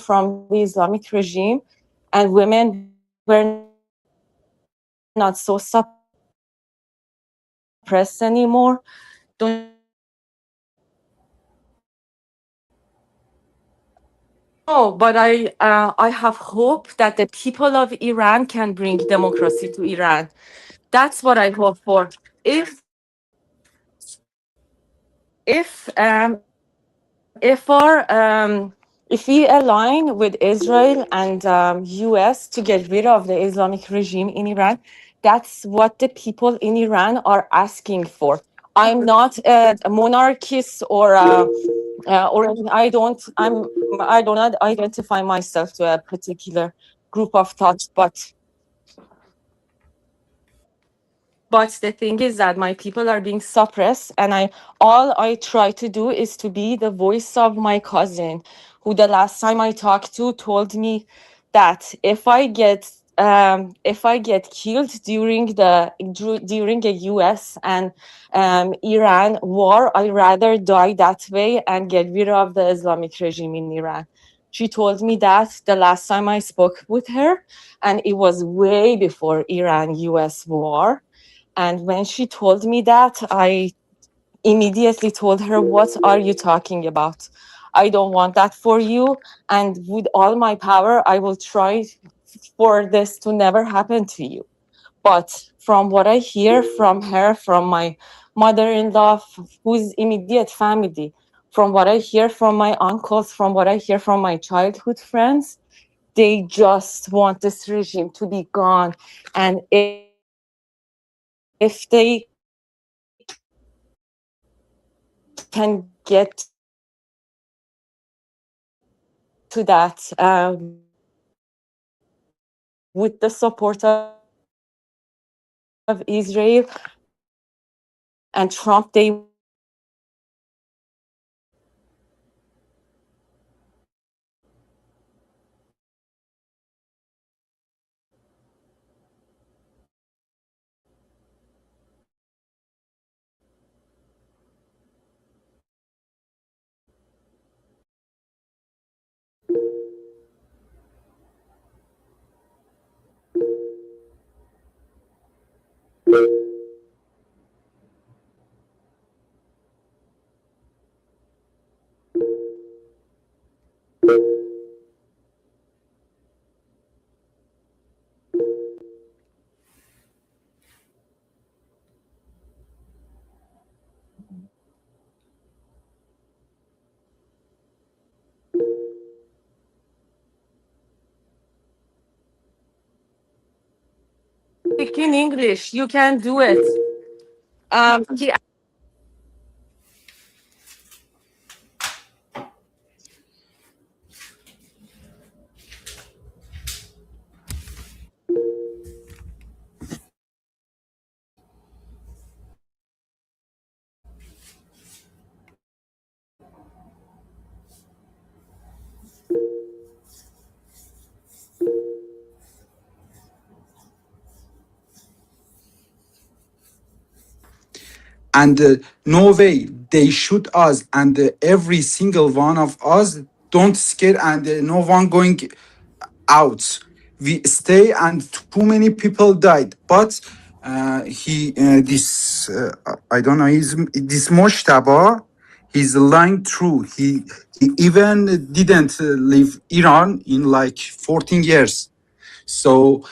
from the Islamic regime, and women were not so suppressed anymore. Don't you think that would be better? No, but I have hope that the people of Iran can bring democracy to Iran. That's what I hope for. If we align with Israel and US to get rid of the Islamic regime in Iran, that's what the people in Iran are asking for. I'm not a monarchist or I do not identify myself to a particular group of thoughts, but the thing is that my people are being suppressed, and all I try to do is to be the voice of my cousin, who the last time I talked to told me that if I get killed during a US and Iran war, I rather die that way and get rid of the Islamic regime in Iran. She told me that the last time I spoke with her, and it was way before Iran US war. And when she told me that, I immediately told her, "What are you talking about? I don't want that for you. And with all my power, I will try for this to never happen to you." But from what I hear from her, from my mother in law, who's immediate family, from what I hear from my uncles, from what I hear from my childhood friends, they just want this regime to be gone. And if they can get to that with the support of Israel and Trump, they will do it. Speak in English. You can do it. He And no way they shoot us, and every single one of us don't scare, and no one going out. We stay, and too many people died. But he this I don't know, he's this Moshtaba, he's lying true. He even didn't leave Iran in like 14 years. So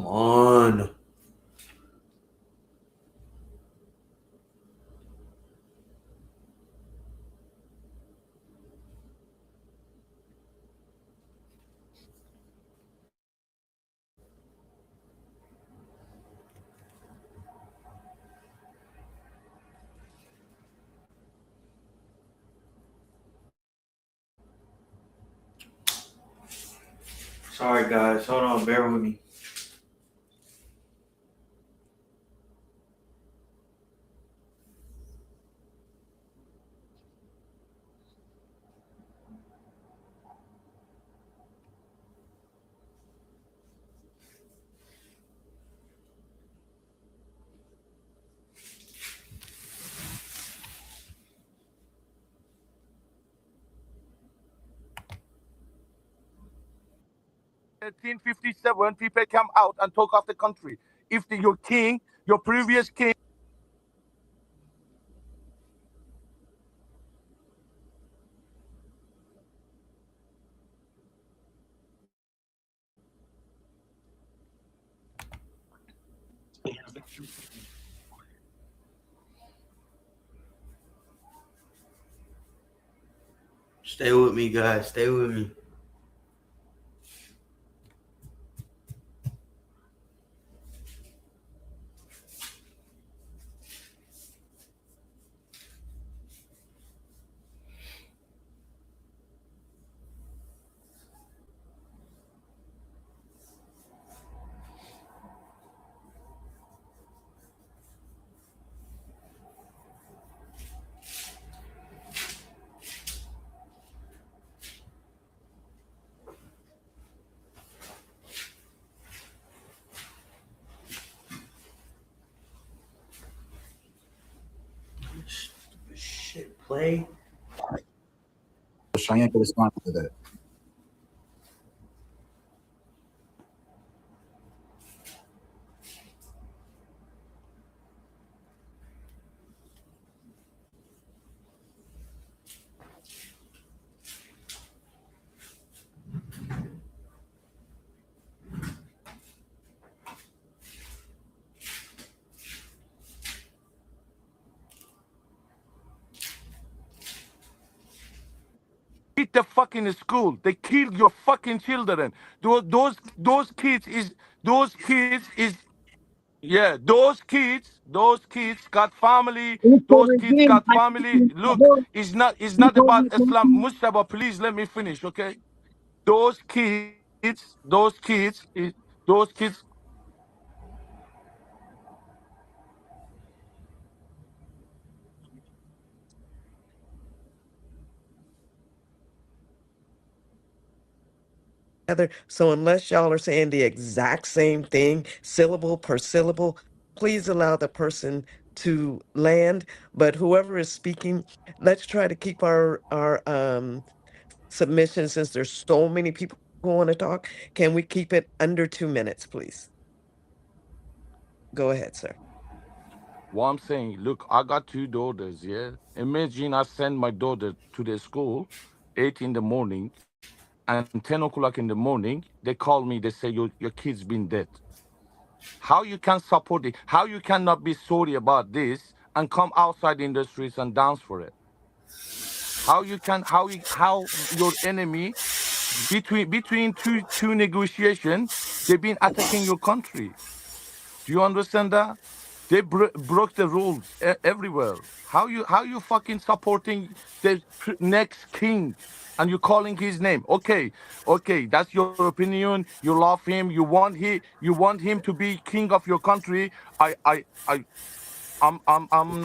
Come on. Sorry, guys. Hold on. Bear with me. People come out and talk of the country. If your king, your previous king. Stay with me, guys. Stay with me. Shit, play. شاید برسان بده. Beat the fucking school. They kill your fucking children. Those kids is those kids is yeah. Those kids got family. Mr. Those kids Regime, got I family. think Look, it's not people about you Islam. can Mustafa, please let me finish, okay? Those kids, those kids. So unless y'all are saying the exact same thing, syllable per syllable, please allow the person to land. But whoever is speaking, let's try to keep our submission since there's so many people who want to talk. Can we keep it under 2 minutes, please? Go ahead, sir. What I'm saying, look, I got two daughters, yeah? Imagine I send my daughter to the school, 8 in the morning, and 10 o'clock in the morning, they call me, they say, your kid's been dead. How you can support it? How you cannot be sorry about this and come outside in the streets and dance for it? How your enemy between two negotiation, they've been attacking your country. Do you understand that? They broke the rules everywhere. How you fucking supporting the next king and you calling his name? Okay, that's your opinion. You love him. You want him to be king of your country. I'm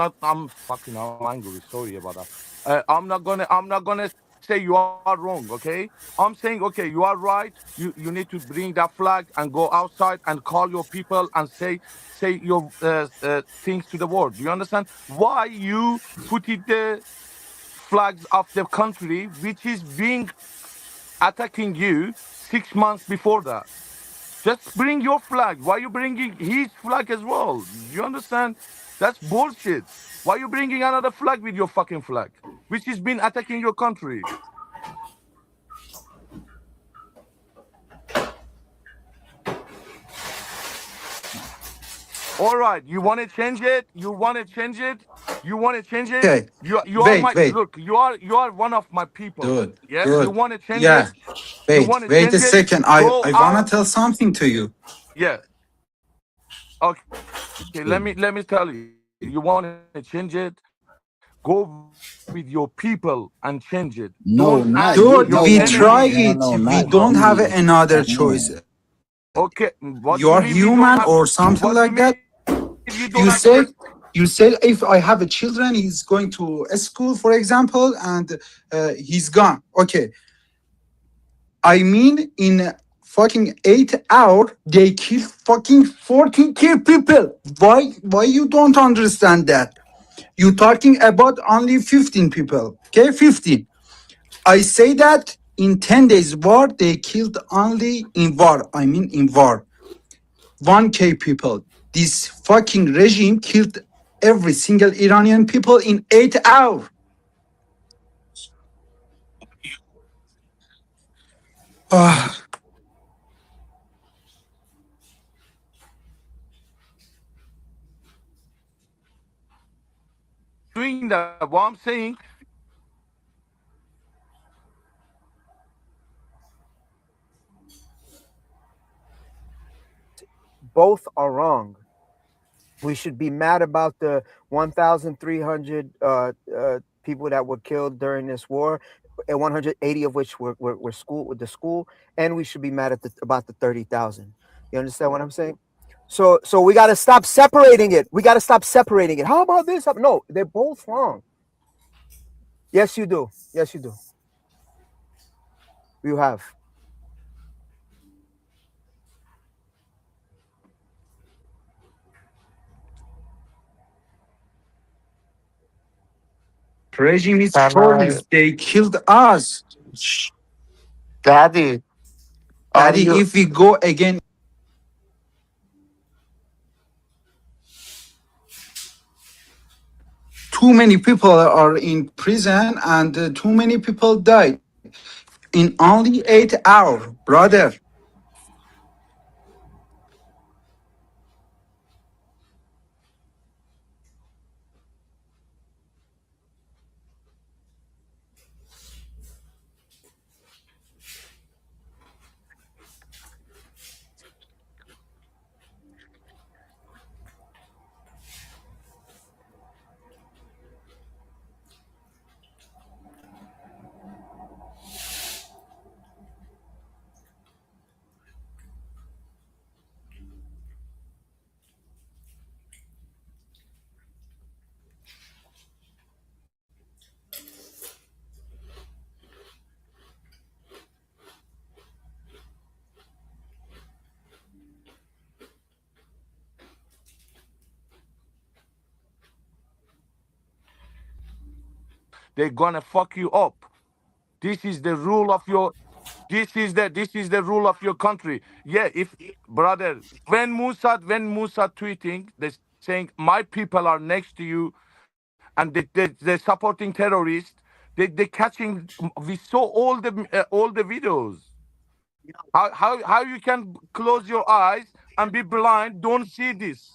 not. I'm angry. Sorry about that. I'm not gonna say you are wrong. Okay. I'm saying okay, you are right. You need to bring that flag and go outside and call your people and say your things to the world. Do you understand why you put it the flags of the country which is being attacking you 6 months before that? Just bring your flag. Why you bringing his flag as well? Do you understand? That's bullshit. Why you bringing another flag with your fucking flag, which has been attacking your country? All right, you want to change it? You want to change it? You want to change it? Okay. You are Wait, my wait, look. You are one of my people. dude, Yeah, you dude. want to change Yeah. it? You Wait, want to wait a change it? second. Go I wanna out. tell something to you. Yeah. Okay. Let me tell you. You want to change it? Go with your people and change it. Don't No, add not your you. Dude, No, we no, enemy try not into no, it. no, your We not don't people. have you. another choice. No. Okay. What You do you are mean we don't human have? or something What do you like mean that. you don't have choice? You say if I have a children, he's going to a school, for example, and he's gone. Okay. I mean, in fucking 8 hours, they kill fucking 40K people. Why you don't understand that? You talking about only 15 people. Okay, 15. I say that in 10 days war, they killed only in war. I mean in war. 1K people. This fucking regime killed every single Iranian people in 8 hours. Ah, Doing that. What I'm saying, Both are wrong. We should be mad about the 1,300 people that were killed during this war, and 180 of which were school with the school, and we should be mad at about the 30,000. You understand what I'm saying? So we got to stop separating it. We got to stop separating it. How about this? No, they're both wrong. Yes, you do. Yes, you do. You have. regime is Can I, terrorists. They killed us. Daddy? Are Daddy, you if we go again, too many people are in prison and too many people died in only 8 hours, brother. they're gonna fuck you up. This is the rule of your. This is the rule of your country. Yeah, if brother, when Musa tweeting, they saying my people are next to you, and they're supporting terrorists. They catching. We saw all the videos. How you can close your eyes and be blind? Don't see this.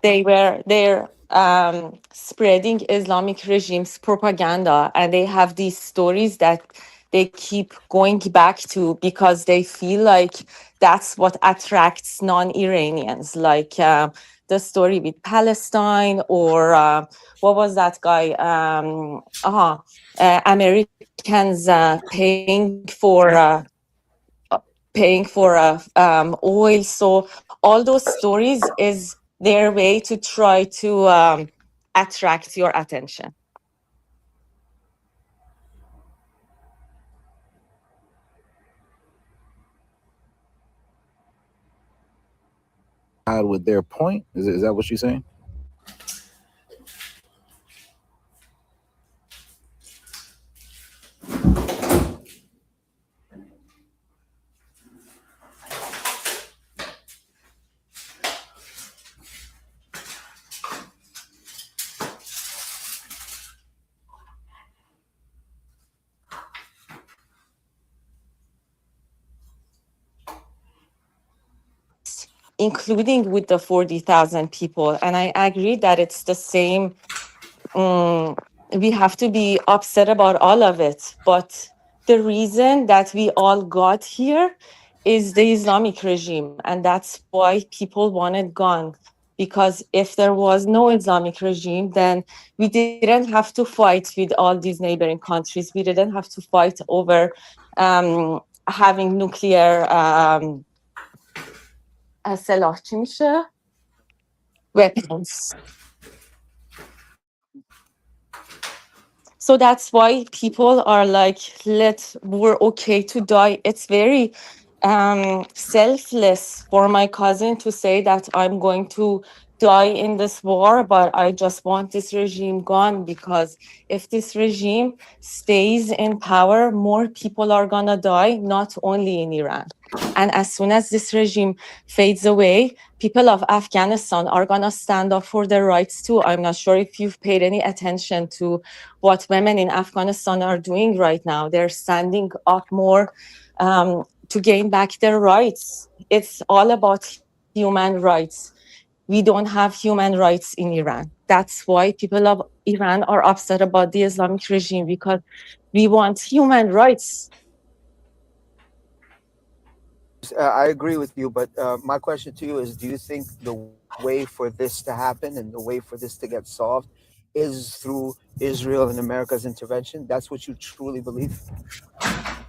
they're spreading Islamic regime's propaganda, and they have these stories that they keep going back to because they feel like that's what attracts non-Iranians, like the story with Palestine, or what was that guy? Americans paying for oil. So all those stories is their way to try to attract your attention. With their point? Is that what you're saying? Including with the 40,000 people. And I agree that it's the same. We have to be upset about all of it. But the reason that we all got here is the Islamic regime. And that's why people want it gone. Because if there was no Islamic regime, then we didn't have to fight with all these neighboring countries. We didn't have to fight over having nuclear سلاح چی میشه؟ Weapons. So that's why people are like, we're okay to die. It's very selfless for my cousin to say that I'm going to die in this war, but I just want this regime gone, because if this regime stays in power, more people are gonna die, not only in Iran. And as soon as this regime fades away, people of Afghanistan are gonna stand up for their rights too. I'm not sure if you've paid any attention to what women in Afghanistan are doing right now. They're standing up more to gain back their rights. It's all about human rights. We don't have human rights in Iran. That's why people of Iran are upset about the Islamic regime, because we want human rights. I agree with you, but my question to you is, do you think the way for this to happen and the way for this to get solved is through Israel and America's intervention? That's what you truly believe?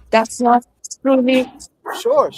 That's not truly. Sure.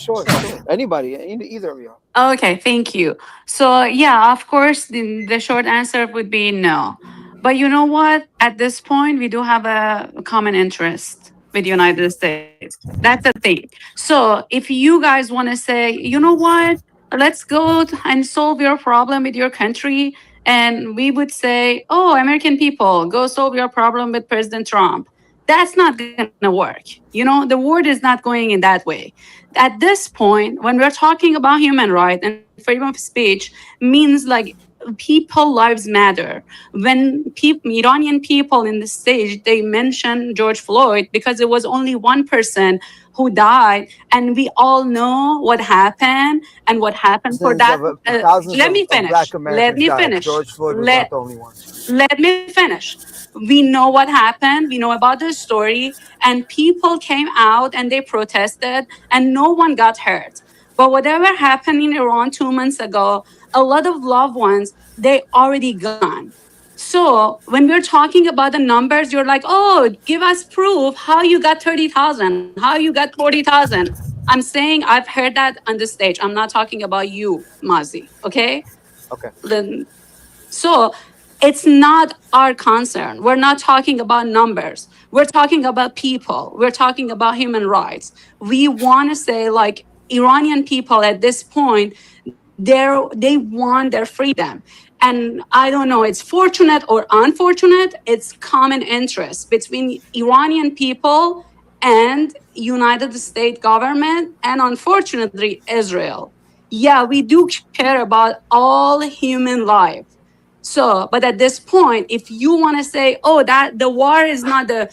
Anybody, either of you. Okay, thank you. So yeah, of course, the short answer would be no. But you know what? At this point, we do have a common interest with the United States. That's the thing. So if you guys want to say, you know what, let's go and solve your problem with your country, and we would say, oh, American people, go solve your problem with President Trump. That's not going to work. You know, the world is not going in that way. At this point, when we're talking about human rights and freedom of speech, means like people lives matter. When Iranian people in the stage, they mention George Floyd because it was only one person who died, and we all know what happened and what happened for that. Let me finish. George Floyd was not the only one. Let me finish. We know what happened. We know about the story, and people came out and they protested, and no one got hurt. But whatever happened in Iran 2 months ago, a lot of loved ones, they already gone. So when we're talking about the numbers, you're like, oh, give us proof how you got 30,000, how you got 40,000. I'm saying I've heard that on the stage. I'm not talking about you, Mazi, okay? Okay. So it's not our concern. We're not talking about numbers. We're talking about people. We're talking about human rights. We want to say, like, Iranian people at this point, they want their freedom. And I don't know, it's fortunate or unfortunate, it's common interest between Iranian people and United States government, and unfortunately, Israel. Yeah, we do care about all human life. So, but at this point, if you want to say, oh, that the war is not the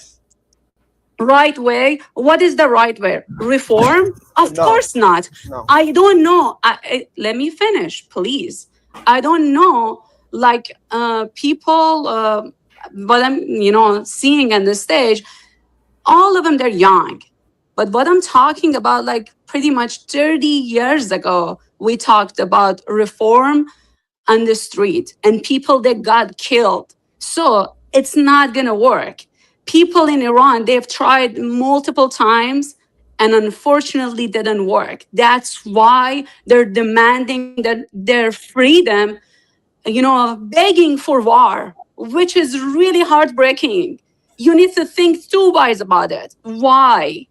right way, what is the right way? Reform? Of course not. No. I don't know. Let me finish, please. I don't know like people, what I'm seeing on the stage, all of them, they're young. But what I'm talking about, like pretty much 30 years ago, we talked about reform on the street and people that got killed. So it's not going to work. People in Iran, they've tried multiple times and unfortunately didn't work. That's why they're demanding that their freedom, begging for war, which is really heartbreaking. You need to think twice about it. Why?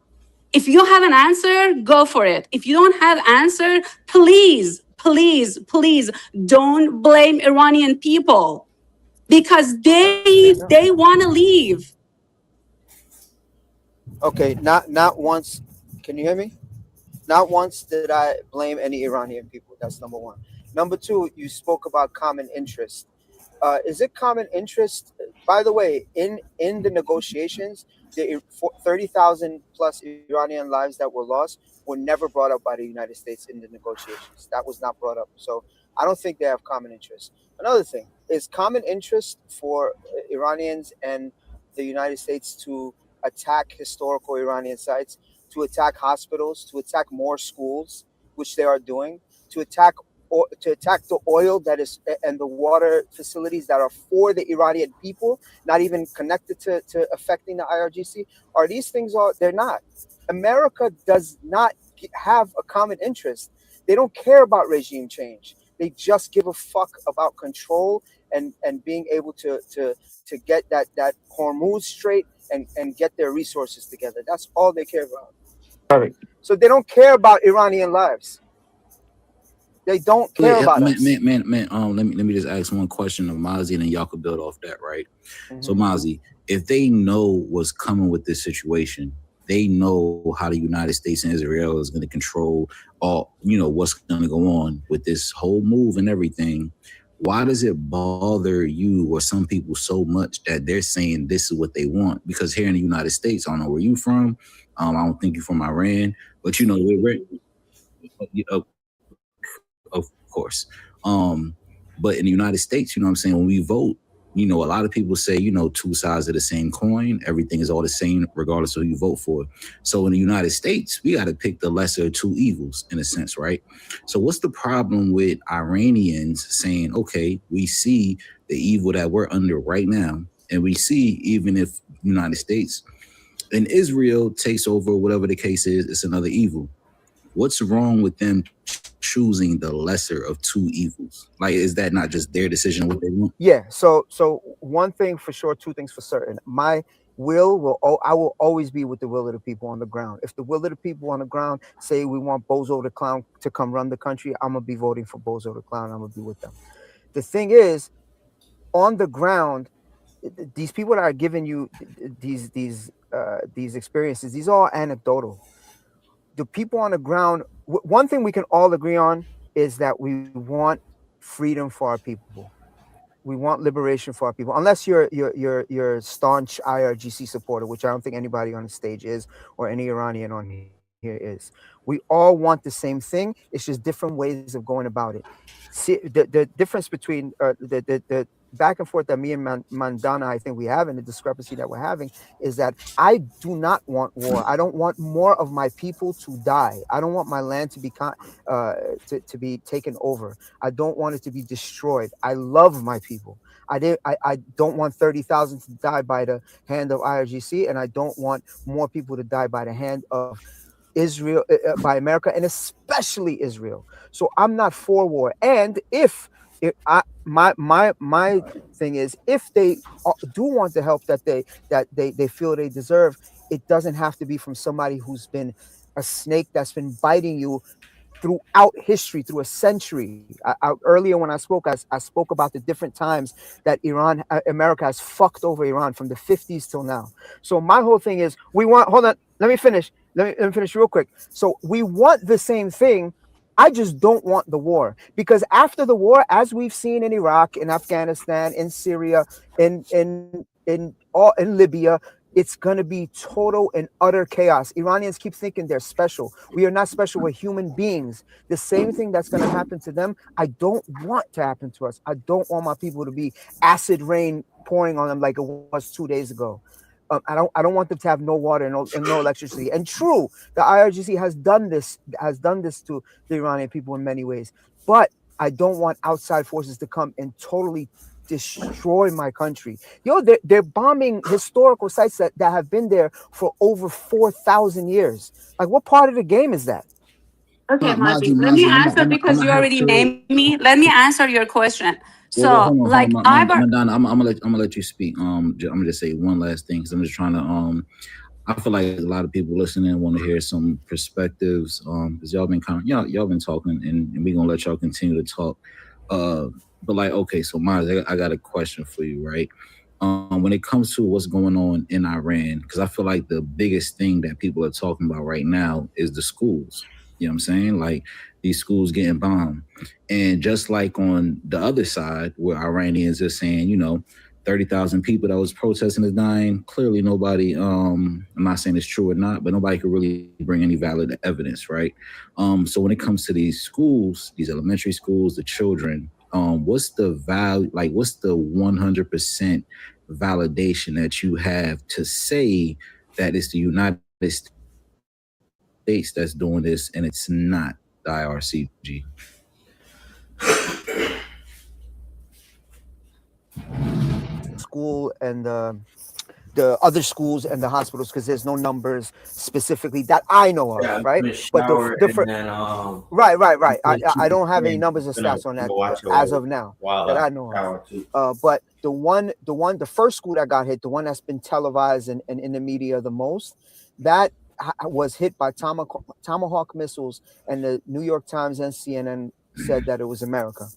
If you have an answer, go for it. If you don't have answer, please, please, please don't blame Iranian people because they want to leave. Okay, not once. Can you hear me? Not once did I blame any Iranian people. That's number one. Number two, you spoke about common interest. Is it common interest? By the way, in the negotiations, the 30,000 plus Iranian lives that were lost were never brought up by the United States in the negotiations. That was not brought up. So I don't think they have common interest. Another thing is common interest for Iranians and the United States to attack historical Iranian sites, to attack hospitals, to attack more schools, which they are doing, to attack the oil that is and the water facilities that are for the Iranian people, not even connected to affecting the IRGC. Are these things all? They're not. America does not have a common interest. They don't care about regime change. They just give a fuck about control and being able to get that Hormuz straight and get their resources together. That's all they care about. Perfect. So they don't care about Iranian lives. They don't care about us. Man, let me just ask one question of Mozzie, and then y'all could build off that, right? Mm-hmm. So Mozzie, if they know what's coming with this situation, they know how the United States and Israel is going to control all, what's going to go on with this whole move and everything. Why does it bother you or some people so much that they're saying this is what they want? Because here in the United States, I don't know where you from. I don't think you're from Iran, but we're of course. But in the United States, when we vote, a lot of people say, two sides of the same coin. Everything is all the same, regardless of who you vote for. So in the United States, we got to pick the lesser of two evils, in a sense, right? So what's the problem with Iranians saying, okay, we see the evil that we're under right now, and we see even if the United States and Israel takes over, whatever the case is, it's another evil. What's wrong with them choosing the lesser of two evils? Like, is that not just their decision, what they want? Yeah. So one thing for sure, two things for certain. My I will always be with the will of the people on the ground. If the will of the people on the ground say we want Bozo the Clown to come run the country, I'm gonna be voting for Bozo the Clown. I'm gonna be with them. The thing is, on the ground, these people that are giving you these experiences, these are all anecdotal. The people on the ground, one thing we can all agree on is that we want freedom for our people. We want liberation for our people. Unless you're a staunch IRGC supporter, which I don't think anybody on the stage is, or any Iranian on here is. We all want the same thing. It's just different ways of going about it. See, the difference between the back and forth that me and Mandana, I think we have, and the discrepancy that we're having, is that I do not want war. I don't want more of my people to die. I don't want my land to be to be taken over. I don't want it to be destroyed. I love my people. I don't want 30,000 to die by the hand of IRGC, and I don't want more people to die by the hand of Israel, by America, and especially Israel. So I'm not for war. And my thing is, if they do want the help that they feel they deserve, it doesn't have to be from somebody who's been a snake that's been biting you throughout history, through a century. Earlier when I spoke about the different times that America has fucked over Iran from the 50s till now. So my whole thing is, hold on, let me finish real quick. So we want the same thing. I just don't want the war, because after the war, as we've seen in Iraq, in Afghanistan, in Syria, in Libya, it's going to be total and utter chaos. Iranians keep thinking they're special. We are not special. We're human beings. The same thing that's going to happen to them, I don't want to happen to us. I don't want my people to be acid rain pouring on them like it was 2 days ago. I don't want them to have no water and no electricity. And true, the IRGC has done this to the Iranian people in many ways. But I don't want outside forces to come and totally destroy my country. They're bombing historical sites that have been there for over 4,000 years. Like, what part of the game is that? Okay, Martin, let me answer because you already named me. Let me answer your question. So, like, I'm gonna let you speak. I'm gonna just say one last thing because I'm just trying to. I feel like a lot of people listening want to hear some perspectives. Because y'all been y'all been talking, and we gonna let y'all continue to talk. But like, okay, so Miles, I got a question for you, right? When it comes to what's going on in Iran, because I feel like the biggest thing that people are talking about right now is the schools. You know what I'm saying? Like, these schools getting bombed. And just like on the other side, where Iranians are saying, 30,000 people that was protesting is dying. Clearly nobody, I'm not saying it's true or not, but nobody could really bring any valid evidence, right? So when it comes to these schools, these elementary schools, the children, what's the value, like what's the 100% validation that you have to say that it's the United States that's doing this and it's not the IRCG? School and the other schools and the hospitals, because there's no numbers specifically that I know of, right? But the different, right. I don't have any numbers or stats on that as of now that I know of. But the first school that got hit, the one that's been televised and in the media the most, that was hit by Tomahawk missiles, and the New York Times and CNN said that it was America,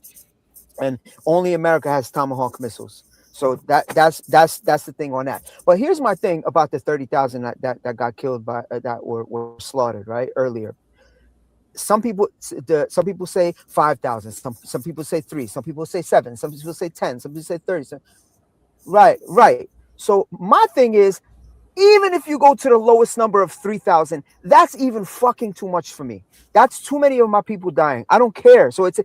and only America has Tomahawk missiles. So that's the thing on that. But here's my thing about the 30,000 that got killed by that were slaughtered right earlier. Some people say 5,000. Some people say 3. Some people say 7. Some people say 10. Some people say 30. Right. So my thing is, even if you go to the lowest number of 3,000, that's even fucking too much for me. That's too many of my people dying. I don't care. So it's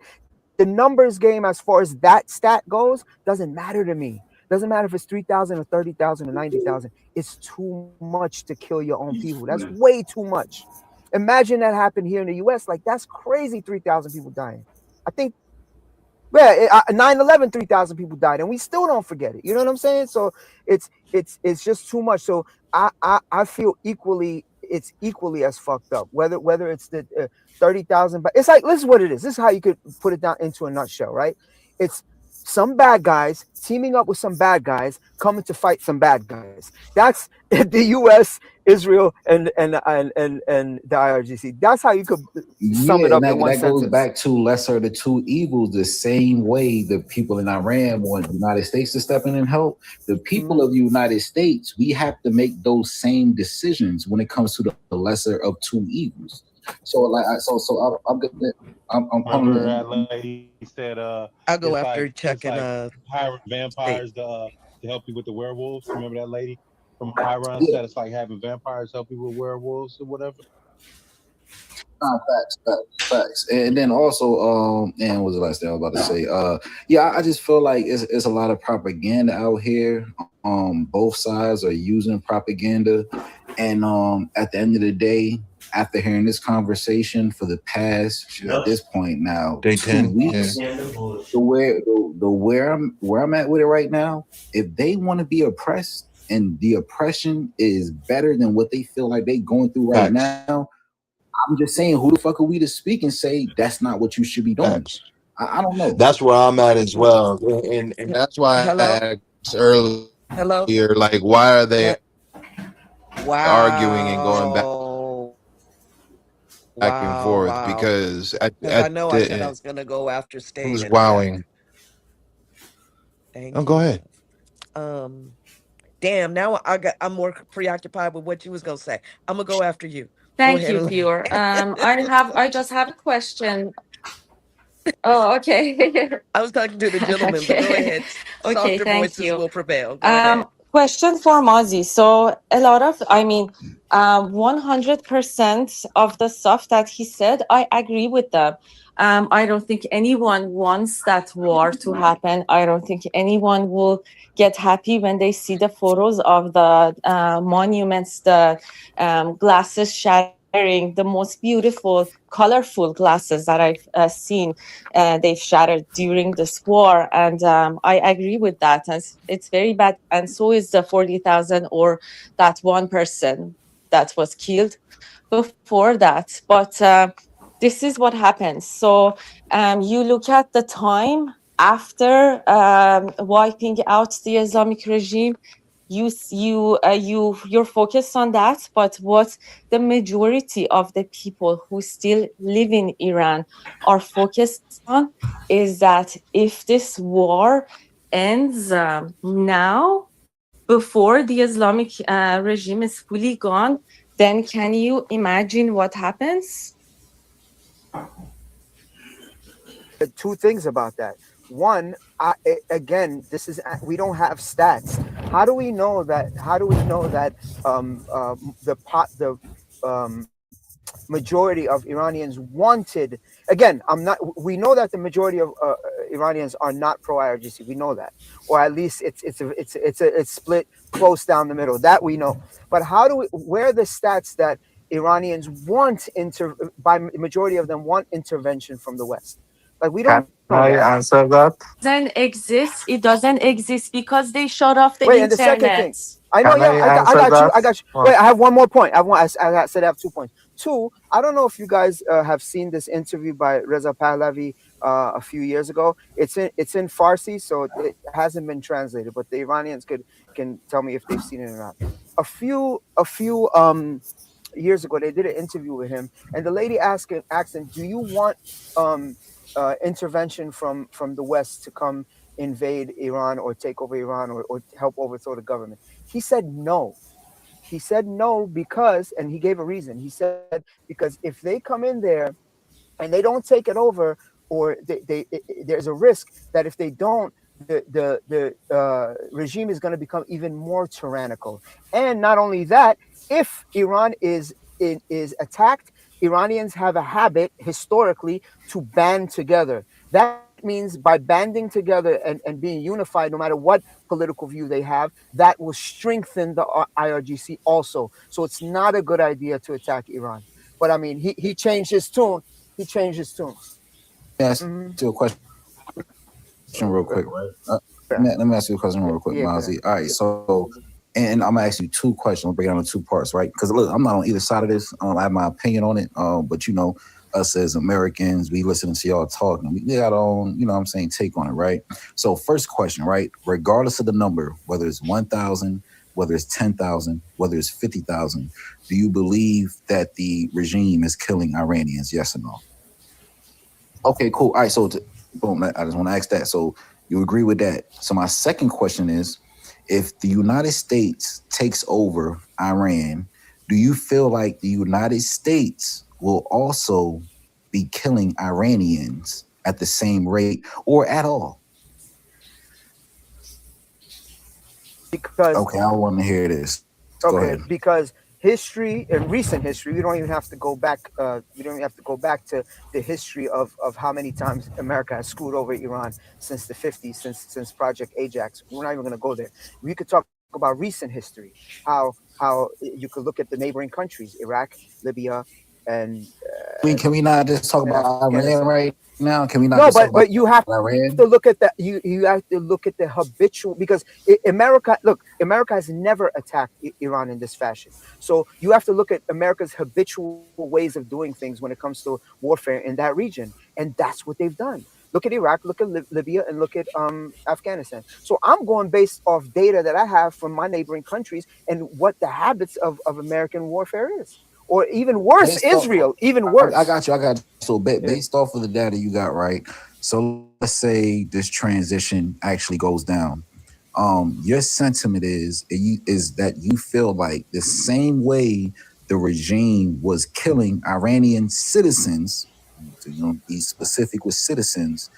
the numbers game as far as that stat goes doesn't matter to me. Doesn't matter if it's 3,000 or 30,000 or 90,000. It's too much to kill your own people. That's way too much. Imagine that happened here in the U.S. Like, that's crazy. 3,000 people dying. I think, 9/11, 3,000 people died, and we still don't forget it. You know what I'm saying? So it's just too much. So I feel it's equally as fucked up. Whether it's the 30,000, but it's like, this is what it is. This is how you could put it down into a nutshell, right? It's some bad guys teaming up with some bad guys coming to fight some bad guys. That's the U.S., Israel, and the IRGC. That's how you could sum it up in one sentence. That goes back to lesser of the two evils. The same way the people in Iran want the United States to step in and help. The people of the United States, we have to make those same decisions when it comes to the lesser of two evils. So like, I'm good. Remember that lady said, I'll go after checking. Hiring vampires to help you with the werewolves. Remember that lady from Iran said it's like having vampires help you with werewolves or whatever. Facts. And then also, and what was the last thing I was about to say? I just feel like it's a lot of propaganda out here. Both sides are using propaganda, and at the end of the day, after hearing this conversation for the past, at this point now, 2 weeks, where I'm at with it right now, if they want to be oppressed and the oppression is better than what they feel like they going through right now, I'm just saying, who the fuck are we to speak and say that's not what you should be doing? I don't know. That's where I'm at as well, and that's why I asked earlier, like, why are they arguing and going back and forth? Because I know I said I was going to go after State. Who's wowing? Go ahead. Damn, now I'm more preoccupied with what you was going to say. I'm going to go after you. Thank you, viewer. I just have a question. Oh, okay. I was talking to the gentleman, but go ahead. Okay, Softer thank voices you. will prevail. Go ahead. Question for Mazi. So a lot of, 100% of the stuff that he said, I agree with them. I don't think anyone wants that war to happen. I don't think anyone will get happy when they see the photos of the monuments, the glasses shattering, the most beautiful, colorful glasses that I've seen. They've shattered during this war, and I agree with that. And it's very bad. And so is the 40,000 or that one person that was killed before that. But this is what happens. So you look at the time after wiping out the Islamic regime. You're focused on that, but what the majority of the people who still live in Iran are focused on is that if this war ends now, before the Islamic regime is fully gone, then can you imagine what happens? Two things about that. One, again, this is, we don't have stats. How do we know that? How do we know that the majority of Iranians wanted? Again, I'm not. We know that the majority of Iranians are not pro IRGC. We know that, or at least it's split close down the middle. That we know. But how do we? Where are the stats that Iranians want by majority of them want intervention from the West? Like we don't. Can I answer that? It doesn't exist because they shut off the Wait, internet. and the second thing, I know, Can yeah, I I got you. answer Wait, I have one more point. I said I have 2 points. Two, I don't know if you guys have seen this interview by Reza Pahlavi a few years ago. It's in Farsi, so it hasn't been translated, but the Iranians can tell me if they've seen it or not. A few years ago, they did an interview with him, and the lady asked him, "Do you want intervention from the West to come invade Iran or take over Iran or help overthrow the government?" He said no. He said no because, and he gave a reason. He said because if they come in there and they don't take it over, or there's a risk that if they don't, the regime is going to become even more tyrannical. And not only that, if Iran is attacked, Iranians have a habit historically to band together. That means by banding together and being unified, no matter what political view they have, that will strengthen the IRGC also. So it's not a good idea to attack Iran. But I mean, he changed his tune. He changed his tune. Ask you a question real quick. Let me ask you a question real quick, Mazi. All right, so, and I'm gonna ask you two questions. I'll break it down in two parts, right? Because look, I'm not on either side of this. I have my opinion on it, but you know, us as Americans, we listening to y'all talking. We got our own, you know what I'm saying, take on it, right? So first question, right? Regardless of the number, whether it's 1,000, whether it's 10,000, whether it's 50,000, do you believe that the regime is killing Iranians? Yes or no? Okay, cool. All right, so boom, I just want to ask that. So you agree with that? So my second question is, if the United States takes over Iran, do you feel like the United States will also be killing Iranians at the same rate or at all? Because okay, I want to hear this. Go ahead. Because history and recent history, we don't even have to go back. We don't even have to go back to the history of how many times America has screwed over Iran since the 50s, since Project Ajax. We're not even going to go there. We could talk about recent history, how you could look at the neighboring countries, Iraq, Libya, and can we not just talk about Iran right now? Can we not? No, just but you have Iran? to look at that. You have to look at the habitual, because America has never attacked Iran in this fashion. So you have to look at America's habitual ways of doing things when it comes to warfare in that region, and that's what they've done. Look at Iraq, look at Libya, and look at Afghanistan. So I'm going based off data that I have from my neighboring countries and what the habits of American warfare is. Or even worse, Israel, even worse. I got you. So based off of the data you got, right? So let's say this transition actually goes down. Your sentiment is that you feel like the same way the regime was killing Iranian citizens, to be specific with citizens,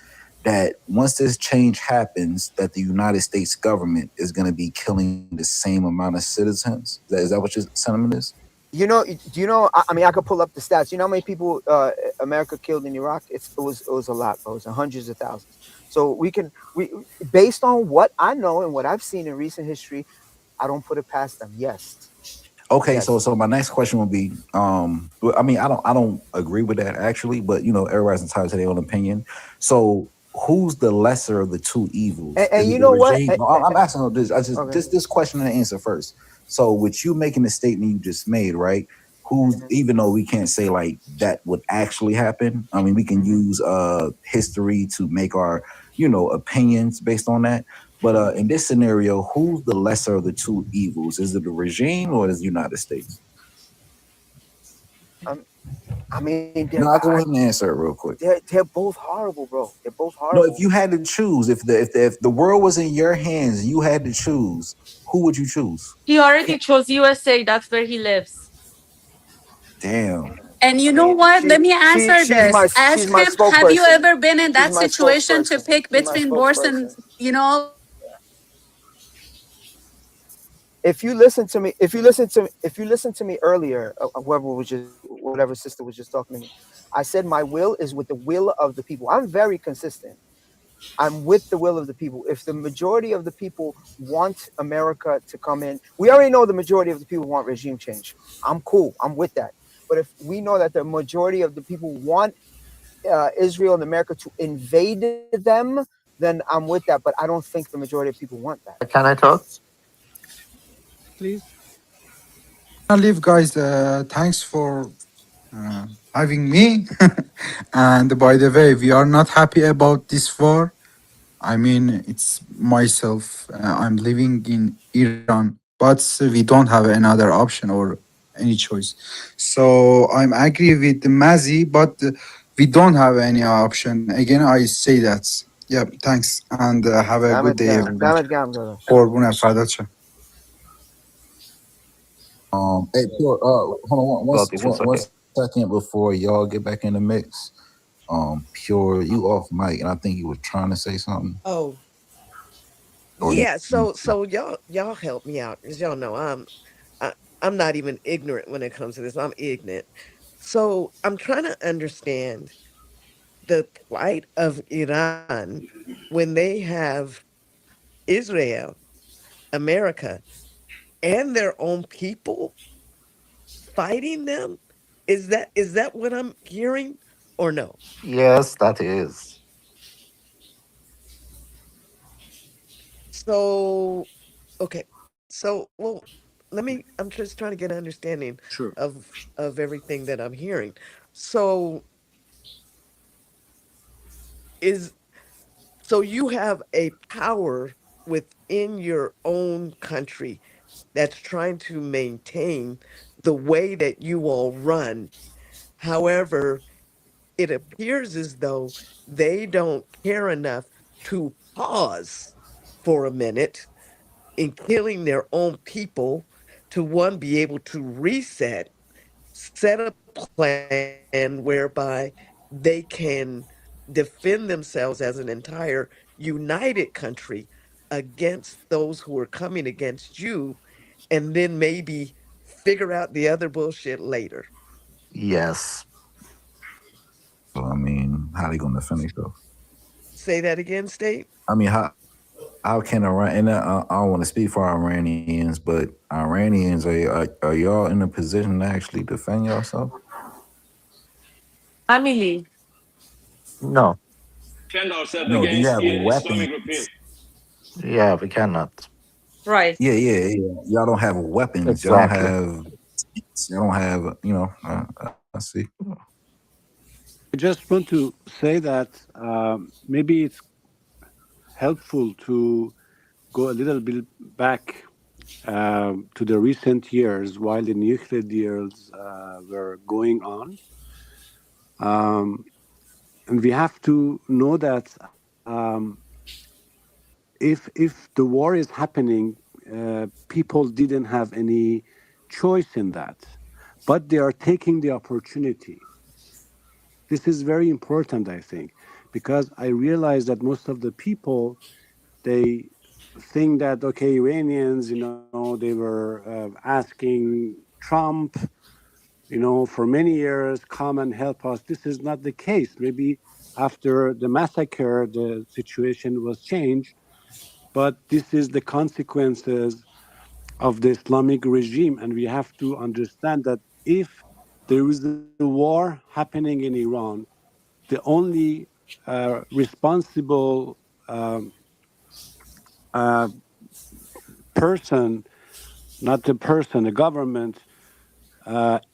that once this change happens, that the United States government is going to be killing the same amount of citizens? Is that what your sentiment is? You know, do you know? I mean, I could pull up the stats. You know how many people America killed in Iraq? It was a lot, bro. It was hundreds of thousands. So we based on what I know and what I've seen in recent history, I don't put it past them. Yes. Okay, so my next question would be, I mean, I don't agree with that actually, but you know, everybody's entitled to their own opinion. So who's the lesser of the two evils? And you know what? No, I'm asking this. This question and answer first. So with you making the statement you just made, right? Who's, even though we can't say like that would actually happen, I mean, we can use history to make our, you know, opinions based on that. But in this scenario, who's the lesser of the two evils? Is it the regime or is it the United States? I mean, I'll go ahead and answer it real quick. They're both horrible, bro. They're both horrible. No, if you had to choose, if the world was in your hands, you had to choose, who would you choose? He already chose USA. That's where he lives. Damn. And you know what? Let me answer this. Ask him, have you ever been in that situation to pick between wars and, you know? If you listen to me earlier, whatever sister was just talking to me, I said my will is with the will of the people. I'm very consistent. I'm with the will of the people. If the majority of the people want America to come in, we already know the majority of the people want regime change. I'm cool. I'm with that. But if we know that the majority of the people want Israel and America to invade them, then I'm with that. But I don't think the majority of people want that. Can I talk? Please. I'll leave, guys. Thanks for having me. And by the way, we are not happy about this war. I mean, it's myself. I'm living in Iran, but we don't have another option or any choice. So I'm agree with Mazi, but we don't have any option. Again, I say that. Yeah, thanks. And have a good day, everybody. قربونت، فدات شم. Hey, Pure, hold on one second before y'all get back in the mix. Pure, you off mic, and I think you were trying to say something. Oh, yeah. So y'all help me out, because y'all know I'm not even ignorant when it comes to this. I'm ignorant. So I'm trying to understand the plight of Iran when they have Israel, America, and their own people fighting them. Is that what I'm hearing, or no? Yes, that is. So, okay. So, well, I'm just trying to get an understanding of everything that I'm hearing. So you have a power within your own country that's trying to maintain the way that you all run. However, it appears as though they don't care enough to pause for a minute in killing their own people to, one, be able to reset, set a plan whereby they can defend themselves as an entire united country against those who are coming against you, and then maybe figure out the other bullshit later. Yes. So, I mean, how are they going to finish though? Say that again, State. I mean, how can Iran? And I don't want to speak for Iranians, but Iranians, are y'all in a position to actually defend yourself? Emily. No. No, do you have weapons? Yeah, we cannot. Right. Yeah. Y'all don't have weapons. Exactly. Y'all don't have, you know, I see. I just want to say that maybe it's helpful to go a little bit back to the recent years while the nuclear deals were going on. And we have to know that if the war is happening, people didn't have any choice in that, but they are taking the opportunity. This is very important, I think, because I realized that most of the people, they think that, okay, Iranians, they were asking Trump, for many years, come and help us. This is not the case. Maybe after the massacre, the situation was changed, but this is the consequences of the Islamic regime. And we have to understand that if there is a war happening in Iran, the only responsible person, not the person, the government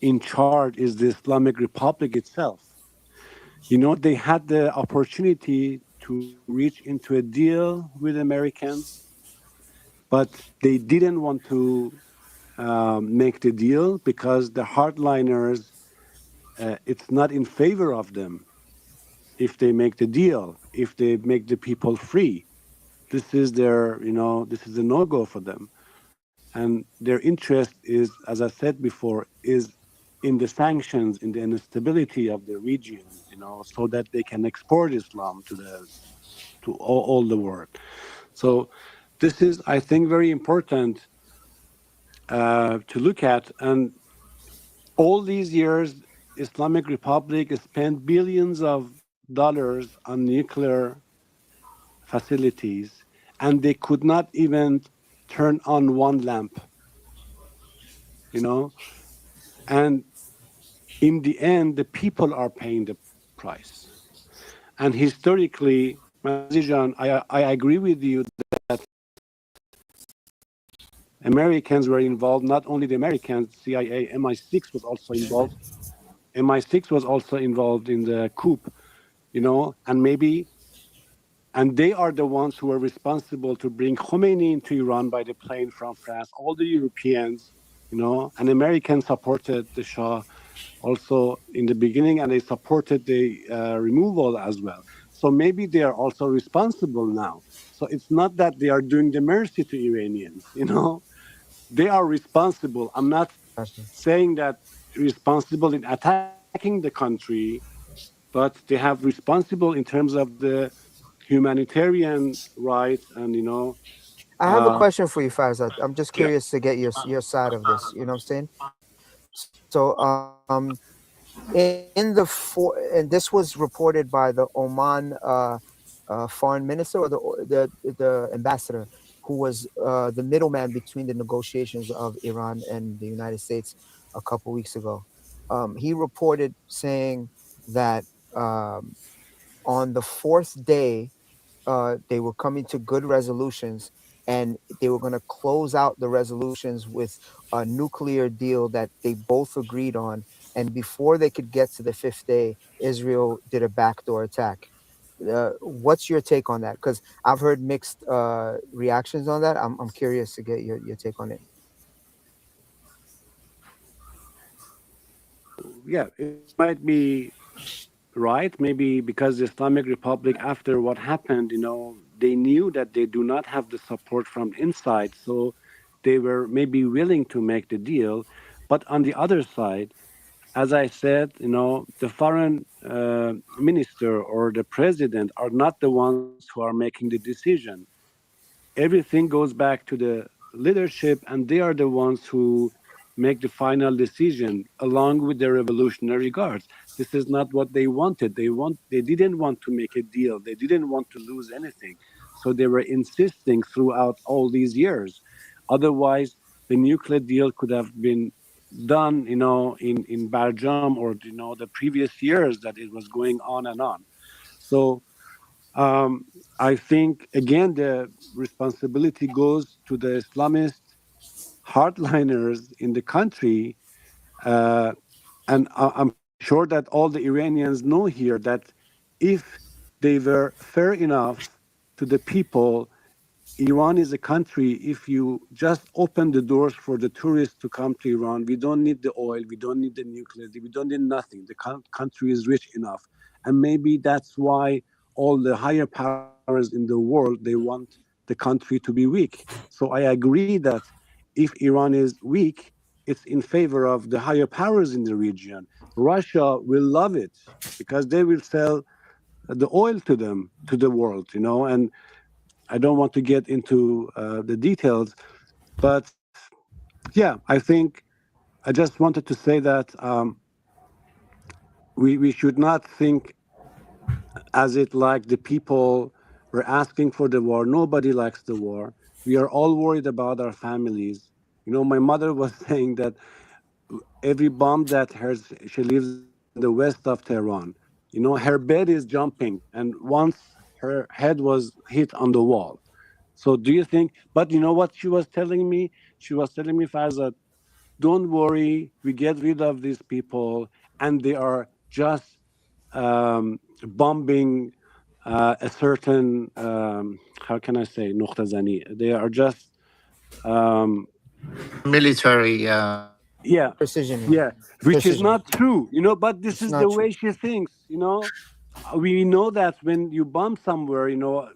in charge is the Islamic Republic itself. They had the opportunity to reach into a deal with Americans, but they didn't want to make the deal because the hardliners, it's not in favor of them if they make the deal, if they make the people free. This is this is a no-go for them. And their interest is, as I said before, is in the sanctions, in the instability of the region, so that they can export Islam to all the world. So this is, I think, very important to look at. And all these years, Islamic Republic spent billions of dollars on nuclear facilities, and they could not even turn on one lamp, and in the end, the people are paying the price. And historically, Mazijan, I agree with you that Americans were involved, not only the Americans, CIA, MI6 was also involved. MI6 was also involved in the coup, and they are the ones who were responsible to bring Khomeini into Iran by the plane from France, all the Europeans, and Americans supported the Shah also in the beginning, and they supported the removal as well. So maybe they are also responsible now. So it's not that they are doing the mercy to Iranians, they are responsible. I'm not saying that responsible in attacking the country, but they have responsible in terms of the humanitarian rights and, I have a question for you, Farzad. I'm just curious to get your side of this. You know what I'm saying? So, and this was reported by the Oman foreign minister or the ambassador, who was the middleman between the negotiations of Iran and the United States a couple weeks ago. He reported saying that on the fourth day, they were coming to good resolutions, and they were going to close out the resolutions with a nuclear deal that they both agreed on. And before they could get to the fifth day, Israel did a backdoor attack. What's your take on that? Because I've heard mixed reactions on that. I'm curious to get your take on it. Yeah, it might be right. Maybe because the Islamic Republic, after what happened, they knew that they do not have the support from inside. So they were maybe willing to make the deal. But on the other side, as I said, the foreign minister or the president are not the ones who are making the decision. Everything goes back to the leadership, and they are the ones who make the final decision along with the Revolutionary Guards. This is not what they wanted. They didn't want to make a deal. They didn't want to lose anything. So they were insisting throughout all these years. Otherwise, the nuclear deal could have been done, in Barjam or, the previous years that it was going on and on. So I think, again, the responsibility goes to the Islamist hardliners in the country. And I'm sure that all the Iranians know here that if they were fair enough to the people, Iran is a country, if you just open the doors for the tourists to come to Iran, we don't need the oil, we don't need the nuclear, we don't need nothing. The country is rich enough. And maybe that's why all the higher powers in the world, they want the country to be weak. So I agree that if Iran is weak, it's in favor of the higher powers in the region. Russia will love it because they will sell the oil to them, to the world, you know. And I don't want to get into the details, but yeah, I think I just wanted to say that we should not think as it like the people were asking for the war. Nobody likes the war. We are all worried about our families. You know, my mother was saying that every bomb that hurts, she lives in the west of Tehran. You know, her bed is jumping, and once her head was hit on the wall. So do you think, but you know what she was telling me? She was telling me, Farzad, don't worry, we get rid of these people, and they are just bombing a certain, how can I say, نقطة زنی. They are just military. Yeah, Precision. yeah, which is Precision. not true, you know, but this It's is not the true. way she thinks, you know. We know that when you bomb somewhere, you know,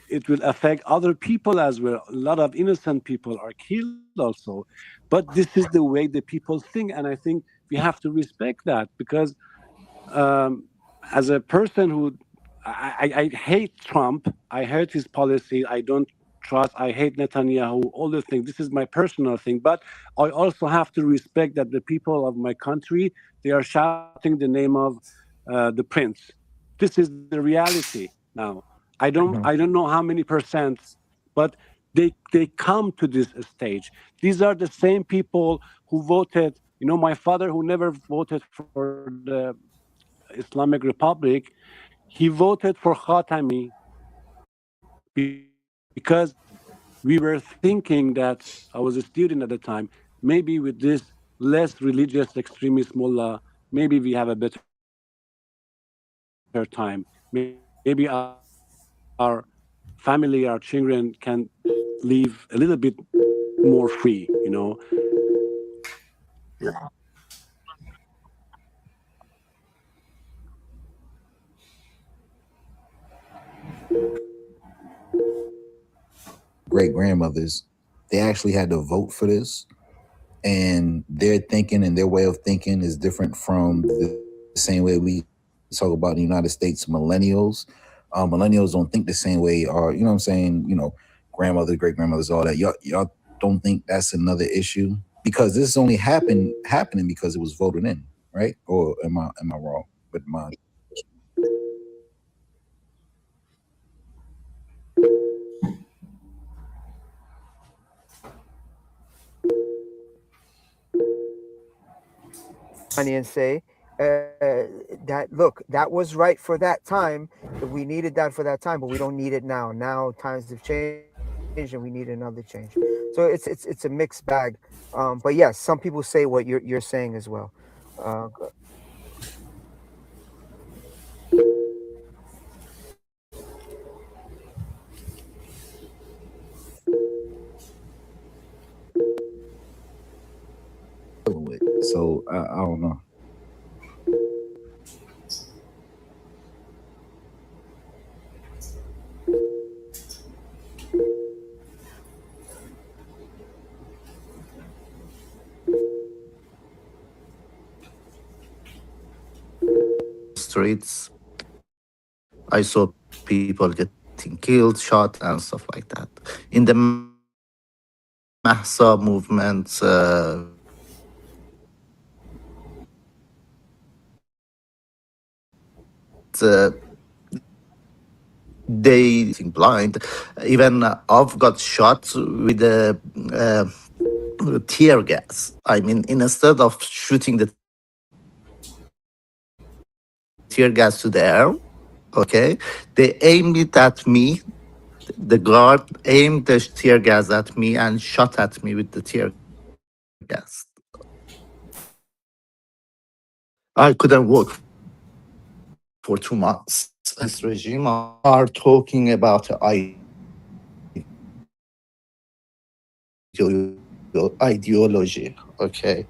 it will affect other people as well. A lot of innocent people are killed also. But this is the way the people think, and I think we have to respect that, because as a person who I hate Trump, I hate his policy, I don't trust, I hate Netanyahu, all the things. This is my personal thing, but I also have to respect that the people of my country, they are shouting the name of the prince. This is the reality now. I don't know how many percent, but they come to this stage. These are the same people who voted. You know, my father, who never voted for the Islamic Republic, he voted for Khatami because we were thinking that, I was a student at the time, maybe with this less religious extremist mullah, maybe we have a better time. Maybe our family, our children can live a little bit more free, you know. Great grandmothers, they actually had to vote for this, and their thinking and their way of thinking is different from the same way we talk about the United States millennials. Millennials don't think the same way, or you know what I'm saying, you know, grandmothers, great grandmothers, all that. Y'all don't think that's another issue? Because this is only happening because it was voted in, right? Or am I wrong with my And say that, look, that was right for that time. We needed that for that time, but we don't need it now. Now times have changed and we need another change. So it's a mixed bag. But yes, some people say what you're saying as well. so I don't know. Streets, I saw people getting killed, shot, and stuff like that. In the Mahsa movement, they blind. Even I've got shot with a tear gas. I mean, instead of shooting the tear gas to the air, okay, they aimed it at me. The guard aimed the tear gas at me and shot at me with the tear gas. I couldn't work for 2 months. This regime are talking about ideology, okay?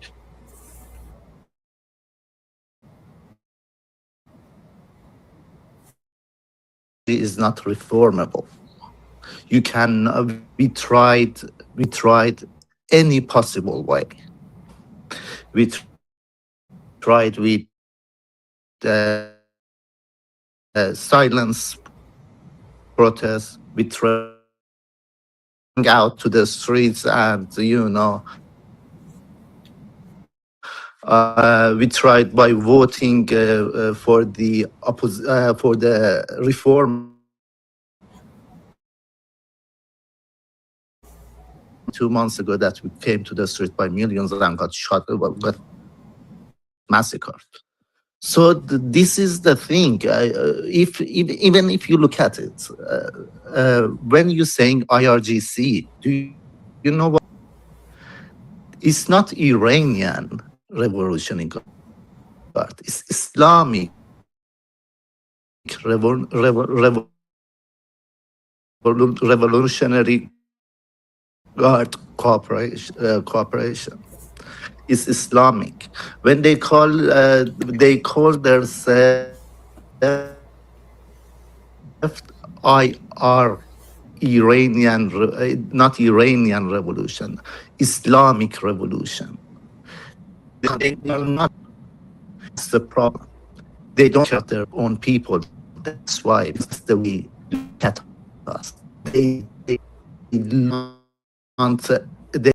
It is not reformable. You can, we tried any possible way. We tried with silence protests. We try out to the streets, and we tried by voting for the reform 2 months ago, that we came to the street by millions and got shot, got massacred. So this is the thing. Even if you look at it, when you're saying IRGC, do you know what? It's not Iranian Revolutionary Guard. It's Islamic Revolutionary Guard cooperation. Is Islamic. When they call themselves IR, not Iranian Revolution, Islamic Revolution. They are not. That's the problem. They don't have their own people. That's why it's the way look at us. They want they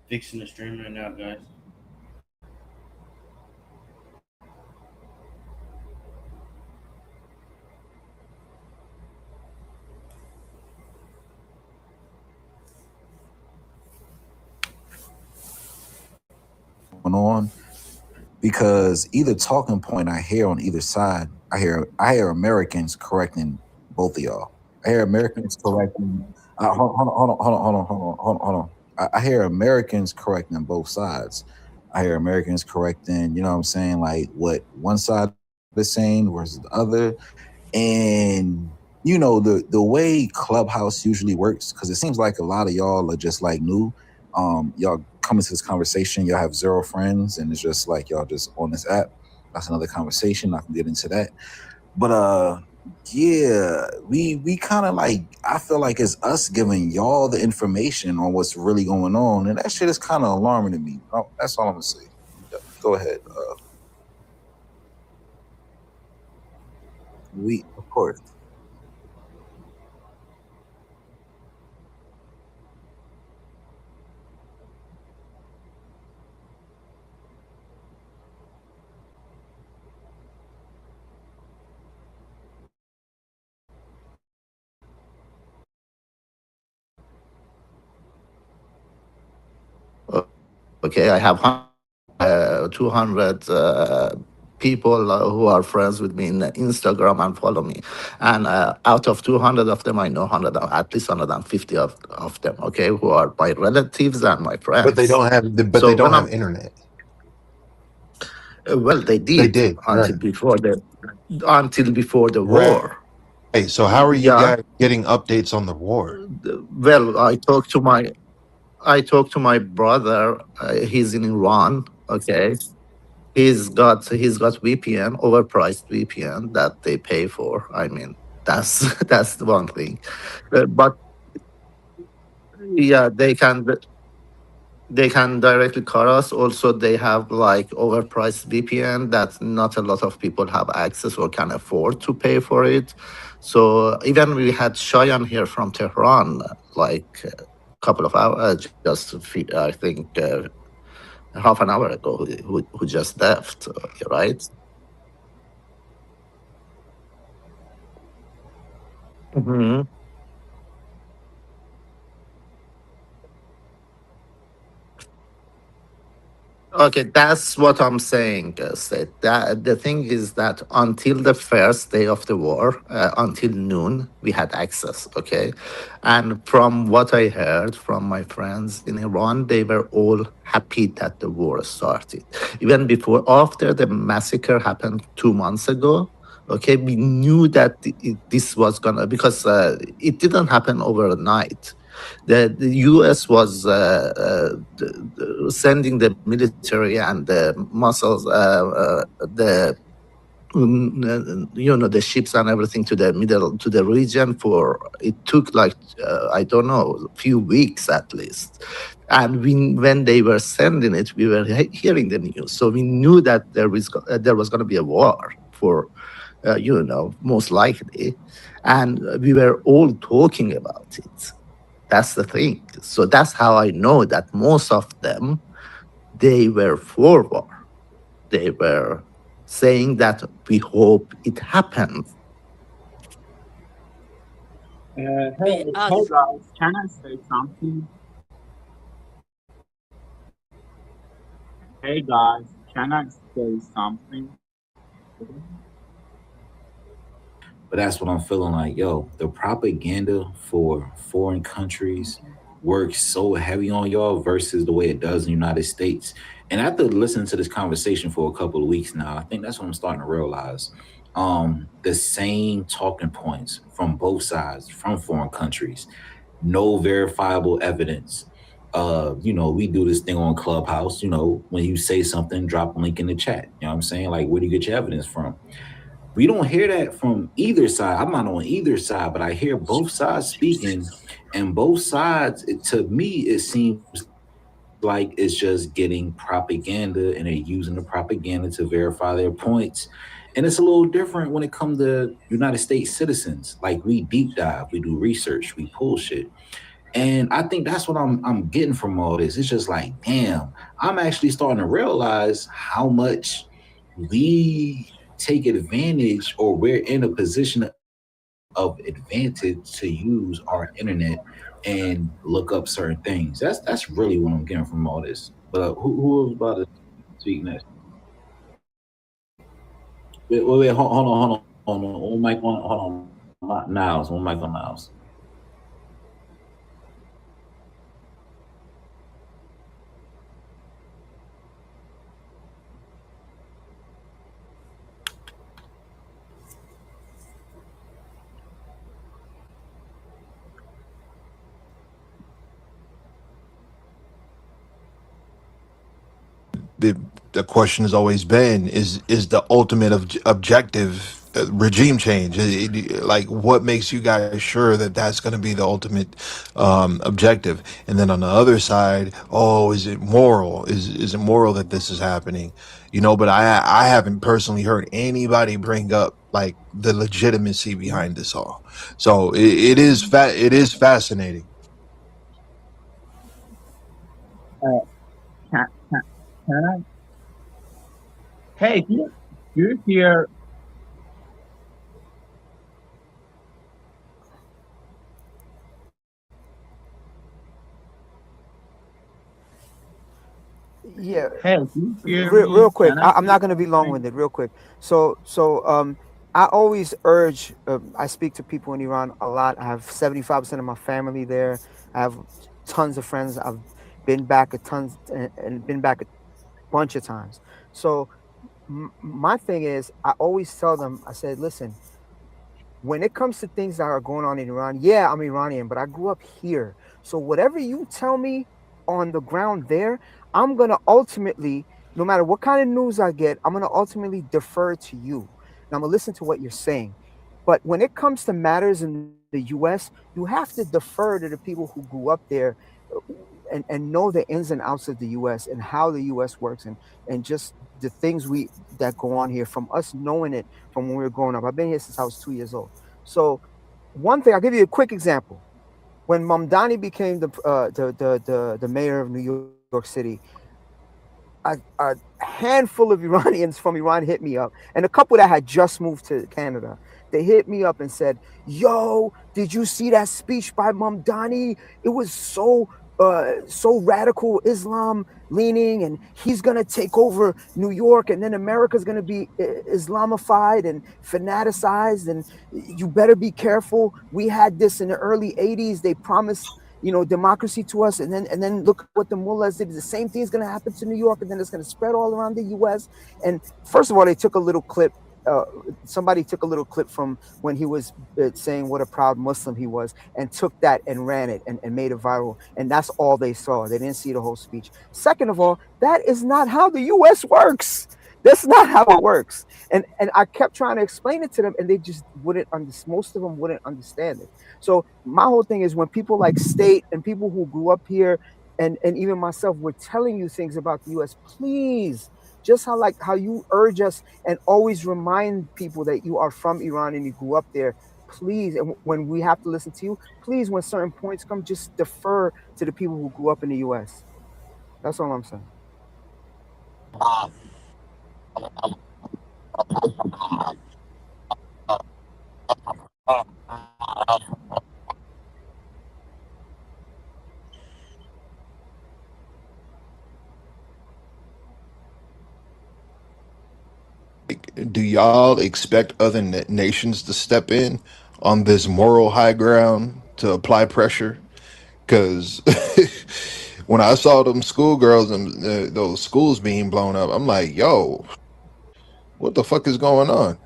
Fixing the stream right now, guys. Going on, because either talking point I hear on either side, I hear Americans correcting both of y'all. I hear Americans correcting. Hold on. I hear Americans correcting both sides. I hear Americans correcting, you know what I'm saying, like what one side is saying versus the other. And you know, the way Clubhouse usually works, because it seems like a lot of y'all are just like new. Y'all come into this conversation, y'all have 0 friends, and it's just like y'all just on this app. That's another conversation. I can get into that. But yeah, we kind of like, I feel like it's us giving y'all the information on what's really going on, and that shit is kind of alarming to me. That's all I'm gonna say. Go ahead. We, of course. Okay, I have 200 people who are friends with me in Instagram and follow me. And out of 200 of them, I know at least 150 of them, okay, who are my relatives and my But they friends. don't have but they So don't when have I'm, internet. well, they They did did, right. until before the Right. war. So how are you Yeah. guys getting updates on the war? Well, I talked to my brother. He's in Iran. Okay, he's got VPN, overpriced VPN that they pay for. I mean, that's that's the one thing. But yeah, they can directly call us. Also, they have like overpriced VPN that not a lot of people have access or can afford to pay for it. So even we had Shayan here from Tehran, like a couple of hours, I think half an hour ago, who just left, right? Mhm. Okay, that's what I'm saying. Sid. That the thing is that until the first day of the war, until noon, we had access. Okay, and from what I heard from my friends in Iran, they were all happy that the war started. Even after the massacre happened 2 months ago. Okay, we knew that this was gonna, because it didn't happen overnight. The U.S. was sending the military and the muscles, the ships and everything to the region. For it took like I don't know, a few weeks at least. And when they were sending it, we were hearing the news, so we knew that there was going to be a war for most likely, and we were all talking about it. That's the thing. So that's how I know that most of them, they were for war. They were saying that we hope it happens. Hey guys, can I say something? Hey guys, can I say something? But that's what I'm feeling like. Yo, the propaganda for foreign countries works so heavy on y'all versus the way it does in the United States. And after listening to this conversation for a couple of weeks now, I think that's what I'm starting to realize. The same talking points from both sides, from foreign countries, no verifiable evidence. We do this thing on Clubhouse, when you say something, drop a link in the chat. You know what I'm saying? Like, where do you get your evidence from? We don't hear that from either side. I'm not on either side, but I hear both sides speaking, and both sides, to me, it seems like it's just getting propaganda, and they're using the propaganda to verify their points. And it's a little different when it comes to United States citizens. Like, we deep dive, we do research, we pull shit. And I think that's what I'm getting from all this. It's just like, damn, I'm actually starting to realize how much we take advantage, or we're in a position of advantage to use our internet and look up certain things. That's really what I'm getting from all this. But who was about to speak next? Wait, hold on. One mic on, hold on. Niles, one mic on Niles. The question has always been, is the ultimate objective regime change. Like, what makes you guys sure that that's going to be the ultimate objective? And then on the other side, oh, is it moral? Is it moral that this is happening? But I haven't personally heard anybody bring up like the legitimacy behind this all. So it is fascinating. Can, can, can I? Hey, do you hear? Yeah, Hey, do you hear real me? quick. Can I I'm say not going to be something? long-winded. Real quick. So I always urge. I speak to people in Iran a lot. I have 75% of my family there. I have tons of friends. I've been back a tons and been back a bunch of times. So my thing is, I always tell them. I said, listen, when it comes to things that are going on in Iran, yeah, I'm Iranian, but I grew up here. So whatever you tell me on the ground there, I'm going to ultimately, no matter what kind of news I get, I'm going to ultimately defer to you. And I'm going to listen to what you're saying. But when it comes to matters in the US, you have to defer to the people who grew up there uh, and know the ins and outs of the US and how the US works and just the things we that go on here from us knowing it from when we were growing up. I've been here since I was 2 years old. So one thing, I'll give you a quick example. When Mamdani became the mayor of New York City, a handful of Iranians from Iran hit me up, and a couple that had just moved to Canada. They hit me up and said, "Yo, did you see that speech by Mamdani? It was so radical Islam leaning, and he's gonna take over New York, and then America's gonna be Islamified and fanaticized, and you better be careful. We had this in the early '80s. They promised." Democracy to us, and then look what the mullahs did. The same thing is going to happen to New York, and then it's going to spread all around the U.S. And first of all, they took a little clip. Uh, Somebody took a little clip from when he was saying what a proud Muslim he was, and took that and ran it and made it viral. And that's all they saw. They didn't see the whole speech. Second of all, that is not how the U.S. works. That's not how it works. And I kept trying to explain it to them, and they just wouldn't understand. Most of them wouldn't understand it. So my whole thing is when people like State and people who grew up here and even myself were telling you things about the US, please, just how you urge us and always remind people that you are from Iran and you grew up there. Please, and when we have to listen to you, please, when certain points come, just defer to the people who grew up in the US. That's all I'm saying. Do y'all expect other nations to step in on this moral high ground to apply pressure? Because when I saw them schoolgirls and those schools being blown up, I'm like, yo, what the fuck is going on?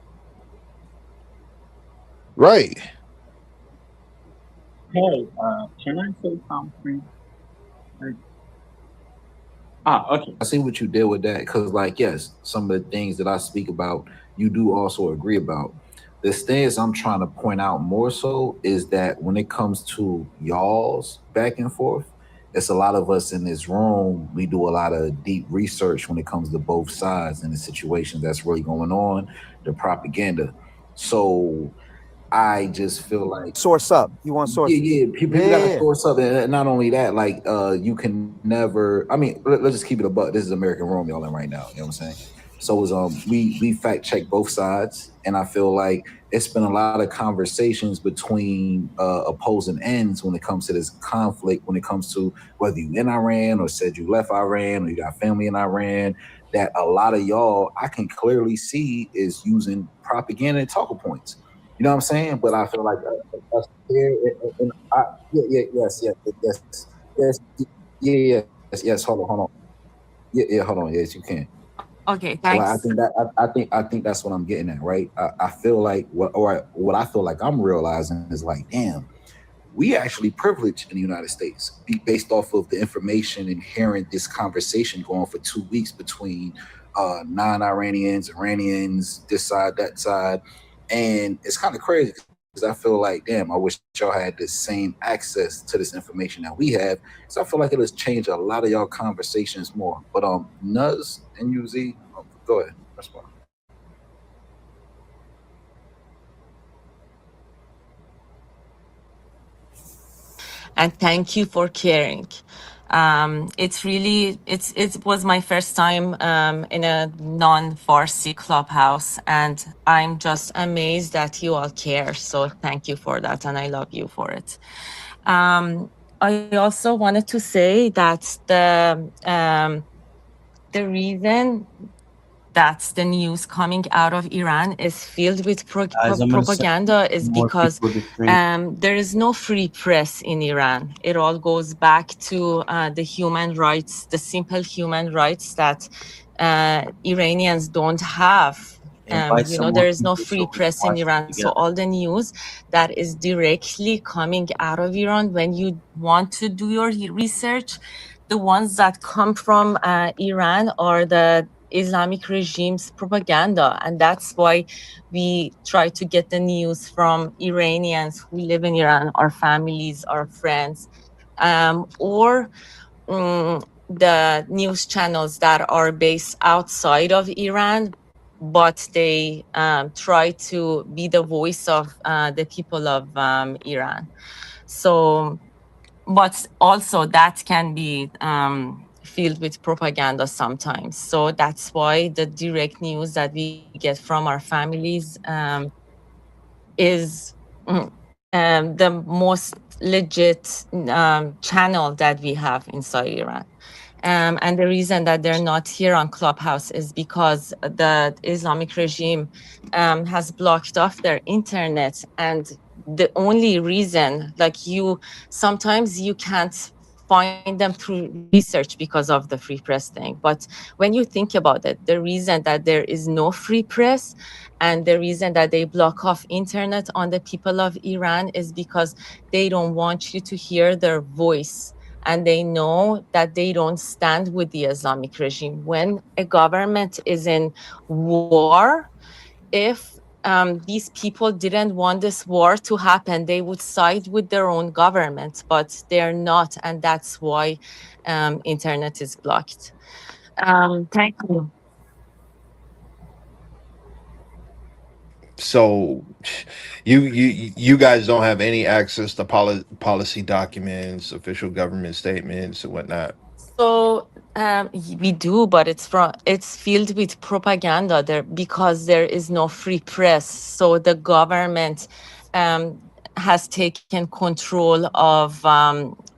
Right. Hey, can I say something? Like, okay. I see what you did with that because, like, yes, some of the things that I speak about, you do also agree about. The stance I'm trying to point out more so is that when it comes to y'all's back and forth, it's a lot of us in this room. We do a lot of deep research when it comes to both sides and the situation that's really going on, the propaganda. So I just feel like Source up. You want sources? people gotta source up, and not only that, like you can never. I mean, let's just keep it a buck. This is American Rome y'all in right now. You know what I'm saying? So is we fact check both sides, and I feel like it's been a lot of conversations between opposing ends when it comes to this conflict. When it comes to whether you in Iran or said you left Iran or you got family in Iran, that a lot of y'all I can clearly see is using propaganda and talking points. You know what I'm saying? But I feel like us here, yes, yes. Hold on. Yeah. Hold on. Yes, you can. Okay, So I thanks. think that I think that's what I'm getting at, right? I feel like what I feel like I'm realizing is like, damn, we actually privileged in the United States based off of the information and hearing this conversation going for 2 weeks between non-Iranians, Iranians, this side, that side. And it's kind of crazy because I feel like, damn, I wish y'all had the same access to this information that we have. So I feel like it has changed a lot of y'all conversations more. But Nuz and UZ, go ahead. Respond. And thank you for caring. It was my first time in a non-Farsi clubhouse, and I'm just amazed that you all care. So thank you for that, and I love you for it. I also wanted to say that The reason that the news coming out of Iran is filled with Guys, I'm gonna send propaganda is more because people to stream. there is no free press in Iran. It all goes back to the human rights, the simple human rights that Iranians don't have. Invite some There more is no people free so we can press in watch Iran. it So together. all the news that is directly coming out of Iran, when you want to do your research, the ones that come from Iran are the Islamic regime's propaganda. And that's why we try to get the news from Iranians who live in Iran, our families, our friends, or the news channels that are based outside of Iran, but they try to be the voice of the people of Iran. So, but also that can be filled with propaganda sometimes. So that's why the direct news that we get from our families is the most legit channel that we have inside Iran. And the reason that they're not here on Clubhouse is because the Islamic regime has blocked off their internet. And the only reason, sometimes you can't find them through research because of the free press thing. But when you think about it, the reason that there is no free press and the reason that they block off internet on the people of Iran is because they don't want you to hear their voice. And they know that they don't stand with the Islamic regime. When a government is in war, if these people didn't want this war to happen, they would side with their own government, but they're not. And that's why internet is blocked. Thank you. So you guys don't have any access to policy documents, official government statements, and whatnot. So we do, but it's filled with propaganda there because there is no free press. So the government has taken control of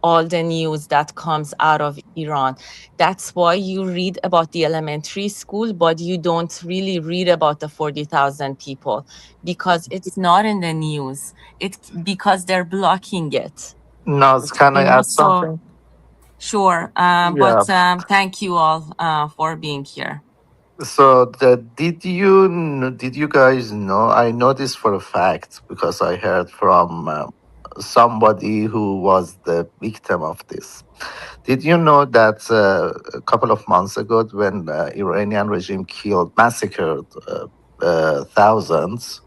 all the news that comes out of Iran. That's why you read about the elementary school, but you don't really read about the 40,000 people because it's not in the news. It's because they're blocking it. Naz, can I add So something? sure, Yeah. but thank you all for being here. So did you guys know? I know this for a fact because I heard from somebody who was the victim of this. Did you know that a couple of months ago, when Iranian regime massacred thousands,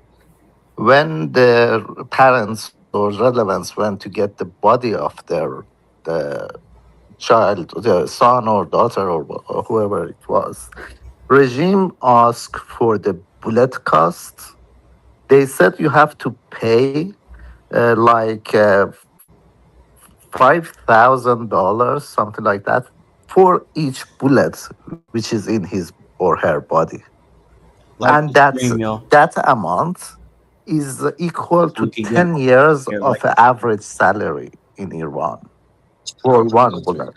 when their parents or relatives went to get the body of the child, the son or daughter or whoever it was, regime asked for the bullet cost. They said you have to pay $5,000, something like that, for each bullet which is in his or her body, Like and the stream, yo. that amount is equal So to we can get 10 years here, of like average salary in Iran for one bullet.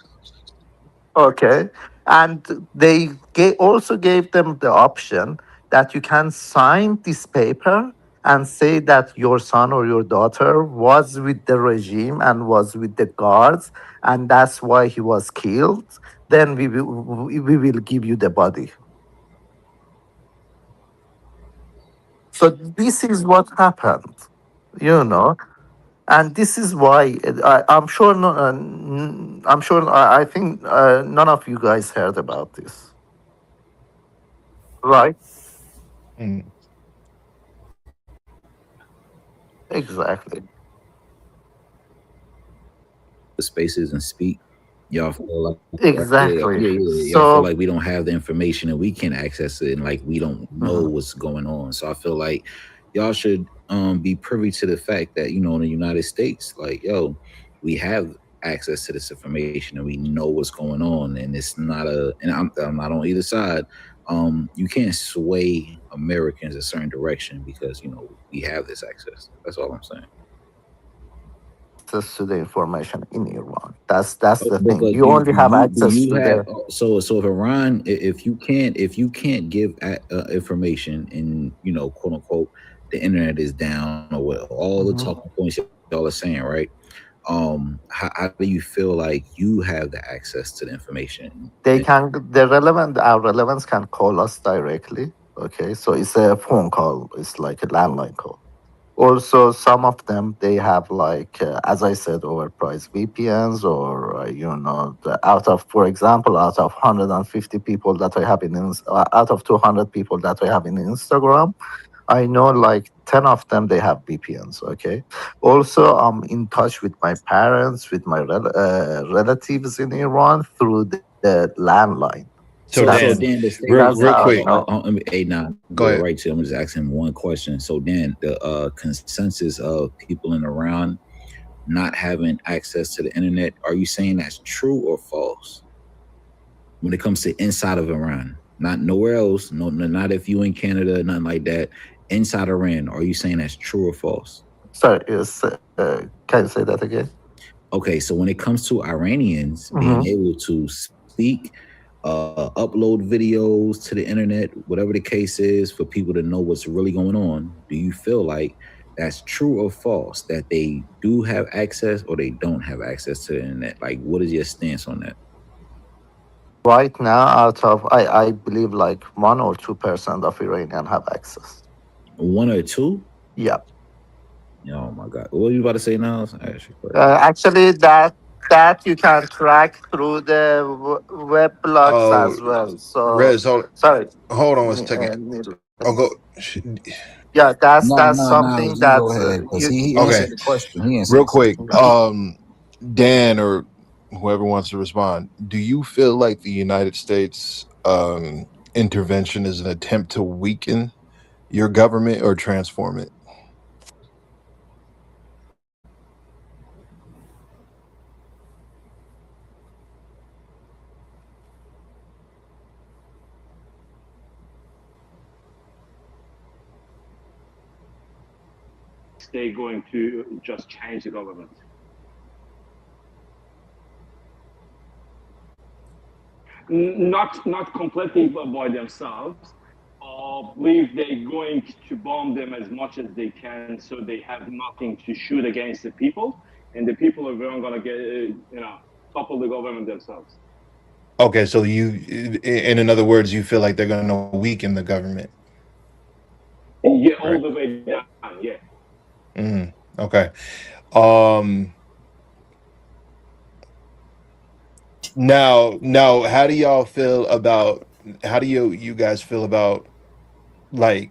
Okay. And they also gave them the option that you can sign this paper and say that your son or your daughter was with the regime and was with the guards, and that's why he was killed. Then we will give you the body. So this is what happened, you know. And this is why I'm sure. I'm sure. I think none of you guys heard about this, right? Mm. Exactly. The spaces and speak. Y'all feel like Exactly. y'all feel So like we don't have the information and we can't access it and like we don't know Mhm. what's going on. So I feel like y'all should be privy to the fact that, in the United States, like, yo, we have access to this information and we know what's going on, and it's not and I'm not on either side. You can't sway Americans a certain direction because we have this access. That's all I'm saying. access to the information in Iran. That's the But, thing. but You only have do access you to have the. so if Iran if you can't give information and quote unquote the internet is down or what all the Mhm. talking points y'all are saying, right? How do you feel like you have the access to the information? They can, our relevance can call us directly. Okay, so it's a phone call. It's like a landline call. Also, some of them they have like, as I said, overpriced VPNs, or for example, out of 150 people that I have out of 200 people that I have in Instagram, I know like 10 of them they have VPNs. Okay. Also, I'm in touch with my parents, with my relatives in Iran through the landline. So So Dan, Dan, the real statement. real quick, Hey, nah, go go ahead. right to. I'm just asking one question. So Dan, the consensus of people in Iran not having access to the internet, are you saying that's true or false? When it comes to inside of Iran, not nowhere else, not if you in Canada, nothing like that. Inside Iran, are you saying that's true or false? Sorry, can you say that again? Okay, so when it comes to Iranians being Mhm. able to speak, upload videos to the internet, whatever the case is, for people to know what's really going on, do you feel like that's true or false, that they do have access or they don't have access to the internet? Like, what is your stance on that? Right now, I believe like 1 or 2% of Iranian have access. 1 or 2? Yeah. Oh my God. What are you about to say now? Actually, that you can track through the web blogs Oh, as well. So Rez, sorry. hold on 1 second. I'll go. Yeah, that's Nah. something You that go ahead because he Okay, answered the question. He answered real the quick. question. Dan or whoever wants to respond. Do you feel like the United States intervention is an attempt to weaken your government or transform it? They're going to just change the government. Not completely by themselves. I believe they're going to bomb them as much as they can, so they have nothing to shoot against the people, and the people are going to get topple the government themselves. Okay, so in other words, you feel like they're going to weaken the government. Yeah, all Right. the way down. Yeah. Okay. Now, how do y'all feel about? How do you guys feel about like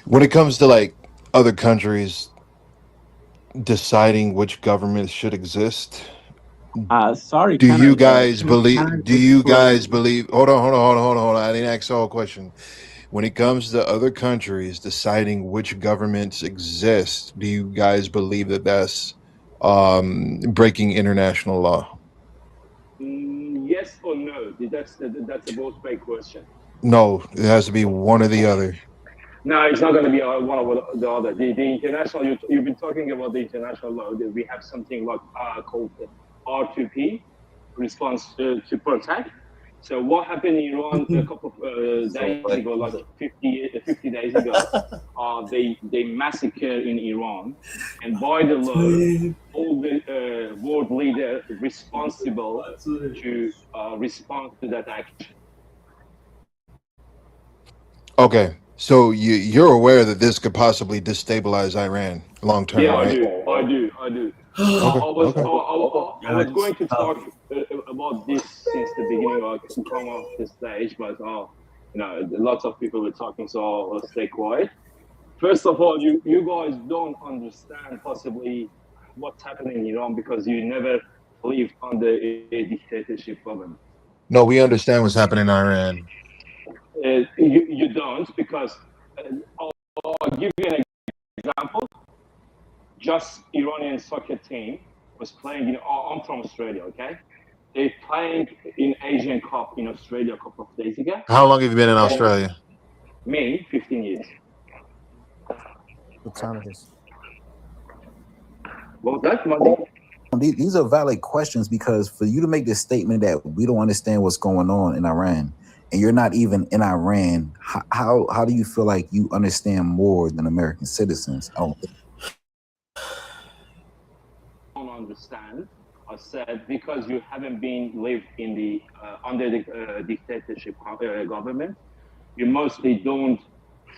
when it comes to like other countries deciding which governments should exist? Sorry, Do can you I guys can believe? Do I you explain? guys believe? Hold on. I didn't ask all a question. When it comes to other countries deciding which governments exist, do you guys believe that that's breaking international law? Yes or no? That's a both way question. No, it has to be one or the other. No, it's not going to be one or the other. The international, you've been talking about the international law. We have something like called R2P, response to protect. So what happened in Iran a couple of days ago, like 50 days ago, they massacred in Iran, and by the law, all the world leaders responsible to respond to that action. Okay, so you're aware that this could possibly destabilize Iran long term, Yeah, I right? do. I was going to talk about this since the beginning. I could come off the stage, but lots of people were talking, so I'll stay quiet. First of all, you guys don't understand possibly what's happening in Iran because you never lived under a dictatorship government. No, we understand what's happening in Iran. You don't, because I'll give you an example. Just Iranian soccer team was playing. I'm from Australia, okay? They're playing in Asian Cup in Australia a couple of days ago. How long have you been in Australia? Me, 15 years. What time it is? Well, that money. These are valid questions, because for you to make this statement that we don't understand what's going on in Iran, and you're not even in Iran, how do you feel like you understand more than American citizens? I don't understand. I said because you haven't been lived in the under the dictatorship government, you mostly don't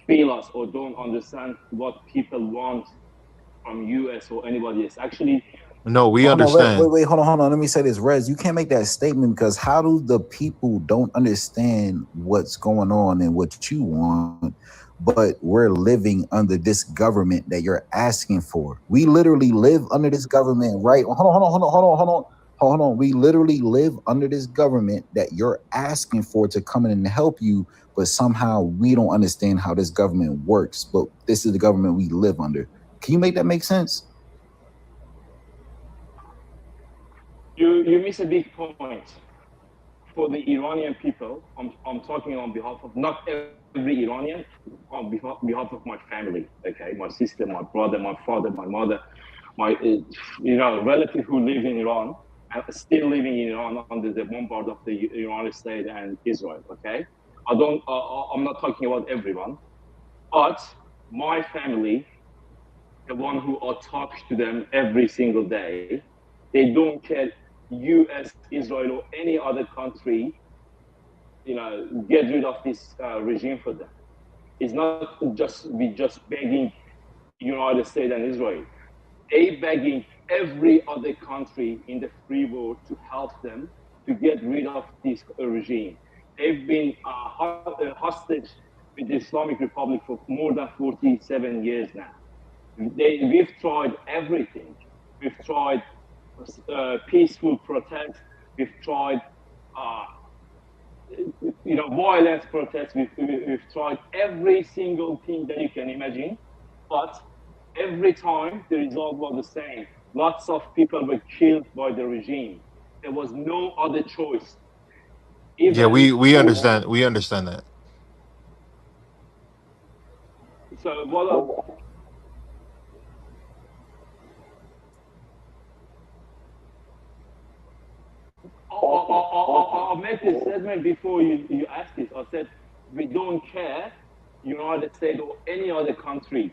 feel us or don't understand what people want from US or anybody else. Actually, no, we understand. Wait, hold on. Let me say this, Rez. You can't make that statement, because how do the people don't understand what's going on and what you want, but we're living under this government that you're asking for? We literally live under this government, right? Hold on. We literally live under this government that you're asking for to come in and help you, but somehow we don't understand how this government works. But this is the government we live under. Can you make that make sense? You miss a big point. For the Iranian people, I'm talking on behalf of not every Iranian, on behalf of my family. Okay, my sister, my brother, my father, my mother, my relative who live in Iran and still living in Iran under the bombard of the United States and Israel. Okay, I'm not talking about everyone, but my family, the one who I talk to them every single day, they don't care. US, Israel, or any other country, get rid of this regime for them. It's not just begging United States and Israel. They begging every other country in the free world to help them to get rid of this regime. They've been hostage with the Islamic Republic for more than 47 years now. We've tried everything. We've tried peaceful protest. We've tried, violence protests. We've tried every single thing that you can imagine, but every time the result was the same. Lots of people were killed by the regime. There was no other choice. Yeah, we understand. We understand that. So what? I'll make this statement before you ask this. I said, we don't care, United States or any other country.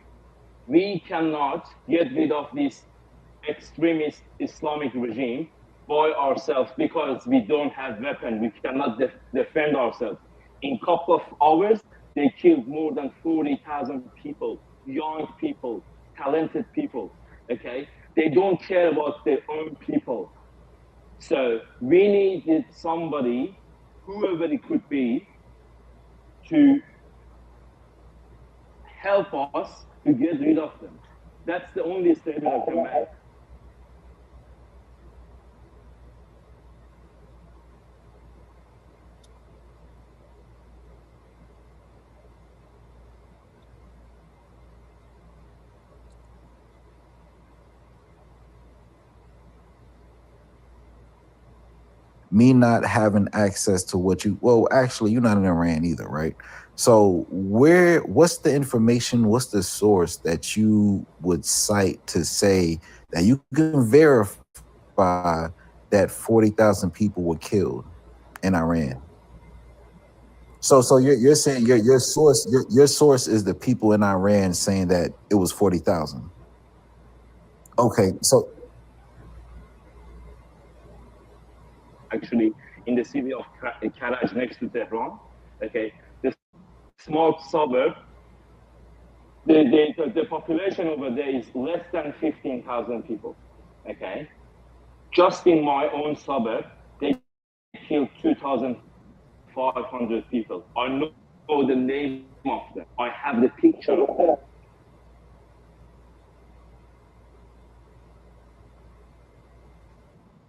We cannot get rid of this extremist Islamic regime by ourselves because we don't have weapons. We cannot defend ourselves. In a couple of hours, they killed more than 40,000 people, young people, talented people, okay? They don't care about their own people. So we needed somebody, whoever it could be, to help us to get rid of them. That's the only statement I can make. Me not having access to what actually you're not in Iran either, right? So what's the information, what's the source that you would cite to say that you can verify that 40,000 people were killed in Iran? So you're saying your source is the people in Iran saying that it was 40,000. Okay, so actually in the city of Karaj next to Tehran, okay, this small suburb, the population over there is less than 15,000 people, okay? Just in my own suburb, they killed 2,500 people. I know the name of them. I have the picture of them.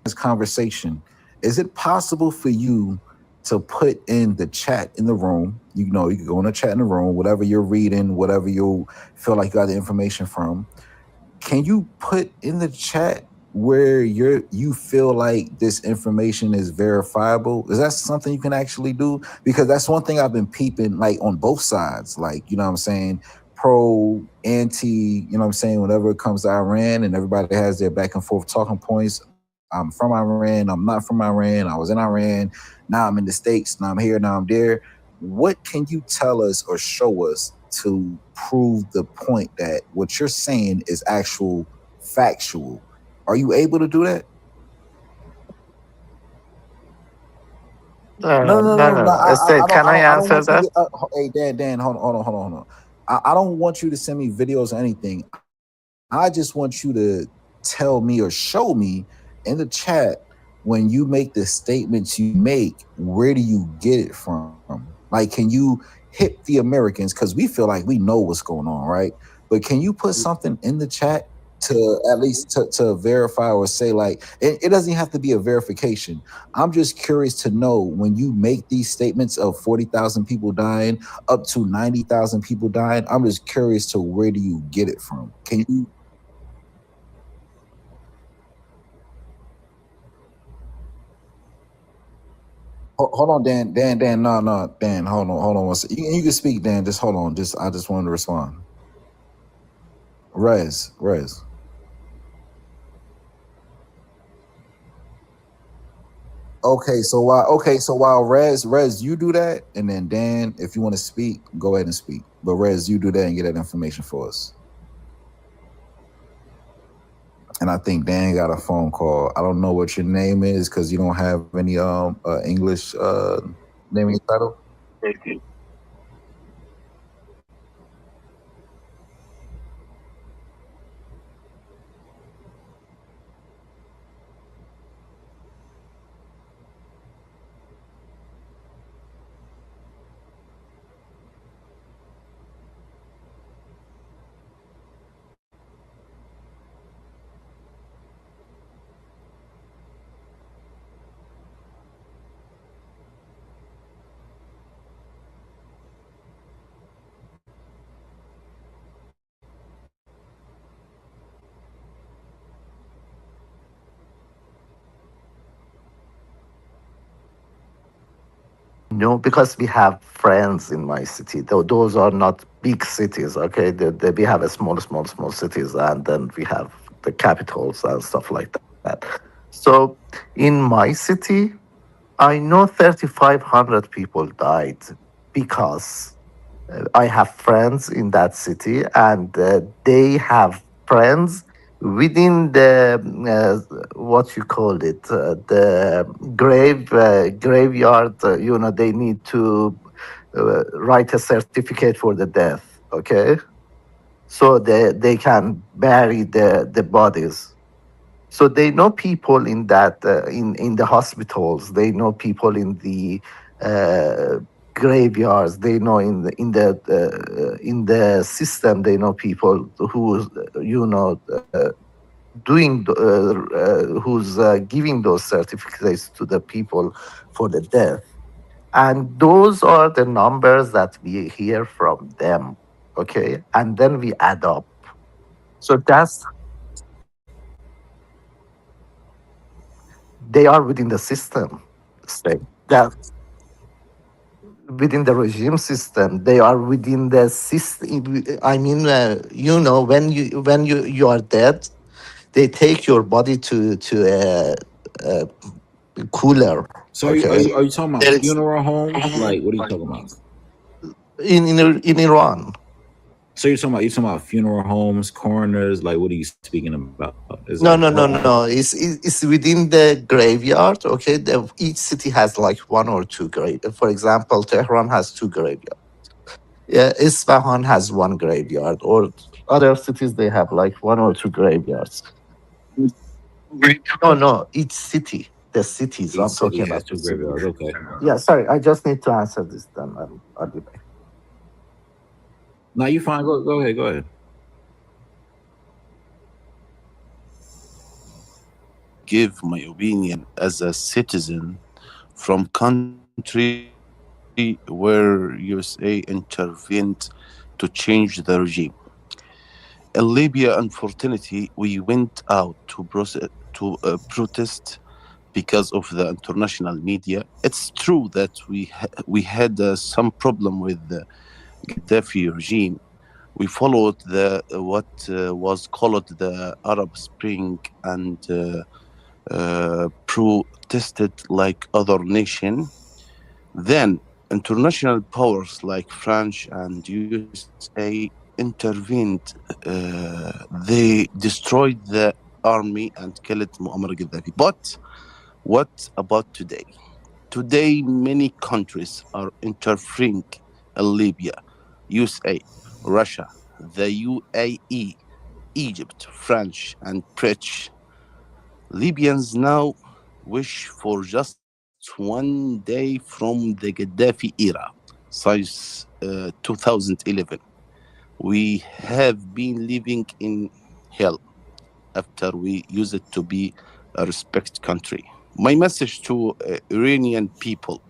This conversation, is it possible for you to put in the chat in the room? You can go in the chat in the room, whatever you're reading, whatever you feel like you got the information from. Can you put in the chat where you feel like this information is verifiable? Is that something you can actually do? Because that's one thing I've been peeping, like on both sides, like, you know what I'm saying? pro, anti, you know what I'm saying, whenever it comes to Iran, and everybody has their back and forth talking points. I'm from Iran, I'm not from Iran, I was in Iran, now I'm in the States, now I'm here, now I'm there. What can you tell us or show us to prove the point that what you're saying is actual factual? Are you able to do that? No. Stay, can I I don't answer want you that? to. Hey, Dan, hold on. I don't want you to send me videos or anything. I just want you to tell me or show me in the chat when you make the statements you make, where do you get it from? Like, can you hit the Americans? Because we feel like we know what's going on, right? But can you put something in the chat to at least to verify or say, like, it doesn't have to be a verification. I'm just curious to know when you make these statements of 40,000 people dying up to 90,000 people dying, I'm just curious to where do you get it from? Can you? Hold on, Dan, no, Dan, hold on one second. You can speak, Dan, just hold on. I just wanted to respond. Rez. Okay, so while Rez, you do that, and then Dan, if you want to speak, go ahead and speak. But Rez, you do that and get that information for us. And I think Dan got a phone call. I don't know what your name is because you don't have any English name and title. Thank you. No, because we have friends in my city. Those are not big cities, okay? We have a small cities, and then we have the capitals and stuff like that. So in my city, I know 3,500 people died because I have friends in that city, and they have friends within the what you call it, the graveyard. They need to write a certificate for the death. Okay, so they can bury the bodies. So they know people in that in the hospitals. They know people in the graveyards. They know in the system. They know people who doing who's giving those certificates to the people for the death. And those are the numbers that we hear from them. Okay, and then we add up. So they are within the system. That within the regime system, they are within the system. I mean, when you are dead, they take your body to a cooler. So Okay? are you talking about funeral homes? Like, what are you talking about? In Iran. So you're talking about funeral homes, coroners, like what are you speaking about? No. It's within the graveyard. Okay, each city has like one or two grave. For example, Tehran has two graveyards. Yeah, Isfahan has one graveyard, or other cities they have like one or two graveyards. No, each city. The cities I'm talking about. Two graveyards. Okay. Yeah, sorry, I just need to answer this. Then I'll be back. No, you fine. Go ahead. Give my opinion as a citizen from country where USA intervened to change the regime. In Libya, unfortunately, we went out to protest because of the international media. It's true that we had some problem with the Gaddafi regime, We followed the what was called the Arab Spring and protested like other nation. Then international powers like France and USA intervened. They destroyed the army and killed Muammar Gaddafi. But what about today? Today, many countries are interfering in Libya, USA, Russia, the UAE, Egypt, France, and British. Libyans now wish for just one day from the Gaddafi era, since 2011. We have been living in hell after we used it to be a respect country. My message to Iranian people: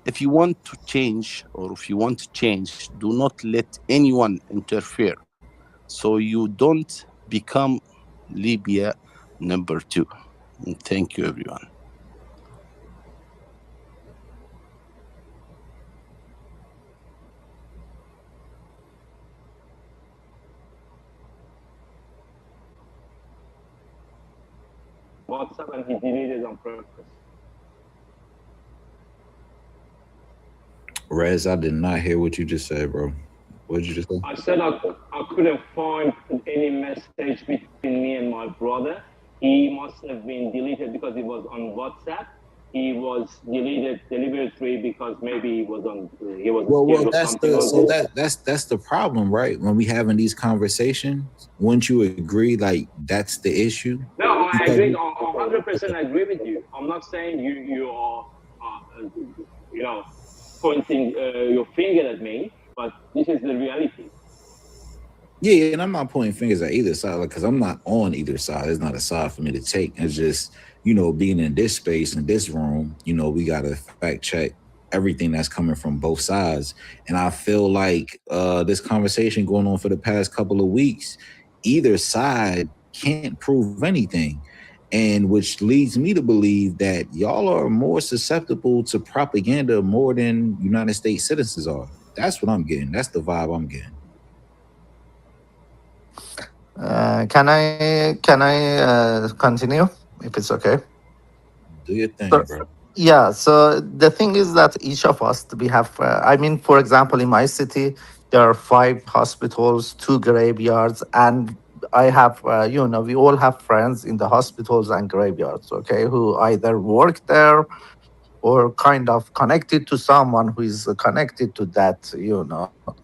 if you want to change or if you want to change, do not let anyone interfere so you don't become Libya number two. And thank you, everyone. WhatsApp and he deleted on purpose. Rez, I did not hear what you just said, bro. What did you just say? I said I couldn't find any message between me and my brother. He must have been deleted because it was on WhatsApp. He was deleted deliberately because maybe he was Well, scared that's of something. that's the problem, right? When we having these conversations, wouldn't you agree? Like that's the issue. No, I Because agree. 100% agree with you. I'm not saying you are, pointing your finger at me, but this is the reality. Yeah, and I'm not pointing fingers at either side, because I'm not on either side. It's not a side for me to take. It's just, being in this space, in this room, we got to fact check everything that's coming from both sides. And I feel like this conversation going on for the past couple of weeks, either side can't prove anything. And which leads me to believe that y'all are more susceptible to propaganda more than United States citizens are. That's what I'm getting. That's the vibe I'm getting. Can I continue if it's okay? Do your thing, So, bro. yeah. So the thing is that each of us we have. For example, in my city, there are 5 hospitals, 2 graveyards, and I have. We all have friends in the hospitals and graveyards. Okay, who either work there or kind of connected to someone who is connected to that,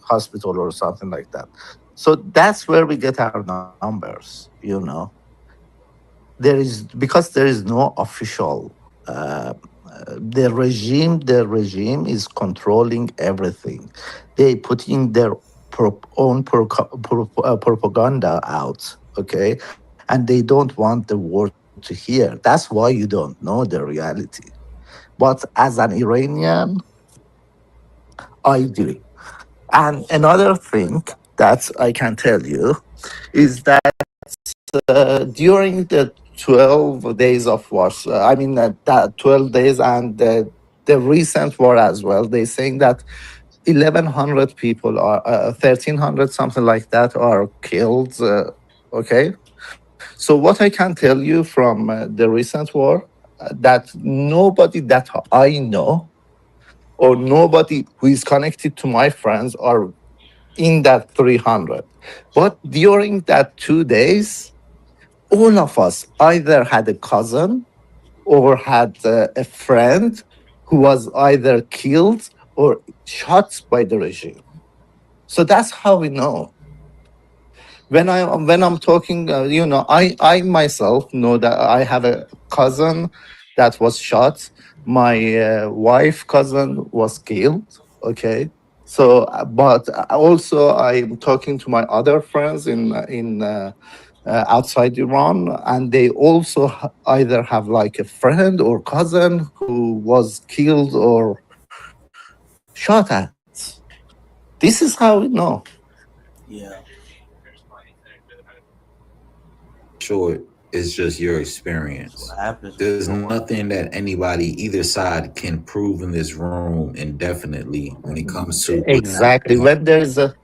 hospital or something like that. So that's where we get our numbers. Because there is no official. The regime is controlling everything. They putting their own propaganda out, okay, and they don't want the world to hear. That's why you don't know the reality. But as an Iranian, I do. And another thing that I can tell you is that during the 12 days of war, that 12 days and the recent war as well, they're saying that 1,100 people are, 1,300, something like that, are killed. Okay. So what I can tell you from the recent war, that nobody that I know or nobody who is connected to my friends are in that 300. But during that 2 days, all of us either had a cousin or had a friend who was either killed or shot by the regime. So that's how we know. When I'm talking, I myself know that I have a cousin that was shot. My wife cousin was killed. Okay, so but also I'm talking to my other friends in outside Iran, and they also either have like a friend or cousin who was killed or shot at. This is how we know. Yeah. Sure, it's just your experience. There's nothing that anybody, either side, can prove in this room indefinitely when it comes to Exactly. When there is a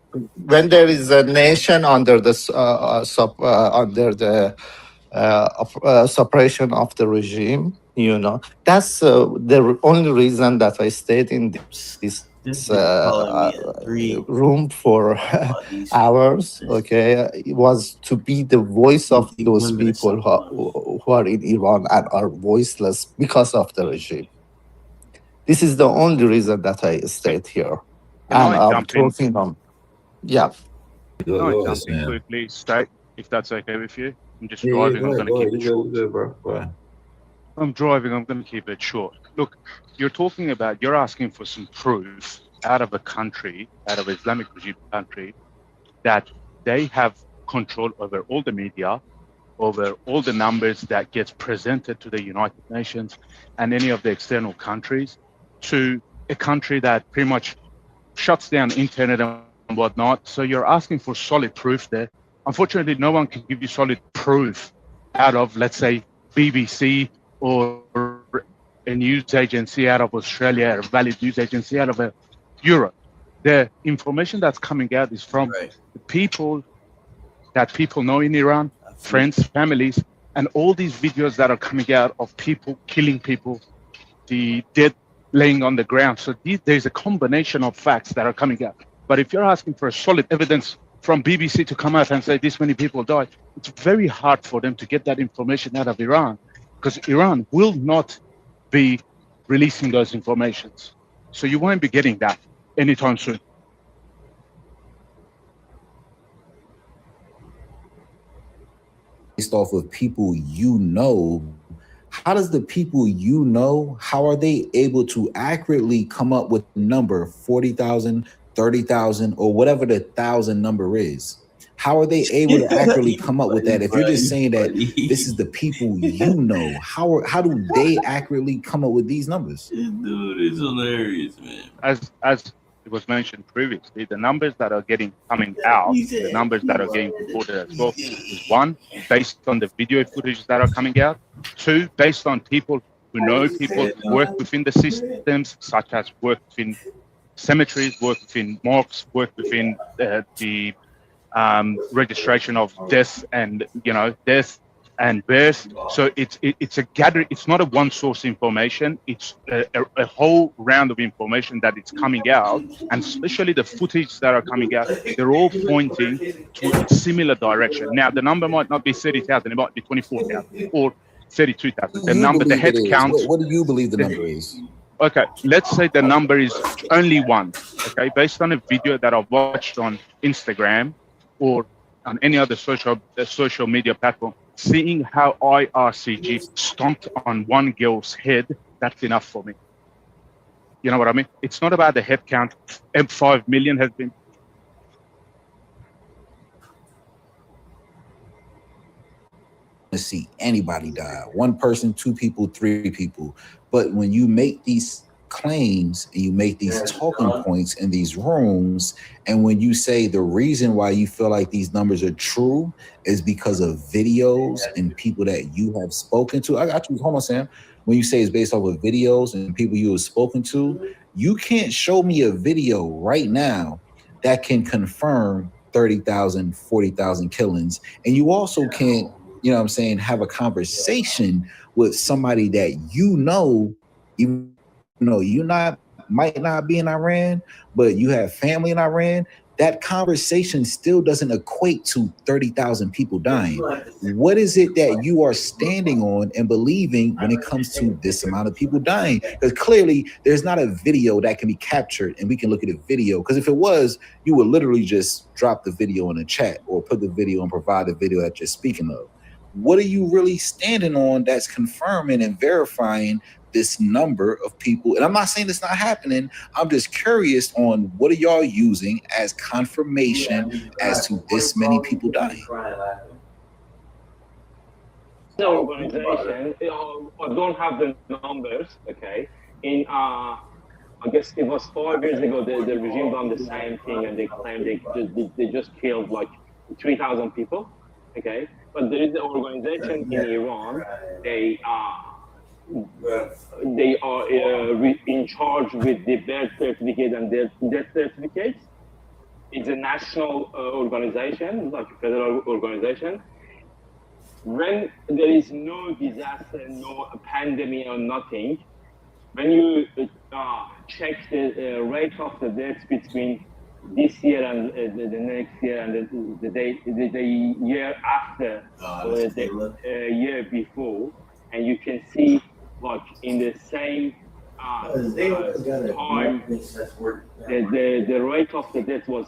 when there is a nation under the suppression of the regime, that's the only reason that I stayed in this room for hours. Okay, it was to be the voice of those people who are in Iran and are voiceless because of the regime. This is the only reason that I stayed here. Can And I I'm jump in? talking on, yeah. Can I jump in quickly, State, if that's okay with you? I'm just driving. I'm going to keep it short. I'm driving. I'm going to keep it short. Look, you're asking for some proof out of a country, out of Islamic regime country, that they have control over all the media, over all the numbers that gets presented to the United Nations and any of the external countries, to a country that pretty much shuts down internet and whatnot. So you're asking for solid proof there. Unfortunately, no one can give you solid proof out of, let's say, BBC or a news agency out of Australia, a valid news agency out of Europe. The information that's coming out is from the people that people know in Iran, friends, families, and all these videos that are coming out of people killing people, the dead laying on the ground. So there's a combination of facts that are coming out. But if you're asking for a solid evidence from BBC to come out and say this many people died, it's very hard for them to get that information out of Iran, because Iran will not be releasing those informations. So you won't be getting that anytime soon. Based off of people you know, how does the people you know, how are they able to accurately come up with the number 40,000, 30,000, or whatever the 1,000 number is? How are they able to accurately come up with that? If you're just saying that this is the people you know, how do they accurately come up with these numbers? Dude, it's hilarious, man. As it was mentioned previously, the numbers that are coming out, the numbers that are getting reported as well, is one, based on the video footage that are coming out. Two, based on people who know people who work within the systems, such as work within cemeteries, work within mosques, work within the registration of deaths and death and birth. So it's a gathering. It's not a one source information. It's a whole round of information that is coming out, and especially the footage that are coming out, they're all pointing to a similar direction. Now the number might not be 30,000, it might be 24,000 or 32,000. The number, the head count. What do you believe the number is? Okay, let's say the number is only one. Okay, based on a video that I've watched on Instagram or on any other social media platform, seeing how IRCG stomped on one girl's head, that's enough for me. You know what I mean? It's not about the head count. 5 million has been. To see anybody die, one person, two people, three people. But when you make these claims and you make these talking points in these rooms, and when you say the reason why you feel like these numbers are true is because of videos and people that you have spoken to. I got you. Hold on, Sam. When you say it's based off of videos and people you have spoken to, you can't show me a video right now that can confirm 30,000, 40,000 killings. And you also can't, have a conversation with somebody that even though you might not be in Iran, but you have family in Iran. That conversation still doesn't equate to 30,000 people dying. What is it that you are standing on and believing when it comes to this amount of people dying? Because clearly there's not a video that can be captured and we can look at a video. Because if it was, you would literally just drop the video in the chat or put the video and provide the video that you're speaking of. What are you really standing on that's confirming and verifying this number of people? And I'm not saying it's not happening. I'm just curious on what are y'all using as confirmation as to this many people dying? The organization, I don't have the numbers, okay? I guess it was 5 years ago, the regime done the same thing and they claimed they just killed like 3,000 people, okay? But there is an organization in Iran, they are in charge with the birth certificate and death certificates. is a national organization, like a federal organization. When there is no disaster, no pandemic or nothing, when you check the rate of the deaths between this year and the next year and the year after or the year before, and you can see like in the same time, the rate of the death was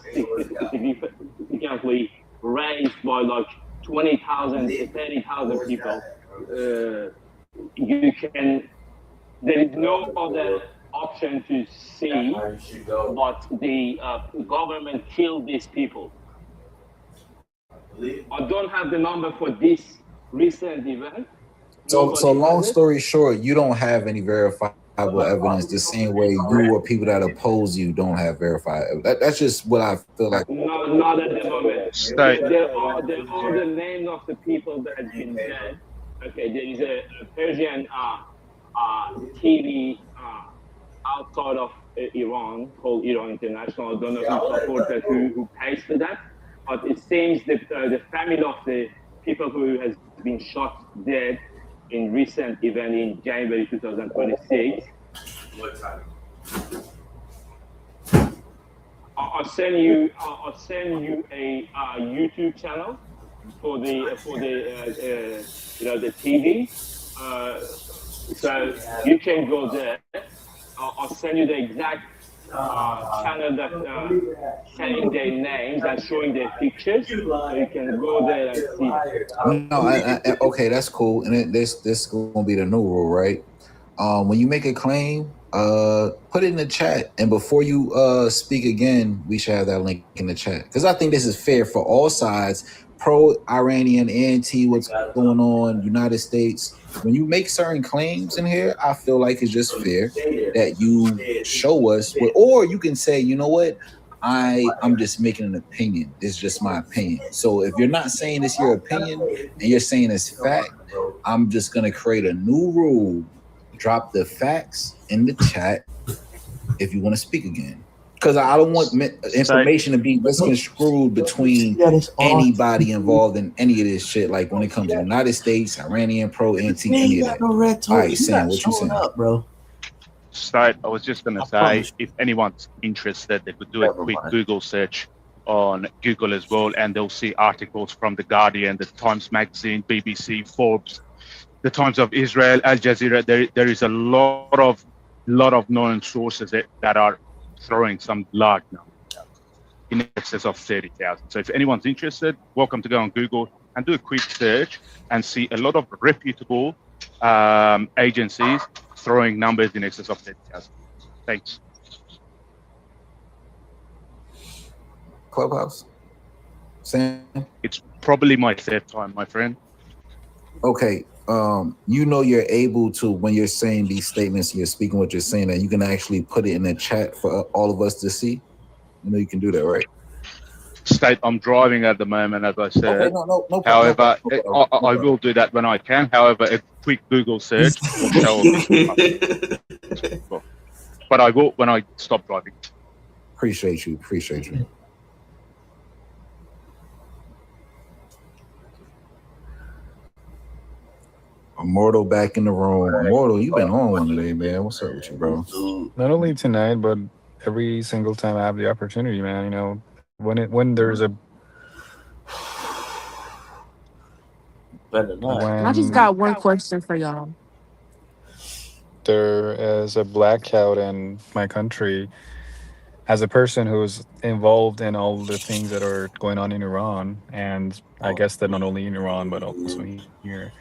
significantly raised by like 20,000 to 30,000 people. There is no other option to see but the government killed these people. I don't have the number for this recent event. So long story short, you don't have any verifiable evidence the same way you or people that oppose you don't have verified. That's just what I feel like. No, not at the moment. There are the names of the people that have been dead. Okay, there is a Persian TV outside of Iran called Iran International. I don't know who supported who pays for that, but it seems that the family of the people who has been shot dead in recent event in January 2026. What time? I'll send you a YouTube channel for the the TV. So you can go there. I'll send you the exact channel that saying their names and showing their pictures. So you can go there and see. No, okay, that's cool. And this is gonna be the new rule, right? When you make a claim, put it in the chat, and before you speak again, we should have that link in the chat, because I think this is fair for all sides, pro-Iranian, anti what's going on, United States. When you make certain claims in here, I feel like it's just fair that you show us or you can say, you know what, I'm just making an opinion. It's just my opinion. So if you're not saying it's your opinion and you're saying it's fact, I'm just gonna create a new rule. Drop the facts in the chat if you want to speak again, because I don't want information to be misconstrued between anybody involved in any of this shit. Like when it comes to the United States, Iranian, pro-anti, any of that. All right, Sam, what you saying, bro? So I was just gonna say, if anyone's interested, they could do a quick Google search on Google as well, and they'll see articles from The Guardian, The Times Magazine, BBC, Forbes, The Times of Israel, Al Jazeera. There is a lot of known sources that are throwing some large numbers in excess of 30,000. So if anyone's interested, welcome to go on Google and do a quick search and see a lot of reputable agencies throwing numbers in excess of 30,000. Thanks. Clubhouse? Sam? It's probably my third time, my friend. Okay. You know you're able to, when you're saying these statements, you're speaking what you're saying, and you can actually put it in the chat for all of us to see. You know you can do that, right? State, I'm driving at the moment, as I said. Okay, no However, problem. I will do that when I can. However, a quick Google search will show this. But I will when I stop driving. Appreciate you. Immortal back in the room. Immortal, you've been on one today, man. What's up with you, bro? Not only tonight, but every single time I have the opportunity, man. You know, when there's a I just got one question for y'all. There is a blackout in my country. As a person who's involved in all the things that are going on in Iran, and I guess that not only in Iran but also here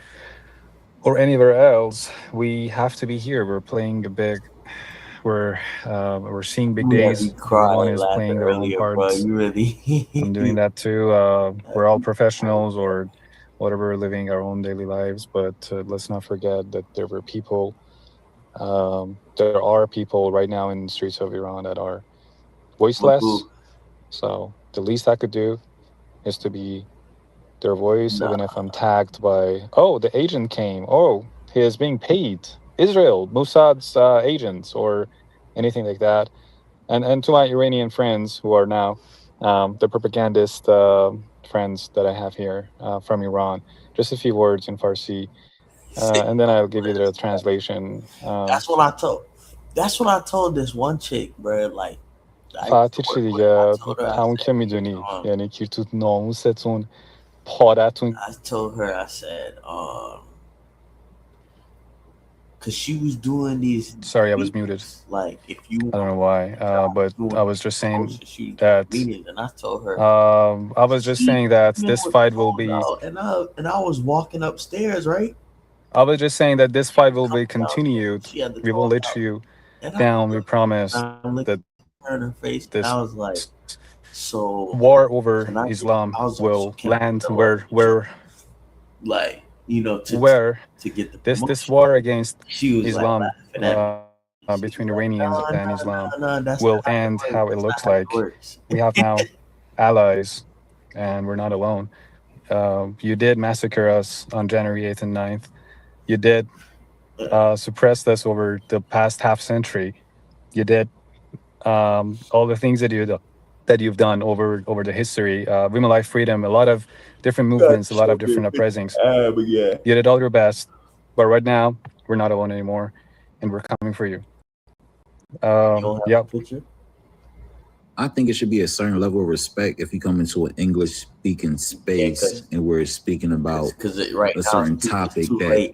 or anywhere else, we have to be here. We're seeing big days. Everyone is playing their own parts. I'm doing that too. We're all professionals or whatever, living our own daily lives. But let's not forget that there are people right now in the streets of Iran that are voiceless. So the least I could do is to be their voice, even if I'm tagged by, the agent came, he is being paid, Israel, Mossad's agents, or anything like that. And to my Iranian friends who are now the propagandist friends that I have here from Iran. Just a few words in Farsi, and then I'll give you the translation. That's what I told. That's what I told this one chick, bro. Like, I خاطر چی دیگه همون که میدونی یعنی کی تو ناموستون پارتون. I told her, I said, because she was doing these. Sorry, I was muted. Like, if you. I don't know why, but I was just saying that. And I told her. I was just saying that this fight will be. And I was walking upstairs, right? I was just saying that this fight will be continued. We won't let you down. We promise that this I was like, so war over Islam will land where like, you know, to get the this war against Islam between Iranians and Islam will end how it looks like. We have now allies, and we're not alone. You did massacre us on January 8th and 9th. You did suppress us over the past half century. You did all the things that you've done over the history. Women Life Freedom, a lot of different movements, a lot of different uprisings. You did all your best, but right now we're not alone anymore, and we're coming for you. Yep. I think it should be a certain level of respect if you come into an English-speaking space and we're speaking about a certain topic.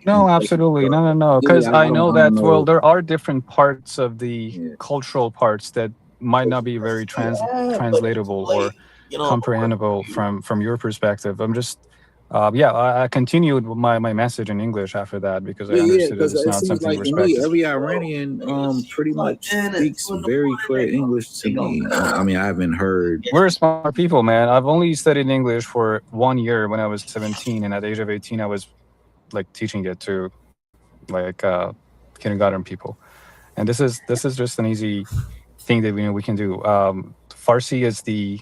No, absolutely, no. Because I know that there are different parts of the cultural parts that might not be very translatable or comprehensible from your perspective. I'm just. I continued my message in English after that because I understood that it's not something like respected. Every Iranian pretty much speaks very clear English to me. I mean, I haven't heard. We're smart people, man. I've only studied English for 1 year when I was 17, and at the age of 18, I was like teaching it to like kindergarten people. And this is just an easy thing that we can do. Farsi is the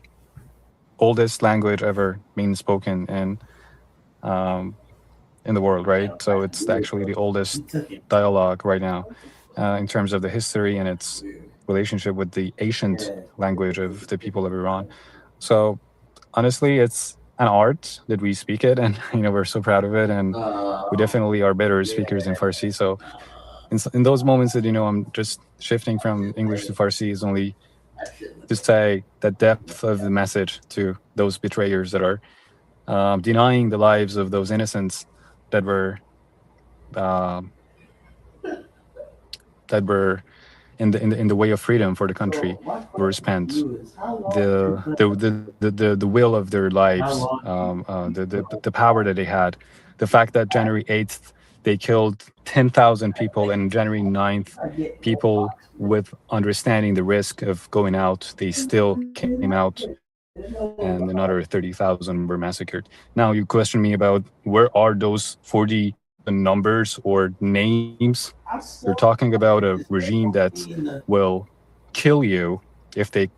oldest language ever being spoken in the world, right? So it's actually the oldest dialogue right now in terms of the history and its relationship with the ancient language of the people of Iran. So honestly, it's an art that we speak it, and we're so proud of it, and we definitely are better speakers in Farsi. So in those moments that I'm just shifting from English to Farsi is only to say the depth of the message to those betrayers that are denying the lives of those innocents that were in the way of freedom for the country were spent. The will of their lives, the power that they had, the fact that January 8th they killed 10,000 people, and January 9th people with understanding the risk of going out, they still came out, and another 30,000 were massacred. Now you question me about where are those 40 numbers or names? You're talking about a regime that will kill you if they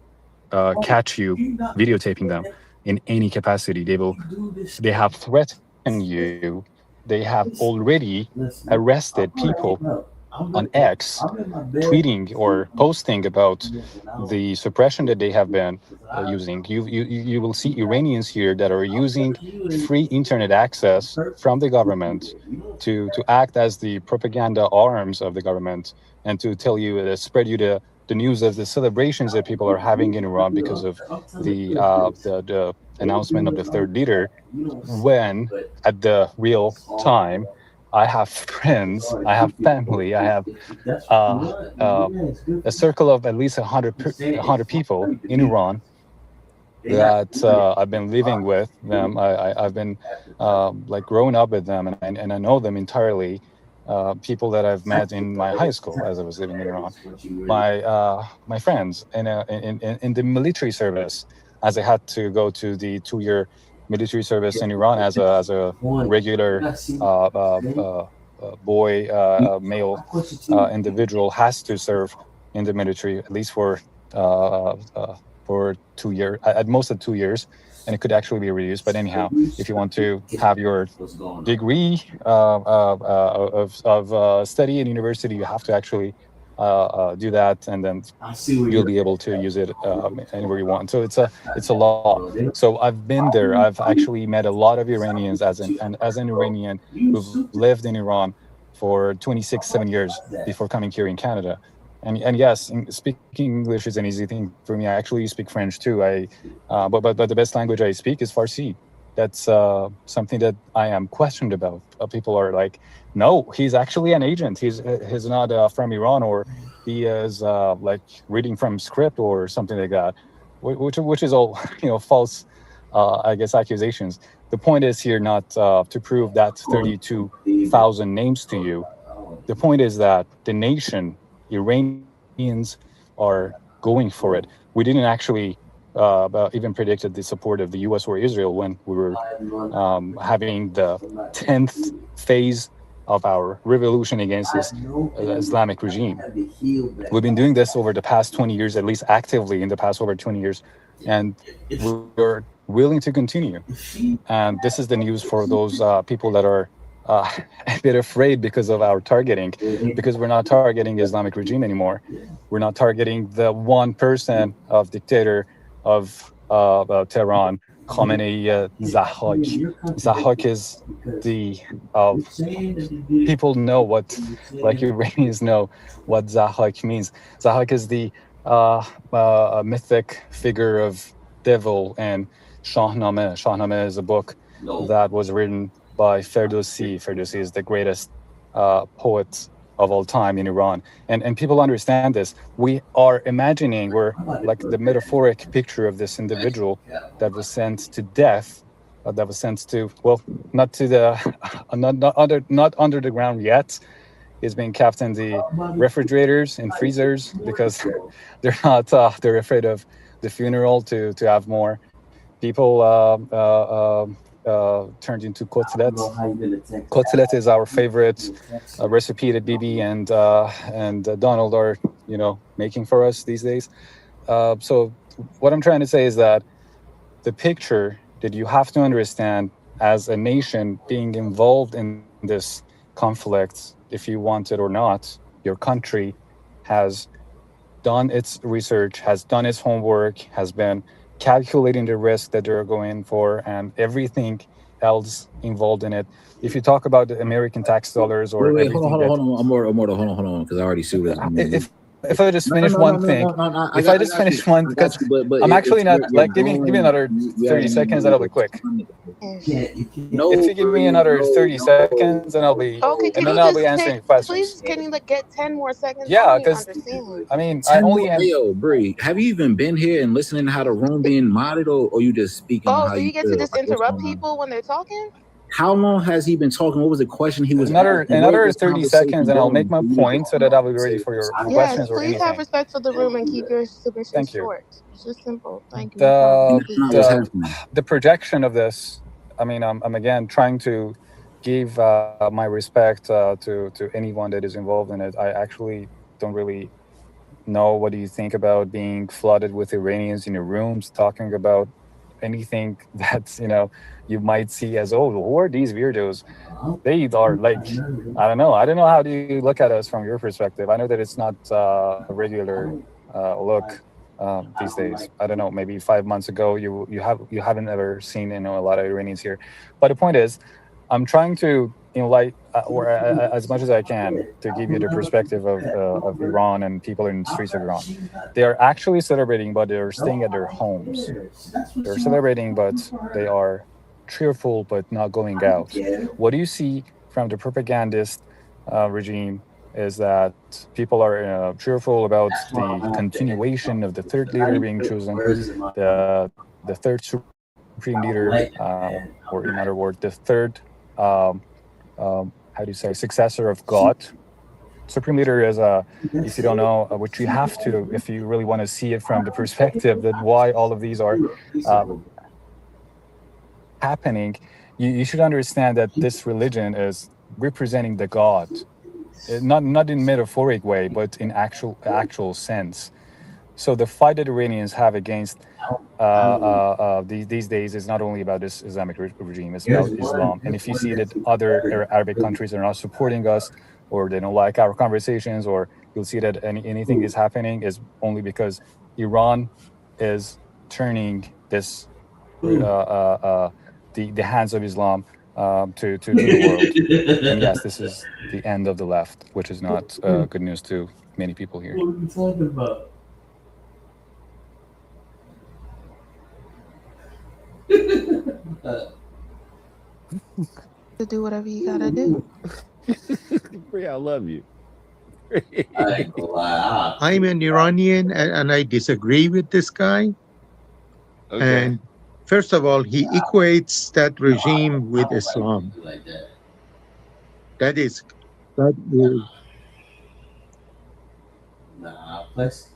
catch you videotaping them in any capacity. They have threatened you. They have already arrested people on X, tweeting or posting about the suppression that they have been using. You will see Iranians here that are using free internet access from the government to act as the propaganda arms of the government and to tell you, spread you the news of the celebrations that people are having in Iran because of the announcement of the third leader, when at the real time I have friends, I have family, I have a circle of at least 100 people in Iran that I've been living with them. I've been like growing up with them, and I know them entirely. People that I've met in my high school as I was living in Iran, my friends in the military service, as I had to go to the 2-year military service in Iran as a regular male individual has to serve in the military at least for 2 years, at most 2 years, and it could actually be reduced. But anyhow, if you want to have your degree of study in university, you have to actually do that, and then you'll be able to use it anywhere you want. So it's a law. So I've been there. I've actually met a lot of Iranians as an Iranian who've lived in Iran for 7 years before coming here in Canada. And yes, speaking English is an easy thing for me. I actually speak French too. But the best language I speak is Farsi. That's something that I am questioned about. People are like, no, he's actually an agent. He's not from Iran, or he is like reading from script or something like that, which is all false, I guess, accusations. The point is here not to prove that 32,000 names to you. The point is that the nation, Iranians, are going for it. We didn't actually even predicted the support of the U.S. or Israel when we were having the 10th phase of our revolution against this Islamic regime. We've been doing this over the past 20 years, at least actively in the past over 20 years, and we're willing to continue. And this is the news for those people that are a bit afraid because of our targeting, because we're not targeting Islamic regime anymore. We're not targeting the one person of dictator of Tehran, Khamenei Zahak. Zahak is the people know what, like Iranians know what Zahak means. Zahak is the mythic figure of devil and Shahnameh. Shahnameh is a book that was written by Ferdowsi. Ferdowsi is the greatest poet of all time in Iran. And people understand this. We are imagining, we're like the metaphoric picture of this individual that was sent to death, that was sent to, well, not to the, not under the ground yet. He's being kept in the refrigerators and freezers because they're not, they're afraid of the funeral to have more people turned into kotelet. Kotelet is our favorite recipe that Bibi and Donald are, making for us these days. So what I'm trying to say is that the picture that you have to understand as a nation being involved in this conflict, if you want it or not, your country has done its research, has done its homework, has been calculating the risk that they're going for and everything else involved in it. If you talk about the American tax dollars or wait, hold on, because I already see what if I just finish one thing, if I just finish one, because I'm actually not like give me another 30 seconds and I'll be quick. No, if you give me another 30 seconds, then I'll be and then I'll be answering questions. Please, can you get 10 more seconds? Yeah, because I mean, I only have. Yo, Bree, have you even been here and listening to how the room being modded, or you just speaking? Oh, so you get to just interrupt people when they're talking? How long has he been talking? What was the question he was another 30 seconds and I'll make my point so that I'll be ready for your questions or anything. Please have respect for the room and keep your submissions short. It's just simple. Thank you. The projection of this, I mean, I'm again trying to give my respect to anyone that is involved in it. I actually don't really know what do you think about being flooded with Iranians in your rooms talking about anything that's you might see as, oh, who are these weirdos? They are like, I don't know how do you look at us from your perspective. I know that it's not a regular look these days. I don't know, maybe 5 months ago you haven't ever seen a lot of Iranians here. But the point is, I'm trying to or as much as I can to give you the perspective of Iran and people in the streets of Iran. They are actually celebrating, but they're staying at their homes. They're celebrating, but they are cheerful, but not going out. What do you see from the propagandist regime is that people are cheerful about the continuation of the third leader being chosen, the third supreme leader, or in other words, the third successor of God. Supreme leader is if you don't know, which you have to, if you really want to see it from the perspective that why all of these are happening, you should understand that this religion is representing the God, not in metaphoric way, but in actual sense. So the fight that Iranians have against these days is not only about this Islamic regime, it's about Islam. And if you see that other Arabic countries are not supporting us, or they don't like our conversations, or you'll see that anything is happening is only because Iran is turning this the hands of Islam to the world. And yes, this is the end of the left, which is not good news to many people here. What are we talking about? To do whatever you gotta do. Bria, I love you. I ain't gonna lie. I'm an Iranian and I disagree with this guy. Okay. And first of all, he equates that regime with Islam. Like that. That is Nah, plus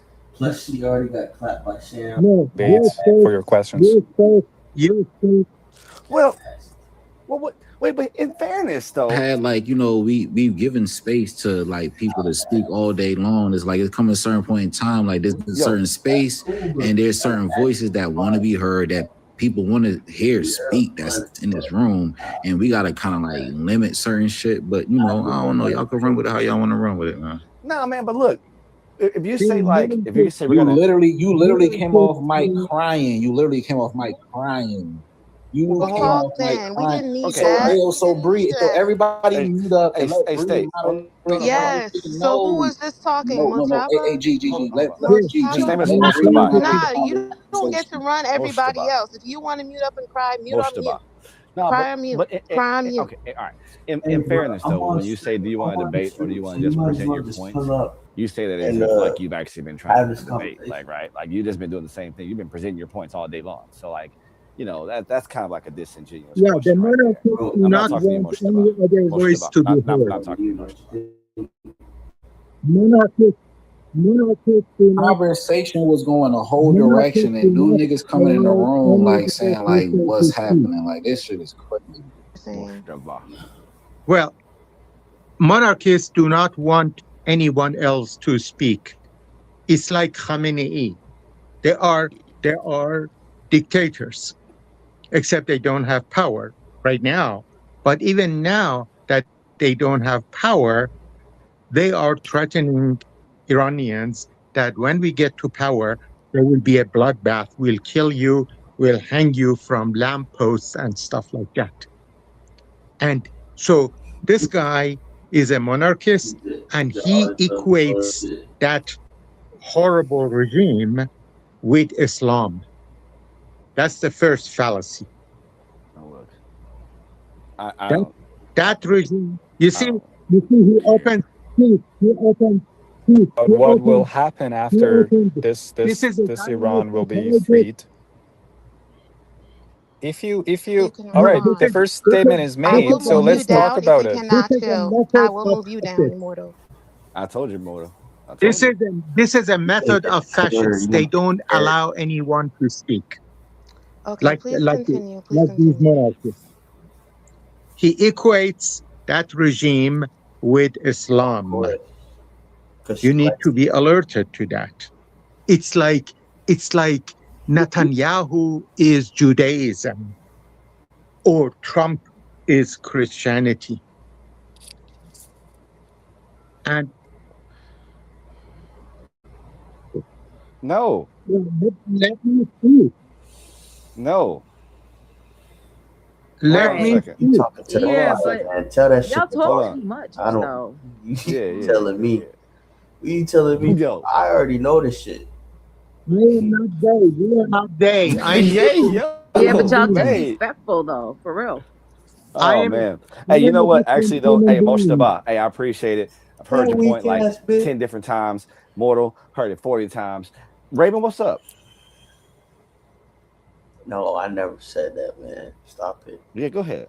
she already got clapped by Sham. no. Bates, for your questions. You say Well, wait, but in fairness, though, Had like, you know, we've given space to like people to speak all day long. It's like it's coming a certain point in time, like there's a certain space and there's certain voices that want to be heard, that people want to hear speak that's in this room, and we gotta kind of like limit certain shit. But you know, I don't know, y'all can run with it how y'all want to run with it, man. no, man. But look, if you say we're You gonna, literally came off mic crying. You literally came off mic crying. You Well, came hold on. off mic Then we crying. didn't need Okay, that. So Bree, so everybody Hey, mute up and let hey, Bree State. moderate. Yes. So who was this talking? No. Mojaba? G. Let G. His name is Mojaba? Moshtaba. Nah, you don't get to run everybody Moshtaba. else. If you want to mute up and cry, mute on mute. Moshtaba. No, Cry on mute. Cry on mute. okay, all right. In fairness, though, when you say, do you want to debate or do you want to just present your points? You say that as if like you've actually been trying to debate, like right, like you've just been doing the same thing. You've been presenting your points all day long. So like, you know, that's kind of like a disingenuous. yeah, the question right monarchists there. do I'm not not talking to you, want Moshtaba. any other voice Moshtaba. to be I'm heard. not talking to you. Monarchists do not. Conversation was going a whole direction, and new niggas coming in the room like saying like, "What's happening?" Like this shit is crazy. Moshtaba. Well, monarchists do not want anyone else to speak. It's like Khamenei. They are dictators, except they don't have power right now. But even now that they don't have power, they are threatening Iranians that when we get to power, there will be a bloodbath. We'll kill you, we'll hang you from lampposts and stuff like that. And so this guy is a monarchist, and he equates that horrible regime with Islam. That's the first fallacy. Oh, look. That regime, you see, he opened peace. But what will happen after this Iran will be freed? If you all right, the first statement is made, so let's talk about it. I will move you down, Immortal. I told you, Moro. This is a method of fascists. They don't allow anyone to speak. Okay, please continue. These monarchists. He equates that regime with Islam. You need to be alerted to that. It's like Netanyahu is Judaism or Trump is Christianity. And no. Let me see. No. Let me see. Yeah, but tell that shit. Y'all talk too much. I don't though. You telling me. You telling me? Yo. I already know this shit. We are not gay. We are not gay. Yeah, but y'all disrespectful though, for real. Oh man. Hey, you know what? Actually though, hey, Moshtaba, hey, I appreciate it. I've heard your point like 10 different times. Mortal, heard it 40 times. Raven, what's up? No, I never said that, man. Stop it. Yeah, go ahead.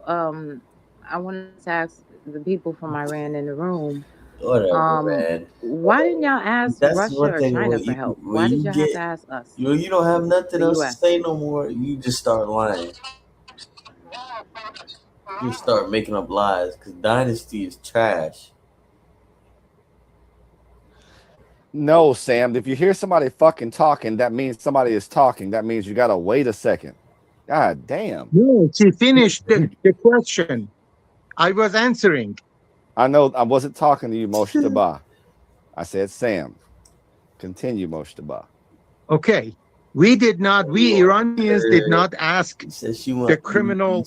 I wanted to ask the people from Iran in the room. Whatever, man. Why didn't y'all ask Russia or China for help? Why did y'all have to ask us? You don't have nothing The else US. to say no more. You just start lying. You start making up lies because Dynasty is trash. No, Sam. If you hear somebody fucking talking, that means somebody is talking. That means you gotta wait a second. God damn. No, she finished the question. I was answering. I know I wasn't talking to you, Moshtaba. I said Sam. Continue, Moshtaba. Okay. We Iranians did not ask the criminal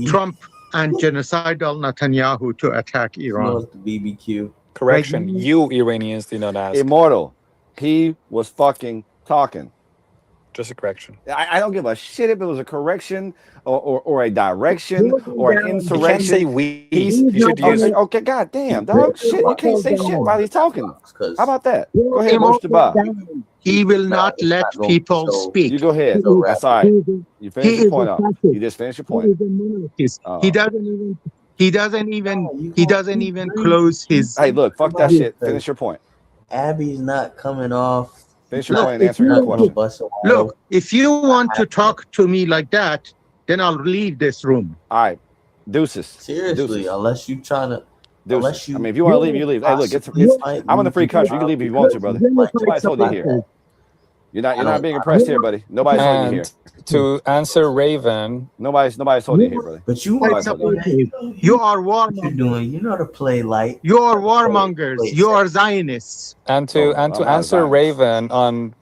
Trump and genocidal Netanyahu to attack Iran. BBQ. Correction, you Iranians did not ask. Immortal. He was fucking talking. Just a correction. I don't give a shit if it was a correction or a direction or an insurrection. You can't say we. You should use. Okay, goddamn, dog. Shit, you can't say shit while he's talking. How about that? Go ahead, Moshtaba. He will not let people speak. You go ahead. That's all right. You finish your point up. You just finished your point. He doesn't even close his. Hey, look, fuck that shit. Finish your point. Abby's not coming off. Finish your point and answer your question. Look, if you want to talk to me like that, then I'll leave this room. All right, deuces. Seriously, deuces. Unless you trying to. Deuces. I mean, if you want to leave, you leave. Hey, look, I'm in the free country. You can leave if you want to, brother. Nobody's holding you here. You're not being impressed here, buddy. Nobody's holding you here. To answer Raven, nobody's holding you here, brother. But you are warmongers. You know to play light. You are warmongers. You are Zionists. And to answer Raven on,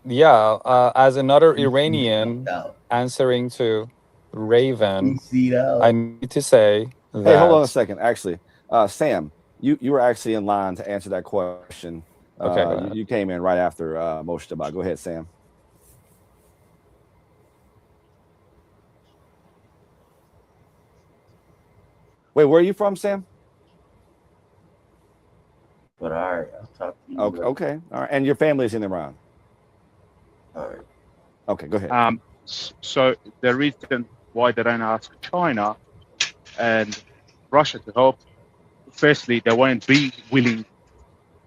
as another Iranian answering to Raven, I need to say that. Hey, hold on a second. Actually, Sam, you were actually in line to answer that question. Okay. You came in right after Moshtaba. Go ahead, Sam. Wait, where are you from, Sam? But all right, I'll talk to you. Okay, all right. And your family's in Iran. All right. Okay, go ahead. So the reason why they don't ask China and Russia to help, firstly, they won't be willing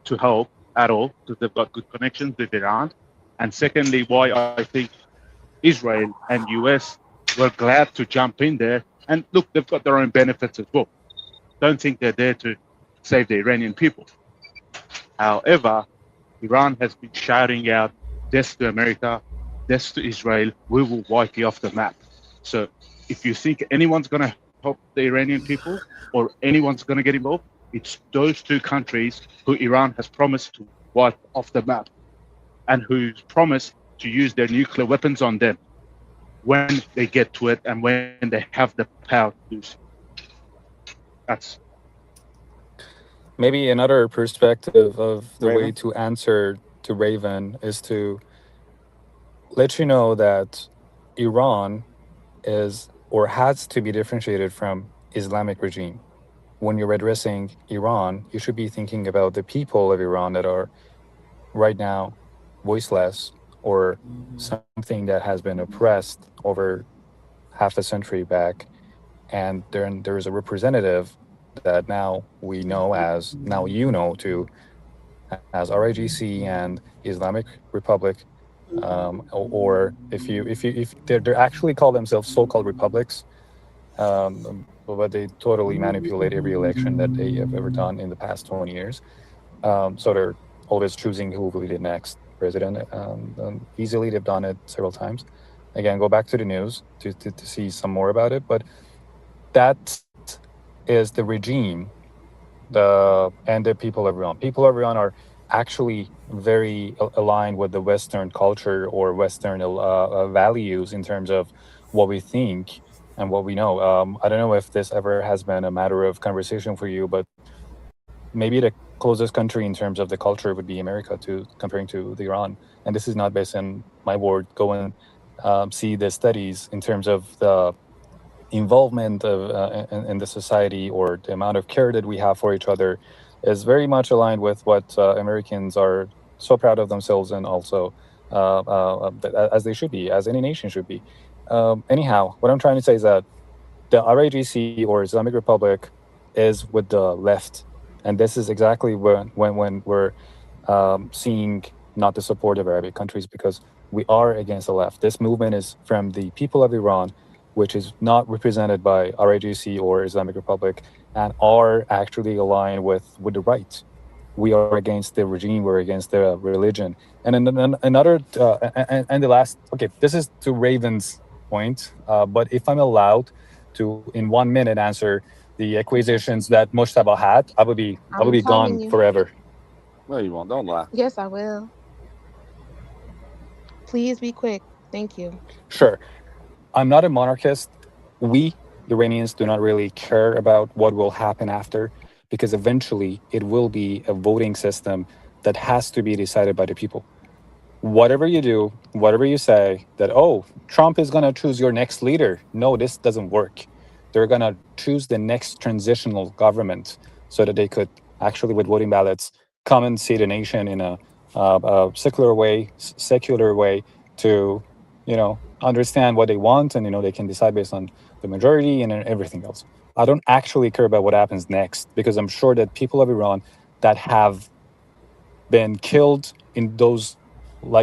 to help at all because they've got good connections with Iran. And secondly, why I think Israel and US were glad to jump in there. And look, they've got their own benefits as well. Don't think they're there to save the Iranian people. However, Iran has been shouting out, death to America, death to Israel, we will wipe you off the map. So if you think anyone's going to help the Iranian people or anyone's going to get involved, it's those two countries who Iran has promised to wipe off the map and who's promised to use their nuclear weapons on them when they get to it and when they have the power to do so. That's maybe another perspective of the way to answer to Raven is to let you know that Iran is or has to be differentiated from Islamic regime. When you're addressing Iran, you should be thinking about the people of Iran that are right now voiceless or something that has been oppressed over half a century back. And then there is a representative that now we know as, now you know too, as RIGC and Islamic Republic, or if they're actually call themselves so-called republics, but they totally manipulate every election that they have ever done in the past 20 years. So they're always choosing who will be the next president. Easily, they've done it several times. Again, go back to the news to see some more about it. But that is the regime, and the people of Iran. People of Iran are actually very aligned with the Western culture or Western values in terms of what we think and what we know. I don't know if this ever has been a matter of conversation for you, but maybe the closest country in terms of the culture would be America, comparing to the Iran. And this is not based on my word. Go and see the studies in terms of the involvement of in the society, or the amount of care that we have for each other is very much aligned with what Americans are so proud of themselves, and also as they should be, as any nation should be. Anyhow, what I'm trying to say is that the RIGC or Islamic Republic is with the left, and this is exactly when we're seeing not the support of Arabic countries, because we are against the left. This movement is from the people of Iran, which is not represented by RIGC or Islamic Republic, and are actually aligned with the right. We are against the regime, we're against the religion. And then another, and the last, okay, this is to Raven's point, but if I'm allowed to, in 1 minute, answer the acquisitions that Moshtaba had, I would be I'm telling gone you. forever. No, you won't. Don't lie. Yes, I will. Please be quick. Thank you. Sure. I'm not a monarchist. We Iranians do not really care about what will happen after, because eventually it will be a voting system that has to be decided by the people. Whatever you do, whatever you say, that, oh, Trump is going to choose your next leader. No, this doesn't work. They're going to choose the next transitional government so that they could actually, with voting ballots, come and see the nation in a secular way to, understand what they want, and, they can decide based on the majority and everything else. I don't actually care about what happens next, because I'm sure that people of Iran that have been killed in those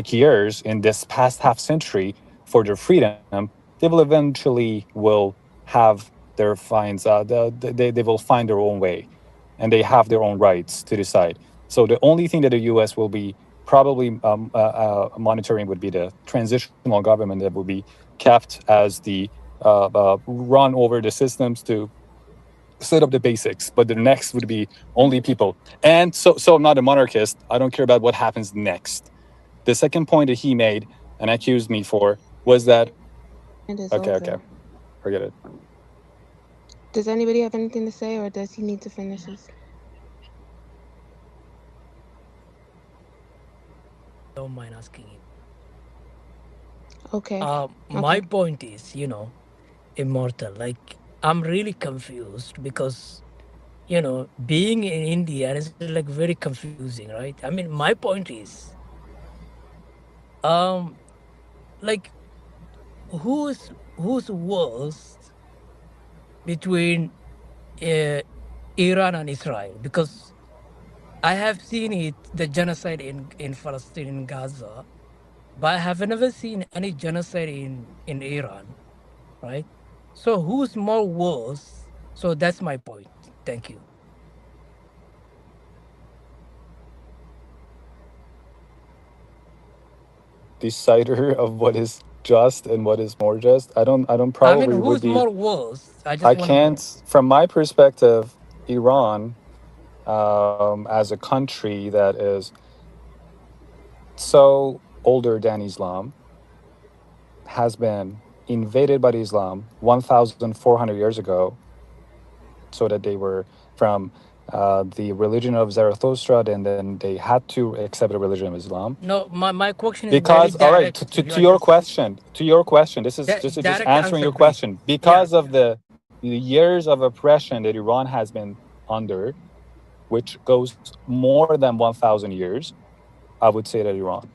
years in this past half century for their freedom, they will eventually have their finds. They will find their own way, and they have their own rights to decide. So the only thing that the U.S. will be probably monitoring would be the transitional government that will be kept as the run over the systems to set up the basics. But the next would be only people. And so I'm not a monarchist. I don't care about what happens next. The second point that he made and accused me for was that... Okay. Forget it. Does anybody have anything to say, or does he need to finish this? Don't mind asking him. Okay. My point is, Immortal, I'm really confused because, being in India is very confusing, right? I mean, my point is, who's worse between Iran and Israel? Because I have seen the genocide in Palestine, in Gaza, but I have never seen any genocide in Iran, right? So who's more worse? So that's my point. Thank you. Decider of what is just and what is more just. I don't probably who's would be more worse? I can't, from my perspective, Iran, as a country that is so older than Islam, has been invaded by Islam 1,400 years ago, so that they were from the religion of Zarathustra, and then they had to accept the religion of Islam. No, my question is because very all right, direct. to your question, this is just Direct answering your answer, question. Because of the years of oppression that Iran has been under, which goes more than 1,000 years, I would say that Iran.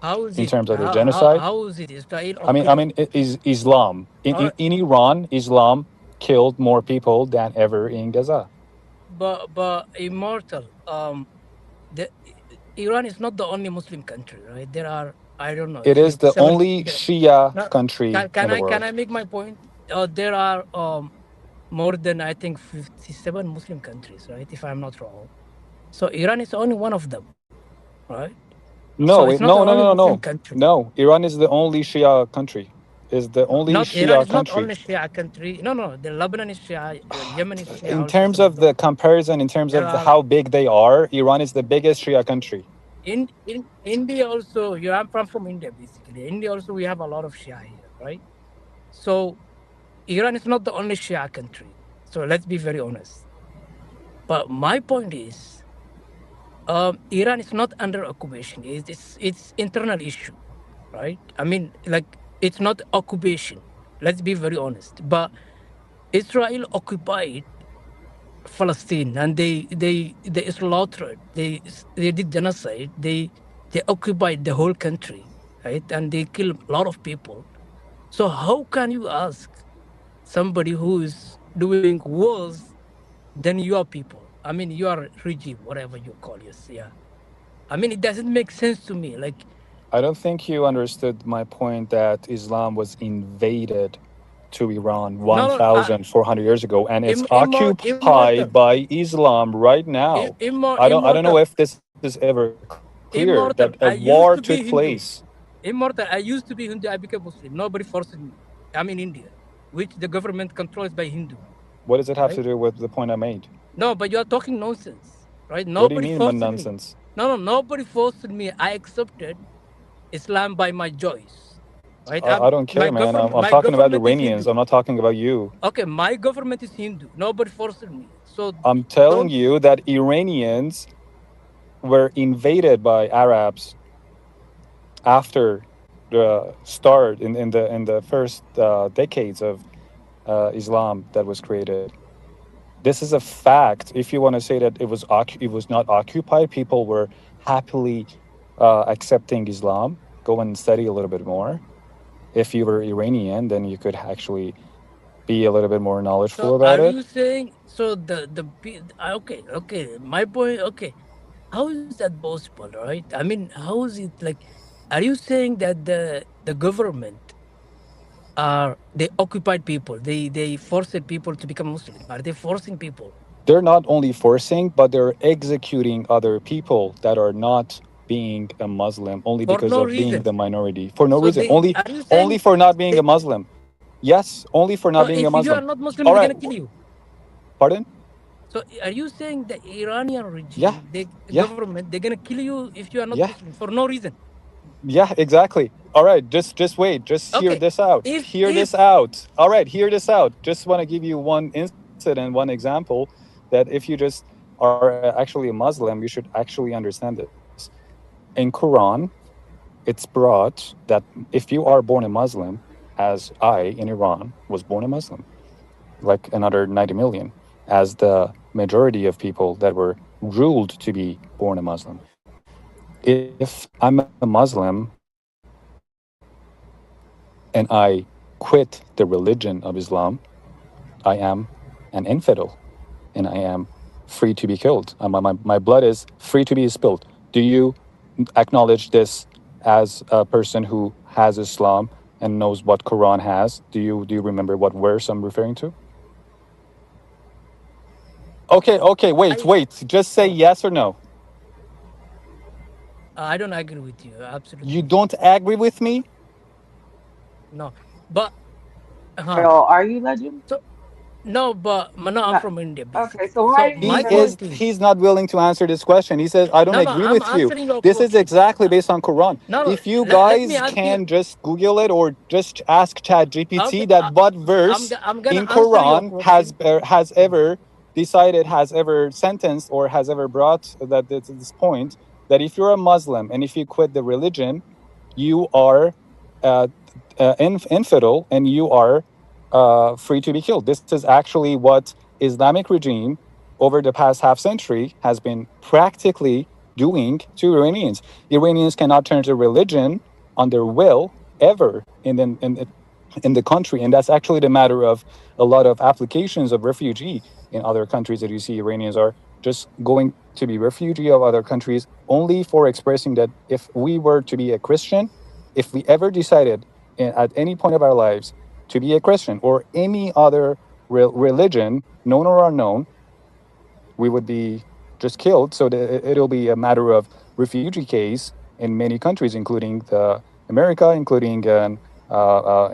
How is in it? terms of the genocide. How is it? Israel I mean, it is Islam in Iran. Islam killed more people than ever in Gaza. But Immortal, Iran is not the only Muslim country, right? There are, I don't know. It is the only Shia country in the world. Can I make my point? There are more than, I think, 57 Muslim countries, right? If I'm not wrong. So Iran is only one of them, right? No, So it's not the only Muslim country. No. Iran is the only Shia country. Is the only Shia Iran is country. not only Shia country. No. The Lebanon is Shia. Yemen is Shia. In terms of the comparison, in terms of how big they are, Iran is the biggest Shia country. In India also, I'm from India basically. India also, we have a lot of Shia here, right? So Iran is not the only Shia country. So let's be very honest. But my point is, Iran is not under occupation. It's internal issue, right? I mean, it's not occupation. Let's be very honest. But Israel occupied Palestine, and they slaughtered. They did genocide. They occupied the whole country, right? And they killed a lot of people. So how can you ask somebody who is doing worse than your people? I mean, your regime, whatever you call it, yeah. I mean, it doesn't make sense to me. I don't think you understood my point that Islam was invaded to Iran 1,400 years ago, and it's occupied by Islam right now. I don't know if this is ever clear that a war took place. Immortal, I used to be Hindu. I became Muslim. Nobody forced me. I'm in India, which the government controls by Hindu. What does it have right? to do with the point I made? No, but you're talking nonsense, right? What do you Nobody mean forced me. nonsense? No, nobody forced me. I accepted Islam by my choice, right? I don't care, man. I'm talking about Iranians. I'm not talking about you. Okay, my government is Hindu. Nobody forced me. So I'm telling you that Iranians were invaded by Arabs after the start in the first decades of Islam that was created. This is a fact. If you want to say that it was not occupied, people were happily accepting Islam. Go and study a little bit more. If you were Iranian, then you could actually be a little bit more knowledgeable about are it. you saying so okay, my point, okay, how is that possible, right? I mean, how is it like, are you saying that the government they occupied people, they forced people to become Muslim? Are they forcing people? They're not only forcing, but they're executing other people that are not being a Muslim only For because no of being reason. the minority. For no So reason. are you saying Only for not being a Muslim. Yes, only for not being a if you are Muslim. not Muslim, All they're right. gonna kill you? Pardon? So are you saying the Iranian regime, Yeah. the Yeah. government, they're gonna kill you if you are not Yeah. Muslim for no reason? Yeah, exactly. All right, just wait. Just hear Okay. this out. If Hear this out. All right, hear this out. Just want to give you one incident, one example that if you just are actually a Muslim, you should actually understand this. In Quran, it's brought that if you are born a Muslim, as I in Iran was born a Muslim, like another 90 million, as the majority of people that were ruled to be born a Muslim. If I'm a Muslim and I quit the religion of Islam, I am an infidel and I am free to be killed. My blood is free to be spilled. Do you acknowledge this as a person who has Islam and knows what Quran has? Do you remember what verse I'm referring to? Okay, wait. Just say yes or no. I don't agree with you. Absolutely. You don't agree with me? No. But Girl, are you legend? no, but no, I'm from India. Okay, so why So do you my say point is, He's not willing to answer this question. He says, I don't No, agree I'm with you. answering your This is question. exactly based on Quran. No, If you let me guys ask can you. just Google it or just ask ChatGPT Okay, that what verse I'm gonna in answer your Quran question. has ever decided, has ever sentenced, or has ever brought that to this point that if you're a Muslim and if you quit the religion, you are infidel and you are free to be killed. This is actually what Islamic regime over the past half century has been practically doing to Iranians. Iranians cannot turn to religion on their will ever in the country, and that's actually the matter of a lot of applications of refugee in other countries that you see Iranians are just going to be refugee of other countries only for expressing that if we were to be a Christian, if we ever decided at any point of our lives to be a Christian or any other religion, known or unknown, we would be just killed. So it'll be a matter of refugee case in many countries, including America, including in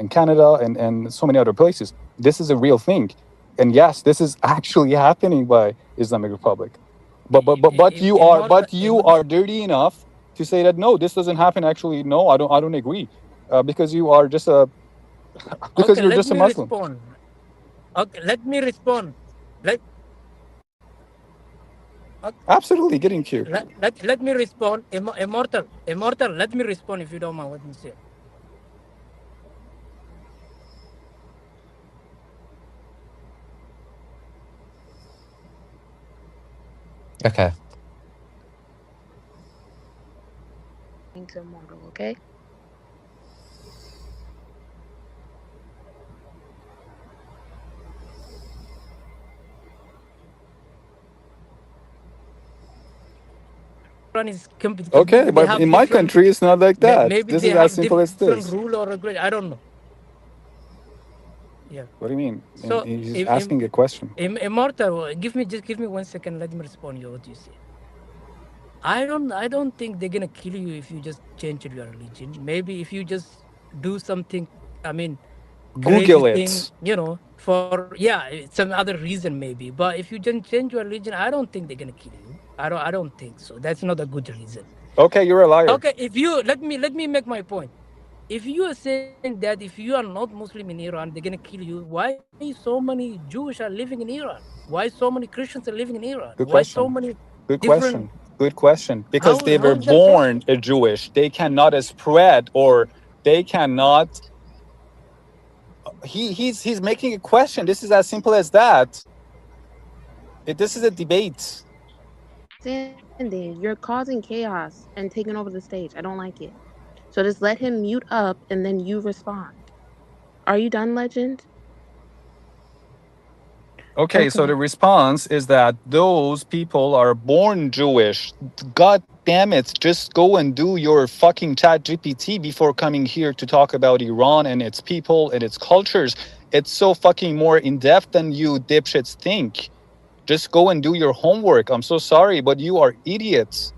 Canada, and so many other places. This is a real thing, and yes, this is actually happening by Islamic Republic. But you are dirty enough to say that no, this doesn't happen. Actually, no, I don't agree, because you are just because Okay, you're let just a me Muslim. respond. Okay, let me respond. Absolutely, getting to you. Let me respond. Immortal. Let me respond if you don't mind. Let me say. Okay. Into Immortal, okay? Okay, but in my country, it's not like that. Maybe This they is as have simple as different this. rule or regulation. I don't know. Yeah. What do you mean? So He's asking a question. Immortal, give me 1 second. Let me respond to what you say. I don't think they're gonna kill you if you just change your religion. Maybe if you just do something, I mean, Google grazing, it. for some other reason maybe. But if you didn't change your religion, I don't think they're gonna kill you. I don't think so. That's not a good reason. Okay, you're a liar. Okay, if you let me make my point. If you are saying that if you are not Muslim in Iran, they're gonna kill you, why so many Jews are living in Iran? Why so many Christians are living in Iran? Good Why so question. many Good different? question. Good question. Because they How were is that possible? born Jewish. They cannot spread, or they cannot. He's making a question. This is as simple as that. This is a debate. Sandy, you're causing chaos and taking over the stage. I don't like it. So just let him mute up and then you respond. Are you done, Legend? Okay, so Okay. the response is that those people are born Jewish. God damn it, just go and do your fucking chat GPT before coming here to talk about Iran and its people and its cultures. It's so fucking more in depth than you dipshits think. Just go and do your homework. I'm so sorry, but you are idiots.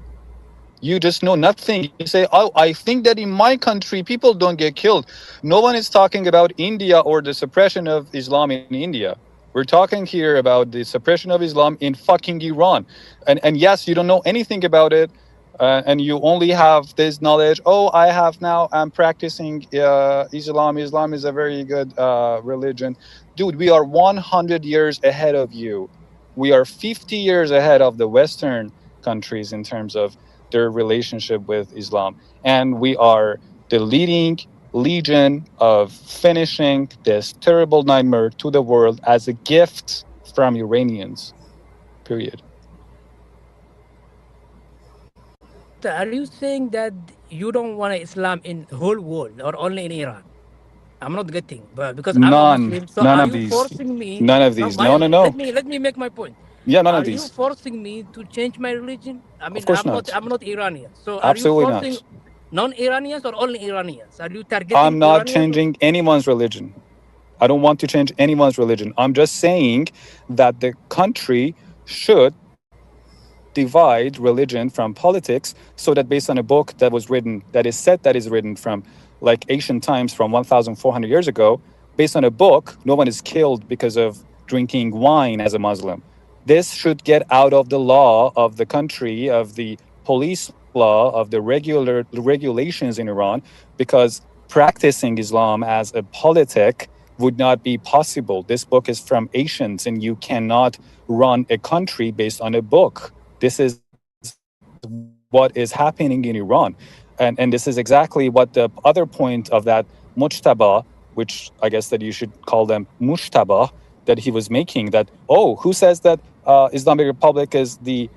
You just know nothing. You say, oh, I think that in my country people don't get killed. No one is talking about India or the suppression of Islam in India. We're talking here about the suppression of Islam in fucking Iran. And yes, you don't know anything about it. And you only have this knowledge. Oh, I'm practicing Islam. Islam is a very good religion. Dude, we are 100 years ahead of you. We are 50 years ahead of the Western countries in terms of their relationship with Islam. And we are the leading legion of finishing this terrible nightmare to the world as a gift from Iranians. Period. Are you saying that you don't want Islam in the whole world or only in Iran? I'm not getting, but because I'm a Muslim, so None are of you these. forcing me? None of No, these. No, no, let no. me make my point. Yeah, none of Are you these. forcing me to change my religion? I Of mean, course not. I'm not Iranian. So are you Absolutely forcing not. non-Iranians or only Iranians? Are you targeting I'm not Iranians? changing anyone's religion. I don't want to change anyone's religion. I'm just saying that the country should divide religion from politics so that based on a book that was written, that is written from like ancient times from 1,400 years ago, based on a book, no one is killed because of drinking wine as a Muslim. This should get out of the law of the country, of the police law, of the regulations in Iran, because practicing Islam as a politic would not be possible. This book is from ancients, and you cannot run a country based on a book. This is what is happening in Iran. And this is exactly what the other point of that mujtaba, which I guess that you should call them mushtaba, that he was making, that, oh, who says that Islamic Republic is the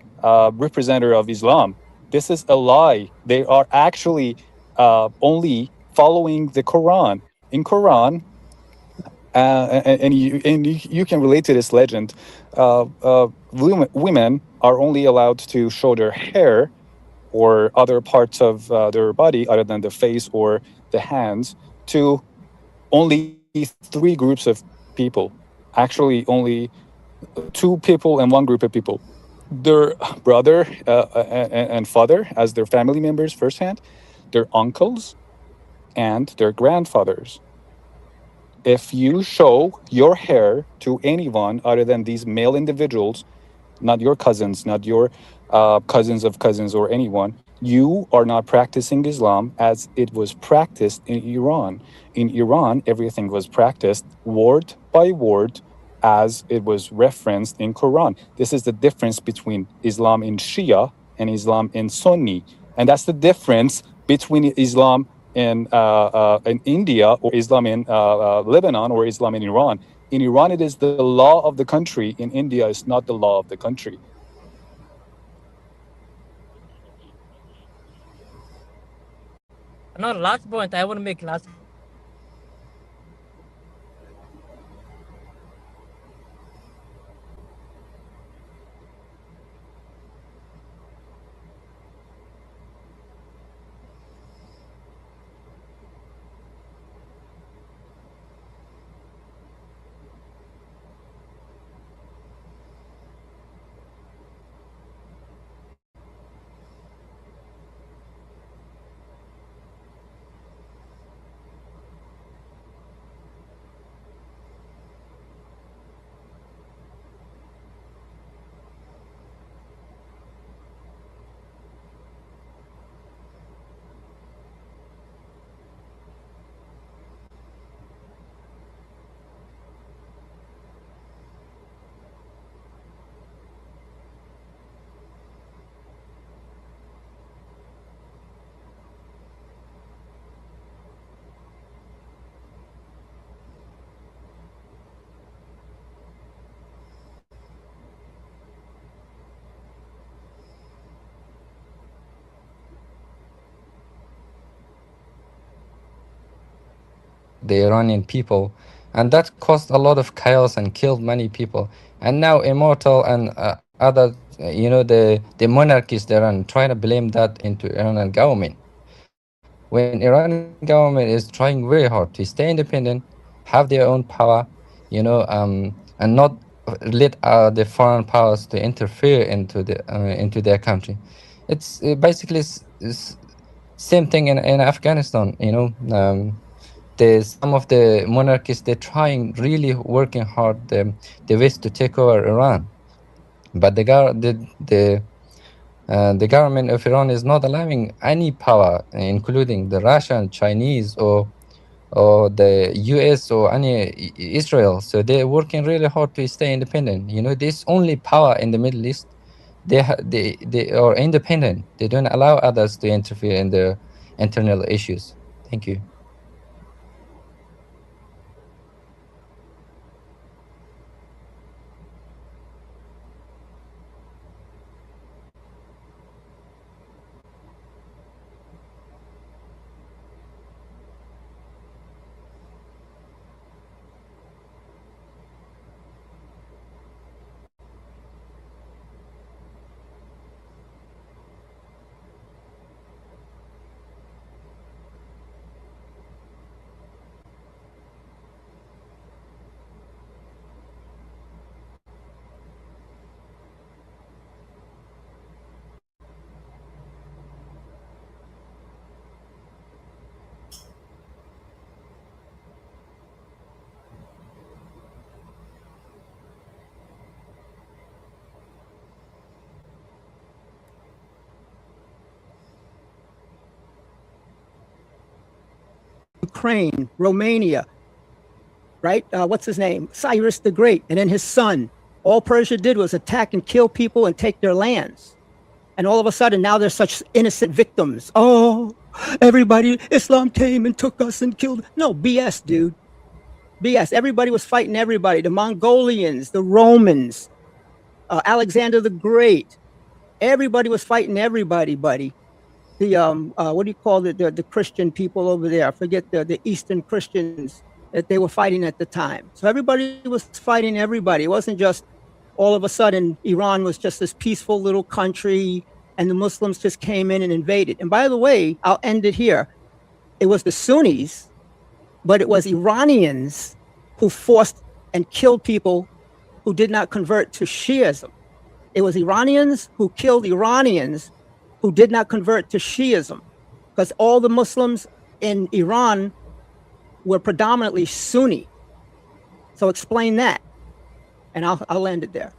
representative of Islam? This is a lie. They are actually only following the Quran. In Quran, and you can relate to this legend. Women are only allowed to show their hair or other parts of their body other than the face or the hands to only three groups of people. Actually, only two people and one group of people. Their brother and father as their family members firsthand, their uncles, and their grandfathers. If you show your hair to anyone other than these male individuals, not your cousins, not your cousins of cousins or anyone, you are not practicing Islam as it was practiced in Iran. In Iran, everything was practiced word by word as it was referenced in Quran. This is the difference between Islam in Shia and Islam in Sunni. And that's the difference between Islam in India or Islam in Lebanon or Islam in Iran. In Iran, it is the law of the country. In India, it's not the law of the country. No, last point I want to make last. the Iranian people, and that caused a lot of chaos and killed many people. And now Immortal and other, the monarchies there and trying to blame that into Iranian government. When Iranian government is trying very hard to stay independent, have their own power, and not let the foreign powers to interfere into their country. It's basically same thing in Afghanistan. Some of the monarchies, they're trying really working hard the West to take over Iran, but the government of Iran is not allowing any power, including the Russian, Chinese, or the US or any Israel. So they're working really hard to stay independent. This only power in the Middle East. They are independent. They don't allow others to interfere in their internal issues. Thank you. Ukraine, Romania, right? What's his name? Cyrus the Great, and then his son. All Persia did was attack and kill people and take their lands. And all of a sudden, now they're such innocent victims. Oh, everybody, Islam came and took us and killed. No, BS, dude. BS. Everybody was fighting everybody. The Mongolians, the Romans, Alexander the Great. Everybody was fighting everybody, buddy. The what do you call it? The Christian people over there. I forget the Eastern Christians that they were fighting at the time. So everybody was fighting everybody. It wasn't just all of a sudden Iran was just this peaceful little country and the Muslims just came in and invaded. And by the way, I'll end it here. It was the Sunnis, but it was Iranians who forced and killed people who did not convert to Shiism. It was Iranians who killed Iranians who did not convert to Shiism, because all the Muslims in Iran were predominantly Sunni. So explain that, and I'll end it there.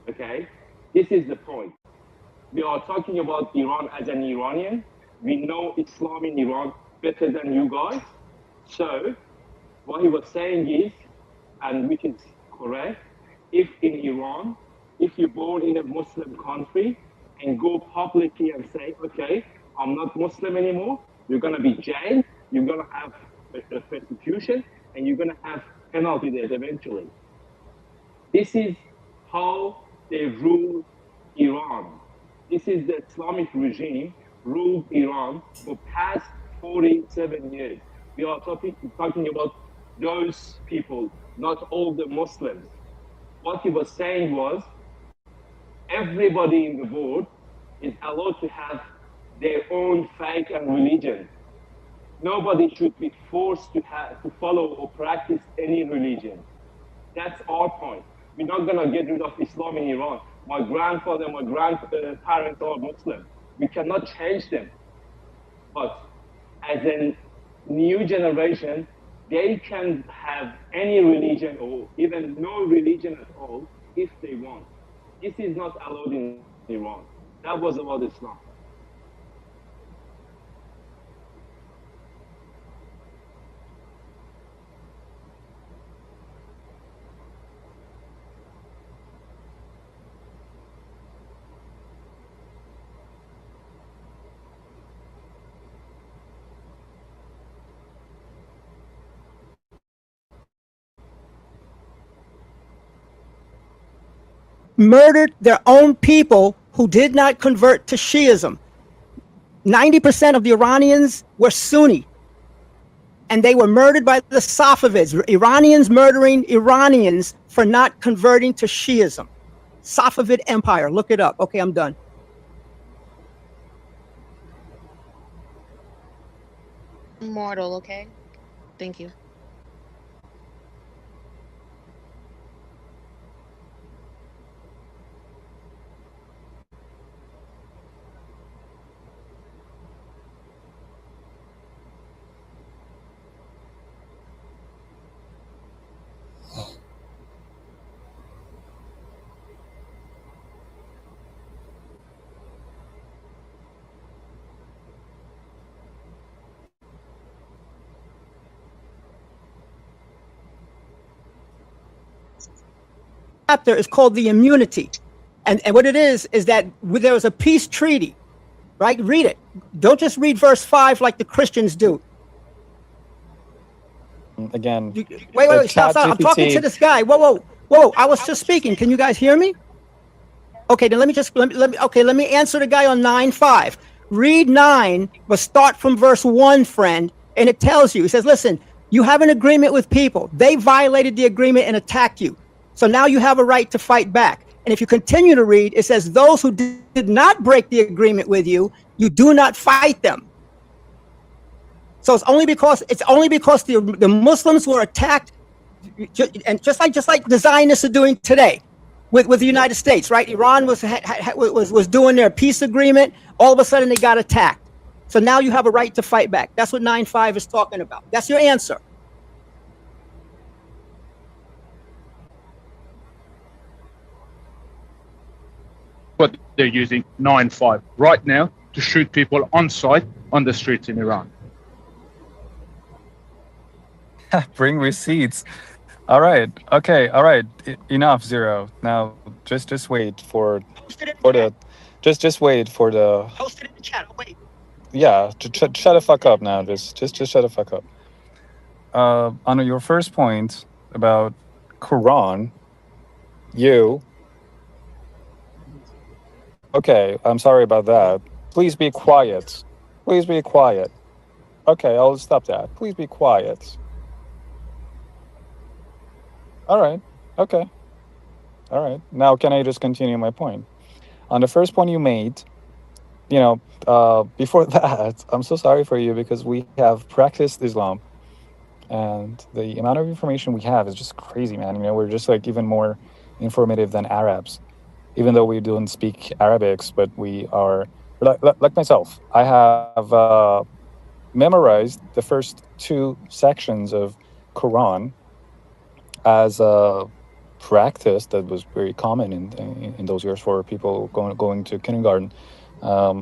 Okay, this is the point. We are talking about Iran as an Iranian. We know Islam in Iran better than you guys. So what he was saying is, and which is correct, if in Iran, if you're born in a Muslim country and go publicly and say, okay, I'm not Muslim anymore, you're going to be jailed, you're going to have persecution, and you're going to have penalty there eventually. This is how they rule Iran. This is the Islamic regime ruled Iran for past 47 years. We are talking about those people, not all the Muslims. What he was saying was, everybody in the world is allowed to have their own faith and religion. Nobody should be forced to follow or practice any religion. That's our point. We're not going to get rid of Islam in Iran. My grandfather, my grandparents are Muslim. We cannot change them. But as a new generation, they can have any religion or even no religion at all if they want. This is not allowed in Iran. That was about Islam. Murdered their own people who did not convert to Shiism. 90% of the Iranians were Sunni, and they were murdered by the Safavids. Iranians murdering Iranians for not converting to Shiism. Safavid Empire, look it up. Okay, I'm done. Immortal, okay? Thank you. Chapter is called the immunity. And what it is that there was a peace treaty, right? Read it. Don't just read verse 5 like the Christians do. Again, Wait, stop. I'm talking to this guy. Whoa. I was just speaking. Can you guys hear me? Okay, then let me answer the guy on 9:5. Read 9, but start from verse 1, friend. And it tells you, it says, listen, you have an agreement with people. They violated the agreement and attacked you. So now you have a right to fight back. And if you continue to read, it says those who did not break the agreement with you, you do not fight them. So it's only because the Muslims were attacked, and just like the Zionists are doing today with the United States, right? Iran was doing their peace agreement. All of a sudden they got attacked. So now you have a right to fight back. That's what 9:5 is talking about. That's your answer. But they're using 9/5 right now to shoot people on site on the streets in Iran. Bring receipts. All right. Okay. All right. Enough, Zero. Now just wait for the just wait for the. Post it in the chat. I'll wait. Yeah. Shut the fuck up now. Just shut the fuck up. On your first point about Quran, you. Okay, I'm sorry about that. Please be quiet. Please be quiet. Okay, I'll stop that. Please be quiet. All right. Okay. All right. Now, can I just continue my point? On the first point you made, before that, I'm so sorry for you because we have practiced Islam, and the amount of information we have is just crazy, man. We're just like even more informative than Arabs. Even though we don't speak Arabics, but we are, like myself, I have memorized the first 2 sections of Quran as a practice that was very common in those years for people going to kindergarten.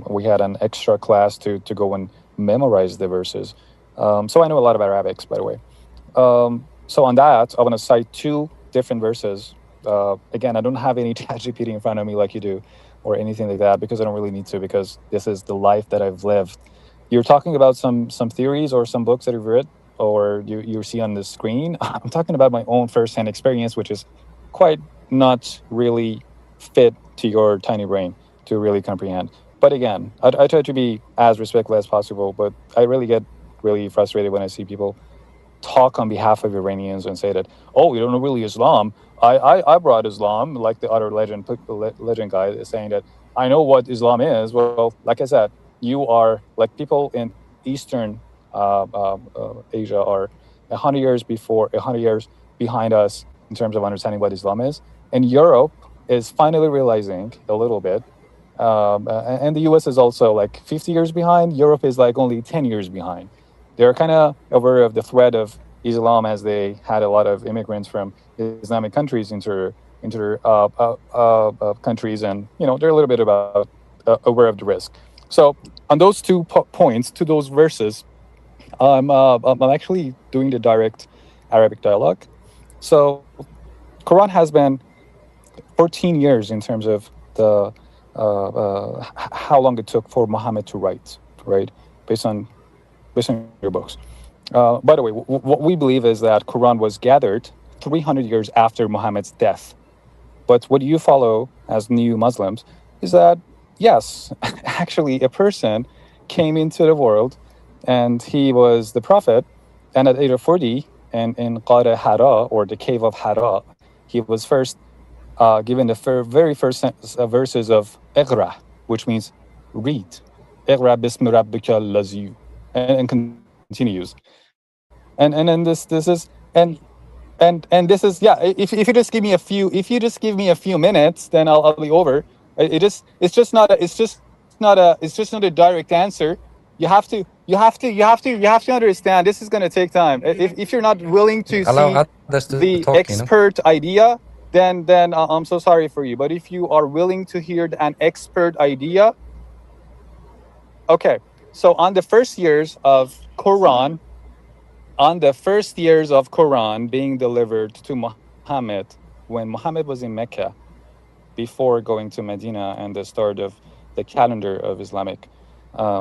We had an extra class to go and memorize the verses. So I know a lot about Arabics, by the way. So on that, I want to cite 2 different verses. Again, I don't have any ChatGPT in front of me like you do or anything like that because I don't really need to, because this is the life that I've lived. You're talking about some theories or some books that you've read or you see on the screen. I'm talking about my own firsthand experience, which is quite not really fit to your tiny brain to really comprehend. But again, I try to be as respectful as possible, but I really get really frustrated when I see people talk on behalf of Iranians and say that, oh, you don't know really Islam. I brought Islam, like the other legend guy is saying that I know what Islam is. Well, like I said, you are like people in Eastern Asia are 100 years behind us in terms of understanding what Islam is. And Europe is finally realizing a little bit. And the US is also like 50 years behind. Europe is like only 10 years behind. They're kind of aware of the threat of Islam as they had a lot of immigrants from Islamic countries into countries, and they're a little bit about aware of the risk. So on those two points, to those verses, I'm actually doing the direct Arabic dialogue. So Quran has been 14 years in terms of the how long it took for Muhammad to write, right? Based on your books. By the way, what we believe is that Quran was gathered 300 years after Muhammad's death. But what you follow as new Muslims is that, yes, actually a person came into the world and he was the prophet. And at age of 40, and in Qara Hara, or the cave of Hara, he was first given the very first verses of Iqra, which means read. Iqra bismi rabbika allazi, and continues. And then this is and this is, yeah, if you just give me a few minutes, then I'll be over. It's just not a direct answer. You have to understand this is going to take time. If you're not willing to Allow see others to the talk, expert idea, then I'm so sorry for you. But if you are willing to hear an expert idea, okay. So on the first years of Quran being delivered to Muhammad, when Muhammad was in Mecca, before going to Medina and the start of the calendar of Islamic,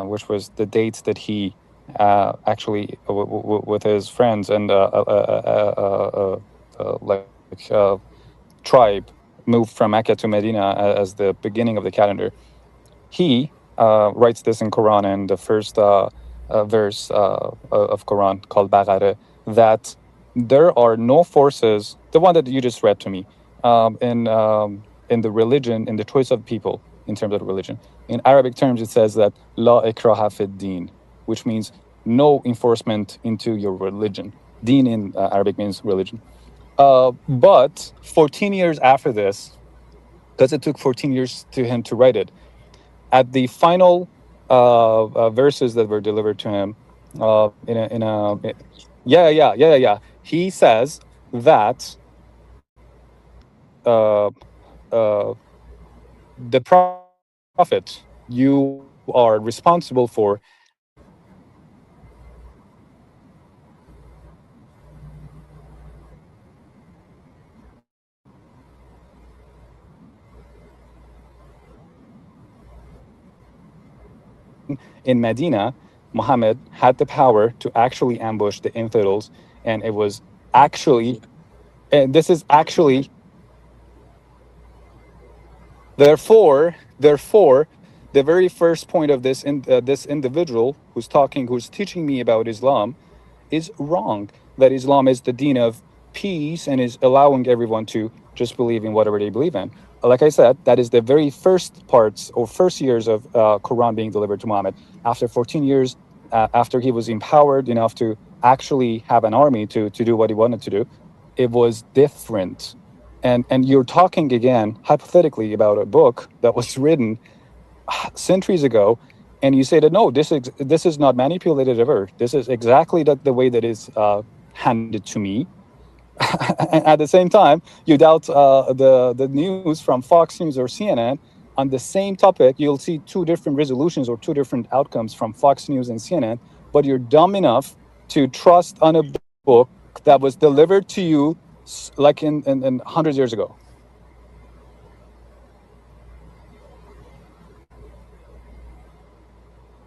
which was the date that he actually with his friends and tribe moved from Mecca to Medina as the beginning of the calendar. He writes this in Quran, and the first verse of Quran called Baqarah, that there are no forces, the one that you just read to me, in the religion, in the choice of people, in terms of the religion. In Arabic terms, it says that La ikraha fid din, which means no enforcement into your religion. Deen in Arabic means religion. But 14 years after this, because it took 14 years to him to write it, at the final verses that were delivered to him, he says that the prophet you are responsible for in Medina, Muhammad had the power to actually ambush the infidels, and it was actually, and this is actually, therefore, the very first point of this this individual who's teaching me about Islam is wrong. That Islam is the deen of peace and is allowing everyone to just believe in whatever they believe in. Like I said, that is the very first parts or first years of Quran being delivered to Muhammad. After 14 years, after he was empowered enough to actually have an army to do what he wanted to do, it was different. And you're talking again hypothetically about a book that was written centuries ago, and you say that no, this is not manipulated ever. This is exactly the way that is handed to me. And at the same time, you doubt the news from Fox News or CNN on the same topic. You'll see two different resolutions or two different outcomes from Fox News and CNN, but you're dumb enough to trust on a book that was delivered to you like in 100 years ago.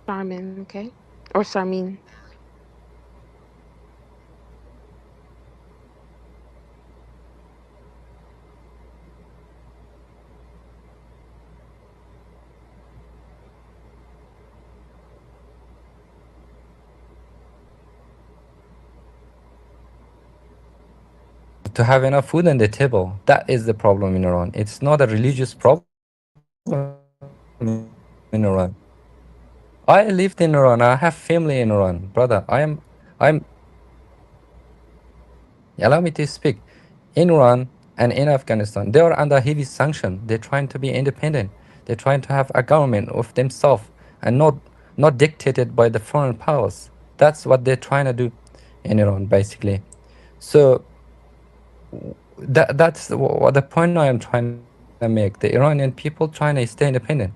Sarmin, okay? Or Sarmin. to have enough food on the table. That is the problem in Iran. It's not a religious problem in Iran. I lived in Iran. I have family in Iran, brother. I'm. Allow me to speak. In Iran and in Afghanistan, they are under heavy sanction. They're trying to be independent. They're trying to have a government of themselves and not dictated by the foreign powers. That's what they're trying to do in Iran, basically. So that's what the point I am trying to make. The Iranian people trying to stay independent.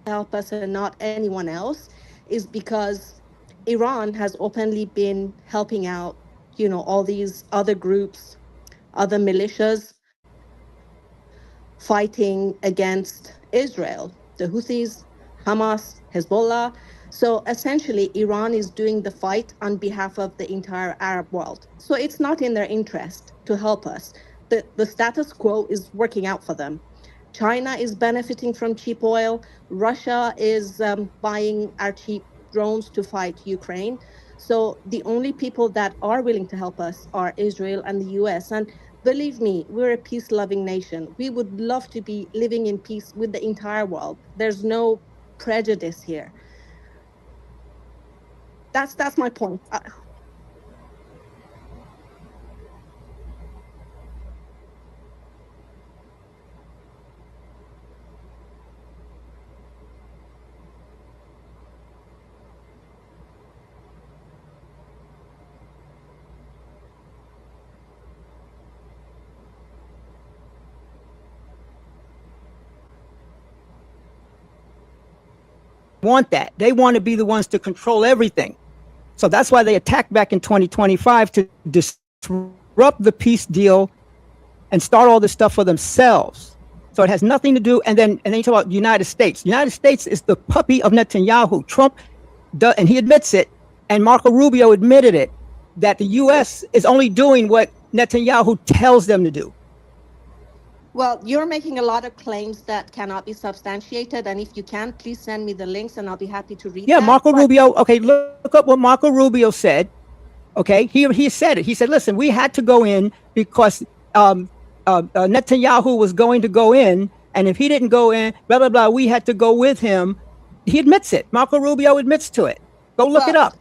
Help us and not anyone else is because Iran has openly been helping out, all these other groups, other militias fighting against Israel, the Houthis, Hamas, Hezbollah. So essentially, Iran is doing the fight on behalf of the entire Arab world. So it's not in their interest to help us. The status quo is working out for them. China is benefiting from cheap oil. Russia is buying our cheap drones to fight Ukraine. So the only people that are willing to help us are Israel and the US. And believe me, we're a peace-loving nation. We would love to be living in peace with the entire world. There's no prejudice here. That's my point. Want that. They want to be the ones to control everything. So that's why they attacked back in 2025 to disrupt the peace deal and start all this stuff for themselves. So it has nothing to do. And then you talk about the United States. The United States is the puppy of Netanyahu. Trump, and he admits it, and Marco Rubio admitted it, that the U.S. is only doing what Netanyahu tells them to do. Well, you're making a lot of claims that cannot be substantiated. And if you can, please send me the links and I'll be happy to read Yeah, that. Marco Rubio. Okay, look up what Marco Rubio said. Okay, he said it. He said, listen, we had to go in because Netanyahu was going to go in. And if he didn't go in, blah, blah, blah, we had to go with him. He admits it. Marco Rubio admits to it. Go look it up.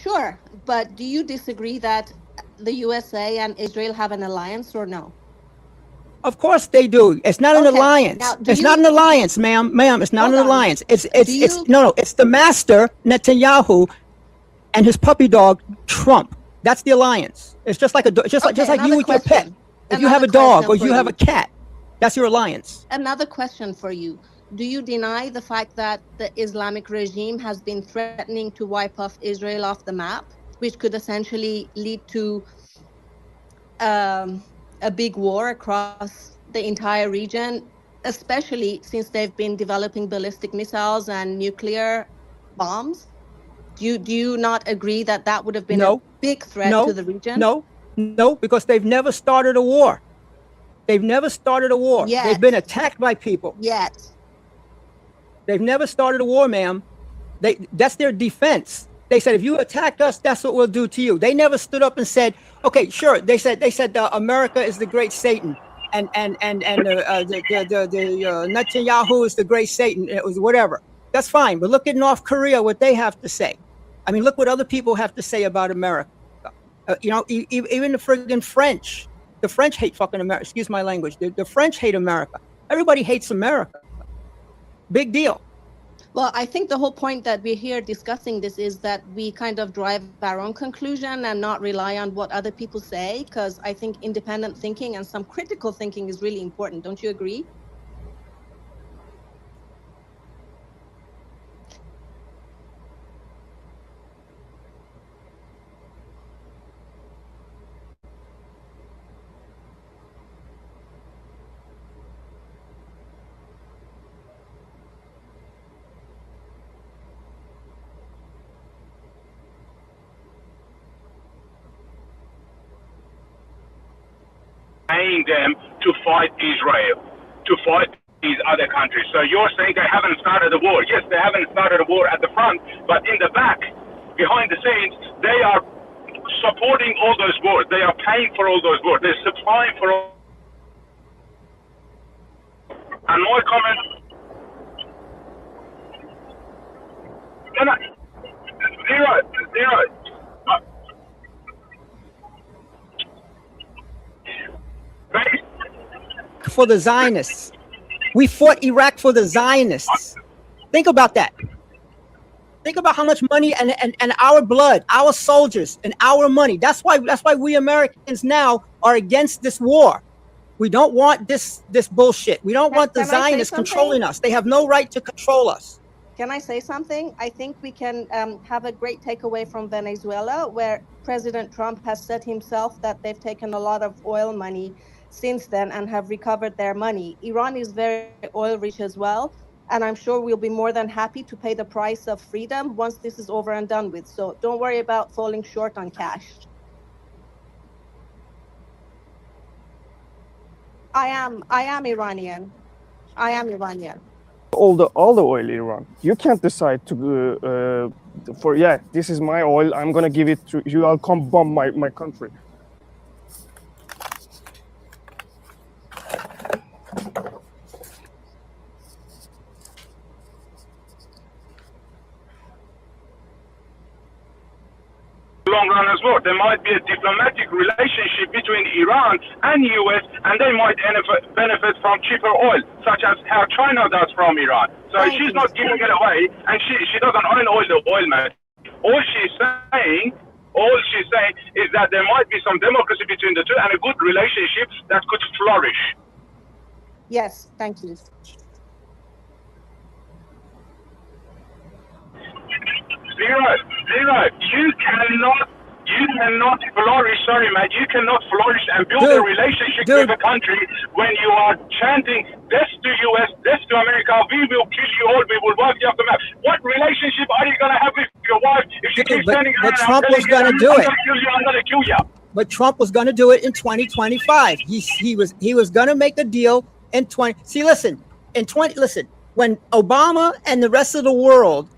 Sure. But do you disagree that the USA and Israel have an alliance or no? Of course they do. It's not an alliance. Now, It's not an alliance, ma'am. It's not an alliance. It's the master Netanyahu and his puppy dog Trump. That's the alliance. It's just like just like you with your pet. If you have a dog or you have a cat, that's your alliance. Another question for you. Do you deny the fact that the Islamic regime has been threatening to wipe off Israel off the map which could essentially lead to a big war across the entire region, especially since they've been developing ballistic missiles and nuclear bombs. Do you not agree that that would have been a big threat to the region? No, because they've never started a war. They've never started a war. Yet. They've been attacked by people. Yet. They've never started a war, ma'am. That's their defense. They said, if you attack us, that's what we'll do to you. They never stood up and said, okay, sure. They said America is the great Satan, and Netanyahu is the great Satan. It was whatever. That's fine. But look at North Korea, what they have to say. I mean, look what other people have to say about America. Even the friggin' French. The French hate fucking America. Excuse my language. The French hate America. Everybody hates America. Big deal. Well, I think the whole point that we're here discussing this is that we kind of drive our own conclusion and not rely on what other people say, because I think independent thinking and some critical thinking is really important. Don't you agree? Paying them to fight Israel, to fight these other countries. So you're saying they haven't started a war. Yes, they haven't started a war at the front, but in the back, behind the scenes, they are supporting all those wars. They are paying for all those wars. They're supplying for all. And my comment. Zero. For the Zionists. We fought Iraq for the Zionists. Think about that. Think about how much money and our blood, our soldiers, and our money. That's why we Americans now are against this war. We don't want this bullshit. We don't want the Zionists controlling us. They have no right to control us. Can I say something? I think we can have a great takeaway from Venezuela, where President Trump has said himself that they've taken a lot of oil money since then and have recovered their money. Iran is very oil rich as well, and I'm sure we'll be more than happy to pay the price of freedom once this is over and done with. So don't worry about falling short on cash. I am Iranian. I am Iranian. All the oil Iran. You can't decide to this is my oil. I'm gonna give it to you. I'll come bomb my country. Long run as well. There might be a diplomatic relationship between Iran and US, and they might benefit from cheaper oil, such as how China does from Iran. So she's not giving it away, and she doesn't own the oil, man. All she's saying is that there might be some democracy between the two and a good relationship that could flourish. Yes, thank you. Zero. You cannot flourish. Sorry, man. You cannot flourish and build a relationship with a country when you are chanting death to US, death to America. We will kill you all. We will wipe you off the map. What relationship are you gonna have with your wife if she keeps standing around? But Trump was gonna do it. I'm gonna kill you. But Trump was gonna do it in 2025. He was gonna make a deal in 20. See, listen, when Obama and the rest of the world,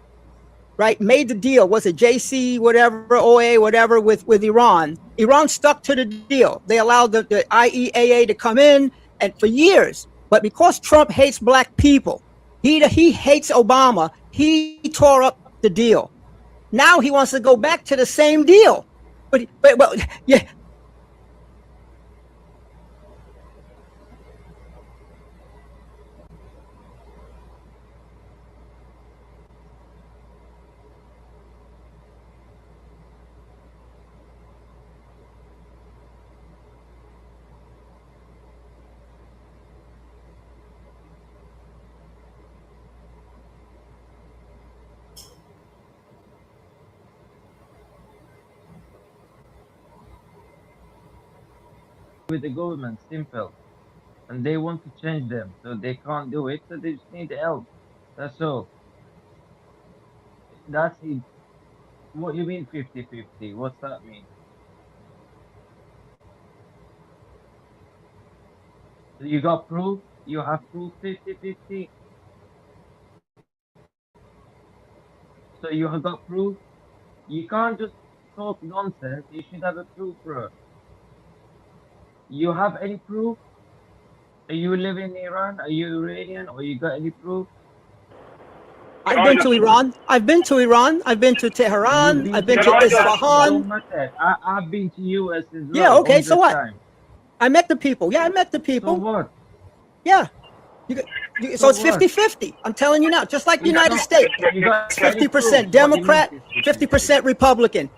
right, made the deal, was it JC, whatever, OA, whatever, with Iran stuck to the deal. They allowed the IEAA to come in and for years. But because Trump hates black people, he hates Obama, he tore up the deal. Now he wants to go back to the same deal. But yeah. with the government, simple. And they want to change them, so they can't do it, so they just need help. That's all. That's it. What you mean 50-50? What's that mean? You got proof? You have proof 50-50? So you have got proof? You can't just talk nonsense. You should have a proof, bro. You have any proof? Are you live in Iran? Are you Iranian? Or you got any proof? I've been to Iran. I've been to Iran. I've been to Tehran. I've been to Isfahan. I've been to US as well. Yeah, okay, so what? Time. I met the people. Yeah, I met the people. So what? Yeah. So it's 50-50. I'm telling you now, just like the United States, 50% Democrat, 50% Republican.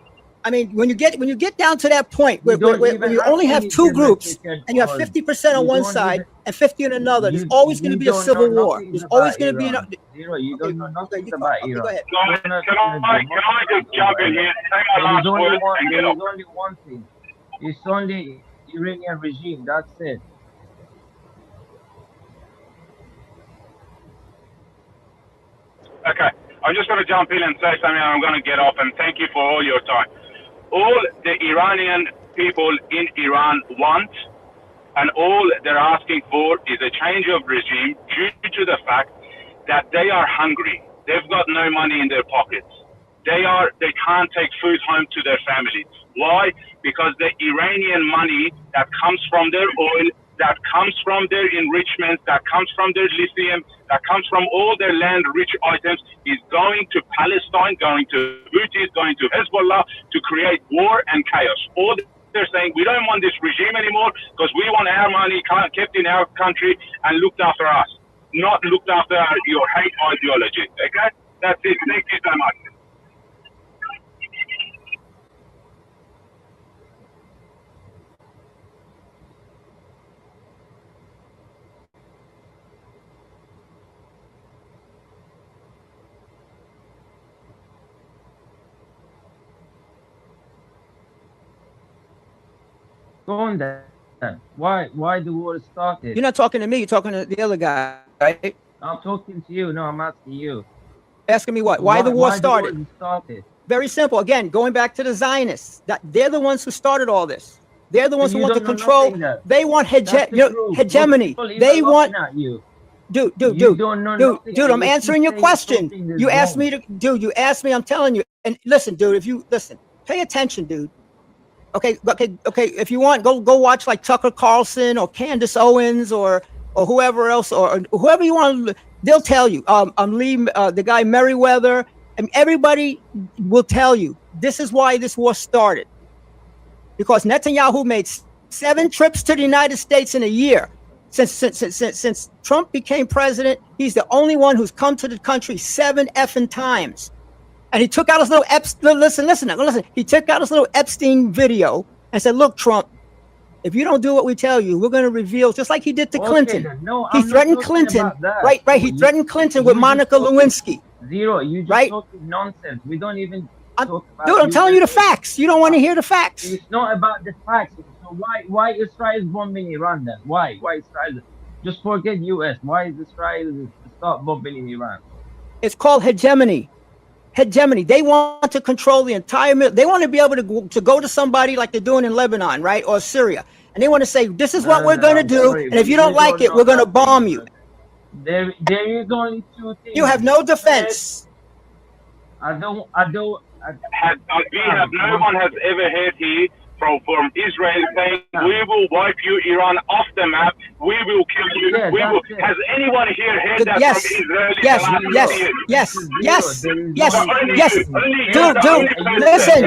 I mean, when you get down to that point where you only have two groups and you have 50% on one side and 50 on another, there's always going to be a civil war. There's always going to be Zero, you don't know nothing about Iran. Go ahead. Can I just jump in here? Say my last word and get There off. is only one thing. It's only Iranian regime. That's it. Okay, I'm just going to jump in and say something, and I'm going to get off, and thank you for all your time. All the Iranian people in Iran want, and all they're asking for, is a change of regime due to the fact that they are hungry. They've got no money in their pockets. They can't take food home to their families. Why? Because the Iranian money that comes from their oil, that comes from their enrichment, that comes from their lithium, that comes from all their land-rich items, is going to Palestine, going to Houthis, going to Hezbollah to create war and chaos. All they're saying, we don't want this regime anymore because we want our money kept in our country and looked after us, not looked after your hate ideology. Okay? That's it. Thank you so much. Go on then. Why the war started? You're not talking to me. You're talking to the other guy, right? I'm talking to you. No, I'm asking you. Asking me what? Why the war started? The war started? Very simple. Again, going back to the Zionists. They're the ones who started all this. They're the ones who want to control. They want hegemony. They want. Dude, I'm answering your question. You asked me to, you asked me, I'm telling you. And listen, dude, if you listen, pay attention, dude. Okay. If you want, go watch like Tucker Carlson or Candace Owens or whoever else or whoever you want. They'll tell you. Lee, the guy Merriweather, and everybody will tell you this is why this war started. Because Netanyahu made 7 trips to the United States in a year. Since Trump became president, he's the only one who's come to the country 7 effing times. And he took out his little listen. He took out his little Epstein video and said, "Look, Trump, if you don't do what we tell you, we're going to reveal," just like he did to Clinton. He threatened Clinton, right? He threatened Clinton with Monica Lewinsky. Zero, you just talking nonsense. We don't even talk about. Dude, I'm telling you the facts. You don't want to hear the facts. It's not about the facts. So why Israel is bombing Iran then? Why Israel? Just forget US. Why is Israel start bombing Iran? It's called hegemony. Hegemony. They want to control the entire. They want to be able to go to somebody like they're doing in Lebanon, right, or Syria, and they want to say, "This is what we're going to do, and if you don't like it, we're going to bomb you." There is only 2 things. You have no defense. We have no one has ever heard here from Israel saying, "We will wipe you, Iran, off the map. We will kill you. Has anyone here heard that from Israel? Yes. Dude, listen.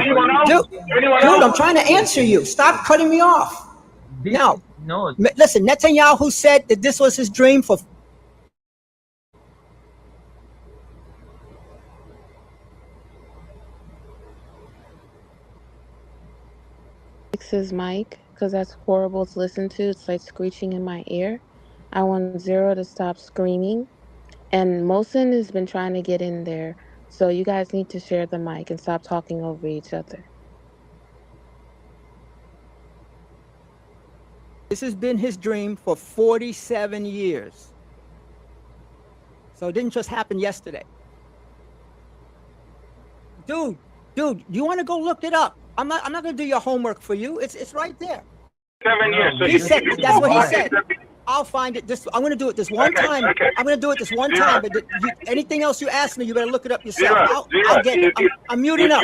Dude, I'm trying to answer you. Stop cutting me off. Now, listen, Netanyahu said that this was his dream for Fix his mic because that's horrible to listen to. It's like screeching in my ear. I want Zero to stop screaming. And Mohsen has been trying to get in there. So you guys need to share the mic and stop talking over each other. This has been his dream for 47 years. So it didn't just happen yesterday. Dude, you want to go look it up? I'm not going to do your homework for you. It's right there. 7 years. So He said, that's what he said. I'll find it. I'm going to do it this one time. Okay. I'm going to do it this one Zero. time. But anything else you ask me, you better look it up yourself. Zero. I'll get it. I'm muting up.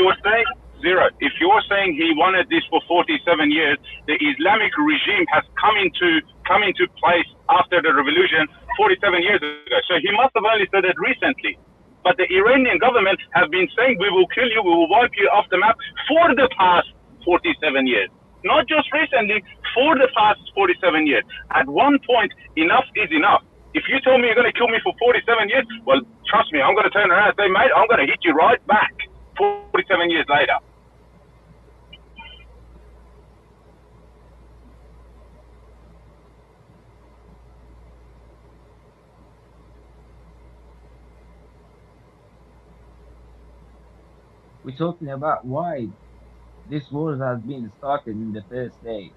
If you're saying he wanted this for 47 years, the Islamic regime has come into place after the revolution 47 years ago. So he must have only said it recently. But the Iranian government has been saying, we will kill you, we will wipe you off the map for the past 47 years. Not just recently, for the past 47 years. At one point, enough is enough. If you tell me you're going to kill me for 47 years, well, trust me, I'm going to turn around and say, mate, I'm going to hit you right back 47 years later. We're talking about why this war has been started in the first day.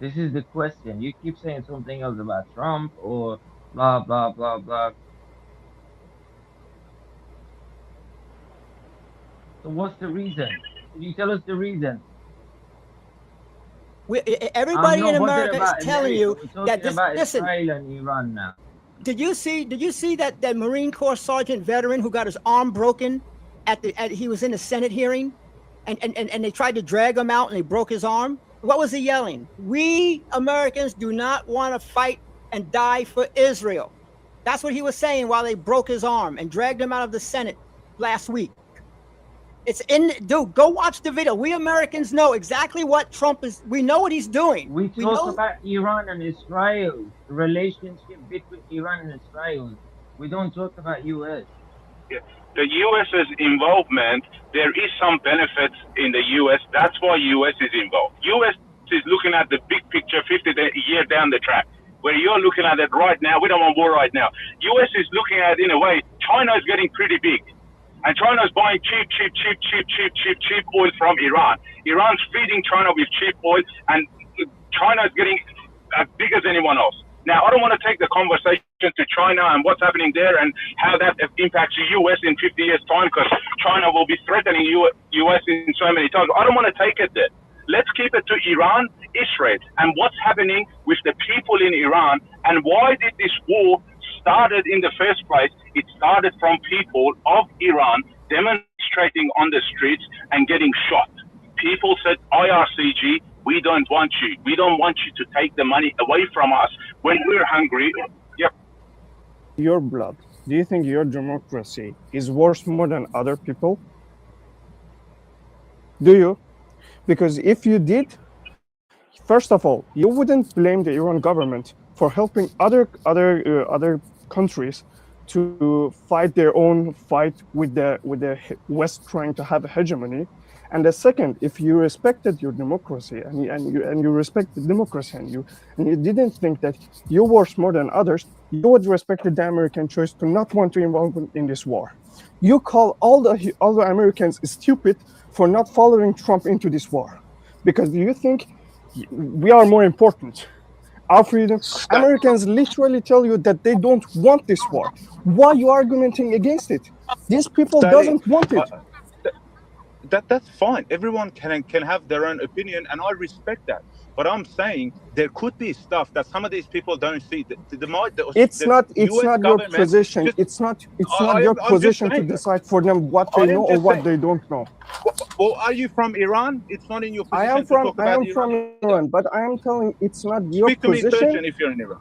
This is the question. You keep saying something else about Trump or blah, blah, blah, blah. So what's the reason? Can you tell us the reason? Everybody in America is telling you that this. About Listen, Israel and Iran now. Did you see that Marine Corps sergeant veteran who got his arm broken he was in the Senate hearing, and they tried to drag him out and they broke his arm? What was he yelling? We Americans do not want to fight and die for Israel. That's what he was saying while they broke his arm and dragged him out of the Senate last week. Dude, go watch the video. We Americans know exactly what Trump is. We know what he's doing. We talk about Iran and Israel, the relationship between Iran and Israel. We don't talk about U.S. Yeah. The U.S.'s involvement, there is some benefits in the U.S. That's why U.S. is involved. U.S. is looking at the big picture 50 years down the track. Where you're looking at it right now, we don't want war right now. U.S. is looking at it in a way, China is getting pretty big. And China is buying cheap oil from Iran. Iran's feeding China with cheap oil, and China is getting as big as anyone else. Now, I don't want to take the conversation to China and what's happening there and how that impacts the U.S. in 50 years' time, because China will be threatening U.S. in so many times. I don't want to take it there. Let's keep it to Iran, Israel, and what's happening with the people in Iran, and why did this war started in the first place. It started from people of Iran demonstrating on the streets and getting shot. People said, IRCG, we don't want you. We don't want you to take the money away from us when we're hungry. Yep. Your blood. Do you think your democracy is worth more than other people? Do you? Because if you did, first of all, you wouldn't blame the Iran government for helping other countries to fight their own fight with the West trying to have a hegemony. And the second, if you respected your democracy and you respect the democracy and you didn't think that you're worth more than others, you would respect the American choice to not want to involve in this war. You call all the Americans stupid for not following Trump into this war, because you think we are more important. Our freedom. Americans literally tell you that they don't want this war. Why are you arguing against it? These people doesn't want it. That's fine. Everyone can have their own opinion, and I respect that. But I'm saying there could be stuff that some of these people don't see. It's not your position. It's not your position to decide for them what they know or what they don't know. Well, are you from Iran? It's not in your position. I am from Iran, but I am telling it's not your Speak to me position. Persian if you're in Iran.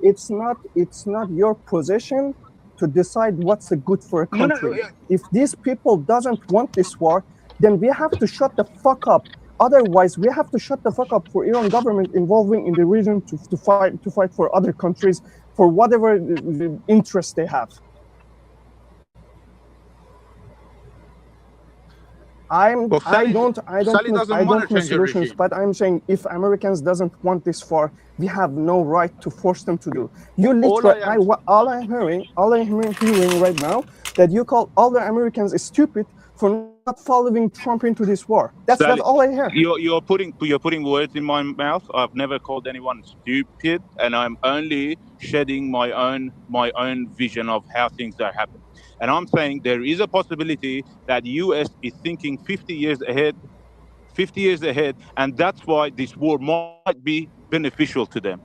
It's not your position to decide what's good for a country. If these people doesn't want this war, then we have to shut the fuck up. Otherwise, we have to shut the fuck up for Iran government involving in the region to fight for other countries for whatever interest they have. I don't know solutions, but I'm saying if Americans doesn't want this war, we have no right to force them to do. You literally, all I'm hearing right now that you call all the Americans stupid for not following Trump into this war. That's all I hear. You're putting words in my mouth. I've never called anyone stupid, and I'm only shedding my own vision of how things are happening. And I'm saying there is a possibility that US is thinking 50 years ahead, and that's why this war might be beneficial to them.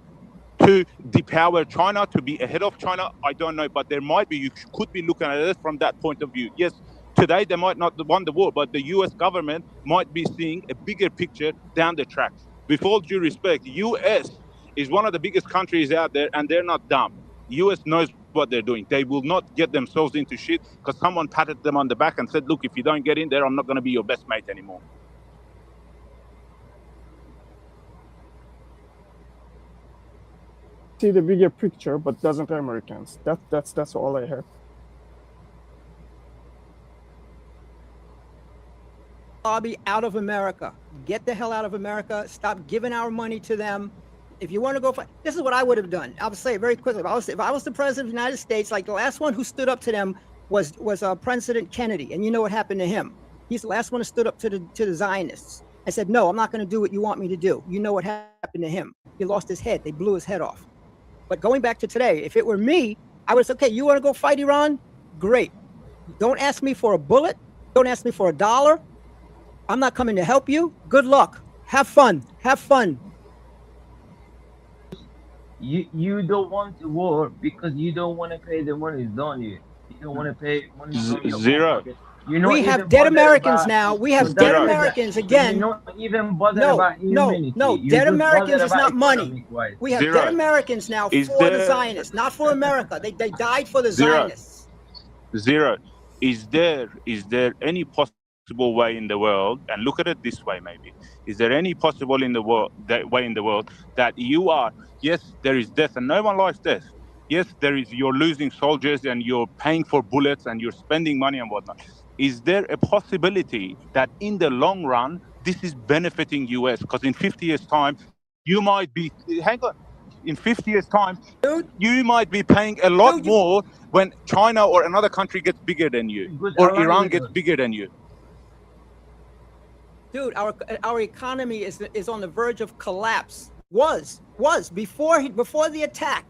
To depower China, to be ahead of China, I don't know, but there might be. You could be looking at it from that point of view. Yes, today they might not won the war, but the US government might be seeing a bigger picture down the track. With all due respect, US is one of the biggest countries out there, and they're not dumb. US knows what they're doing. They will not get themselves into shit because someone patted them on the back and said, look, if you don't get in there, I'm not going to be your best mate anymore. See the bigger picture, but doesn't Americans. That's all I heard. Lobby out of America. Get the hell out of America. Stop giving our money to them. If you want to go fight, this is what I would have done. I'll say it very quickly. If I was the president of the United States, like the last one who stood up to them was President Kennedy, and you know what happened to him. He's the last one who stood up to the Zionists. I said, no, I'm not going to do what you want me to do. You know what happened to him. He lost his head. They blew his head off. But going back to today, if it were me, I would say, okay, you want to go fight Iran? Great. Don't ask me for a bullet. Don't ask me for $1. I'm not coming to help you. Good luck. Have fun. Have fun. You don't want the war because you don't want to pay the money, don't you? You don't want to pay money. Zero. We have dead Americans now. We have dead Americans again. You're not even bothered about humanity. No, dead Americans is not money. We have Zero. dead Americans now for the Zionists, not for America. They died for the Zionists. Zero. Is there any possible way in the world, and look at it this way maybe, is there any possible way in the world that you are, yes, there is death and no one likes death. Yes, you're losing soldiers and you're paying for bullets and you're spending money and whatnot. Is there a possibility that in the long run, this is benefiting US? Because in 50 years' time, you might be, in 50 years' time, you might be paying a lot more when China or another country gets bigger than you, or Iran gets bigger than you. Dude, our economy is on the verge of collapse. Was before the attack.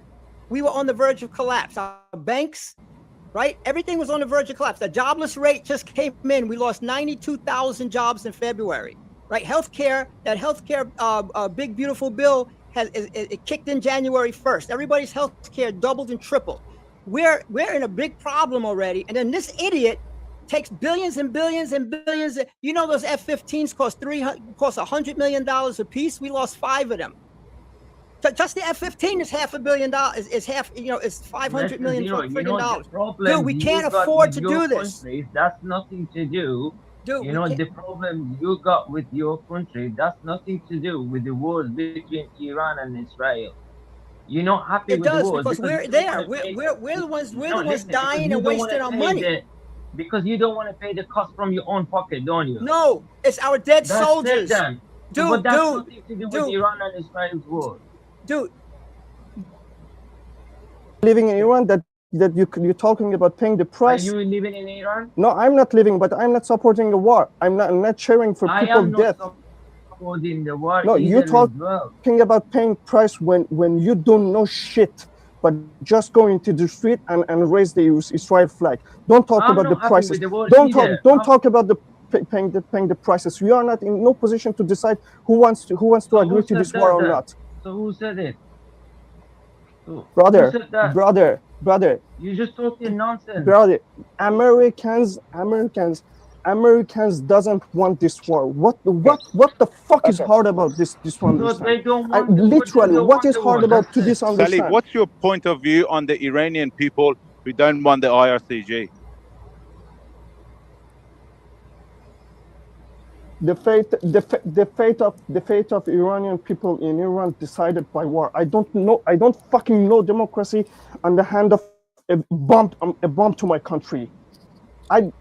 We were on the verge of collapse. Our banks, right? Everything was on the verge of collapse. The jobless rate just came in. We lost 92,000 jobs in February, right? Healthcare, that healthcare big beautiful bill it kicked in January 1st. Everybody's healthcare doubled and tripled. We're in a big problem already. And then this idiot takes billions and billions and billions. You know those F-15s cost $100 million a piece. We lost 5 of them. Just the F-15 is $500 million. Is $500 million freaking dollars. Dude, we can't afford to do this. That's nothing to do. Dude, the problem you got with your country, that's nothing to do with the wars between Iran and Israel. You're not happy with the wars. Because we're there. We're the ones dying and wasting our money. Because you don't want to pay the cost from your own pocket, don't you? No, it's our dead soldiers. But that's nothing to do with Iran and Israel's war. Dude, living in Iran, that you're talking about paying the price. Are you living in Iran? No, I'm not living, but I'm not supporting the war. I'm not cheering for people's death. Supporting the war. No, you're talking about paying price when you don't know shit, but just going to the street and raise the Israel flag. Don't talk about the prices. Don't talk about the paying the prices. You are not in no position to decide who wants to agree to this war or not. So who said it? Brother. You're just talking nonsense. Brother, Americans doesn't want this war. What the fuck is hard about this one? They don't want literally, what is hard about to this understand? Salih, what's your point of view on the Iranian people who don't want the IRCG? The fate of Iranian people in Iran decided by war. I don't fucking know democracy on the hand of a bomb to my country. Iran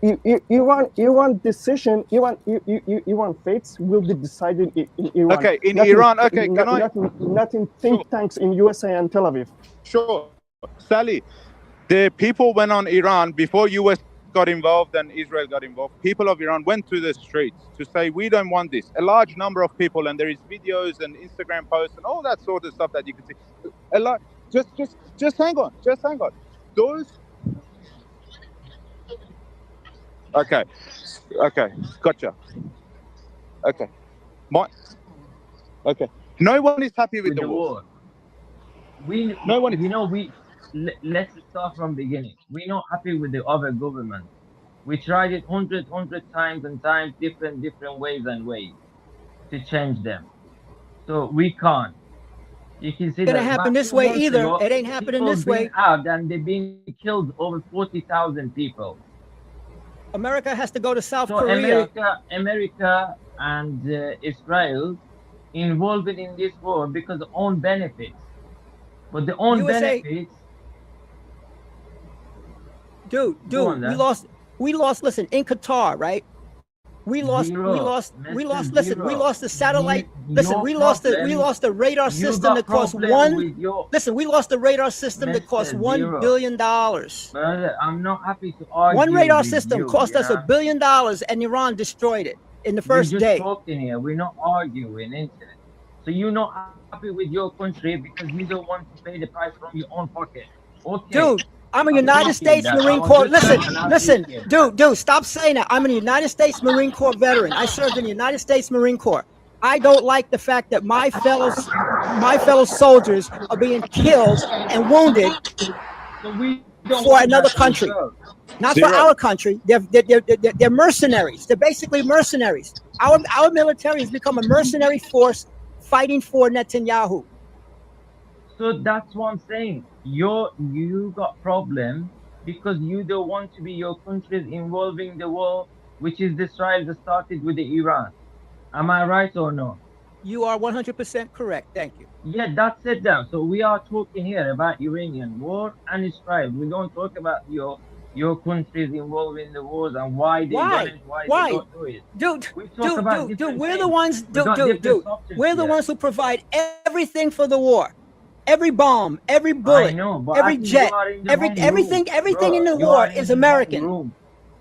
fates will be decided in Iran. Okay, in Iran. Okay, not in think tanks in USA and Tel Aviv. Sure, Salih. The people went on Iran before US got involved and Israel got involved, people of Iran went to the streets to say, we don't want this. A large number of people, and there is videos and Instagram posts and all that sort of stuff that you can see. A lot. Just hang on. Those. Okay, gotcha. Okay, okay. No one is happy with the war. Let's start from beginning. We're not happy with the other government. We tried it hundred times and times, different ways to change them. So we can't. You can see it's gonna happen this way either. It ain't happening this way. Out and they've been killed over 40,000 people. America has to go to South Korea. America and Israel involved in this war because of own benefits. But the own benefits. Dude, we lost. Listen, in Qatar, right? We lost the satellite. We lost the radar system that cost we lost the radar system that cost $1 billion. Brother, I'm not happy to argue. One radar system cost us $1 billion, and Iran destroyed it in the first day. We're just talking here. We're not arguing, isn't it? So you're not happy with your country because you don't want to pay the price from your own pocket. Okay. Dude, I'm a United States Marine Corps. Listen, dude, stop saying that. I'm a United States Marine Corps veteran. I served in the United States Marine Corps. I don't like the fact that my fellow soldiers are being killed and wounded for another country, not for our country. They're mercenaries. They're basically mercenaries. Our military has become a mercenary force fighting for Netanyahu. So that's what I'm saying. You got problem because you don't want to be your countries involving the war, which is Israel that started with the Iran. Am I right or no? You are 100% correct. Thank you. Yeah, that's it down. So we are talking here about Iranian war and Israel. We don't talk about your countries involved in the wars and why they don't do it. Dude, we're the ones. We're the ones who provide everything for the war. Every bomb, every bullet, every jet, everything in the war is American.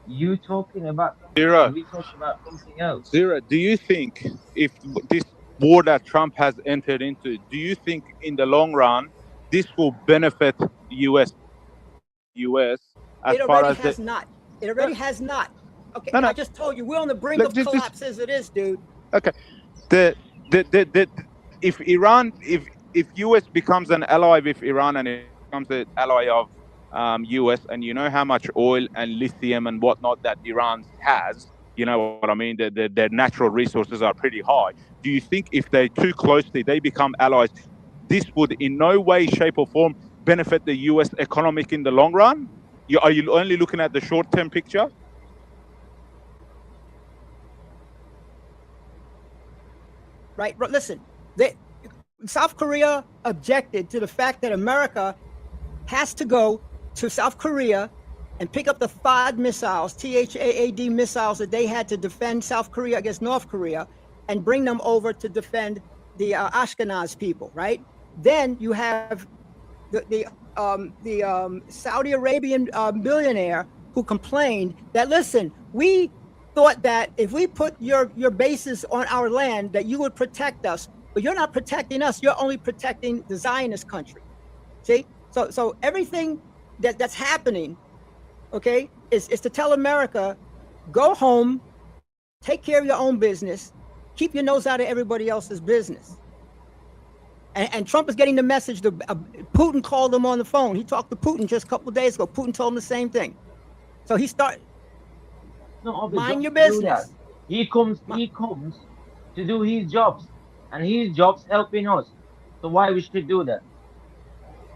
You talking about Zira. We talk about something else. Zira, do you think if this war that Trump has entered into, do you think in the long run this will benefit US as far as It already has not. Okay, I just told you we're on the brink of collapse as it is, dude. Okay, if US becomes an ally with Iran and it becomes an ally of US, and you know how much oil and lithium and whatnot that Iran has, you know what I mean, their natural resources are pretty high. Do you think if they're too closely, they become allies, this would in no way, shape or form benefit the US economic in the long run? Are you only looking at the short-term picture? Right, listen, South Korea objected to the fact that America has to go to South Korea and pick up the THAAD missiles, T-H-A-A-D missiles that they had to defend South Korea against North Korea, and bring them over to defend the Ashkenaz people, right? Then you have the Saudi Arabian billionaire who complained that, listen, we thought that if we put your bases on our land that you would protect us, but you're not protecting us. You're only protecting the Zionist country. See? So everything that's happening, okay, is to tell America, go home, take care of your own business, keep your nose out of everybody else's business. And Trump is getting the message. Putin called him on the phone. He talked to Putin just a couple of days ago. Putin told him the same thing. So he started, mind your business. He comes to do his jobs. And his job's helping us. So why we should do that?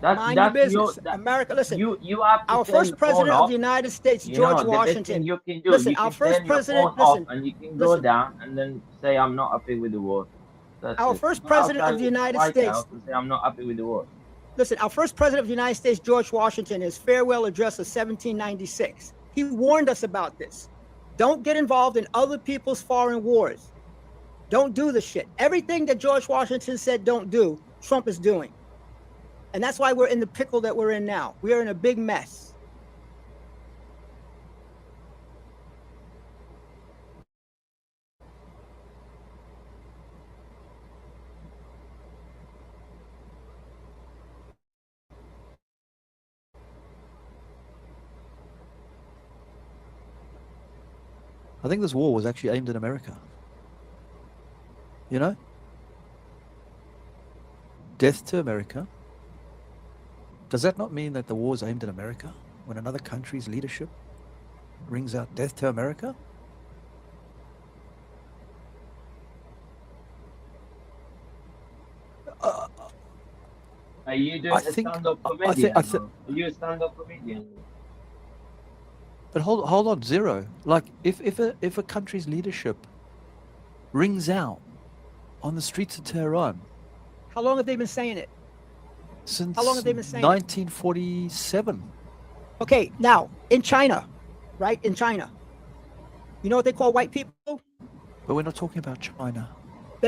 Mind your business. America, listen. You have to our first president of the United States, George Washington. You can do. Listen, you our can first president. Listen, and you can go down and then say, "I'm not happy with the war." Our first president of the United States. Say, "I'm not happy with the war." Listen, our first president of the United States, George Washington, his farewell address of 1796. He warned us about this. Don't get involved in other people's foreign wars. Don't do the shit. Everything that George Washington said don't do, Trump is doing. And that's why we're in the pickle that we're in now. We are in a big mess. I think this war was actually aimed at America. You know? Death to America. Does that not mean that the war is aimed at America when another country's leadership rings out death to America? Are you doing a stand-up comedian? Are you a stand-up comedian? But hold on, Zero. Like if a country's leadership rings out on the streets of Tehran. How long have they been saying it? Since How long have they been saying 1947. Okay, now in China, right? In China, you know what they call white people? But we're not talking about China.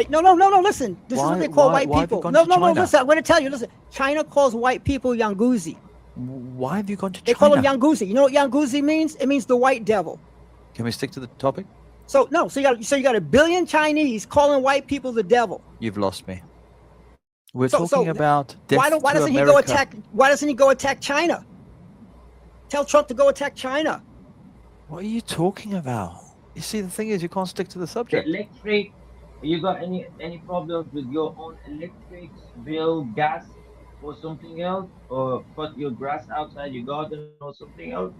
No. Listen, this is what they call white people. No. Listen, I'm going to tell you. Listen, China calls white people Yanguzi. Why have you gone to China? They call them Yanguzi. You know what Yanguzi means? It means the white devil. Can we stick to the topic? So you got a billion Chinese calling white people the devil. You've lost me. We're talking about death why to doesn't America. he go attack? Why doesn't he go attack China? Tell Trump to go attack China. What are you talking about? You see, the thing is, you can't stick to the subject. Electric. You got any problems with your own electric bill, gas, or something else, or cut your grass outside your garden or something else?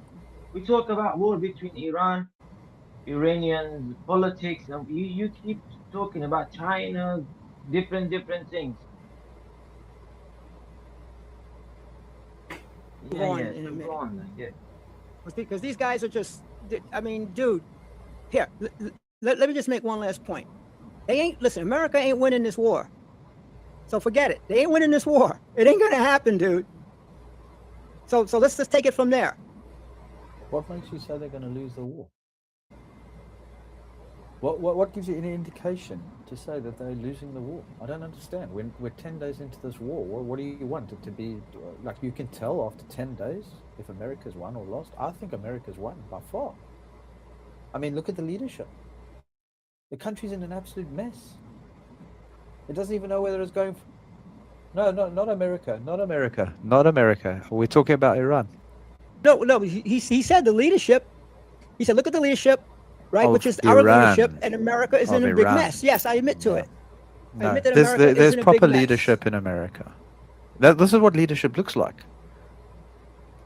We talk about war between Iran, Iranian politics, and you keep talking about China, different things. Go on in a minute. Because these guys are just, I mean, dude, here, let me just make one last point. America ain't winning this war. So forget it. They ain't winning this war. It ain't gonna happen, dude. So let's just take it from there. What makes you say they're going to lose the war? What gives you any indication to say that they're losing the war? I don't understand. We're 10 days into this war. What do you want it to be? Like, you can tell after 10 days if America's won or lost. I think America's won by far. I mean, look at the leadership. The country's in an absolute mess. It doesn't even know whether it's going. No, not America. Not America. We're talking about Iran. No. He said the leadership. He said, look at the leadership, right? Which is our leadership, and America is in a big mess. Yes, I admit to it. No, there's proper leadership in America. This is what leadership looks like.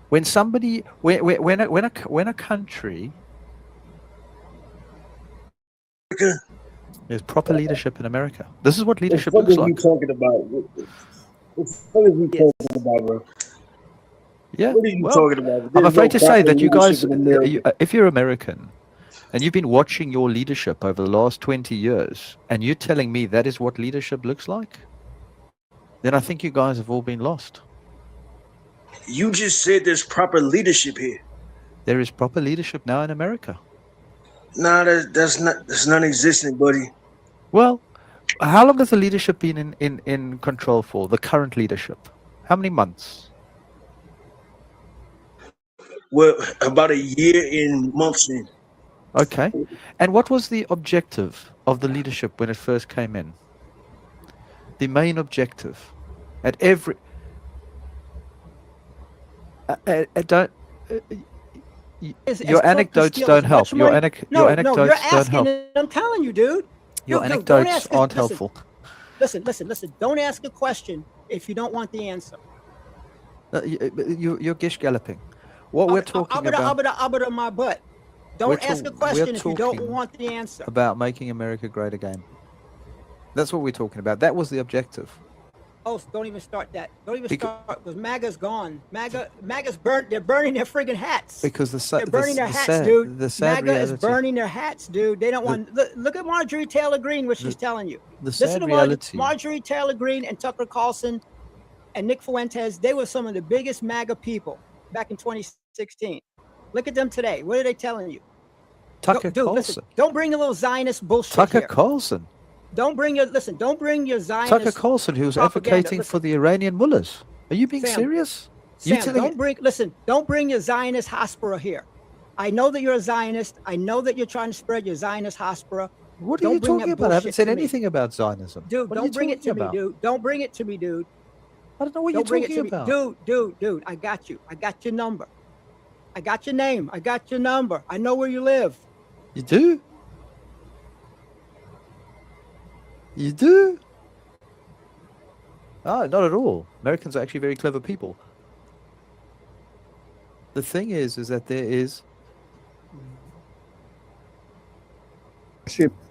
When somebody, when a country. There's proper leadership in America. This is what leadership looks like. What are you talking about? What are you talking about, bro? Yeah. What are you talking about? I'm afraid to say that you guys, if you're American, and you've been watching your leadership over the last 20 years, and you're telling me that is what leadership looks like, then I think you guys have all been lost. You just said there's proper leadership here. There is proper leadership now in America. Nah, that's non-existent, buddy. Well, how long has the leadership been in control for? The current leadership? How many months? Well, about a year and months in. Okay. And what was the objective of the leadership when it first came in? The main objective at every... Your anecdotes don't help. Your anecdotes don't help. I'm telling you, dude. Your anecdotes aren't helpful. Listen. Don't ask a question if you don't want the answer. You're gish galloping. What we're talking about... my butt. Don't ask a question if you don't want the answer. About making America great again. That's what we're talking about. That was the objective. Oh, don't even start that. Don't even start, because MAGA's gone. MAGA's burnt. They're burning their friggin' hats. Because they're burning their hats, dude. MAGA is reality. burning their hats, dude. They don't want. Look at Marjorie Taylor Greene, what she's telling you. Listen to Marjorie Taylor Greene and Tucker Carlson and Nick Fuentes. They were some of the biggest MAGA people back in 2016. Look at them today. What are they telling you? Tucker Carlson. Listen, don't bring a little Zionist bullshit Tucker here. Carlson. Don't bring your Zionist. Tucker Carlson, who's advocating for the Iranian mullahs. Are you being serious? Sam, don't bring your Zionist hospira here. I know that you're a Zionist. I know that you're trying to spread your Zionist hospira. What are you talking about? I haven't said anything about Zionism. Dude, don't bring it to me, dude. Don't bring it to me, dude. I don't know what you're talking about. Dude, I got you. I got your number. I got your name. I got your number. I know where you live. You do? You do? Ah, not at all. Americans are actually very clever people. The thing is that there is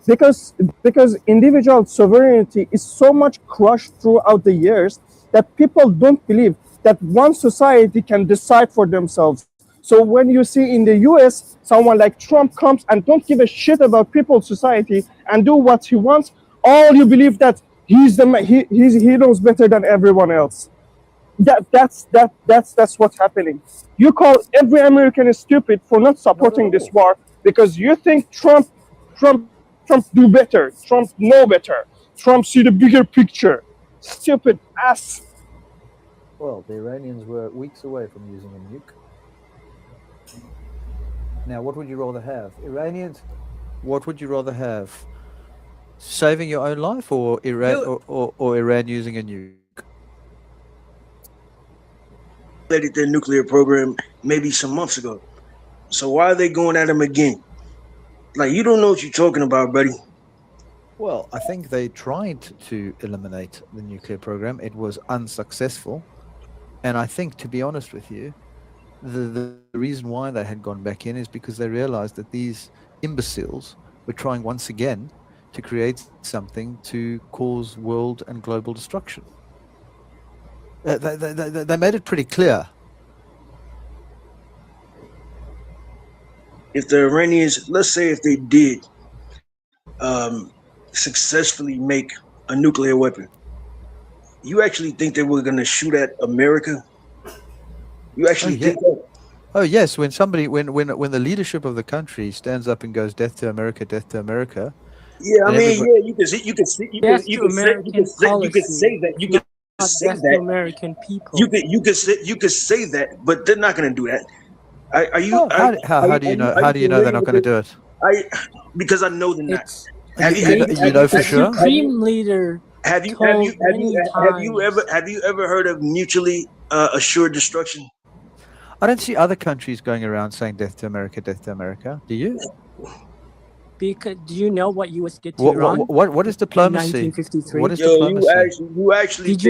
because individual sovereignty is so much crushed throughout the years that people don't believe that one society can decide for themselves. So when you see in the US someone like Trump comes and don't give a shit about people's society and do what he wants, all you believe that he knows better than everyone else. That's what's happening. You call every American stupid for not supporting this war because you think Trump do better. Trump know better. Trump see the bigger picture. Stupid ass. Well, the Iranians were weeks away from using a nuke. Now, what would you rather have? Iranians? What would you rather have? Saving your own life or Iran or Iran using a nuke? Their nuclear program maybe some months ago. So why are they going at them again? Like, you don't know what you're talking about, buddy. Well, I think they tried to eliminate the nuclear program. It was unsuccessful. And I think, to be honest with you, the reason why they had gone back in is because they realized that these imbeciles were trying once again to create something to cause world and global destruction. They made it pretty clear. If the Iranians, let's say if they did successfully make a nuclear weapon, you actually think they were going to shoot at America? You actually think that? Oh yes, when the leadership of the country stands up and goes "Death to America, death to America." Yeah, I mean, yeah, you can say that. American people. You could say that, but they're not going to do that. How do you know they're not going to do it? Because I know they're not. You know for sure. Supreme leader. Have you ever heard of mutually assured destruction? I don't see other countries going around saying "Death to America, death to America." Do you? Because do you know what U.S. did to Iran? What is diplomacy? In 1953? What is diplomacy? You actually Did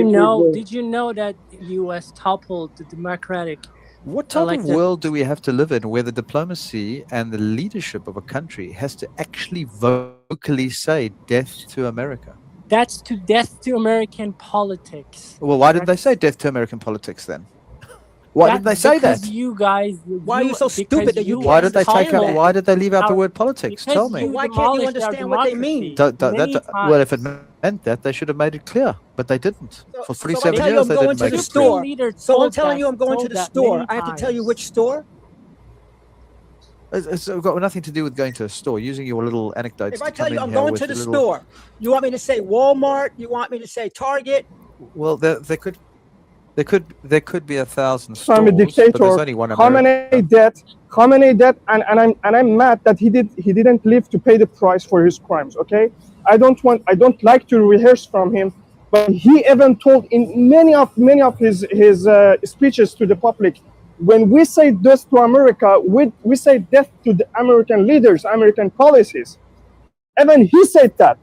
you know that U.S. toppled the Democratic? What type of world do we have to live in where the diplomacy and the leadership of a country has to actually vocally say "Death to America"? That's to death to American politics. Well, why did they say "Death to American politics" then? Why did they say that? You guys. Why are you so stupid that you? Why did they take out? Why did they leave out the word politics? Tell me. Why can't you understand what they mean? Well, if it meant that, they should have made it clear, but they didn't. For 47 years, they didn't make it clear. So I'm telling you, I'm going to the store. I have to tell you which store. It's got nothing to do with going to a store. Using your little anecdotes. If I tell you I'm going to the store, you want me to say Walmart? You want me to say Target? Well, there could be 1,000 stores. So I'm a dictator. But there's only one Khamenei dead, and I'm mad that he didn't live to pay the price for his crimes. Okay, I don't like to rehearse from him, but he even told in many of his speeches to the public, when we say death to America, we say death to the American leaders, American policies. Even he said that.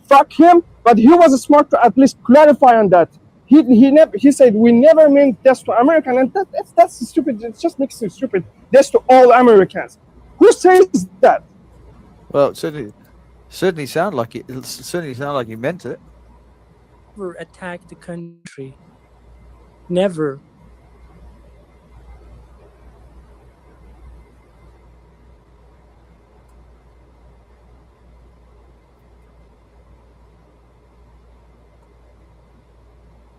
Fuck him, but he was smart to at least clarify on that. He said we never meant death to American, and that's stupid. It just makes it stupid. Death to all Americans. Who says that? Well, it certainly sounded like he meant it. Never attack the country. Never.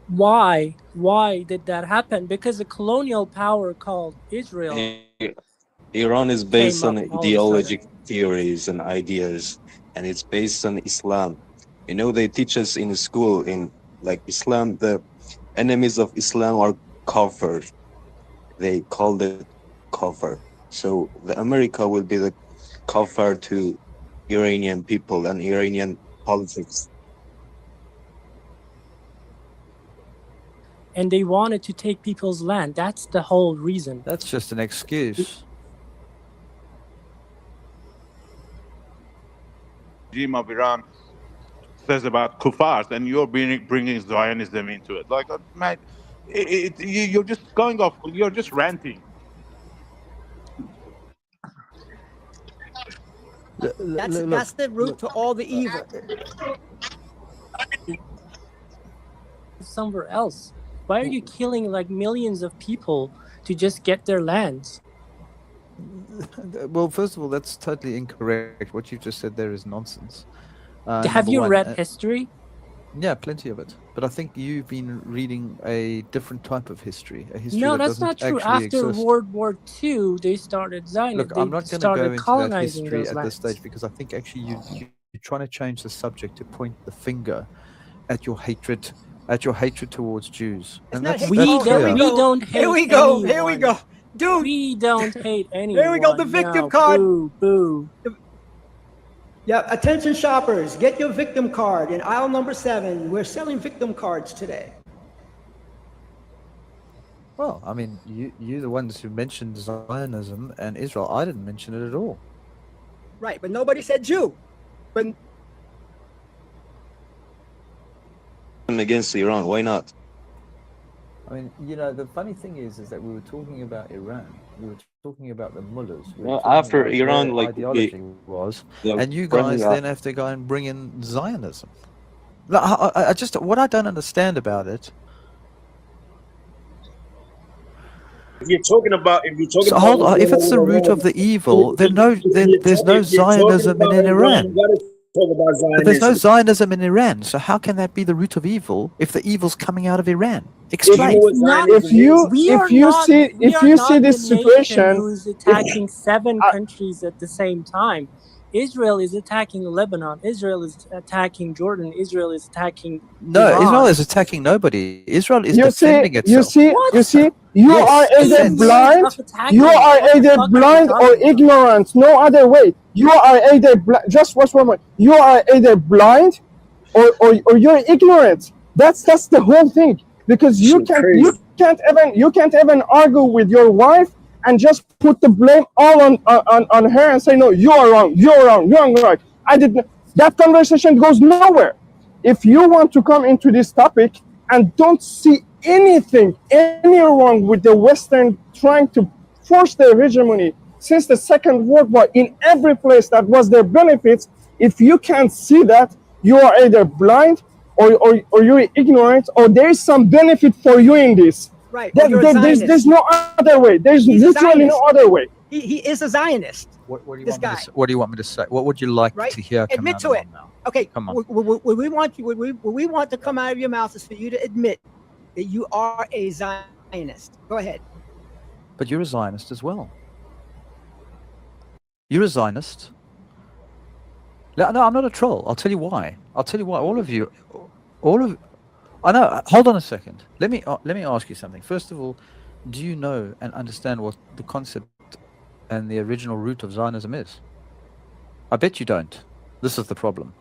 Why? Why did that happen? Because the colonial power called Israel. Iran is based on ideological theories and ideas, and it's based on Islam. You know, they teach us in school, in like Islam, the enemies of Islam are kafir. They called it kafir. So the America will be the kafir to Iranian people and Iranian politics. And they wanted to take people's land. That's the whole reason. That's just an excuse. regime of Iran says about kuffars, and you're bringing Zionism into it. Like, mate, you're just going off. You're just ranting. That's the root to all the evil. Somewhere else. Why are you killing like millions of people to just get their lands? Well, first of all, that's totally incorrect. What you've just said there is nonsense. Have you read history? Yeah, plenty of it. But I think you've been reading a different type of history. A history No, that that's not doesn't true. actually After exist. World War II, they started Zionism. Look, I'm not going to go started into that colonizing history those at lands. this stage because I think actually you're trying to change the subject to point the finger at your hatred towards Jews. And that's We clear. don't hate Here we go. anyone. Here we go. Dude. We don't hate anyone. Here we go. The victim No, card. Boo, boo. Yeah, attention shoppers, get your victim card in aisle number 7. We're selling victim cards today. Well, I mean, you're the ones who mentioned Zionism and Israel. I didn't mention it at all. Right, but nobody said Jew. But Against Iran, why not? I mean, you know, the funny thing is that we were talking about Iran. We were talking about the mullahs. We were Well, talking after about Iran, their like, ideology was, yeah, and you bringing guys up- then have to go and bring in Zionism. Like, I just what I don't understand about it. If you're talking about, So hold on, if it's the root of the evil, then there's no Zionism in Iran. But there's no Zionism in Iran, so how can that be the root of evil if the evil's coming out of Iran? Explain. If you see this situation, who is attacking 7 countries at the same time. Israel is attacking Lebanon. Israel is attacking Jordan. Israel is attacking No, Iran. Israel is attacking nobody. Israel is you defending itself. you are either blind, or ignorant. No other way. You are either just watch one moment. You are either blind, or you're ignorant. That's the whole thing. Because you can't even argue with your wife and just put the blame all on her and say, no, you are wrong, you're wrong, you're right. I didn't. That conversation goes nowhere. If you want to come into this topic and don't see any wrong with the Western trying to force their hegemony since the Second World War in every place that was their benefits, if you can't see that, you are either blind or you're ignorant, or there is some benefit for you in this. Right. There's no other way. There's literally no other way. He is a Zionist. What do you this want me guy. to say? What do you want me to say? What would you like Right? to hear? Come Admit out to of it. my mouth? Okay. Come on. What we want to come out of your mouth is for you to admit that you are a Zionist. Go ahead. But you're a Zionist as well. You're a Zionist. No, I'm not a troll. I'll tell you why. All of you. I know. Hold on a second. Let me ask you something. First of all, do you know and understand what the concept and the original root of Zionism is? I bet you don't. This is the problem.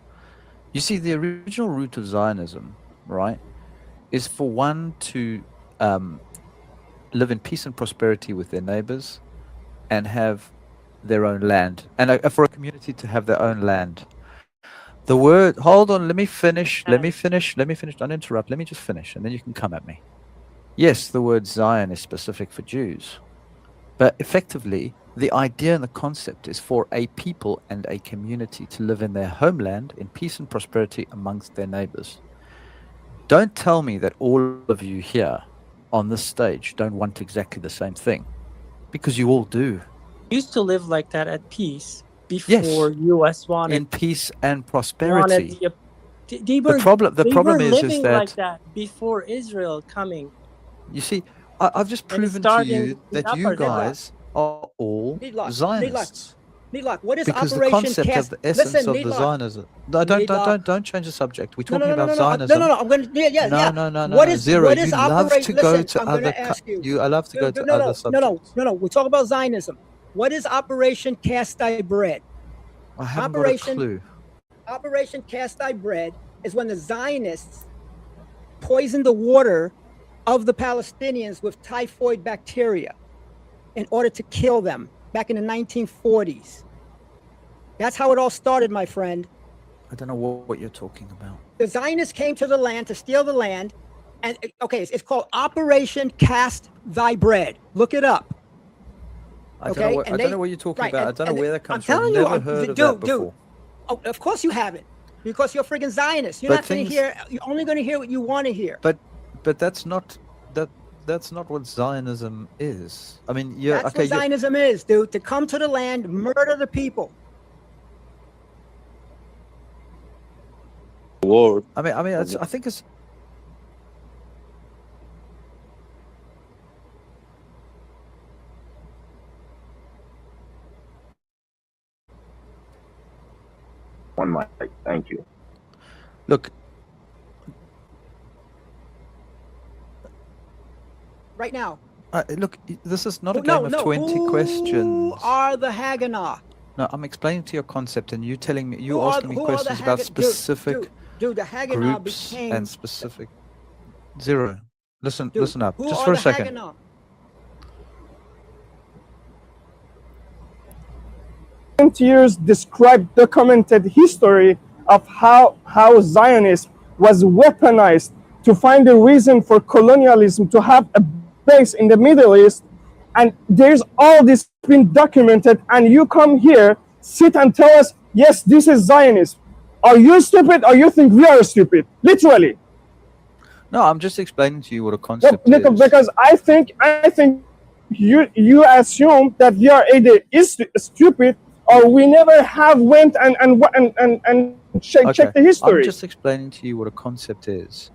You see, the original root of Zionism, right, is for one to live in peace and prosperity with their neighbors and have their own land, and for a community to have their own land. The word, hold on, let me finish. Don't interrupt. Let me just finish, and then you can come at me. Yes, the word Zion is specific for Jews, but effectively, the idea and the concept is for a people and a community to live in their homeland in peace and prosperity amongst their neighbors. Don't tell me that all of you here on this stage don't want exactly the same thing, because you all do. Used to live like that at peace before US wanted in peace and prosperity. They were the problem is living that like that before Israel coming. you see, I've just proven to you that you guys are all Zionists. Needlock, what is Because the Operation concept Cast? of the essence Listen, of the Needlock. Zionism. No, don't change the subject. We're talking about No. Zionism. No. I'm going to. No. What is Zero. What is You love Operation? to go Listen, to I'm other. going to ask you. You love to go to other subjects. No. We're talking about Zionism. What is Operation Cast Thy Bread? I haven't got a clue. Operation Cast Thy Bread is when the Zionists poisoned the water of the Palestinians with typhoid bacteria in order to kill them back in the 1940s. That's how it all started, my friend. I don't know what you're talking about. The Zionists came to the land to steal the land. And okay, it's called Operation Cast Thy Bread. Look it up. I don't know what you're talking about. I don't know where that comes from. I'm telling Never you, heard of that before. Oh, of course you haven't, because you're friggin' Zionist. You're But not going to things- hear. You're only going to hear what you want to hear. But that's not what Zionism is. I mean, That's what Zionism is, dude. To come to the land, murder the people. War. I mean, I think it's. One mic. Thank you. Look, Right now. look. This is not a No, game no. of 20 Who questions. are the Haganah? No, I'm explaining to your concept, and you telling me, you Who are- asking me who are the questions about Hagan- dude, specific Dude, the Haganah groups became. and specific. Zero. Listen, Dude, listen up, who just are for a the second. Haganah? Years described, documented history of how Zionism was weaponized to find a reason for colonialism to have a base in the Middle East, and there's all this been documented, and you come here, sit and tell us, yes, this is Zionism. Are you stupid, or you think we are stupid? Literally. No, I'm just explaining to you what a concept No, is. because I think you assume that we are either stupid or we never have went and check the history. I'm just explaining to you what a concept is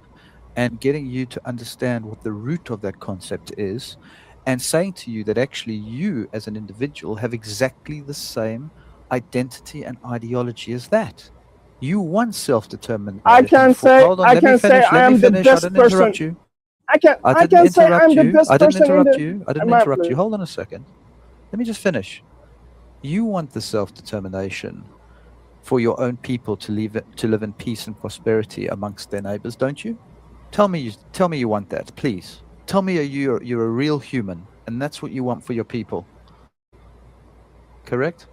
and getting you to understand what the root of that concept is, and saying to you that actually you as an individual have exactly the same identity and ideology as that. You want self-determined. I can say I am the best person. Interrupt you. I can say I'm the best I didn't person in interrupt the- you. I didn't My interrupt you. pleasure. Hold on a second. Let me just finish. You want the self-determination for your own people to live in peace and prosperity amongst their neighbors, don't you? Tell me you want that, please. Tell me you're a real human, and that's what you want for your people. Correct?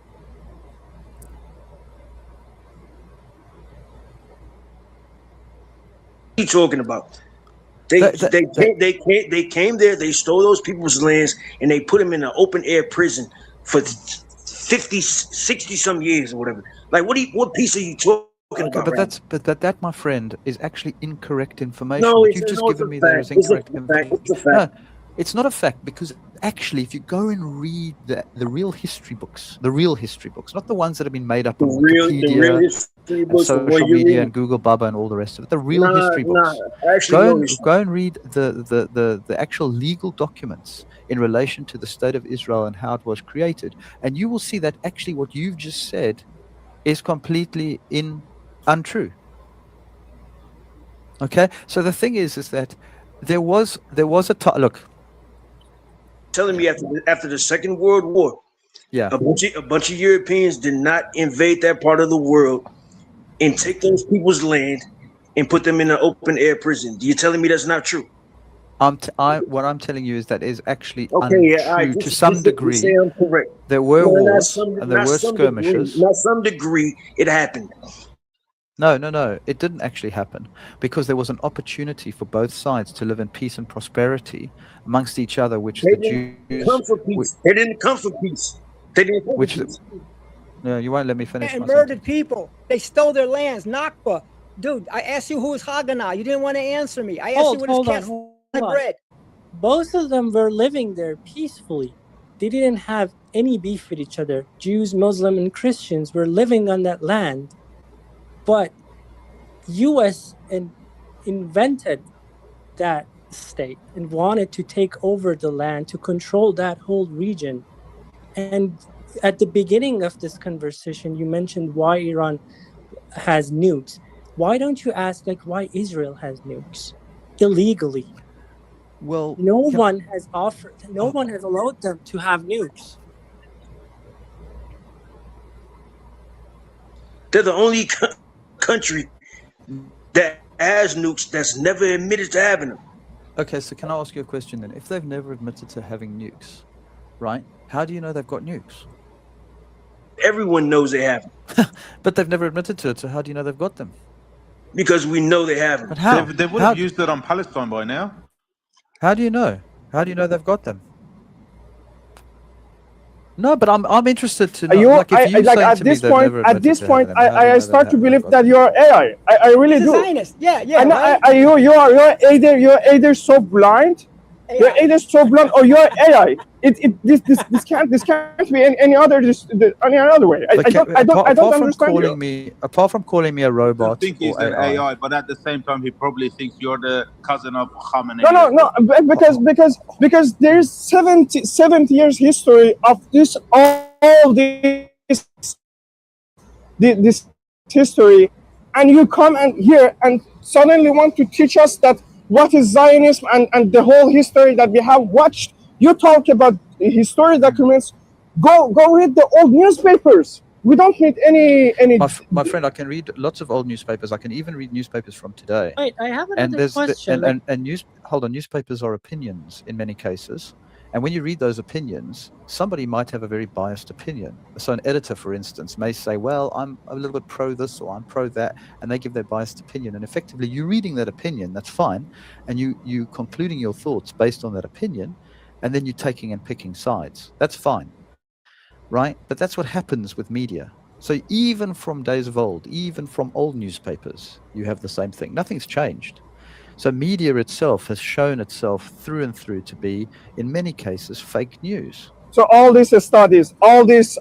What are you talking about? They came there, they stole those people's lands, and they put them in an open air prison for 50, 60 some years or whatever. Like, what piece are you talking about? But that, my friend, is actually incorrect information. No, What it's- you've just no, it's given a me there fact. is It's a incorrect fact. information. It's a fact. No, it's not a fact, because actually, if you go and read the real history books, not the ones that have been made up on The real Wikipedia history and books of what social you media read. and Google Baba and all the rest of it, the real history books. Actually, Go and read the actual legal documents in relation to the state of Israel and how it was created, and you will see that actually what you've just said is completely untrue. Okay, so the thing is that there was a time. Look, telling me after the Second World War, yeah, a bunch of Europeans did not invade that part of the world and take those people's land and put them in an open air prison. You're telling me that's not true? what I'm telling you is that is actually Okay, untrue yeah, all right, to just- some just degree. say I'm correct. There were No, not wars some- and there not were some skirmishes. degree, not some degree, it happened. No, it didn't actually happen, because there was an opportunity for both sides to live in peace and prosperity amongst each other, which They the didn't Jews. come for peace. They didn't come for peace. They didn't come Which for peace. No, you won't let me finish. And my murdered people. They stole their lands. Nakba. Dude, I asked you who was Haganah. You didn't want to answer me. I asked you what is cast thy bread. Both of them were living there peacefully. They didn't have any beef with each other. Jews, Muslim, and Christians were living on that land. But U.S. invented that state and wanted to take over the land, to control that whole region. And at the beginning of this conversation, you mentioned why Iran has nukes. Why don't you ask why Israel has nukes illegally? Well, no one has allowed them to have nukes. They're the only country that has nukes that's never admitted to having them. Okay, so can I ask you a question then? If they've never admitted to having nukes, right? How do you know they've got nukes? Everyone knows they have them. But they've never admitted to it, so how do you know they've got them? Because we know they have them. But how? They would How- have used it on Palestine by now. How do you know? How do you know they've got them? No, but I'm interested to know. You, like, if you like say at to me this they've point, never at admitted this to point, having them, how do you I know start to they've believe got that you're AI. I really He's a do. Zionist. Yeah, yeah. And right? you're either so blind, you're either so blind, or you're AI. This can't be any other way. I don't apart from understand calling you. me, apart from calling me a I robot think he's or an AI, but at the same time, he probably thinks you're the cousin of Khamenei. No, because there's 70 years history of this, all this history, and you come and here and suddenly want to teach us that what is Zionism and the whole history that we have watched. You talk about history documents. Go read the old newspapers. We don't need any. My friend, I can read lots of old newspapers. I can even read newspapers from today. Wait, I have And another there's question. hold on, newspapers are opinions in many cases. And when you read those opinions, somebody might have a very biased opinion. So an editor, for instance, may say, well, I'm a little bit pro this or I'm pro that, and they give their biased opinion. And effectively, you're reading that opinion, that's fine, and you concluding your thoughts based on that opinion, and then you're taking and picking sides. That's fine, right? But that's what happens with media. So even from days of old, even from old newspapers, you have the same thing. Nothing's changed. So media itself has shown itself through and through to be, in many cases, fake news. So all these studies, all these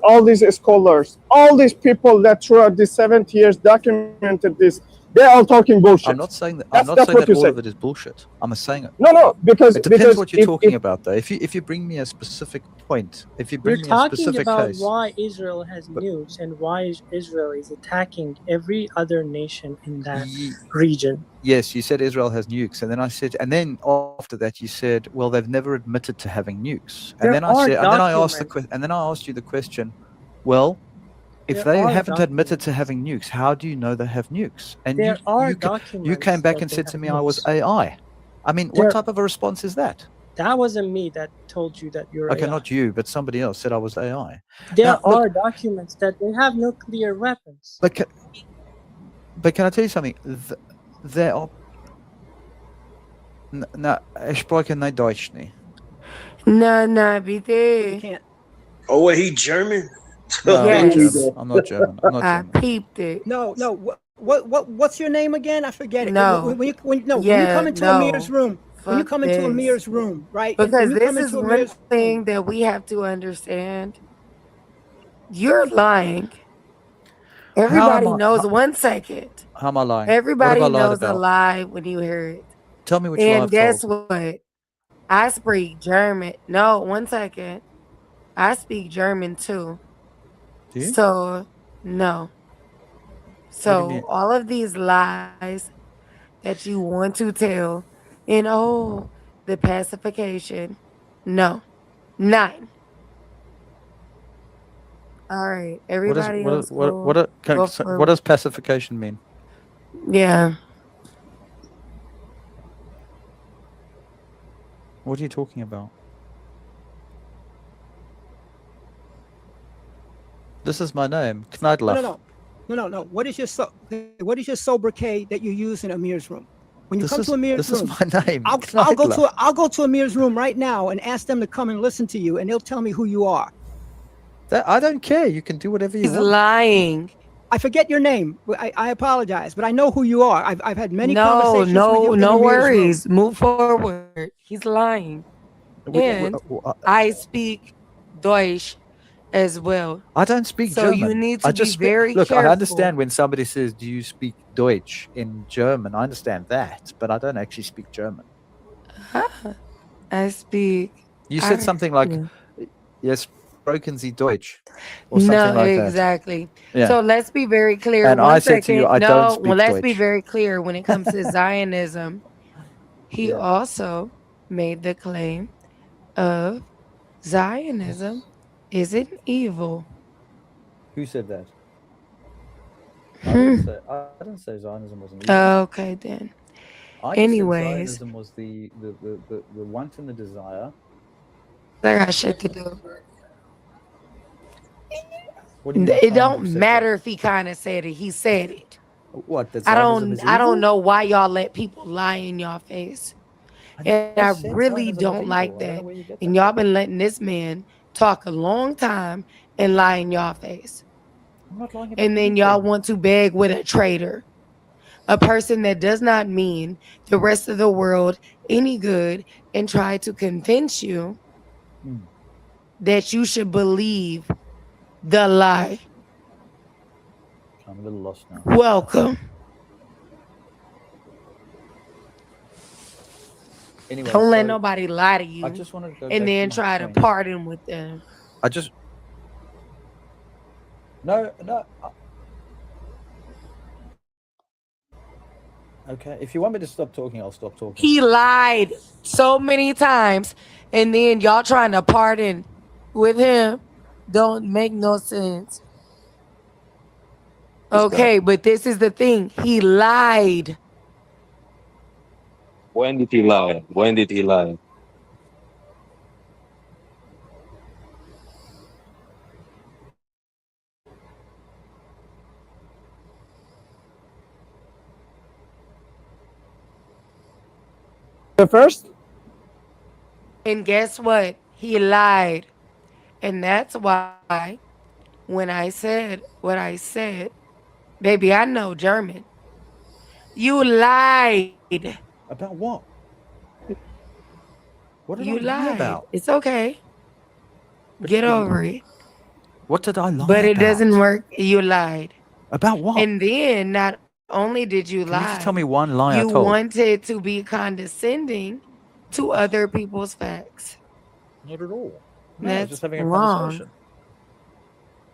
scholars, all these people that throughout these 70 years documented this, they're all talking bullshit. I'm not saying that. That's I'm not saying what that you all say. of it is bullshit. I'm saying it. No, because It depends what you're if- talking if- about, though. If you bring me a specific point, if you We're bring me a talking specific about case, why Israel has nukes and why Israel is attacking every other nation in that region. yes, you said Israel has nukes, and then I said, and then after that you said, well, they've never admitted to having nukes, and There then I are said, and then I asked documents. and then I asked you the question, well, if There they are haven't admitted to having nukes, how do you know they have nukes? And There are you documents came back that and they said to have me I was nukes. AI. I mean, There- what type of a response is that? That wasn't me that told you that you're Okay, AI. not you, but somebody else said I was AI. There Now, look, are documents that they have nuclear weapons. But can I tell you something? There are. Na, ich spreche nicht Deutsch nicht. No, bitte. Oh, what, he German? No, I'm not Yes. German. I'm not German. I'm not I German. peeped it. No. What's your name again? I forget it. No. When you Yeah, come into no. Amir's room, when you Fuck come into this. Amir's room, right? and Because when you this come is into one Amir's thing that we have to understand. You're lying. Everybody am I- knows. how- 1 second. How am I lying? Everybody what have I lied knows a about? lie when you hear it. Tell me which lie And I've guess told. what? I speak German. No, 1 second. I speak German too. Do you? So, no. So, mean? all of these lies that you want to tell, and the pacification, no, none. All right, everybody else. What does pacification mean? Yeah. What are you talking about? This is my name, Kneidler. No. What is your sobriquet that you use in Amir's room? When you This come is- to Amir's this is room, my name, I'll go to Amir's room right now and ask them to come and listen to you, and they'll tell me who you are. I don't care. You can do whatever you He's want. lying. I forget your name. I apologize, but I know who you are. I've had many No, conversations with you no, in no Amir's room. worries. Move forward. He's lying. And I speak Deutsch as well. I don't speak So German. you need I to just be very look. careful. I understand when somebody says, "Do you speak Deutsch in German?" I understand that, but I don't actually speak German. I speak. You said I- something like, yeah. "Yes, sprechen Sie Deutsch," or something No, like that. exactly. Yeah. So let's be very clear. And One I said to you, second. I no, don't speak well, let's be Deutsch. very clear. When it comes to Zionism, he Yeah. also made the claim of Zionism isn't evil. Who said that? Hmm. I didn't say Zionism wasn't evil. Okay, then. I just Anyways. said Zionism was the want and the desire. I got shit to do. What do you mean? It Can't don't who said that? matter if he kind of said it. He said it. What? That I Zionism is don't. I don't evil? know why y'all let people lie in your face, and I never said really Zionism is don't evil. like I don't know that. where you get And that y'all been letting this man talk a long time and lie in your face, I'm not lying about and then y'all anything. want to beg with a traitor, a person that does not mean the rest of the world any good, and try to convince you that you should believe the lie. I'm a little lost now. Welcome. Anyway, Don't let so nobody lie to you I just wanted to go and back then to try my to point. pardon with them. I just No. Okay, if you want me to stop talking, I'll stop talking. He lied so many times, and then y'all trying to pardon with him. Don't make no sense. Okay, but this is the thing. He lied. When did he lie? When did he lie? The first? And guess what? He lied. And that's why when I said what I said, baby, I know German. You lied. About what? What did You I lie lied. about? It's okay. Get over it. What did I lie But it about? doesn't work. You lied. About what? And then not only did you Can you just lie, tell me one lie I you told? wanted to be condescending to other people's facts. Not at all. No, I was That's just having a wrong. conversation.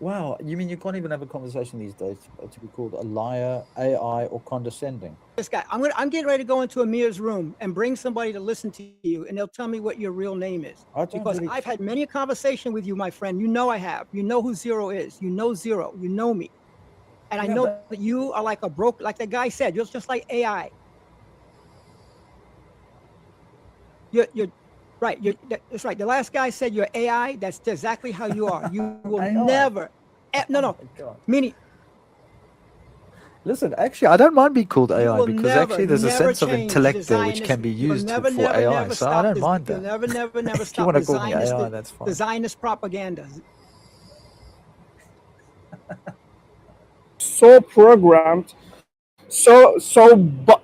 Wow, you mean you can't even have a conversation these days to be called a liar, AI, or condescending? This guy, I'm getting ready to go into Amir's room and bring somebody to listen to you, and they'll tell me what your real name is. I don't Because really- I've had many a conversation with you, my friend. You know I have. You know who Zero is. You know Zero. You know me. And I Yeah, know but- that you are like a broke, like the guy said, you're just like AI. You're right. That's right. The last guy said you're AI. That's exactly how you are. You will AI. never, no, Oh my God. meaning Listen, actually, I don't mind being called AI will because never, actually there's a never sense of change intellect the there which can be Zionist- you'll used never, for never, AI. never So I stop don't this- mind You'll that. never, never, never If you stop wanna the call me Zionist, AI, that's the fine. Zionist propaganda. So programmed,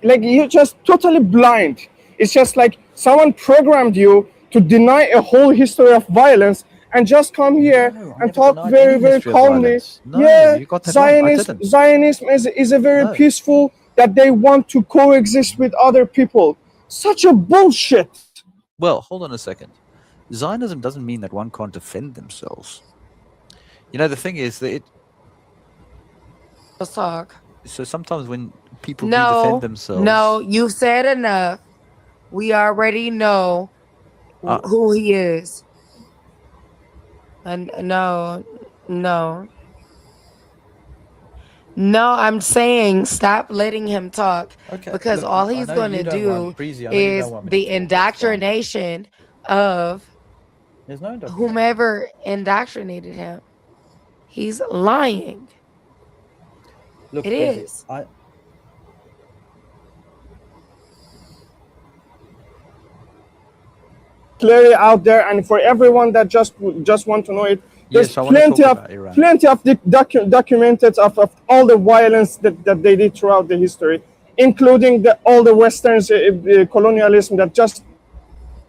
like you're just totally blind. It's just like someone programmed you to deny a whole history of violence and just come here and never talk denied very, any very history of calmly. violence. No, Yeah, you got that wrong. I didn't. Zionism is a very No. peaceful that they want to coexist with other people. Such a bullshit. Well, hold on a second. Zionism doesn't mean that one can't defend themselves. You know, the thing is that Let's talk. so sometimes when people do No, defend themselves, no, you've said enough. We already know who he is. And no. No, I'm saying stop letting him talk Okay, because look, all I he's know going you to don't do want- Breezy, I know you is don't want me to the talk, that's fine. indoctrination of There's no indoctrination. whomever indoctrinated him. He's lying. Look, It Breezy, is. Clearly out there, and for everyone that just want to know it, there's Yes, I want to plenty talk of about Iran. plenty of documented of all the violence that they did throughout the history, including all the Western's colonialism that just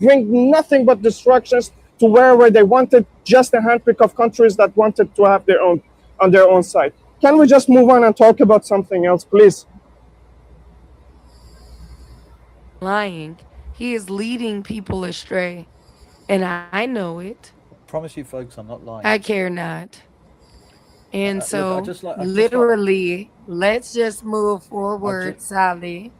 bring nothing but destructions to wherever they wanted. Just a handpick of countries that wanted to have their own on their own side. Can we just move on and talk about something else, please? Lying. He is leading people astray. And I know it. Promise you, folks, I'm not lying. I care not. And Look, so, I just like- literally, let's just move I forward, just- Sally.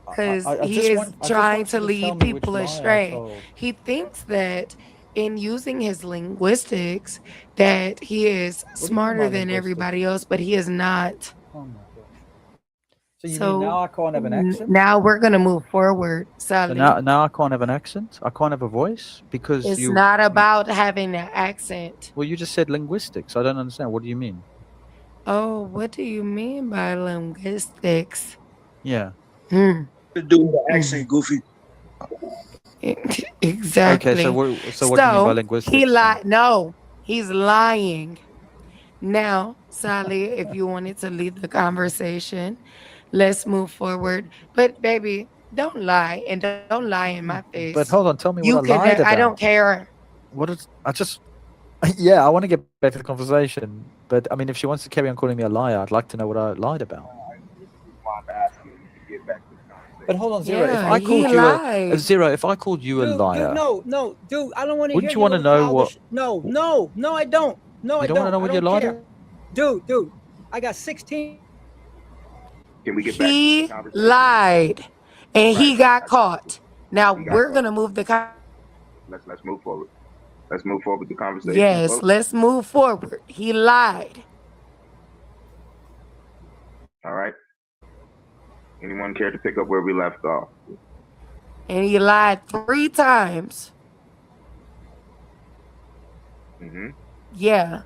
Because I he just is want- I just trying want to you to tell lead me which people lie I astray. told. He thinks that in using his linguistics that he is do you mean smarter by than linguistics? everybody else, but he is not. Oh my gosh. So you mean So now I can't have an accent? now we're gonna move forward, So Sally. now I can't have an accent. I can't have a voice because It's you. not about having an accent. Well, you just said linguistics. I don't understand. What do you mean? Oh, what do you mean by linguistics? Yeah. Hmm. To do with the accent, Goofy. Exactly. Okay. So what do you mean by linguistics? he lied. No, he's lying. Now, Sally, if you wanted to lead the conversation, let's move forward. But baby, don't lie and don't lie in my face. But hold on. Tell me You what I can. lied about. I don't care. What is? I just. Yeah, I want to get back to the conversation. But I mean, if she wants to carry on calling me a liar, I'd like to know what I lied about. But hold on, Zero. Yeah, if I he called you lied. Zero, if I called you a liar, No, dude, I don't want to hear. Wouldn't you wanna little know what- childish- No, I don't. No, You I don't wanna know what I you don't lied care. Dude, I got 16. Can we get back to He the conversation? lied, and he got caught. Now we're gonna move the. Let's move forward. Let's move forward with the conversation. Yes, folks. let's move forward. He lied. All right. Anyone care to pick up where we left off? And he lied 3 times. Mm-hmm. Yeah.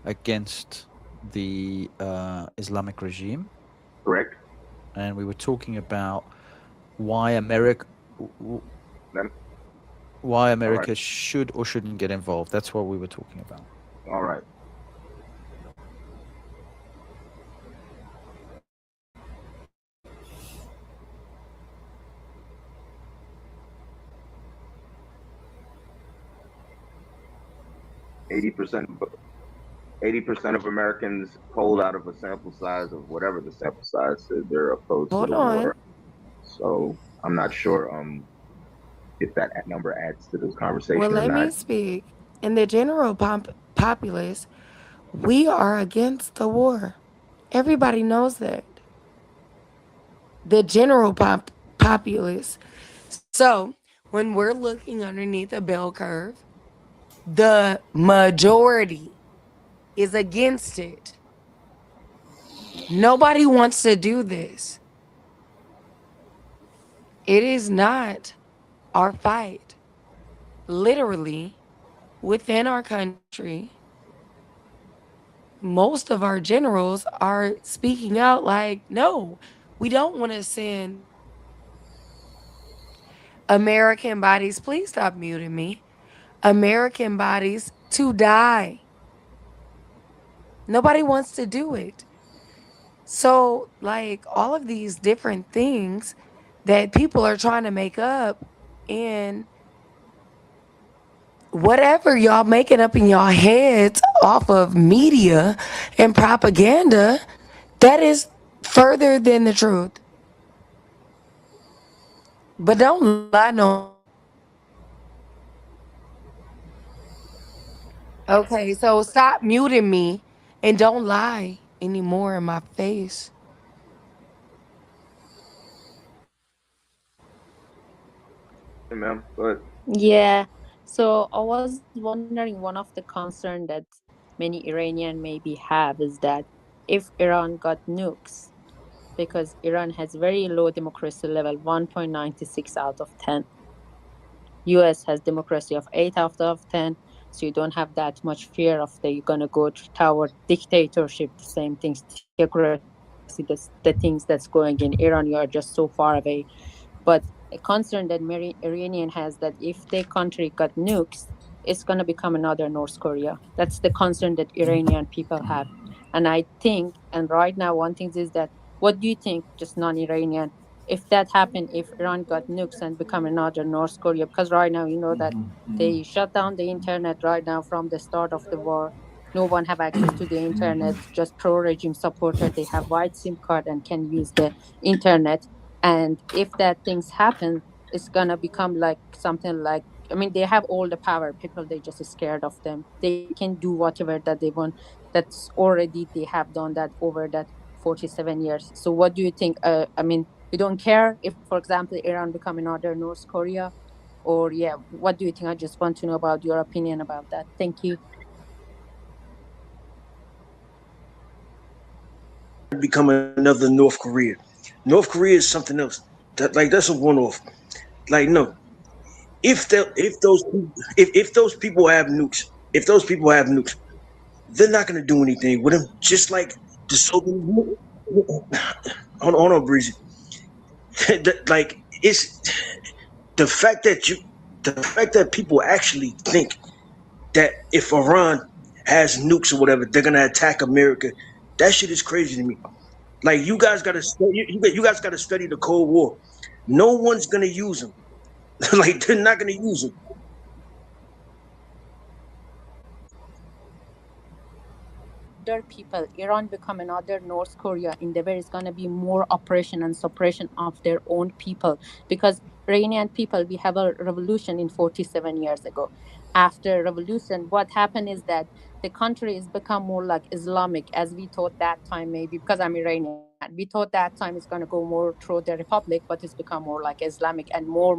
against the Islamic regime. Correct. And we were talking about why America should or shouldn't get involved. That's what we were talking about. All right. Eighty percent of Americans polled out of a sample size of whatever the sample size said they're opposed to Hold the on. war. So I'm not sure if that number adds to this conversation Well, or let me not. speak. In the general populace, we are against the war. Everybody knows that. The general populace. So when we're looking underneath a bell curve, the majority is against it. Nobody wants to do this. It is not our fight. Literally, within our country, most of our generals are speaking out like, no, we don't want to send American bodies, please stop muting me, American bodies to die. Nobody wants to do it. So, like, all of these different things that people are trying to make up, and whatever y'all making up in y'all heads off of media and propaganda, that is further than the truth. But don't lie, no. Okay, so stop muting me and don't lie anymore in my face. Hey, ma'am, go ahead. Yeah. So I was wondering, one of the concern that many Iranian maybe have is that if Iran got nukes, because Iran has very low democracy level, 1.96 out of 10. US has democracy of 8 out of 10. So you don't have that much fear of that you're gonna go toward dictatorship, the same things, theocracy, the things that's going in Iran, you are just so far away. But a concern that many Iranian has that if their country got nukes, it's gonna become another North Korea. That's the concern that Iranian people have. And I think, and right now one thing is that, what do you think, just non-Iranian, if that happened, if Iran got nukes and become another North Korea? Because right now, you know that they shut down the internet right now from the start of the war. No one have access to the internet, just pro-regime supporter. They have white SIM card and can use the internet. And if that things happen, it's gonna become like something like, I mean, they have all the power. People, they just scared of them. They can do whatever that they want. That's already, they have done that over that 47 years. So what do you think? I mean, you don't care if, for example, Iran become another North Korea? Or yeah, what do you think? I just want to know about your opinion about that. Thank you. become another North Korea. North Korea is something else. That's a one-off. Like no, if those people have nukes, they're not gonna do anything with them. Just like the Soviet. Hold on, Breezy. Like it's the fact that people actually think that if Iran has nukes or whatever, they're gonna attack America. That shit is crazy to me. Like you guys gotta study. You guys gotta study the Cold War. No one's gonna use them. Like they're not gonna use them. Other people, Iran become another North Korea in the way it's going to be more oppression and suppression of their own people. Because Iranian people, we have a revolution in 47 years ago. After revolution, what happened is that the country has become more like Islamic, as we thought that time, maybe because I'm Iranian. We thought that time it's going to go more through the republic, but it's become more like Islamic and more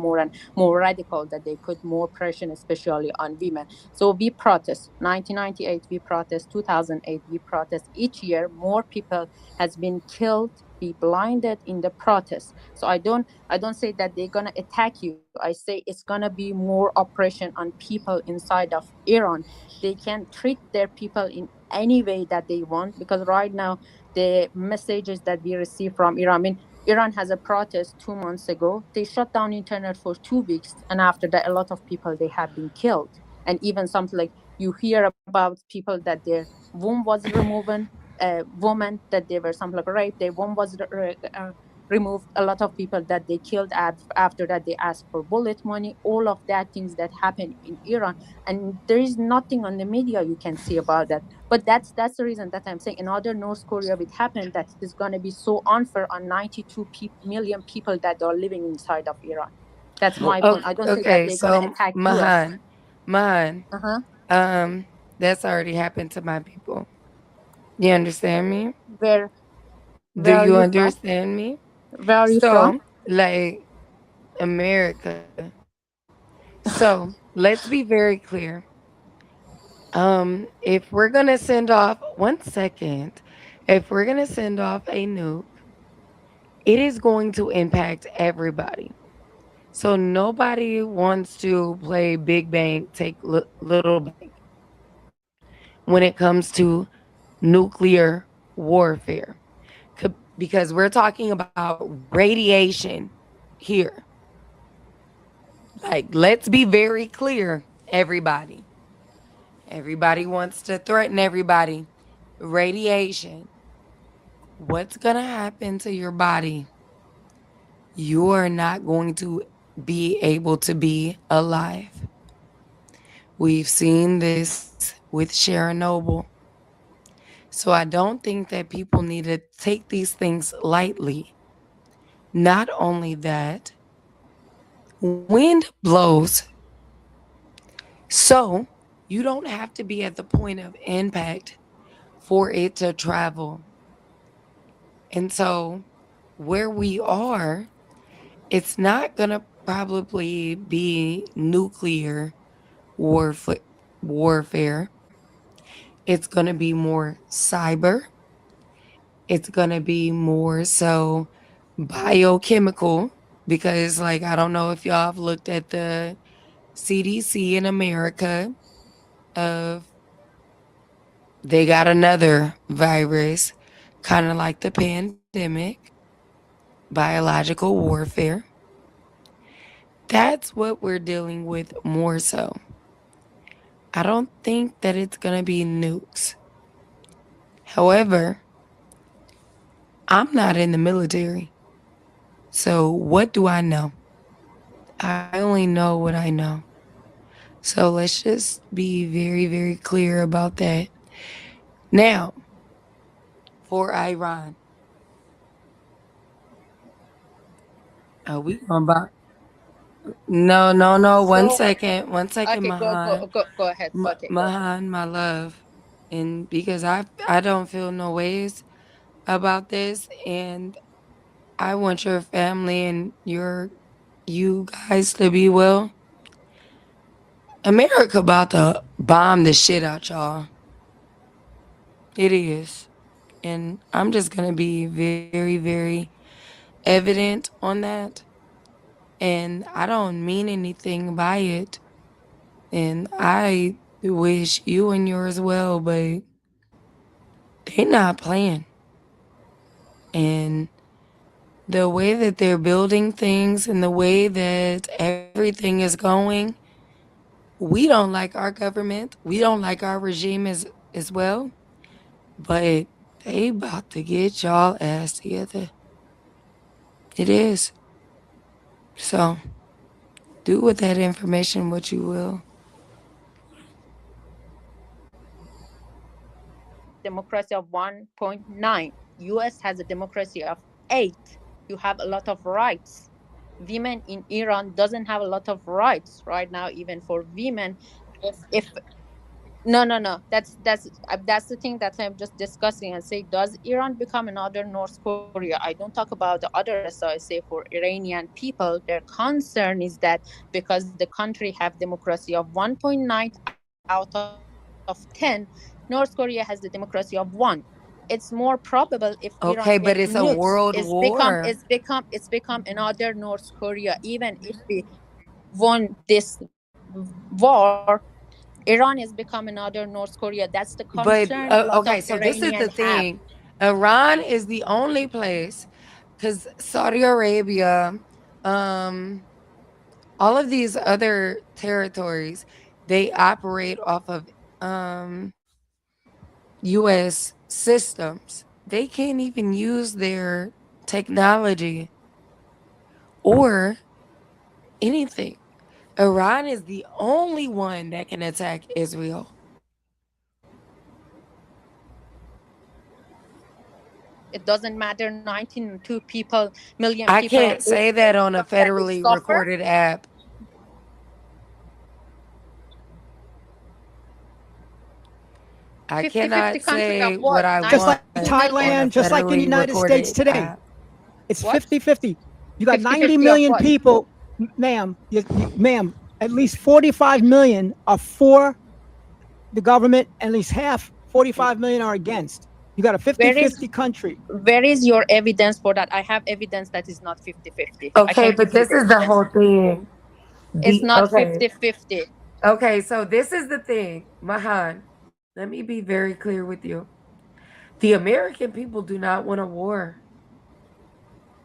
radical, that they put more pressure, especially on women. So we protest. 1998, we protest. 2008, we protest. Each year, more people has been killed, be blinded in the protest. So I don't say that they're gonna attack you. I say it's gonna be more oppression on people inside of Iran. They can treat their people in any way that they want, because right now the messages that we receive from Iran, I mean, Iran has a protest 2 months ago. They shut down internet for 2 weeks, and after that, a lot of people, they have been killed. And even something like you hear about people that their womb was removed, women that they were something like raped, their womb was removed. A lot of people that they killed after that, they asked for bullet money. All of that things that happen in Iran, and there is nothing on the media you can see about that. But that's the reason that I'm saying another North Korea would happen, that it is going to be so unfair on 92 million people that are living inside of Iran. That's my point. I don't say that they're going to attack Mahan, that's already happened to my people. You understand me? Where Do are you you understand me? Where are you So, from? like, America. So, let's be very clear. If we're going to send off, 1 second, if we're going to send off a nuke, it is going to impact everybody. So nobody wants to play big bank, take little bank when it comes to nuclear warfare. Because we're talking about radiation here. Like, let's be very clear, everybody. Everybody wants to threaten everybody. Radiation. What's going to happen to your body? You are not going to be able to be alive. We've seen this with Chernobyl. So I don't think that people need to take these things lightly. Not only that, wind blows. So you don't have to be at the point of impact for it to travel. And so where we are, it's not going to probably be nuclear warfare. It's going to be more cyber. It's going to be more so biochemical, because, like, I don't know if y'all have looked at the CDC in America they got another virus, kind of like the pandemic, biological warfare. That's what we're dealing with more so. I don't think that it's going to be nukes. However, I'm not in the military. So what do I know? I only know what I know. So let's just be very, very clear about that. Now, for Iran. Are we going back? No. 1 second. 1 second, Okay, Mahan. go ahead. Okay, Mahan, my love. And because I don't feel no ways about this, and I want your family and you guys to be well. America about to bomb the shit out y'all. It is. And I'm just going to be very, very evident on that. And I don't mean anything by it. And I wish you and yours well, but they're not playing. And the way that they're building things and the way that everything is going, we don't like our government. We don't like our regime as well. But they about to get y'all ass together. It is. So do with that information what you will. Democracy of 1.9. US has a democracy of 8. You have a lot of rights. Women in Iran doesn't have a lot of rights right now, even for women. If no, that's the thing that I'm just discussing and say, does Iran become another North Korea? I don't talk about the other side. I say for Iranian people, their concern is that because the country have democracy of 1.9 out of 10, North Korea has the democracy of 1. It's more probable if Iran Okay, but gets it's a nukes, world war. it's become another North Korea. Even if we won this war, Iran has become another North Korea. That's the But concern a lot okay, of so this is the Iranians have. thing. Iran is the only place, because Saudi Arabia, all of these other territories, they operate off of US systems. They can't even use their technology or anything. Iran is the only one that can attack Israel. It doesn't matter 19 million I people can't say that on a federally suffer. recorded app. I 50-50 cannot country say of what what? I Just like want Thailand, just like in the federally United recorded States today. app. It's What? 50-50. You got 50-50 90 of million what? people, ma'am, ma'am, at least 45 million are for the government, and at least half, 45 million are against. You got a 50-50 country. Where is your evidence for that? I have evidence that is not 50-50. I Okay, can but give you this is the whole thing. It's not Okay. 50-50. Okay, so this is the thing, Mahan. Let me be very clear with you. The American people do not want a war.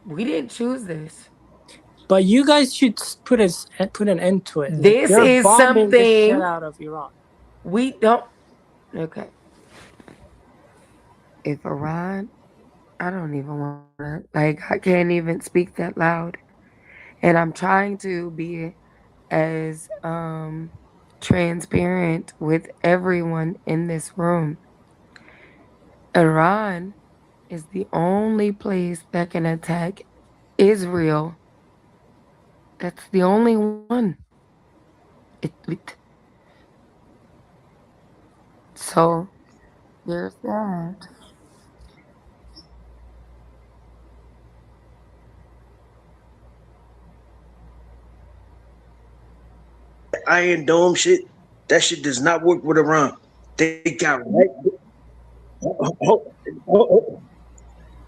We didn't choose this. But you guys should put an end to it. This They're is bombing the shit something out of Iran. we don't. Okay. If Iran, I don't even want to, like, I can't even speak that loud. And I'm trying to be as transparent with everyone in this room. Iran is the only place that can attack Israel. That's the only one. So there's that. Iron Dome shit, that shit does not work with Iran. They got right.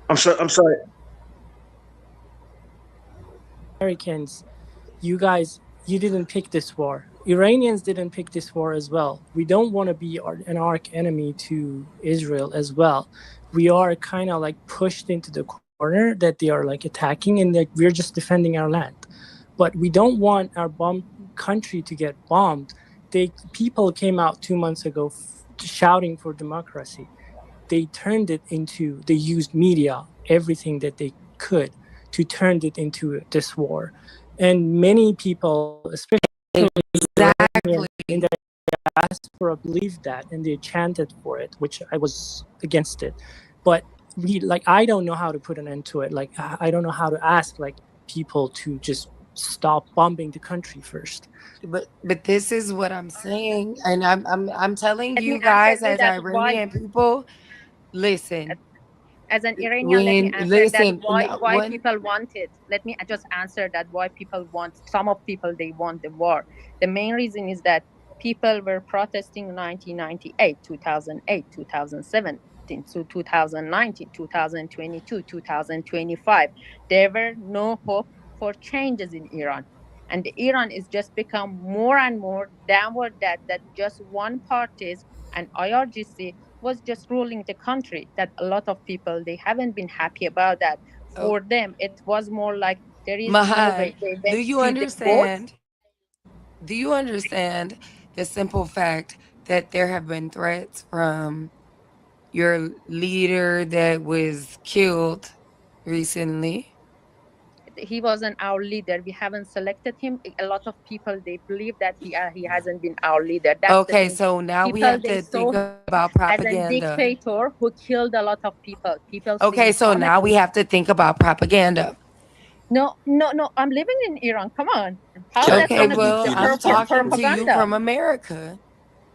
I'm sorry. Americans, you didn't pick this war. Iranians didn't pick this war as well. We don't want to be an arch enemy to Israel as well. We are kind of like pushed into the corner that they are like attacking, and that we're just defending our land. But we don't want our country to get bombed. People came out 2 months ago shouting for democracy. They used media, everything that they could, to turn it into this war. And many people, especially in the diaspora, believed that, and they chanted for it, which I was against it. But I don't know how to put an end to it. Like, I don't know how to ask people to just stop bombing the country first. But this is what I'm saying, and I'm telling Let you me guys answer as that Iranian people, listen. As an Iranian, let me answer that why people want it. Let me just answer that why people want. Some of people, they want the war. The main reason is that people were protesting in 1998, 2008, 2007. to 2019, 2022, 2025. There were no hope for changes in Iran. And Iran is just become more and more downward that just one parties and IRGC was just ruling the country, that a lot of people, they haven't been happy about that. For them, it was more like there is no way. Mahan, They do went you to the court. understand the simple fact that there have been threats from your leader that was killed recently? He wasn't our leader. We haven't selected him. A lot of people, they believe that he hasn't been our leader. That's the Okay, thing. so now we People, have they to saw think him about as a propaganda. dictator who killed a lot of people. People see Okay, him so now we comedy. have to think about propaganda. No. I'm living in Iran. Come on. How that's Okay, gonna be well, the I'm talking to you propaganda? from America,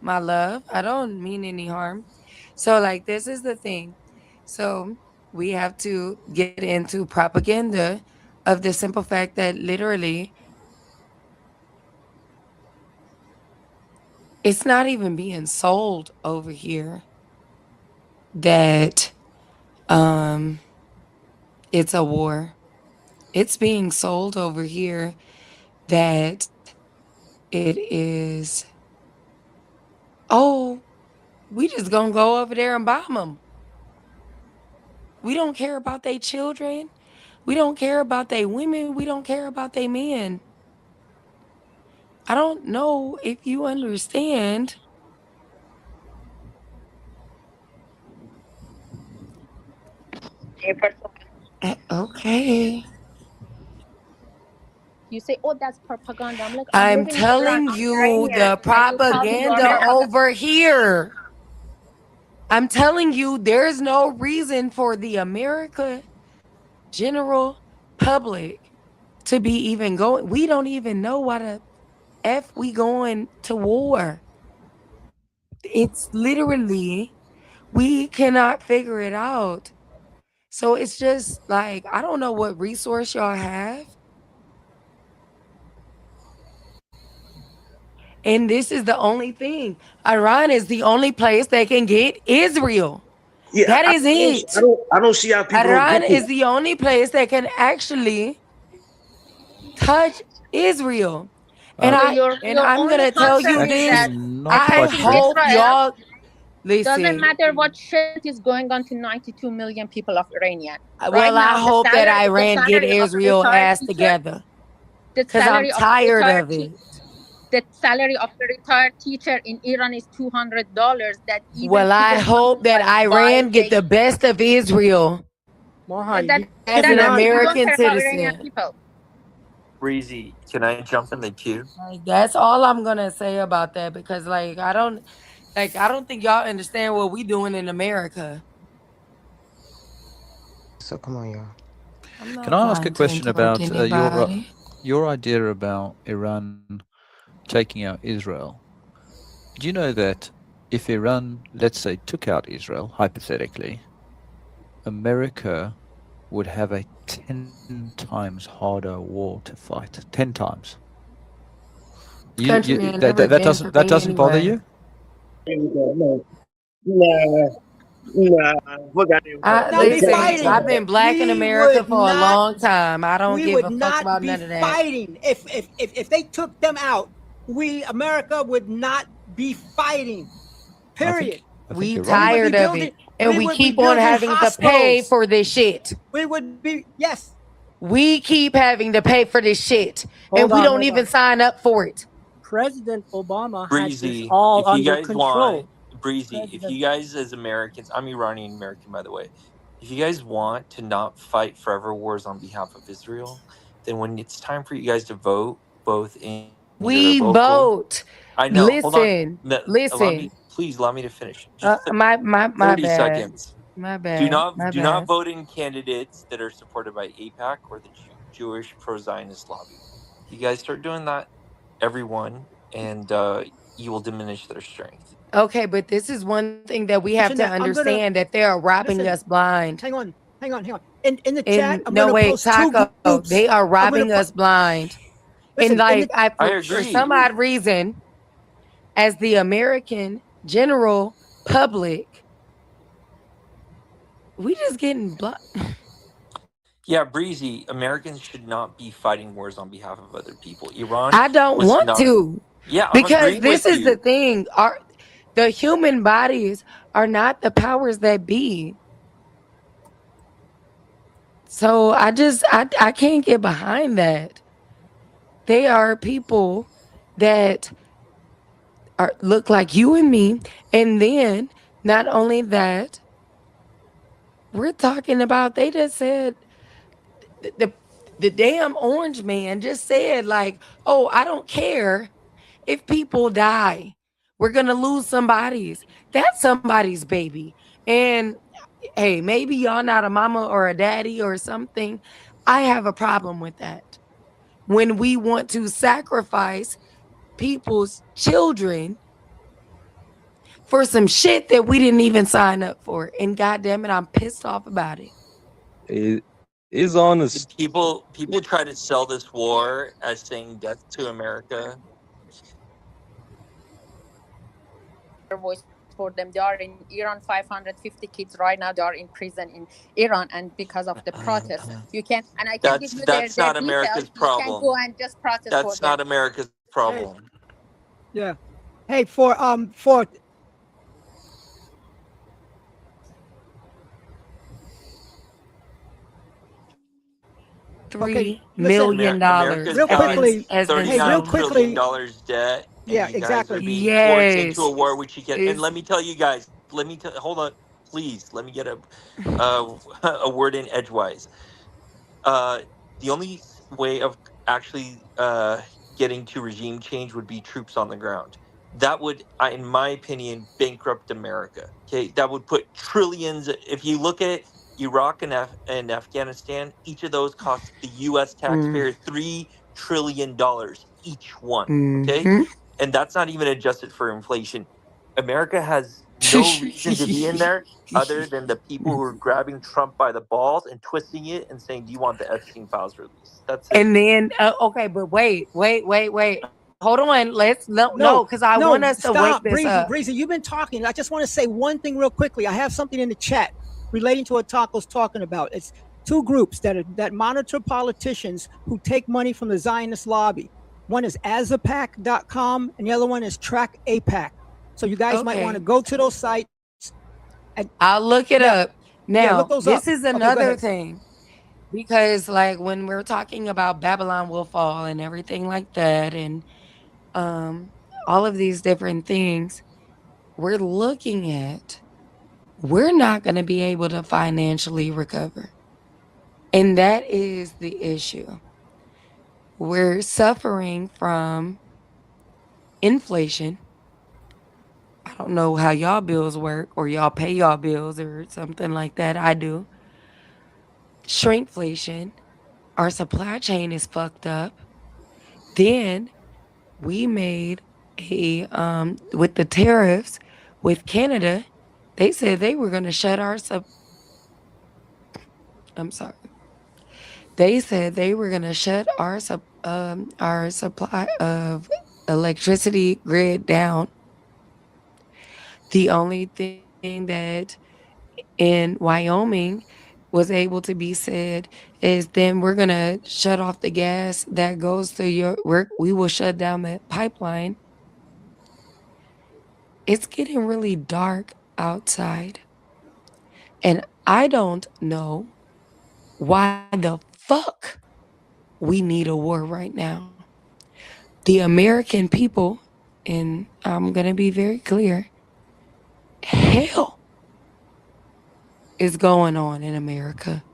my love. I don't mean any harm. So, like, this is the thing. So, we have to get into propaganda of the simple fact that literally it's not even being sold over here that it's a war. It's being sold over here that it is, oh, we just gonna go over there and bomb them. We don't care about their children. We don't care about their women. We don't care about their men. I don't know if you understand. Okay. You say, oh, that's propaganda. I'm like, I'm living in Iran. telling I'm you Iranian. the And you tell me you're propaganda American. over here. I'm telling you, there's no reason for the America general public to be even going. We don't even know why the F we going to war. It's literally, we cannot figure it out. So it's just like, I don't know what resource y'all have. And this is the only thing. Iran is the only place that can get Israel. Yeah, That is it. I don't see how people don't Iran get is this. the only place that can actually touch Israel. And So I'm your gonna only tell you concern is this. that I touching hope Israel y'all doesn't listen. matter what shit is going on to 92 million people of Iranian. Right Well, now, I hope that Iran get salary of a Israel retired ass teacher, together. the Because I'm salary of a tired retired of it. the salary of the retired teacher in Iran is $200. That even Well, I students hope that Iran get the best of Israel that as an you don't American care about Iranian citizen. people. Breezy, can I jump in the queue? Like, that's all I'm gonna say about that, because like I don't think y'all understand what we doing in America. So come on, y'all. I'm not Can I ask a trying to question interrupt about anybody. your idea about Iran taking out Israel? Do you know that if Iran, let's say, took out Israel, hypothetically, America would have a 10 times harder war to fight? 10 times. Countryman, That doesn't bother you? Listen, I've been black in America for a long time. I don't We give would a fuck not about be none of that. fighting. If they took them out, America would not be fighting. Period. We you're right. tired of it, and we keep on having to pay for this shit. We would be, yes. We keep having to pay for this shit, and we don't even sign up for it. President Obama had this Breezy, all if you under guys control. want, Breezy, if you guys as Americans, I'm Iranian American, by the way. If you guys want to not fight forever wars on behalf of Israel, then when it's time for you guys to vote, both in We your local, vote. I know. Hold on. Listen, No, listen. Please allow me to finish. Just My 30 bad. seconds. My Do bad. not My do bad. not vote in candidates that are supported by AIPAC or the Jewish pro-Zionist lobby. You guys start doing that, everyone, and you will diminish their strength. Okay, but this is one thing that we have to Listen, I'm gonna- understand, that they are robbing listen, us blind. Hang on. In the chat, I'm No, gonna wait, post two Taco, groups. they are I'm gonna robbing us blind. Listen, And in like, the- I for agree. some odd reason, as the American general public, we just getting blocked. Yeah, Breezy, Americans should not be fighting wars on behalf of other people. Iran I don't was want not. to. Yeah, I'm Because agreeing this with is the you. thing. The human bodies are not the powers that be. So I can't get behind that. They are people that look like you and me. And then not only that, we're talking about, they just said the damn orange man just said, like, oh, I don't care if people die. We're gonna lose somebody's. That's somebody's baby. And hey, maybe y'all not a mama or a daddy or something. I have a problem with that. When we want to sacrifice people's children for some shit that we didn't even sign up for. And goddamn it, I'm pissed off about it. It is honest. People try to sell this war as saying death to America. Voice for them. They are in Iran. 550 kids right now. They are in prison in Iran, and because of the protest, you can. And I can give you their not details. America's You can problem. go and just protest for That's them. not America's problem. Yeah. Hey, for $3 listen, million America's real got quickly, has been hey, real $39 sold. trillion quickly, debt. And yeah, you guys exactly. are being forced into a Yes. war which you can. And It's, let me tell you guys. Hold on, please. Let me get a word in edgewise. The only way of actually getting to regime change would be troops on the ground. That would, in my opinion, bankrupt America. Okay, that would put trillions. If you look at Iraq and Afghanistan, each of those cost the U.S. taxpayer $3 trillion each one. Okay, Mhm. and that's not even adjusted for inflation. America has no reason to be in there other than the people who are grabbing Trump by the balls and twisting it and saying, "Do you want the Epstein files released?" That's it. And then, okay, but wait. Hold on. Let's no, because I want us to wake stop, this up. Breezy, you've been talking. I just want to say one thing real quickly. I have something in the chat relating to what Taco's talking about. It's two groups that monitor politicians who take money from the Zionist lobby. One is azapac.com and the other one is Track APAC. So you guys might want to go to those sites. And I'll look it up. Now, look those this up. is Okay, go another ahead. thing. Because like when we're talking about Babylon will fall and everything like that, and all of these different things, we're looking at, we're not going to be able to financially recover. And that is the issue. We're suffering from inflation. I don't know how y'all bills work, or y'all pay y'all bills or something like that. I do. Shrinkflation. Our supply chain is fucked up. Then we made a with the tariffs with Canada, they said they were going to shut They said they were going to shut our supply of electricity grid down. The only thing that in Wyoming was able to be said is then we're going to shut off the gas that goes to your work. We will shut down the pipeline. It's getting really dark outside. And I don't know why the fuck we need a war right now. The American people, and I'm going to be very clear, hell is going on in America.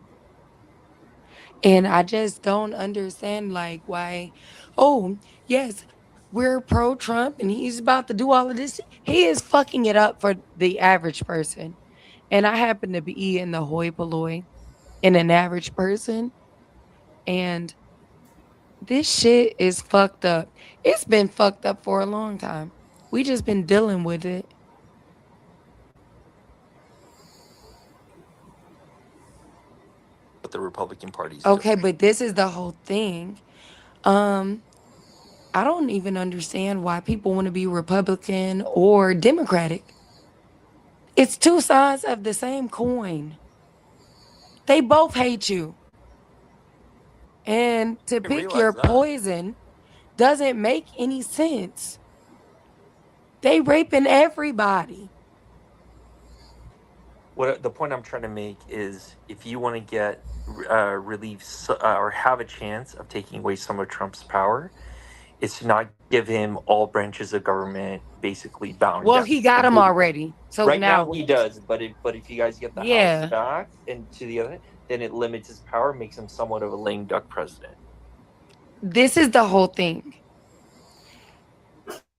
And I just don't understand, like, why, oh, yes, we're pro-Trump and he's about to do all of this. He is fucking it up for the average person. And I happen to be in the hoi polloi in an average person. And this shit is fucked up. It's been fucked up for a long time. We just been dealing with it. What the Republican Party's Okay, but this is the whole thing. I don't even understand why people want to be Republican or Democratic. It's two sides of the same coin. They both hate you. And to pick realize your that. poison doesn't make any sense. They raping everybody. What the point I'm trying to make is, if you want to get relief or have a chance of taking away some of Trump's power, it's to not give him all branches of government basically bound Well, down. he got them already. So Right now now he does, but if you guys get the Yeah. House back and to the other, then it limits his power, makes him somewhat of a lame duck president. This is the whole thing.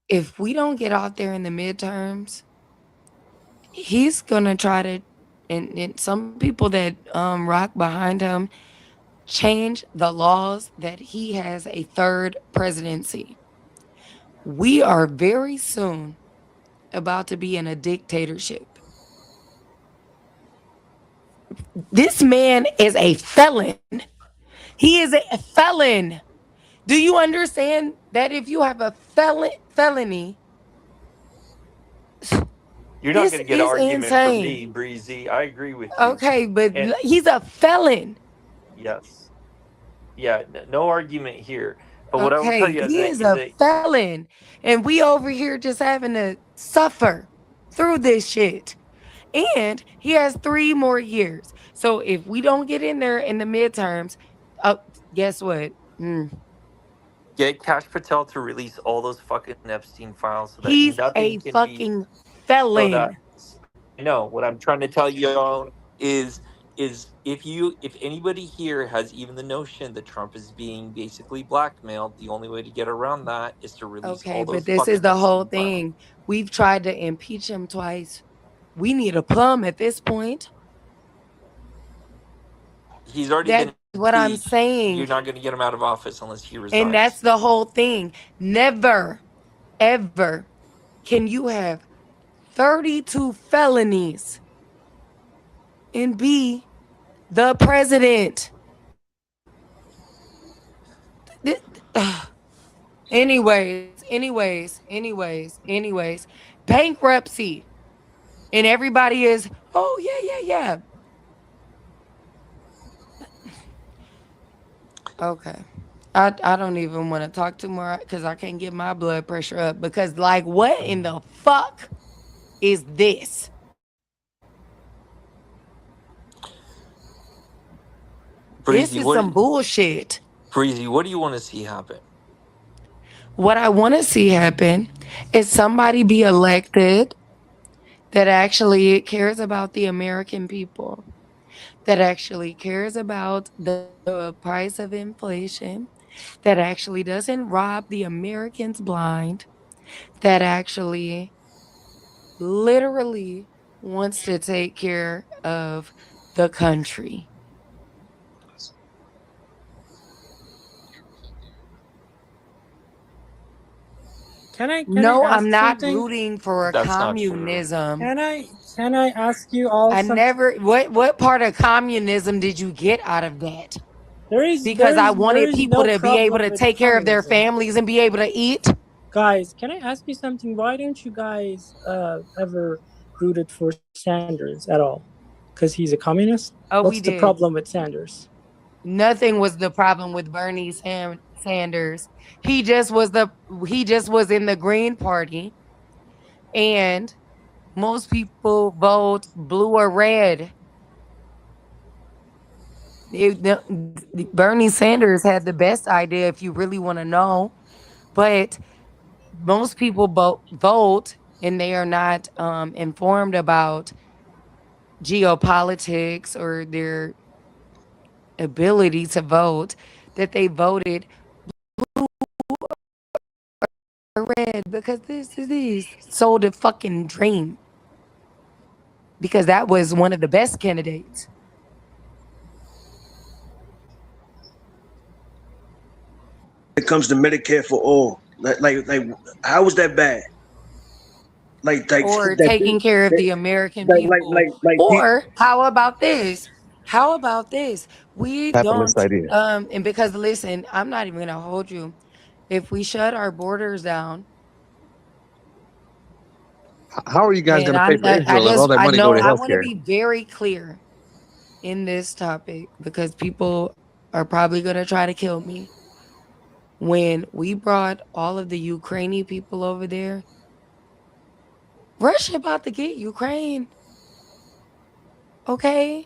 If we don't get out there in the midterms, he's gonna try to, and some people that rock behind him, change the laws that he has a third presidency. We are very soon about to be in a dictatorship. This man is a felon. He is a felon. Do you understand that if you have a felony, You're not this going to get an is argument insane. from me, Breezy. I agree with you. Okay, but And- he's a felon. Yes. Yeah, no argument here. But what I will tell Okay, you he is is a felon, and we over here just having to suffer through this shit. And he has 3 more years. So if we don't get in there in the midterms, guess what? get Cash Patel to release all those fucking Epstein files so that He's nothing a can fucking be felon. so that, no, what I'm trying to tell you is if anybody here has even the notion that Trump is being basically blackmailed, the only way to get around that is to release Okay, all those but this fucking is the whole Epstein files. thing. We've tried to impeach him twice. We need a plum at this point. He's already That's been what I'm impeached. saying. You're not going to get him out of office unless he resigns. And that's the whole thing. Never, ever can you have 32 felonies and be the president. Anyways. Bankruptcy. And everybody is, oh, yeah. Okay. I don't even want to talk too more because I can't get my blood pressure up. Because, like, what in the fuck is this? This is some bullshit. Breezy, what do you want to see happen? What I want to see happen is somebody be elected that actually cares about the American people, that actually cares about the price of inflation, that actually doesn't rob the Americans blind, that actually literally wants to take care of the country. Can I No, ask I'm not something? rooting for That's not true. communism. Can I ask you all? What part of communism did you get out of that? Because I there wanted is people no to be able problem to with take care of their communism. families and be able to eat. Guys, can I ask you something? Why don't you guys ever rooted for Sanders at all? Because he's a communist? Oh, What's we the did. problem with Sanders? Nothing was the problem with Bernie Sanders. He just was in the Green Party, and most people vote blue or red. Bernie Sanders had the best idea, if you really want to know, but most people vote and they are not informed about geopolitics or their ability to vote, that they voted blue or red because this sold a fucking dream, because that was one of the best candidates. When it comes to Medicare for all, like how was that bad? Like Or that, taking care of the American like, people. like Or how about this? We Capitalist don't idea. and because listen, I'm not even gonna hold you. If we shut our borders down, How are you guys and going to pay for Israel if all that money go to I want to healthcare? be very clear in this topic because people are probably going to try to kill me. When we brought all of the Ukrainian people over there, Russia about to get Ukraine. Okay?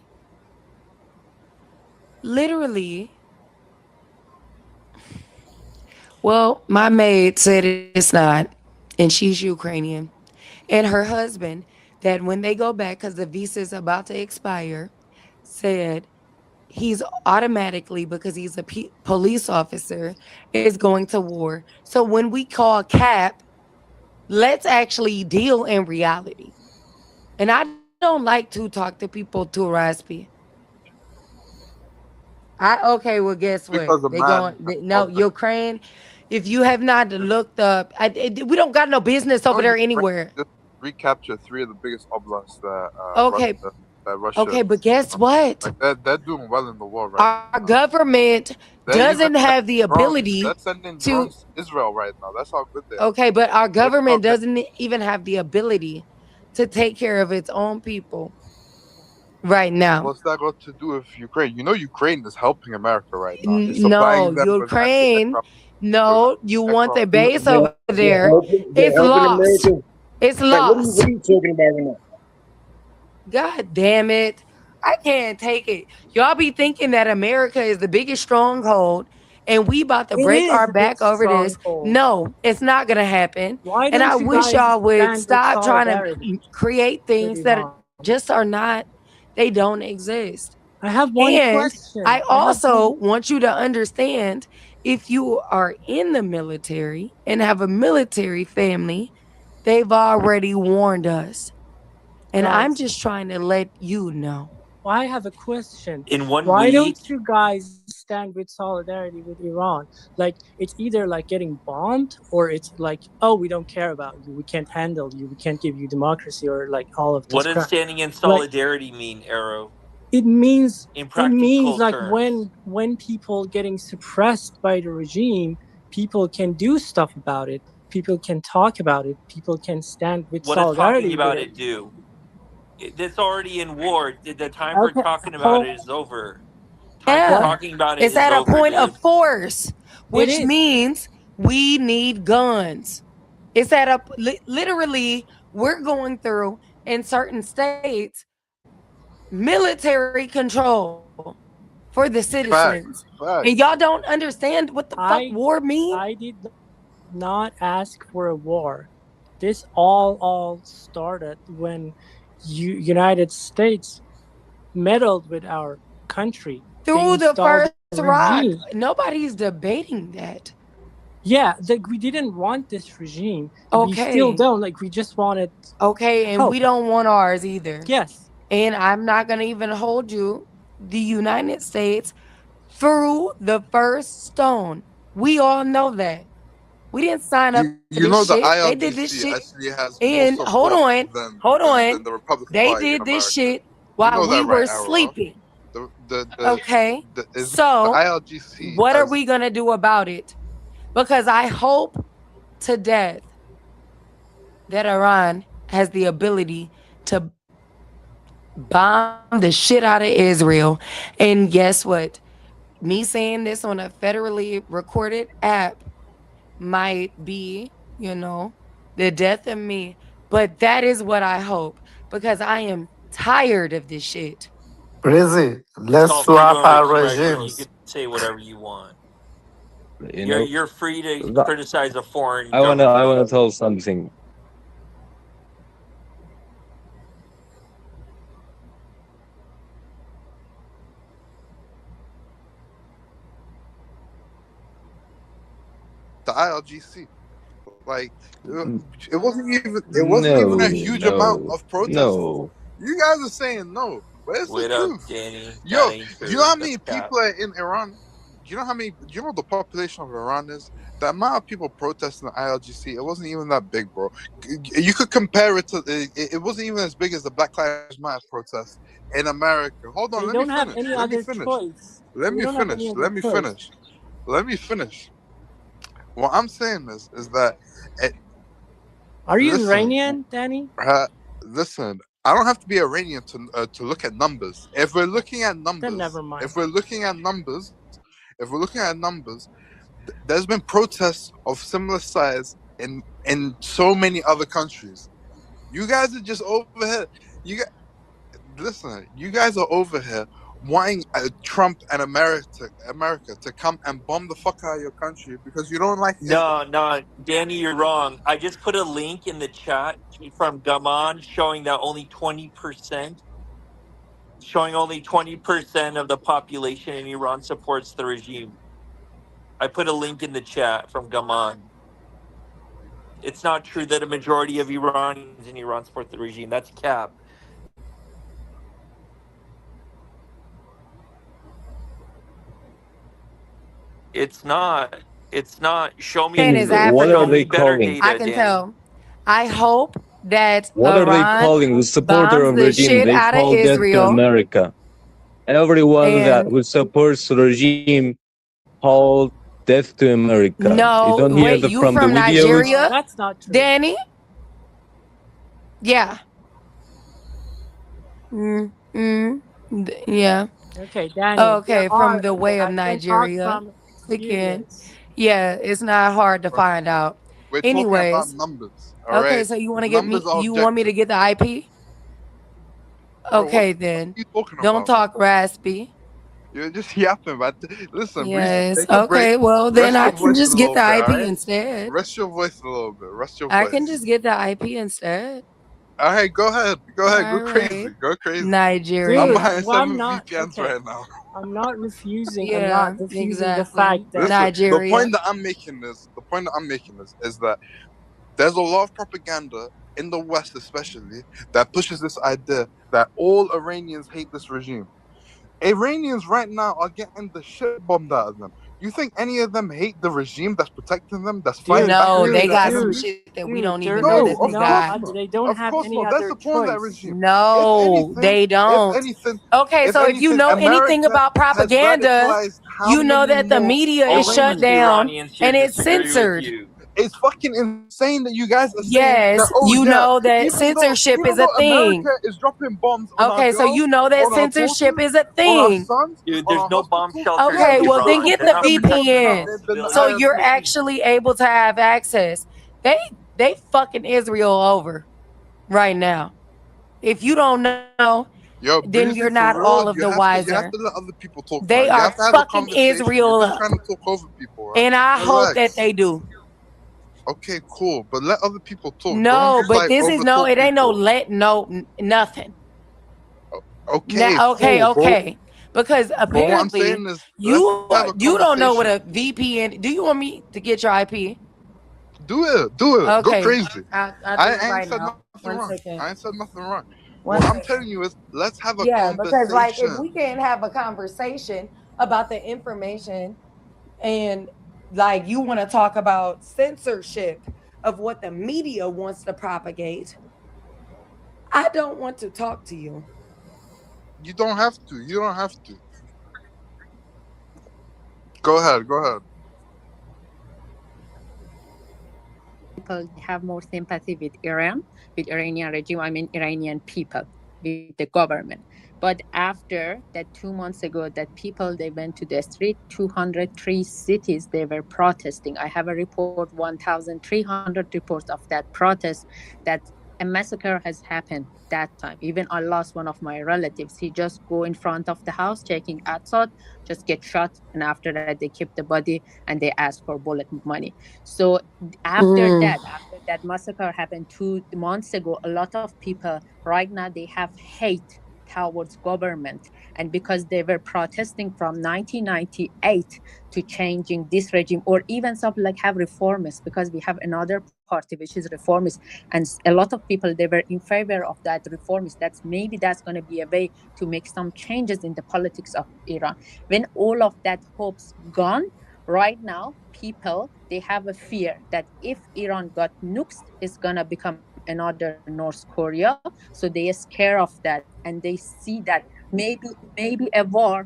Literally. Well, my maid said it's not, and she's Ukrainian. And her husband, that when they go back, because the visa is about to expire, said he's automatically, because he's a police officer, is going to war. So when we call cap, let's actually deal in reality. And I don't like to talk to people too raspy. Okay, well, guess what? Because of They man. going no Ukraine. If you have not looked up, we don't got no business over there anywhere. Just recapture 3 of the biggest oblasts that Okay. Russia. Okay, but guess what? Like they're doing well in the war right Our government They're doesn't even have the drones. ability They're sending to. drones to Israel right now. That's how good they are. Okay, but our government doesn't even have the ability to take care of its own people right now. What's that got to do with Ukraine? You know, Ukraine is helping America right now. It's No, supplying them with Ukraine. No, you want the base They're- over there. they're It's helping lost. America. It's Like, what lost. are you talking about right now? God damn it. I can't take it. Y'all be thinking that America is the biggest stronghold and we about to It break is our the back biggest over this. stronghold. No, it's not going to happen. Why And I don't you wish guys y'all would stand with stop trying solidarity to create things with that Iran? just are not, they don't exist. I have one And question. I have also one- want you to understand, if you are in the military and have a military family, they've already warned us. And I'm Guys. just trying to let you know. I have a question. In 1 Why week, don't you guys stand with solidarity with Iran? Like, it's either like getting bombed or it's like, oh, we don't care about you. We can't handle you. We can't give you democracy or like all of this what does crap. standing in Like, solidarity mean, Arrow? it means In practical like terms. when people getting suppressed by the regime, people can do stuff about it. People can talk about it. People can stand with What does solidarity talking about with it do? It's already in war. The time for Okay, talking about it is over. Time for Yeah, talking about it it's is at a over, point dude. of force, which is. means we need guns. It's at a literally, we're going through in certain states military control for the citizens. Facts. And y'all don't understand what the fuck war means. I did not ask for a war. This all started when United States meddled with our country. They Through the installed first a rock. regime. Nobody's debating that. Yeah, like we didn't want this regime. And we still Okay. don't. Like we just wanted Okay, and help. we don't want ours either. Yes. And I'm not going to even hold you. The United States threw the first stone. We all know that. We didn't sign up for You know this the shit. They did this IRGC shit. actually has And more hold support on. than the Republican They Party in did this America. shit while know we that, were right, Arrow? sleeping. The Okay. the So, IRGC what are has we going to do about it? Because I hope to death that Iran has the ability to bomb the shit out of Israel. And guess what? Me saying this on a federally recorded app might be, the death of me. But that is what I hope, because I am tired of this shit. Breezy, It's let's called freedom swap of our expression. You regimes. can say whatever you want. You know, You're free to the- criticize a foreign I wanna government. tell something. the IRGC. Like it wasn't even a huge amount of protest. No. You guys are saying no, but it's Wait the up, truth. Danny. Yo, That ain't true. you know how many That's cap. people are in Iran? Do you know the population of Iran is? The amount of people protesting the ILGC, it wasn't even that big, bro. You could compare it to, it wasn't even as big as the Black Lives Matter protest in America. Hold on, They let don't me have finish. any Let me other finish. choice. Let They me don't have any finish. other Let me choice. finish. Let me finish. What I'm saying is that Are you listen, Iranian, Danny? listen, I don't have to be Iranian to look at numbers. If we're looking at numbers, Then never mind. There's been protests of similar size in so many other countries. You guys are just over here. You guys are over here wanting Trump and America to come and bomb the fuck out of your country because you don't like Israel. No, Danny, you're wrong. I just put a link in the chat from Gaman showing that only 20% of the population in Iran supports the regime. I put a link in the chat from Gaman. It's not true that a majority of Iranians in Iran support the regime. That's cap. It's not. Show me. Is What are they African. calling? I can tell. I hope that What are they Iran calling the supporter bombs of the regime? shit They out of call that to Israel. America. Everyone that And who supports the regime call death to America. You no, don't hear wait, you from the from videos. Nigeria? That's not true. Danny? Yeah. Yeah. Okay, Danny. Okay, there from are- the way I of can talk Nigeria. from Click in. experience. Yeah, it's not hard to find out. We're talking about Anyways, numbers. All okay, right? so you want to get me? Numbers are You want me to get the IP? Bro, Okay, what then. are you talking Don't about? talk raspy. You're just yapping, but listen, Breezy, Yes. take a break. Okay. Well, then Rest I your can voice just a get little the bit, IP all right? instead. Rest your voice a little bit. Rest your I voice. can just get the IP instead. All right, go ahead. Go All crazy. right. Go crazy. Nigeria. I'm Dude, buying well, I'm 7 not VPNs okay. right now. I'm not refusing. I'm Yeah, not refusing the exactly. fact that Listen, Nigeria. the point that I'm making is that there's a lot of propaganda in the West, especially, that pushes this idea that all Iranians hate this regime. Iranians right now are getting the shit bombed out of them. You think any of them hate the regime that's protecting them, that's fighting back No, against they their got some enemies? shit that we don't they're even know No, that of they course got. not. They don't Of have course any not. They're other supporting that choice. regime. No, they don't. If anything, Okay, so if you know anything America about has propaganda, radicalized how you know many that the more media is shut Iranians? down Iranians here and it's disagree with censored. you. It's fucking insane that you guys are saying Yes, that. Oh you yeah, know that even censorship though is a thing. America is dropping bombs on our Okay, so girls, you know that on our censorship daughters, is a on our thing. sons, Dude, on there's our no bomb hospitals. shelters Okay, in well then Iran. get They're the not protecting VPN. civilians. So you're actually able to have access. They fucking Israel over right now. If you don't know, Yo, then Breezy, you're for not real, all of you the have wiser. to let other people talk. They man. You are have to have a fucking conversation. Israel You're just up. trying to talk over people. Right? And I hope that Relax. they do. Okay, cool, but let other people talk. No, Don't just, but like, this is no, overtalk it ain't no people. nothing. Okay, Okay, cool, bro. okay. Because But what I'm apparently saying is, you let's have a don't know what conversation. a VPN. Do you want me to get your IP? Do it. Go Okay, crazy. I'll do I it ain't right said now. nothing One wrong. second. I ain't said nothing wrong. One What I'm second. telling you is, let's have a Yeah, because like if we conversation. can't have a conversation about the information and like you want to talk about censorship of what the media wants to propagate, I don't want to talk to you. You don't have to. You don't have to. Go ahead. People have more sympathy with Iran, with Iranian regime. I mean Iranian people, with the government. But after that, 2 months ago, that people, they went to the street, 203 cities, they were protesting. I have a report, 1,300 reports of that protest, that a massacre has happened that time. Even I lost one of my relatives. He just go in front of the house checking outside, just get shot, and after that they keep the body and they ask for bullet money. So after that massacre happened 2 months ago, a lot of people right now, they have hate towards government, and because they were protesting from 1998 to changing this regime, or even something like have reformists, because we have another party which is reformist, and a lot of people, they were in favor of that reformist. That's going to be a way to make some changes in the politics of Iran. When all of that hope's gone, right now people, they have a fear that if Iran got nukes, it's gonna become another North Korea. So they are scared of that, and they see that maybe a war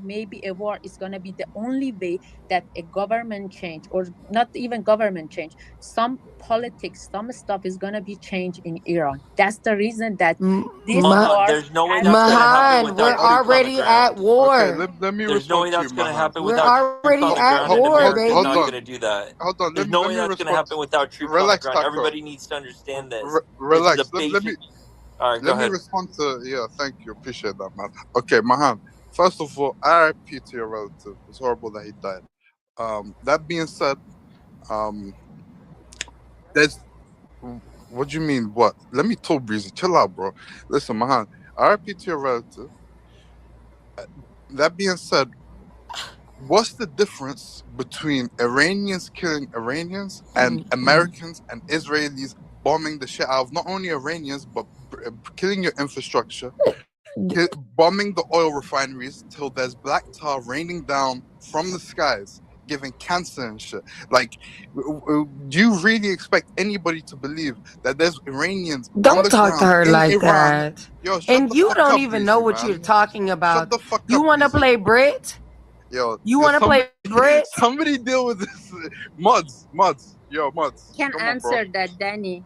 is going to be the only way that a government change, or not even government change, some politics, some stuff is going to be changed in Iran. That's the reason that this war There's no way has that's going to happen Mahan, we're without troops on the already at ground. war. Let me There's no way respond to you, that's going to Mahan. happen We're without troops already on the at ground, and war, America's baby. not going to do that. Hold on. There's Let no me way that's going to respond. happen without troops on the Relax, ground. Taco. Everybody needs to understand this. Relax. This is a Let basic. me All right, go let me ahead. respond to thank you. Appreciate that, man. Okay, Mahan. First of all, RIP to your relative. It's horrible that he died. That being said, there's what do you mean? What? Let me talk, Breezy. Chill out, bro. Listen, Mahan. RIP to your relative. That being said, what's the difference between Iranians killing Iranians and Americans and Israelis bombing the shit out of not only Iranians but killing your infrastructure, bombing the oil refineries till there's black tar raining down from the skies, giving cancer and shit? Like, do you really expect anybody to believe that there's Iranians on Don't the talk to ground her in like Iran? that. Yo, shut And the you fuck don't up, even Breezy, know what man. you're talking about. Shut the fuck You up, want to Breezy. play Brit? Yo, You want to play Brit? somebody deal with this. Mods. Yo, Mods. Can Come on, bro. answer that, Danny.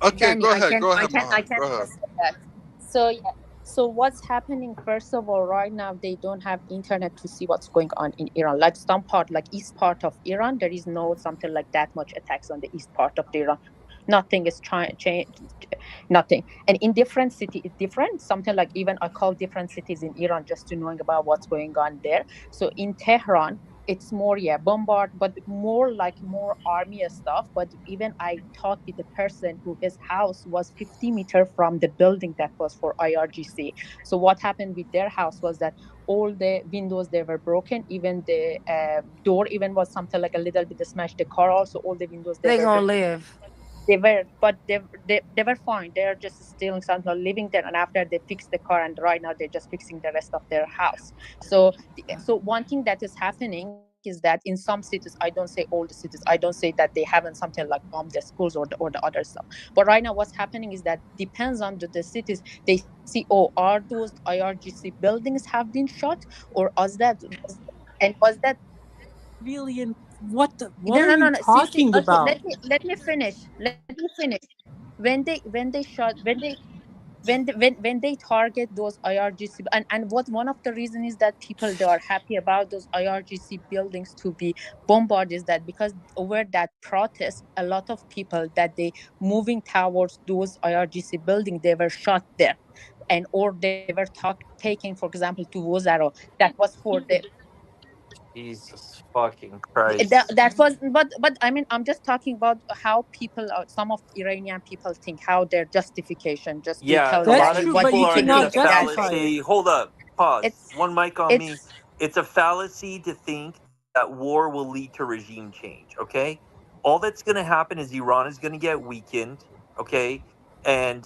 Okay, Danny, go I ahead, can Mahan. Go ahead. answer that. So yeah. So what's happening? First of all, right now they don't have internet to see what's going on in Iran. Like some part, like east part of Iran, there is no something like that much attacks on the east part of Iran. Nothing is changed. Nothing. And in different city, it's different. Something like even I call different cities in Iran just to knowing about what's going on there. So in Tehran, it's more bombard, but more army stuff. But even I talked with the person who his house was 50 meters from the building that was for IRGC. So what happened with their house was that all the windows, they were broken. Even the door even was something like a little bit smashed. The car also, all the windows, They were gonna live. they were fine. They're just still living there, and after they fixed the car, and right now they're just fixing the rest of their house. So one thing that is happening is that in some cities, I don't say all the cities, I don't say that they haven't something like bombed the schools or the other stuff, but right now what's happening is that depends on the cities. They see, are those IRGC buildings have been shot, or was that Civilian, what no, are you See, talking okay, about? let me finish. When they shot, when they target those IRGC, and what one of the reasons is that people, they are happy about those IRGC buildings to be bombarded, is that because over that protest, a lot of people that they moving towards those IRGC buildings, they were shot there, and or they were taken, for example, to Wozaro. That was for the Jesus fucking Christ. that was, but I mean, I'm just talking about how people, some of the Iranian people think, how their justification, just to Yeah, tell a you lot that of what people you are can under do the that way. fallacy. Hold up, pause. It's One mic on me. it's It's a fallacy to think that war will lead to regime change. Okay, all that's going to happen is Iran is going to get weakened. Okay, and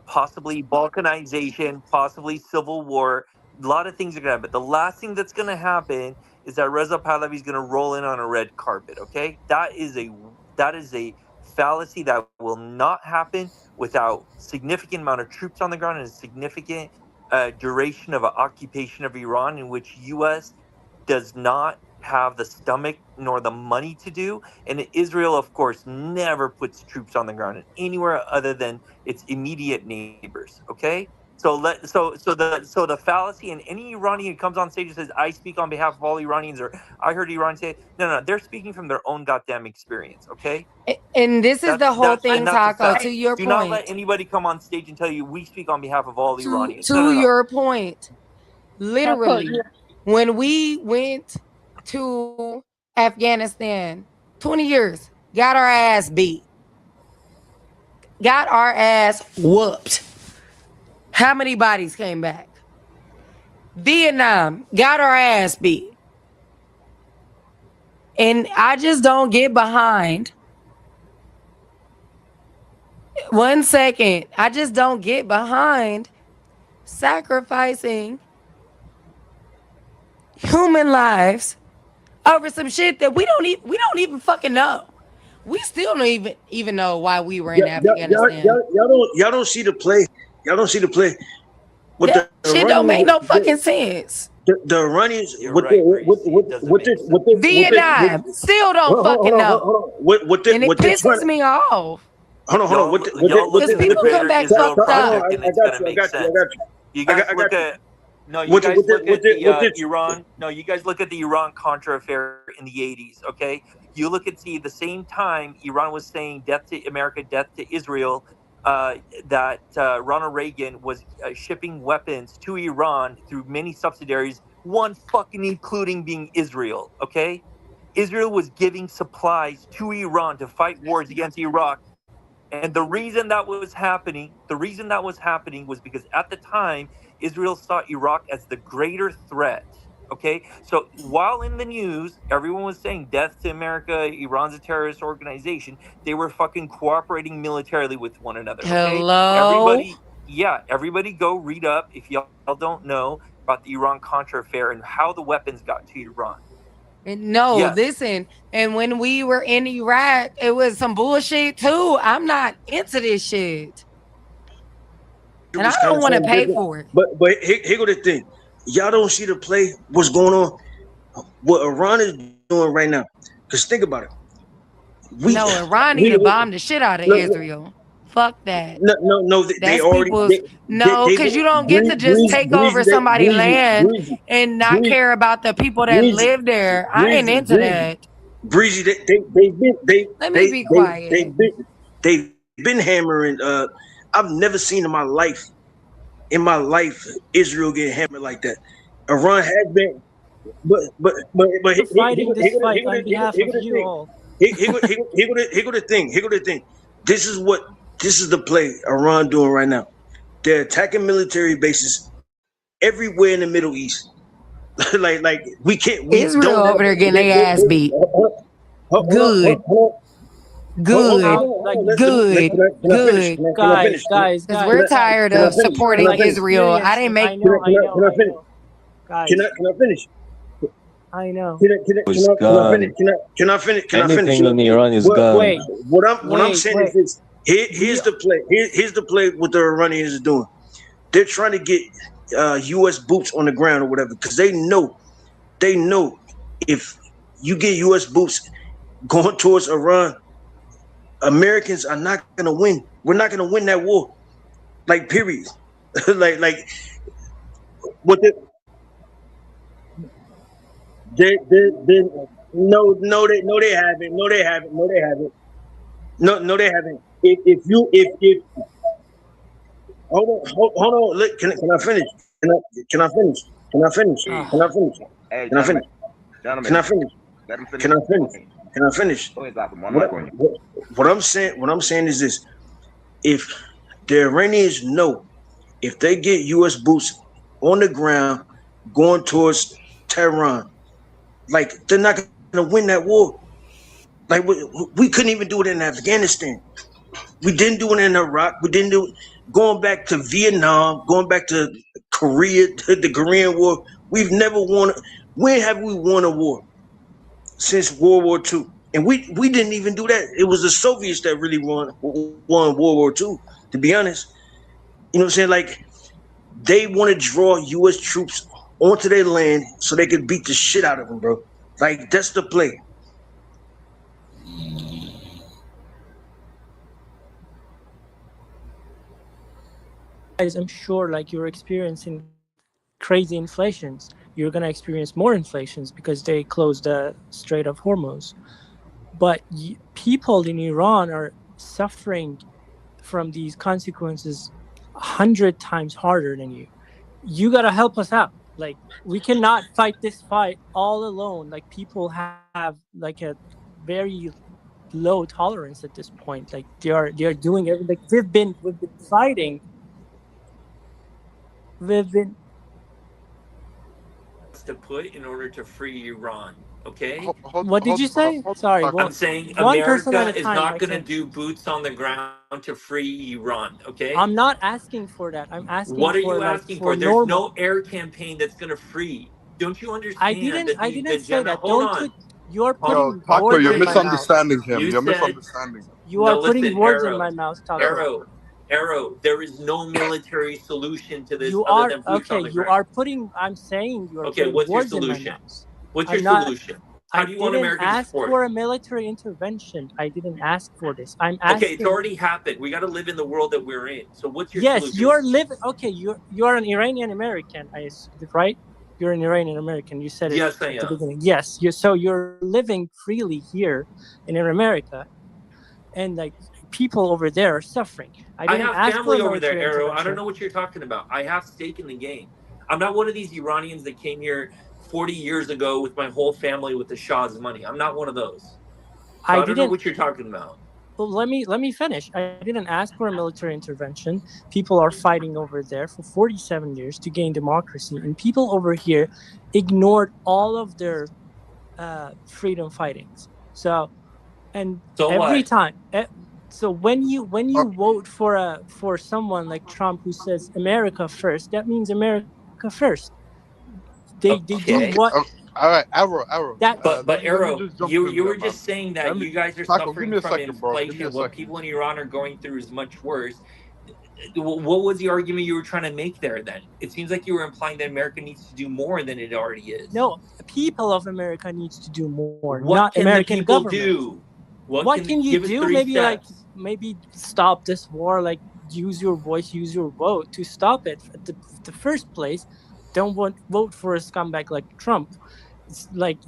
possibly balkanization, possibly civil war. A lot of things are going to happen. But the last thing that's going to happen is that Reza Pahlavi is going to roll in on a red carpet. Okay, that is a fallacy that will not happen without significant amount of troops on the ground and a significant duration of an occupation of Iran, in which U.S. does not have the stomach nor the money to do. And Israel, of course, never puts troops on the ground anywhere other than its immediate neighbors. Okay. So the fallacy, and any Iranian who comes on stage and says, I speak on behalf of all Iranians, or I heard Iran say, no, they're speaking from their own goddamn experience. Okay. And this is the whole thing, That's a Taco. fact. To your Do not let point. anybody come on stage and tell you we speak on behalf of all Iranians. To No. your point, literally, when we went to Afghanistan, 20 years, got our ass beat, got our ass whooped. How many bodies came back? Vietnam, got our ass beat. And I just don't get behind. 1 second. I just don't get behind sacrificing human lives over some shit that we don't even fucking know. We still don't even know why we were in Afghanistan. Y'all don't see the play. Y'all don't see the play. What That the shit don't make Iranians, no fucking sense. the Iranians, You're what right, the Gracie. It doesn't make sense. Vietnam still don't fucking know. hold on. What And it what they're trying pisses me off. hold on. Y'all, What y'all look Because at the people come Greater back Israel fucked up. Project, and it's I gonna make got sense. You I guys got look you. at no, you What guys what look at the the Iran. No, you guys look at the Iran Contra affair in the '80s. Okay, you look at the same time Iran was saying "death to America, death to Israel." That Ronald Reagan was shipping weapons to Iran through many subsidiaries, one fucking including being Israel. Okay, Israel was giving supplies to Iran to fight wars against Iraq. And the reason that was happening, was because at the time, Israel saw Iraq as the greater threat. Okay. So while in the news, everyone was saying death to America, Iran's a terrorist organization, they were fucking cooperating militarily with one another. Okay. Hello? Everybody go read up if y'all don't know about the Iran Contra affair and how the weapons got to Iran. No, Yes. listen. And when we were in Iraq, it was some bullshit too. I'm not into this shit. And I don't want to pay for it. But here go the thing. Y'all don't see the play. What's going on? What Iran is doing right now? Because think about it. No, Iran need to bomb the shit out of Israel. Fuck that. No. They That's already. people's no, because you don't get to just take over somebody's land and not care about the people that live there. I ain't into that. Breezy, they've been Let me be quiet. They've been hammering. I've never seen in my life Israel get hammered like that. Iran has been, but fighting this fight on behalf of you all. Here go the thing. This is the play Iran doing right now. They're attacking military bases everywhere in the Middle East. like we can't. Israel over there getting their ass beat. Good. Guys. Because we're tired of supporting Israel. I didn't make. Can I finish? Guys. Can I finish? I know. Can I finish? Anything in Iran is gone. What I'm saying is this. Here's the play. Here's the play. What the Iranians are doing. They're trying to get U.S. boots on the ground or whatever, because they know if you get U.S. boots going towards Iran, Americans are not gonna win. We're not gonna win that war. Like period. like what the. They no they haven't. If hold on. Look, can I finish? Can I finish? What I'm saying is this: if the Iranians know, if they get U.S. boots on the ground going towards Tehran, like they're not gonna win that war. Like we couldn't even do it in Afghanistan. We didn't do it in Iraq. We didn't do it going back to Vietnam, going back to Korea, the Korean War. We've never won. When have we won a war? Since World War II. And we didn't even do that. It was the Soviets that really won World War II, to be honest. You know what I'm saying? Like, they want to draw U.S. troops onto their land so they could beat the shit out of them, bro. Like, that's the play. Guys, I'm sure like you're experiencing crazy inflations. You're going to experience more inflations because they closed the Strait of Hormuz. But people in Iran are suffering from these consequences 100 times harder than you. You got to help us out. Like, we cannot fight this fight all alone. Like, people have like a very low tolerance at this point. Like, they are doing everything. Like, we've been fighting. To put in order to free Iran. Okay. What did you say? Sorry. I'm saying one person at America a is time, not going to do boots on the ground to free Iran. Okay. I'm not asking for that. I'm asking. What are for, you like, asking for? for? There's no air campaign that's going to free. Don't you understand? I didn't say that. Hold Don't on. put. You're putting Taco, words you're in my mouth. misunderstanding him. You You're said- misunderstanding. You are No, putting listen, words Arrow. in my mouth, Taco. Arrow, Arrow, there is no military solution to this You other are than boots on okay. the You ground. are putting. I'm saying you are Okay, putting what's your words in my solution? mouth. What's I'm your not. solution? How I do you want didn't American ask support? for a military intervention. I didn't ask for this. I'm Okay, it's asking. already happened. We got to live in the world that we're in. So what's your Yes, solution? you're living. Okay, you're an Iranian American. Right? You're an Iranian American. You said it Yes, I at the am. beginning. Yes, you're living freely here in America, and like people over there are suffering. I I didn't have ask for a family over there, military Arrow. I intervention. don't know what you're talking about. I have stake in the game. I'm not one of these Iranians that came here 40 years ago with my whole family with the Shah's money. I'm not one of those. So I don't know didn't. what you're talking about. Well, let me finish. I didn't ask for a military intervention. People are fighting over there for 47 years to gain democracy, and people over here ignored all of their freedom fightings. So, and So every what? time, so when you vote for someone like Trump who says America first, that means America first. They do Okay. what? All right, Arrow. That But let me Arrow, just jump you in you there, were man. just saying that Let me, you guys are Taco, give suffering me a from second, bro. Give me inflation. a What second. people in Iran are going through is much worse. What was the argument you were trying to make there then? It seems like you were implying that America needs to do more than it already is. No, people of America needs to do more, What not can American the people government. do? What can you give us do? 3 steps. Maybe stop this war. Like use your voice, use your vote to stop it. At the first place, don't vote for a scumbag like Trump. It's like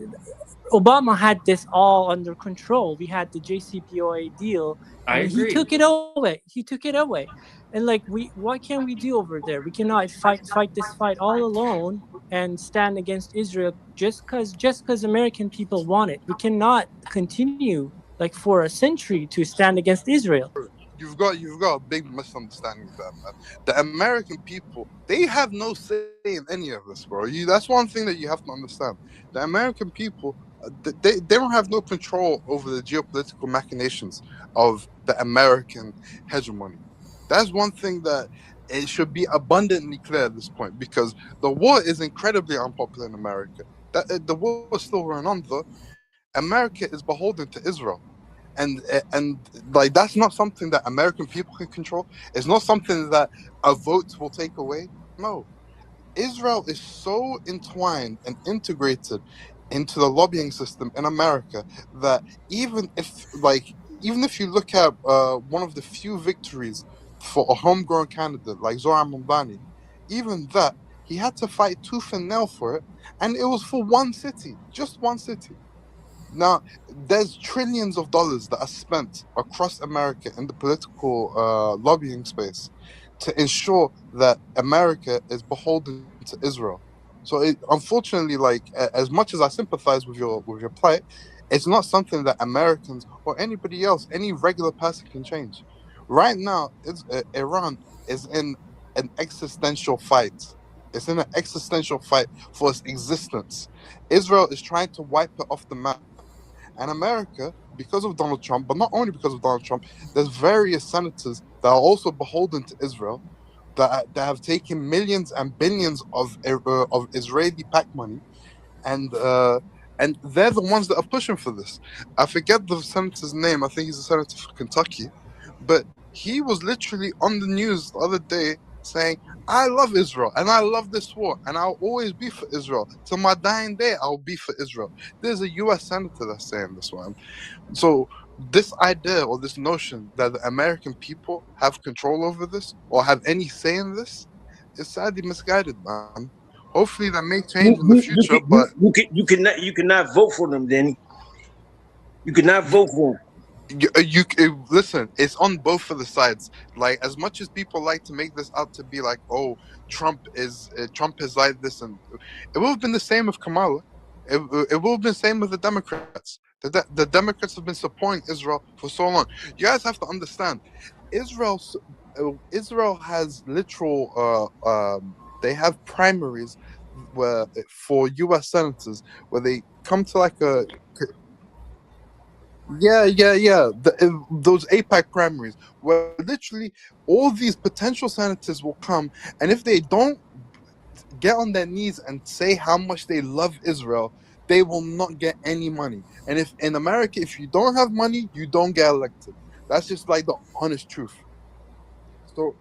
Obama had this all under control. We had the JCPOA deal, I and he agree. took it away. And like what can we do over there? We cannot fight this fight all alone and stand against Israel just because American people want it. We cannot continue like for a century to stand against Israel. You've got a big misunderstanding there, man. The American people, they have no say in any of this, bro. That's one thing that you have to understand. The American people, they don't have no control over the geopolitical machinations of the American hegemony. That's one thing that it should be abundantly clear at this point, because the war is incredibly unpopular in America. The war is still going on, though. America is beholden to Israel. And like that's not something that American people can control. It's not something that a vote will take away. No, Israel is so entwined and integrated into the lobbying system in America that even if you look at one of the few victories for a homegrown candidate like Zoran Mamdani, even that he had to fight tooth and nail for it, and it was for one city, just one city. Now, there's trillions of dollars that are spent across America in the political lobbying space to ensure that America is beholden to Israel. So, unfortunately, like as much as I sympathize with your plight, it's not something that Americans or anybody else, any regular person, can change. Right now, Iran is in an existential fight. It's in an existential fight for its existence. Israel is trying to wipe it off the map. And America, because of Donald Trump, but not only because of Donald Trump, there's various senators that are also beholden to Israel that have taken millions and billions of Israeli PAC money, and they're the ones that are pushing for this. I forget the senator's name. I think he's a senator for Kentucky, but he was literally on the news the other day saying, I love Israel and I love this war and I'll always be for Israel. Till my dying day, I'll be for Israel. There's a US senator that's saying this one. So this idea or this notion that the American people have control over this or have any say in this is sadly misguided, man. Hopefully that may change in the future, but you cannot vote for them, Danny. You cannot vote for them. You listen, it's on both of the sides. Like, as much as people like to make this out to be like, oh, Trump is like this, and it would have been the same with Kamala. It would have been the same with the Democrats. The Democrats have been supporting Israel for so long. You guys have to understand, Israel has literal they have primaries where for U.S. senators where they come to like a those APAC primaries where literally all these potential senators will come, and if they don't get on their knees and say how much they love Israel, they will not get any money. And if in America, if you don't have money, you don't get elected. That's just like the honest truth. So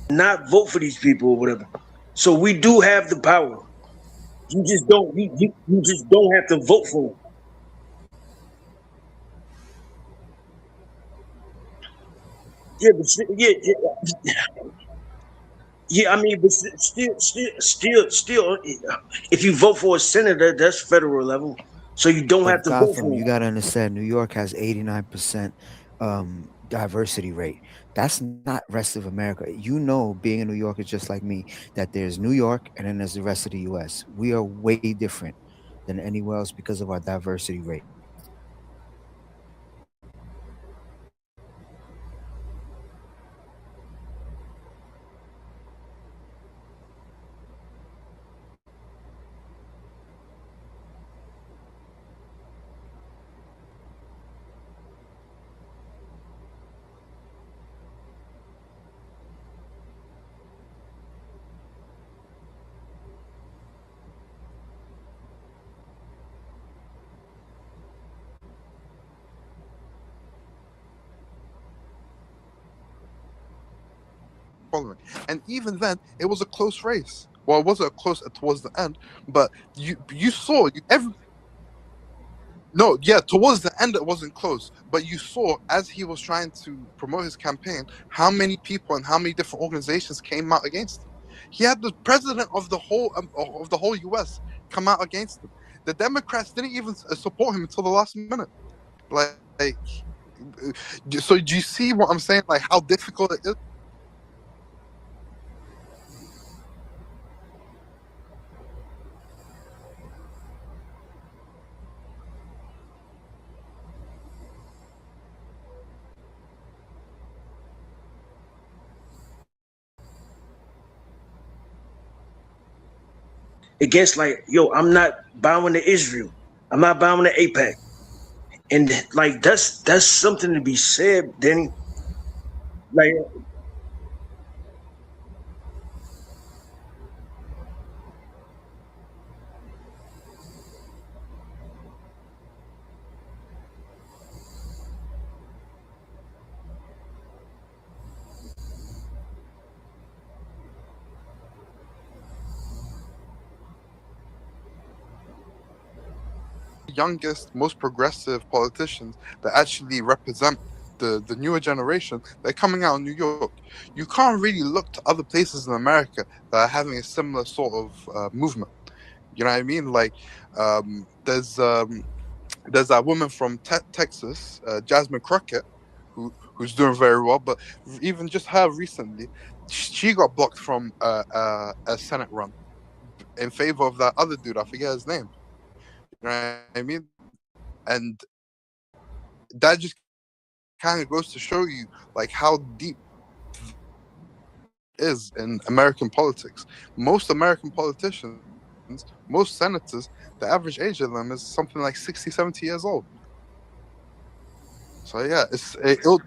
not vote for these people or whatever. So we do have the power. You just don't. You just don't have to vote for them. Yeah, but yeah. I mean, but still, if you vote for a senator, that's federal level. So you don't have But to vote Gotham, for you them. got to understand, New York has 89% diversity rate. That's not rest of America. You know, being in New York is just like me, that there's New York and then there's the rest of the US. We are way different than anywhere else because of our diversity rate. following. And even then, it was a close race. Well, it wasn't a close towards the end, but you saw every. No, yeah, towards the end it wasn't close, but you saw as he was trying to promote his campaign how many people and how many different organizations came out against him. He had the president of the whole U.S. come out against him. The Democrats didn't even support him until the last minute. Like, so do you see what I'm saying? Like how difficult it is. Against like, yo, I'm not bowing to Israel. I'm not bowing to APAC. And like that's something to be said, Danny. Like Youngest, most progressive politicians that actually represent the newer generation, they're coming out of New York. You can't really look to other places in America that are having a similar sort of movement. You know what I mean? Like, there's that woman from Texas, Jasmine Crockett, who's doing very well. But even just her recently, she got blocked from a Senate run in favor of that other dude. I forget his name. You know what I mean? And that just kind of goes to show you like how deep it is in American politics. Most American politicians, most senators, the average age of them is something like 60, 70 years old. So yeah, it'll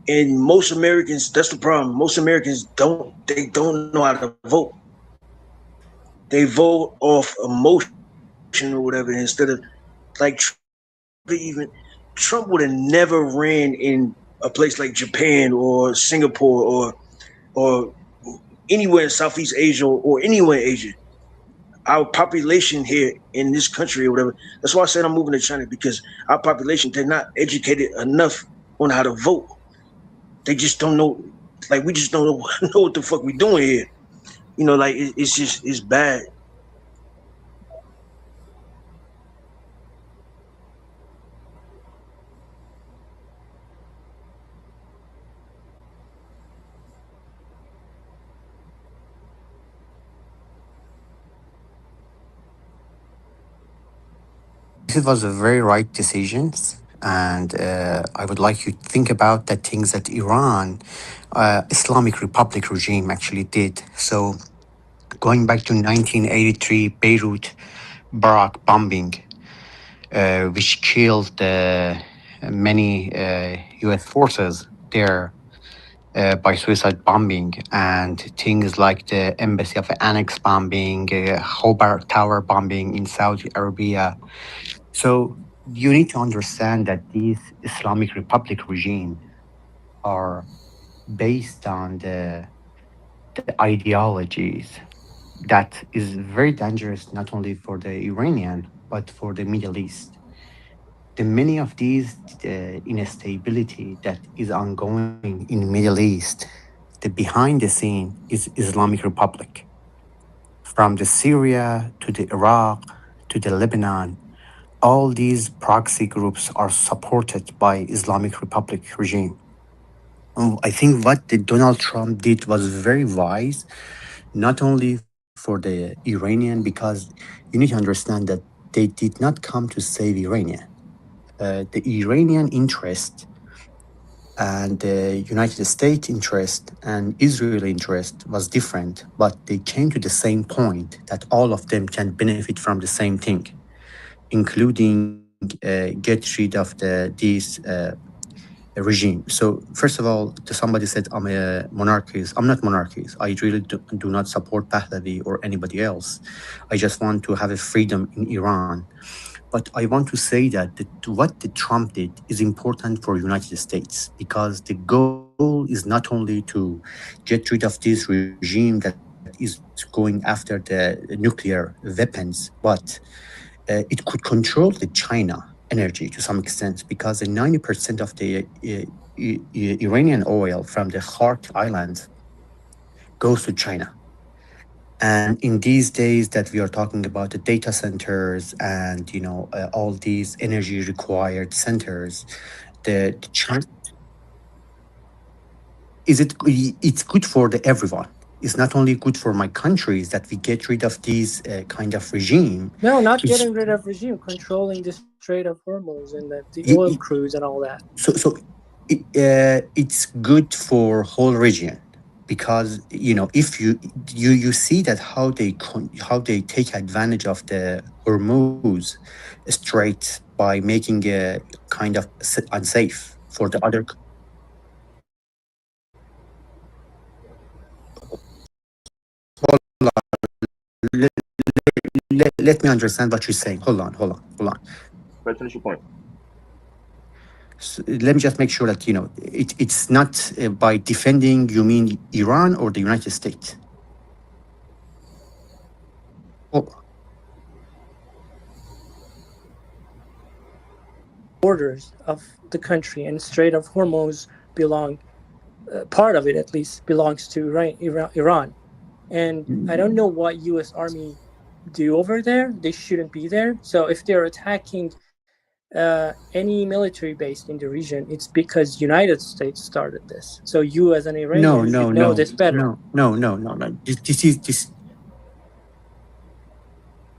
and most Americans, that's the problem. Most Americans don't know how to vote. They vote off emotion or whatever instead of like even Trump would have never ran in a place like Japan or Singapore or anywhere in Southeast Asia or anywhere in Asia. Our population here in this country or whatever. That's why I said I'm moving to China, because our population, they're not educated enough on how to vote. They just don't know. Like, we just don't know what the fuck we doing here. You know, like it's bad. It was a very right decisions, and I would like you to think about the things that Iran, Islamic Republic regime actually did. So going back to 1983 Beirut Barak bombing, which killed many U.S. forces there by suicide bombing, and things like the Embassy of Annex bombing, Hobart Tower bombing in Saudi Arabia. So you need to understand that these Islamic Republic regime are based on the ideologies that is very dangerous not only for the Iranian but for the Middle East. The many of these instability that is ongoing in Middle East, the behind the scene is Islamic Republic. From the Syria to the Iraq to the Lebanon, all these proxy groups are supported by Islamic Republic regime. I think what the Donald Trump did was very wise, not only for the Iranian, because you need to understand that they did not come to save Iranian. The Iranian interest and the United States interest and Israel interest was different, but they came to the same point that all of them can benefit from the same thing, including get rid of these regime. So first of all, somebody said I'm a monarchist. I'm not monarchist. I really do not support Pahlavi or anybody else. I just want to have a freedom in Iran. But I want to say that what the Trump did is important for United States, because the goal is not only to get rid of this regime that is going after the nuclear weapons, but it could control the China energy to some extent, because 90% of the Iranian oil from the Khark Islands goes to China. And in these days that we are talking about the data centers and all these energy required centers, the China it's good for everyone. It's not only good for my countries that we get rid of these kind of regime. No, not It's- getting rid of regime, controlling the Strait of Hormuz and the Ye- oil ye- crews and all that. So it's good for whole region, because if you see that how they take advantage of the Hormuz Strait by making it kind of unsafe for the other. Hold on. Let me understand what you're saying. Hold on. Finish your point. So let me just make sure that it's not by defending you mean Iran or the United States. Oh, Borders of the country and Strait of Hormuz belong, part of it at least, belongs to Iran. And I don't know what U.S. Army do over there. They shouldn't be there. So if they're attacking any military base in the region, it's because United States started this. So you as an Iranian should know this better. No. This.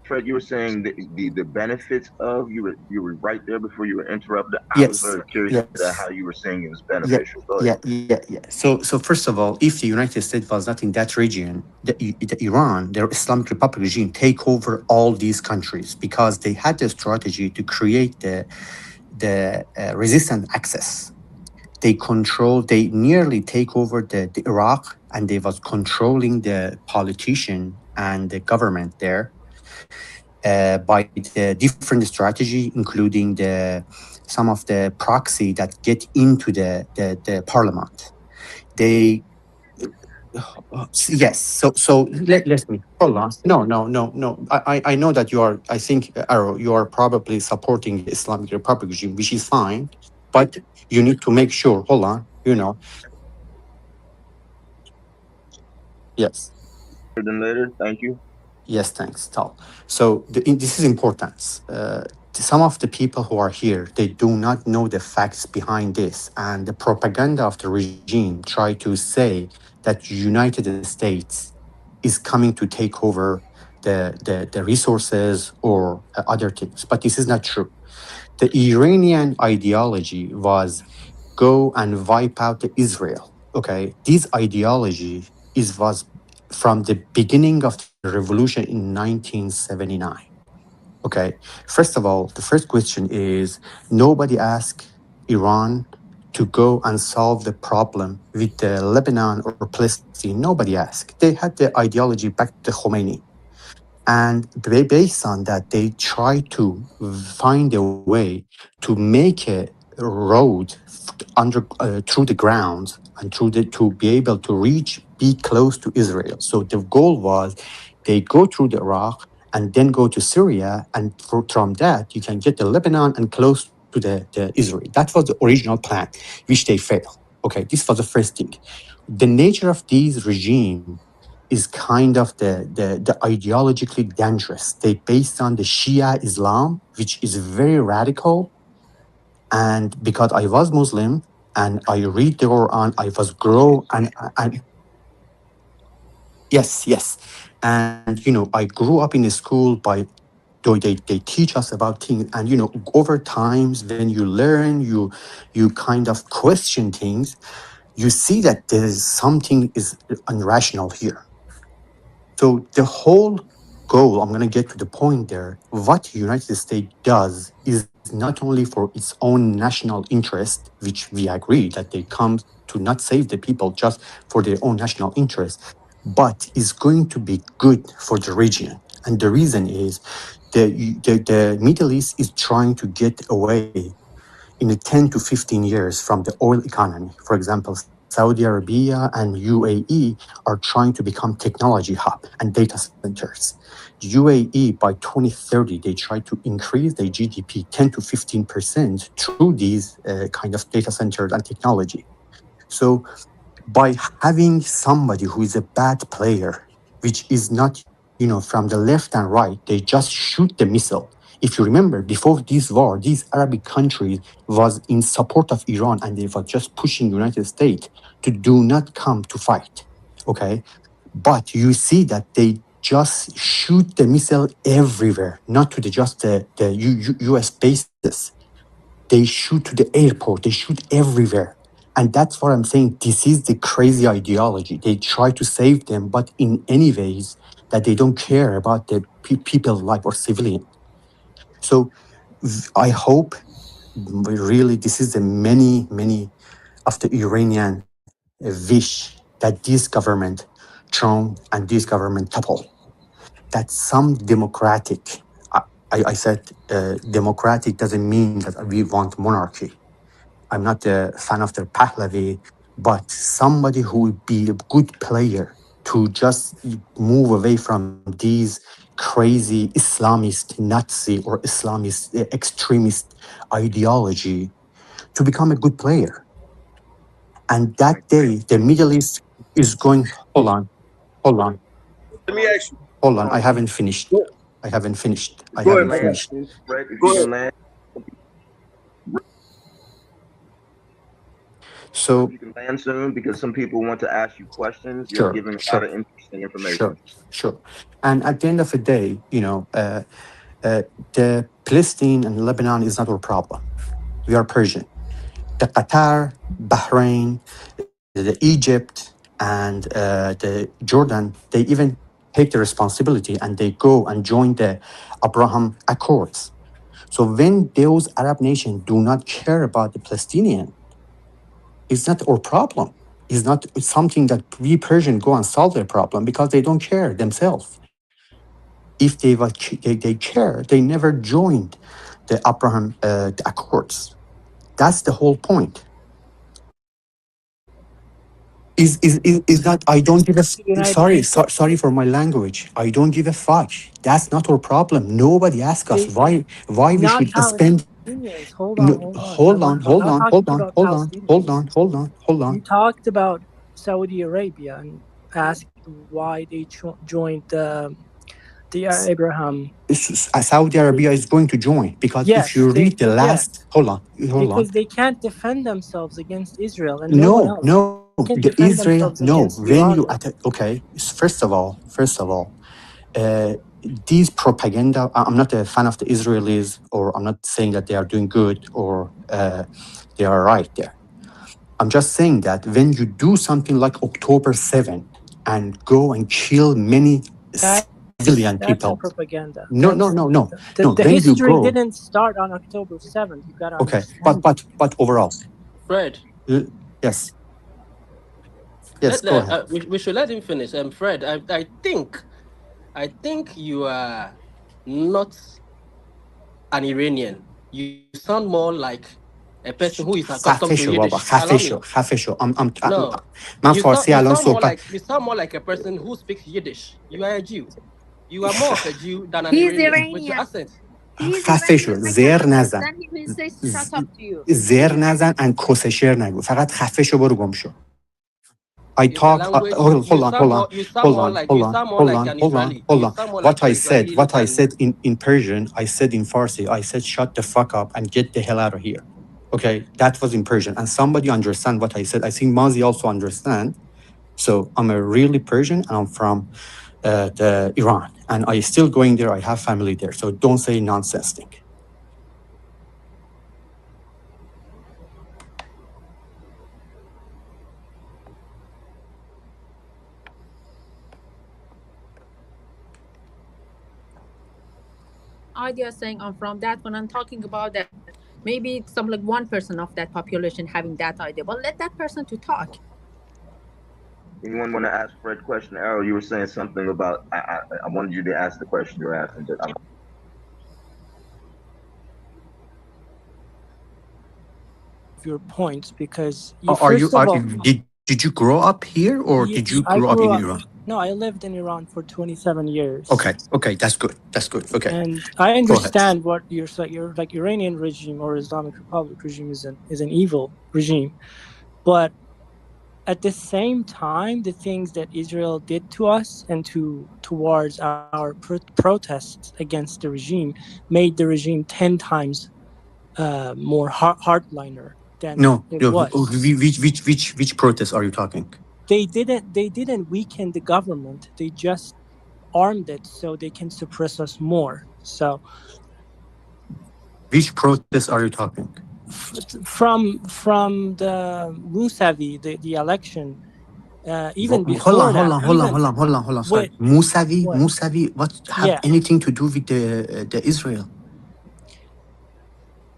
Fred, you were saying the benefits of you were right there before you were interrupted. I Yes, was very curious about how you were saying it was beneficial. Go ahead. Yeah. So first of all, if the United States was not in that region, the Iran, their Islamic Republic regime, take over all these countries, because they had the strategy to create the resistant access. They nearly take over the Iraq, and they was controlling the politician and the government there. By the different strategy, including some of the proxy that get into the parliament. They yes. So let me hold on. No. I know that you are. I think Arrow, you are probably supporting the Islamic Republic regime, which is fine, but you need to make sure. Hold on. Yes. Then later. Thank you. Yes, thanks, Tal. So this is important. Some of the people who are here, they do not know the facts behind this, and the propaganda of the regime try to say that United States is coming to take over the resources or other things. But this is not true. The Iranian ideology was go and wipe out Israel. Okay, this ideology was from the beginning of the revolution in 1979. Okay, first of all, the first question is nobody asked Iran to go and solve the problem with the Lebanon or Palestine. Nobody asked. They had the ideology back to Khomeini. And based on that, they try to find a way to make a road under through the ground and to be able to be close to Israel. So the goal was they go through the Iraq and then go to Syria, and from that you can get to Lebanon and close to the Israel. That was the original plan, which they failed. Okay, this was the first thing. The nature of these regimes is kind of the ideologically dangerous. They based on the Shia Islam, which is very radical. And because I was Muslim and I read the Quran, I was grow and yes. And I grew up in a school by they teach us about things, and over times when you learn, you kind of question things, you see that there is something is irrational here. So the whole goal, I'm going to get to the point there, what the United States does is not only for its own national interest, which we agree that they come to not save the people just for their own national interest, but is going to be good for the region. And the reason is the Middle East is trying to get away in the 10 to 15 years from the oil economy. For example, Saudi Arabia and UAE are trying to become technology hub and data centers. UAE by 2030, they try to increase their GDP 10 to 15% through these kind of data centers and technology. So by having somebody who is a bad player, which is not, from the left and right, they just shoot the missile. If you remember, before this war, these Arabic countries was in support of Iran, and they were just pushing United States to do not come to fight. Okay, but you see that they just shoot the missile everywhere, not to just the U.S. bases. They shoot to the airport. They shoot everywhere. And that's what I'm saying. This is the crazy ideology. They try to save them, but in any ways that they don't care about the people's life or civilian. So I hope really this is the many of the Iranian wish that this government Trump and this government topple, that some democratic, I said democratic doesn't mean that we want monarchy. I'm not a fan of the Pahlavi, but somebody who would be a good player to just move away from these crazy Islamist Nazi or Islamist extremist ideology to become a good player. And that day, the Middle East is going, hold on. Let me ask you. Hold on, I haven't finished. Go ahead, finished. Fred, if you can land. So you can land soon, because some people want to ask you questions. You're giving a lot of interesting information. Sure. And at the end of the day, the Palestine and Lebanon is not our problem. We are Persian. The Qatar, Bahrain, the Egypt, and the Jordan, they even take the responsibility and they go and join the Abraham Accords. So when those Arab nations do not care about the Palestinian, it's not our problem. It's not something that we Persians go and solve their problem, because they don't care themselves. If they care, they never joined the Abraham the Accords. That's the whole point. Is that I don't give a sorry for my language. I don't give a fuck. That's not our problem. Nobody asks us why we should spend. Hold on. You talked about Saudi Arabia and asked why they joined the Abraham. Saudi Arabia is going to join, because if you read the last, hold on, because they can't defend themselves against Israel, and no. The Israel, no. When you attack, okay. First of all, these propaganda, I'm not a fan of the Israelis, or I'm not saying that they are doing good or they are right there. I'm just saying that when you do something like October 7 and go and kill many civilian That's people. propaganda. No. The When you history go, didn't start on October 7th. You gotta okay, understand. but overall, Fred, yes, go ahead. we should let him finish. Fred, I think you are not an Iranian. You sound more like a person who is accustomed to خفه شو بابا، Yiddish. Allow me. خفه شو. No, من you فارسی الان صحبت. sound more like a person who speaks Yiddish. You are a Jew. You are more of a Jew than an He's Iranian with your Iranian. accent. He's خفه شو، Iranian. I زر can نزن، understand him. He says shut up to you. زر نزن and کسشر نگو، فقط خفه شو، برو گم شو. I Your talk. language. Hold on. You sound more like an Israeli. Hold You on. sound more What like I an Israeli than said in Persian, I said in Farsi. I said, "Shut the fuck up and get the hell out of here." Okay, that was in Persian, and somebody understand what I said. I think Mazi also understand. So I'm a really Persian, and I'm from the Iran, and I still going there. I have family there, so don't say nonsense thing. Idea saying I'm from that when I'm talking about that. Maybe some like 1% of that population having that idea. But let that person to talk. Anyone want to ask Fred a question? Errol, you were saying something about. I wanted you to ask the question you're asking. Your points, because did you grow up here, or did you grow up in Iran? No, I lived in Iran for 27 years. Okay, that's good. Okay. And I understand what you're saying. You're like Iranian regime or Islamic Republic regime is an evil regime, but at the same time, the things that Israel did to us and towards our protests against the regime made the regime 10 times more hardliner than it was. Which protests are you talking? They didn't weaken the government. They just armed it so they can suppress us more. So, which protests are you talking? From the Mousavi, the election, even before hold on. Sorry. Mousavi, what have anything to do with the Israel?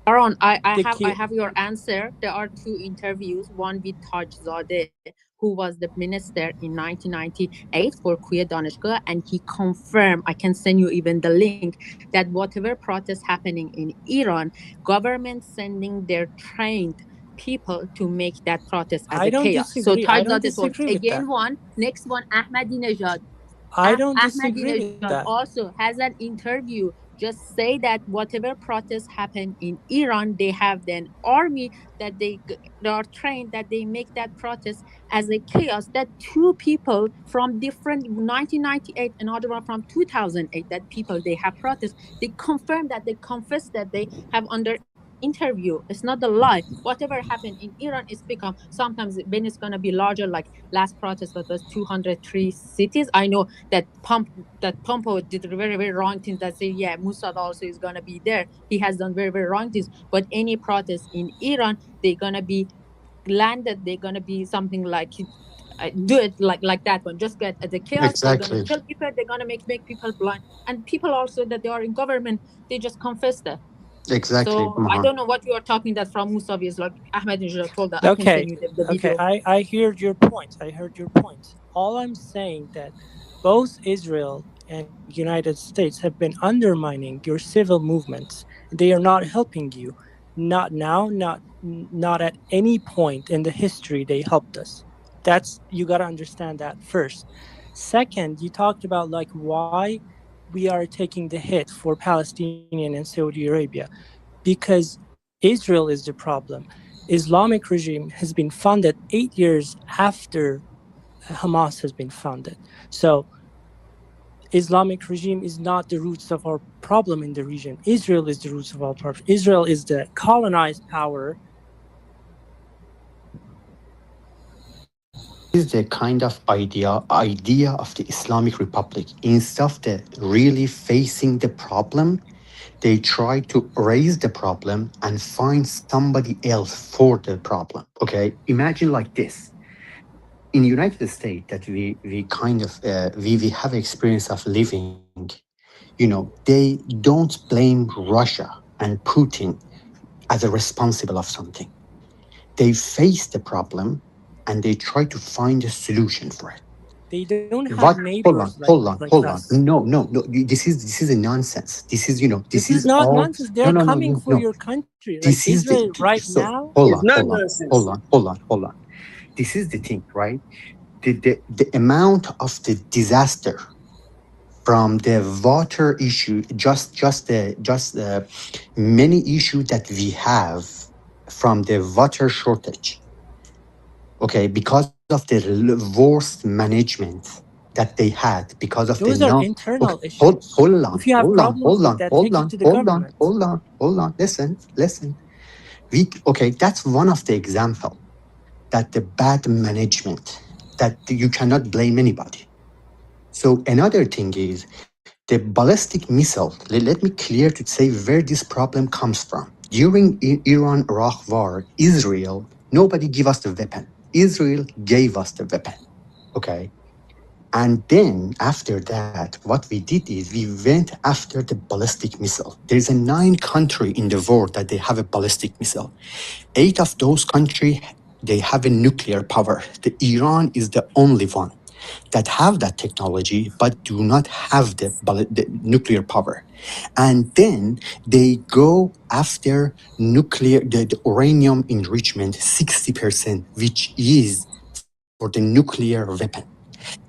Aaron, I have your answer. There are 2 interviews, one with Tajzadeh, who was the minister in 1998 for Kuya Danishgah, and he confirmed, I can send you even the link, that whatever protest happening in Iran, government sending their trained people to make that protest as a chaos. So Tajzadeh told again one, next one, Ahmadinejad. I don't disagree with that. Also has an interview. Just say that whatever protests happen in Iran, they have an army that they are trained, that they make that protest as a chaos. That 2 people from different 1998, another one from 2008, that people they have protests. They confirm that, they confess that they have under interview. It's not the lie. Whatever happened in Iran is become sometimes when it's gonna be larger. Like last protest that was 203 cities. I know that Pompeo did very, very wrong things. That say Mossad also is gonna be there. He has done very, very wrong things. But any protest in Iran, they're gonna be landed. They're gonna be something like do it like that one. Just get the chaos. Exactly. They're gonna kill people. They're gonna make people blind. And people also that they are in government, they just confess that. Exactly. So I don't know what you are talking that from Mousavi is like Ahmadinejad told that. Okay. I can send you the video. I heard your point. All I'm saying that both Israel and United States have been undermining your civil movements. They are not helping you. Not now, not at any point in the history they helped us. You got to understand that first. Second, you talked about like why we are taking the hit for Palestinian and Saudi Arabia, because Israel is the problem. Islamic regime has been founded 8 years after Hamas has been founded. So Islamic regime is not the roots of our problem in the region. Israel is the roots of our problem. Israel is the colonized power is the kind of idea of the Islamic Republic. Instead of the really facing the problem, they try to raise the problem and find somebody else for the problem. Okay, imagine like this: in the United States, that we kind of we have experience of living. You know, they don't blame Russia and Putin as a responsible of something. They face the problem and they try to find a solution for it. They don't have What? neighbors like Hold on. us. No. This is a nonsense. This is This is not all. nonsense. They're coming for No. your country. Like This is Israel right so. now. Hold on. This is the thing, right? The amount of the disaster from the water issue, just the many issues that we have from the water shortage. Okay, because of the worst management that they had, because of Those the are no. internal Okay, issues. hold on. If you have problems with that, take it to the government. Hold on. Listen. That's one of the example that the bad management that you cannot blame anybody. So another thing is the ballistic missile. Let me clear to say where this problem comes from. During Iran-Iraq war, Israel, nobody give us the weapon. Israel gave us the weapon. Okay. And then after that, what we did is we went after the ballistic missile. There's a 9 country in the world that they have a ballistic missile. 8 of those countries, they have a nuclear power. The Iran is the only one that have that technology but do not have the nuclear power. And then they go after the uranium enrichment 60%, which is for the nuclear weapon.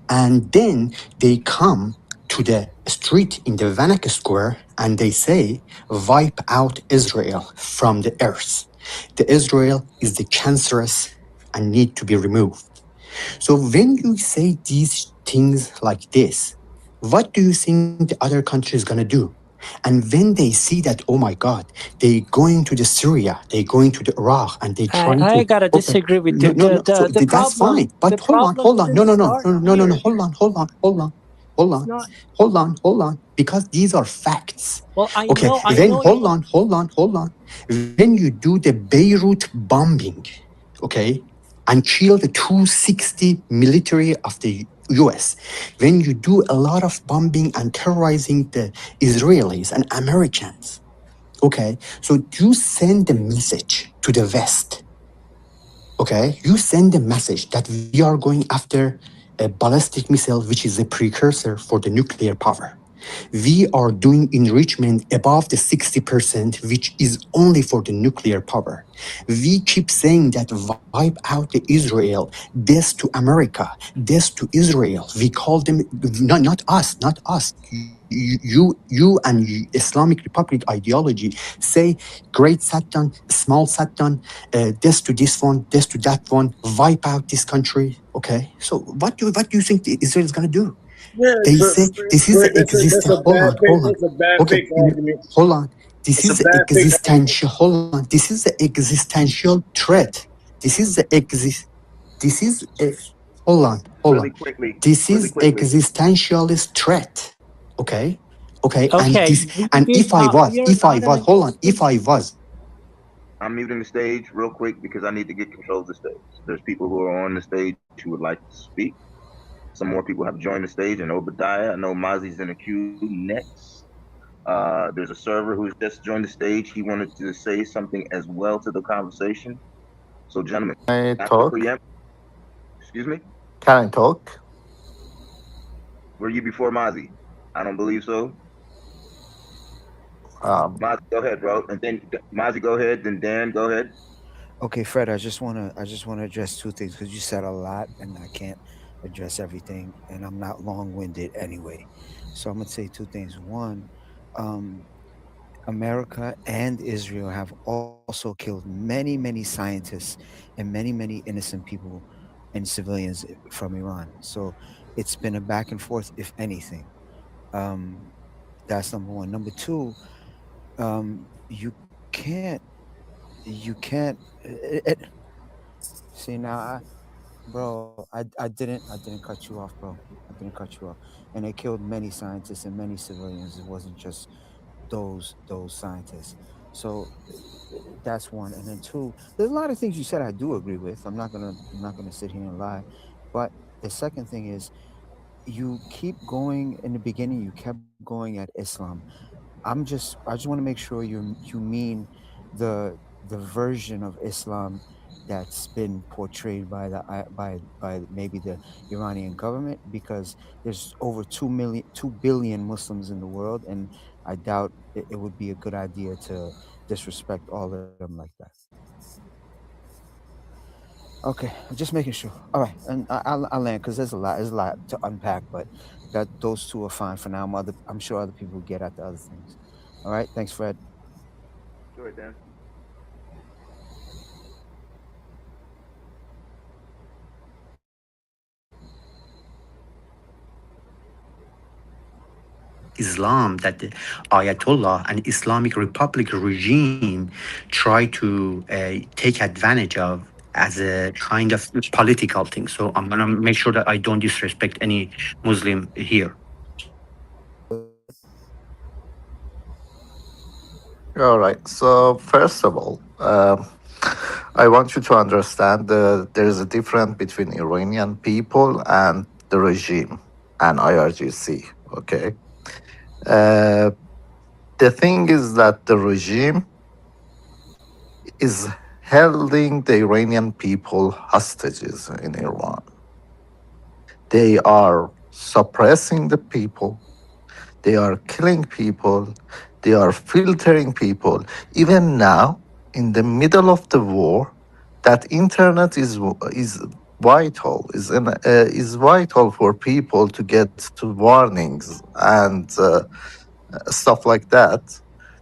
And then they come to the street in the Vanak Square and they say, wipe out Israel from the earth. The Israel is the cancerous and need to be removed. So when you say these things like this, what do you think the other country is going to do? And when they see that, oh my God, they going to the Syria, they going to the Iraq, and they trying to. I gotta disagree with you. So The that's problem, fine. But the hold on. problem No, didn't start here. Hold on. Because these are facts. Well, I Okay. know. Hold on. When you do the Beirut bombing, okay, and kill the 260 military of the US, when you do a lot of bombing and terrorizing the Israelis and Americans, okay, so you send the message to the West, okay, you send the message that we are going after a ballistic missile, which is a precursor for the nuclear power. We are doing enrichment above the 60%, which is only for the nuclear power. We keep saying that wipe out the Israel, death to America, death to Israel. We call them, not us. You and Islamic Republic ideology say great Satan, small Satan, death to this one, death to that one, wipe out this country. Okay, so what do you think Israel is going to do? Yeah, They say this is the existential. Hold on. That's a bad Okay, fake argument. hold on. This It's is a the bad fake existential. Hold on. This is the existential threat. This is the This is a. Hold on. Really quickly. This is existentialist threat. Okay. And Okay, this. And if I was, hold on. If I was. I'm muting the stage real quick because I need to get control of the stage. There's people who are on the stage who would like to speak. Some more people have joined the stage, and Obadiah. I know Mozzie's in the queue next. There's a server who's just joined the stage. He wanted to say something as well to the conversation. So, gentlemen, Can I talk? Excuse me? Can I talk? Were you before Mozzie? I don't believe so. Mozzie, go ahead, bro. And then Mozzie, go ahead. Then Dan, go ahead. Okay, Fred, I just wanna address 2 things because you said a lot and I can't address everything, and I'm not long-winded anyway. So I'm gonna say 2 things. One, America and Israel have also killed many, many scientists and many, many innocent people and civilians from Iran. So it's been a back and forth, if anything. That's number one. Number two, you can't. See now, Bro, I didn't cut you off, bro. I didn't cut you off. And they killed many scientists and many civilians. It wasn't just those scientists. So that's one. And then two, there's a lot of things you said I do agree with. I'm not gonna sit here and lie. But the second thing is you keep going in the beginning, you kept going at Islam. I just want to make sure you mean the version of Islam that's been portrayed by by maybe the Iranian government, because there's over 2 billion Muslims in the world, and I doubt it would be a good idea to disrespect all of them like that. Okay, I'm just making sure. All right, and I'll land because there's a lot to unpack, but that those two are fine for now. I'm sure other people will get at the other things. All right, thanks, Fred. Sure, Dan. Islam that the Ayatollah and Islamic Republic regime try to take advantage of as a kind of political thing. So I'm gonna make sure that I don't disrespect any Muslim here. All right. So first of all, I want you to understand that there is a difference between Iranian people and the regime and IRGC. Okay. Uh, the thing is that the regime is holding the Iranian people hostages in Iran. They are suppressing the people. They are killing people. They are filtering people. Even now, in the middle of the war, that internet is vital. Is vital for people to get to warnings and stuff like that.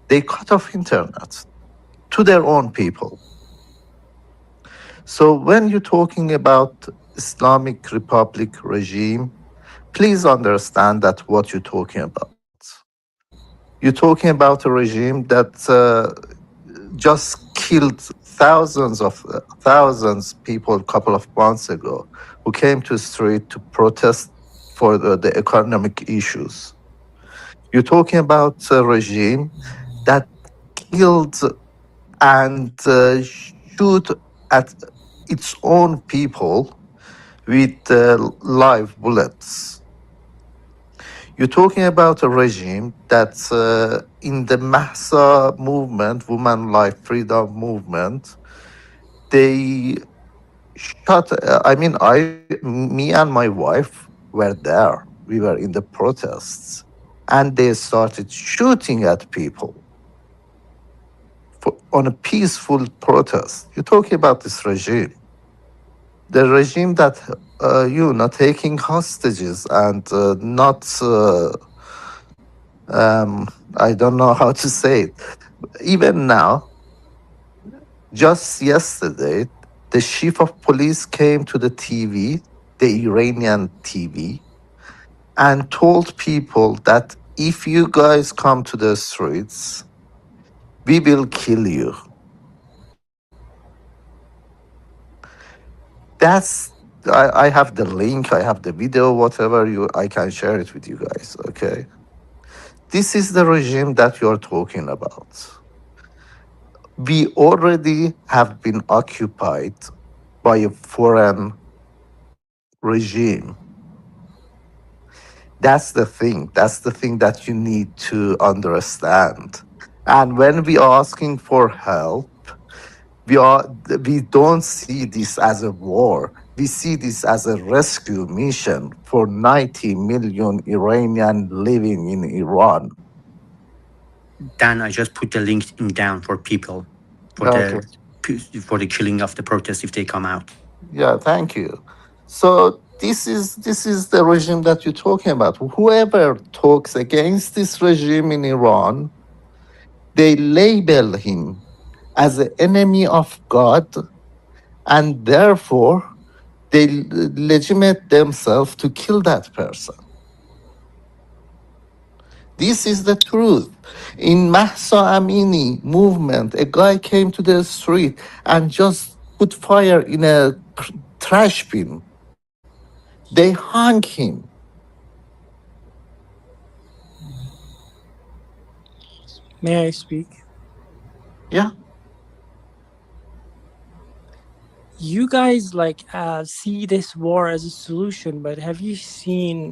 They cut off internet to their own people. So when you're talking about Islamic Republic regime, please understand that what you're talking about. You're talking about a regime that just killed thousands people a couple of months ago who came to the street to protest for the economic issues. You're talking about a regime that killed and shoot at its own people with live bullets. You're talking about a regime that's in the Mahsa movement, Women Life Freedom movement. They shot. Me and my wife were there. We were in the protests, and they started shooting at people on a peaceful protest. You're talking about this regime, the regime that not taking hostages and not. I don't know how to say it. Even now, just yesterday, the chief of police came to the TV, the Iranian TV, and told people that if you guys come to the streets, we will kill you. That's I have the link, I have the video, whatever I can share it with you guys. Okay. This is the regime that you're talking about. We already have been occupied by a foreign regime. That's the thing. That's the thing that you need to understand. And when we are asking for help, we don't see this as a war. We see this as a rescue mission for 90 million Iranian living in Iran. Dan, I just put the link in down for people Okay. for the killing of the protests if they come out. Yeah, thank you. So this is the regime that you're talking about. Whoever talks against this regime in Iran, they label him as an enemy of God, and therefore they legitimate themselves to kill that person. This is the truth. In Mahsa Amini movement, a guy came to the street and just put fire in a trash bin. They hung him. May I speak? Yeah. You guys see this war as a solution, but have you seen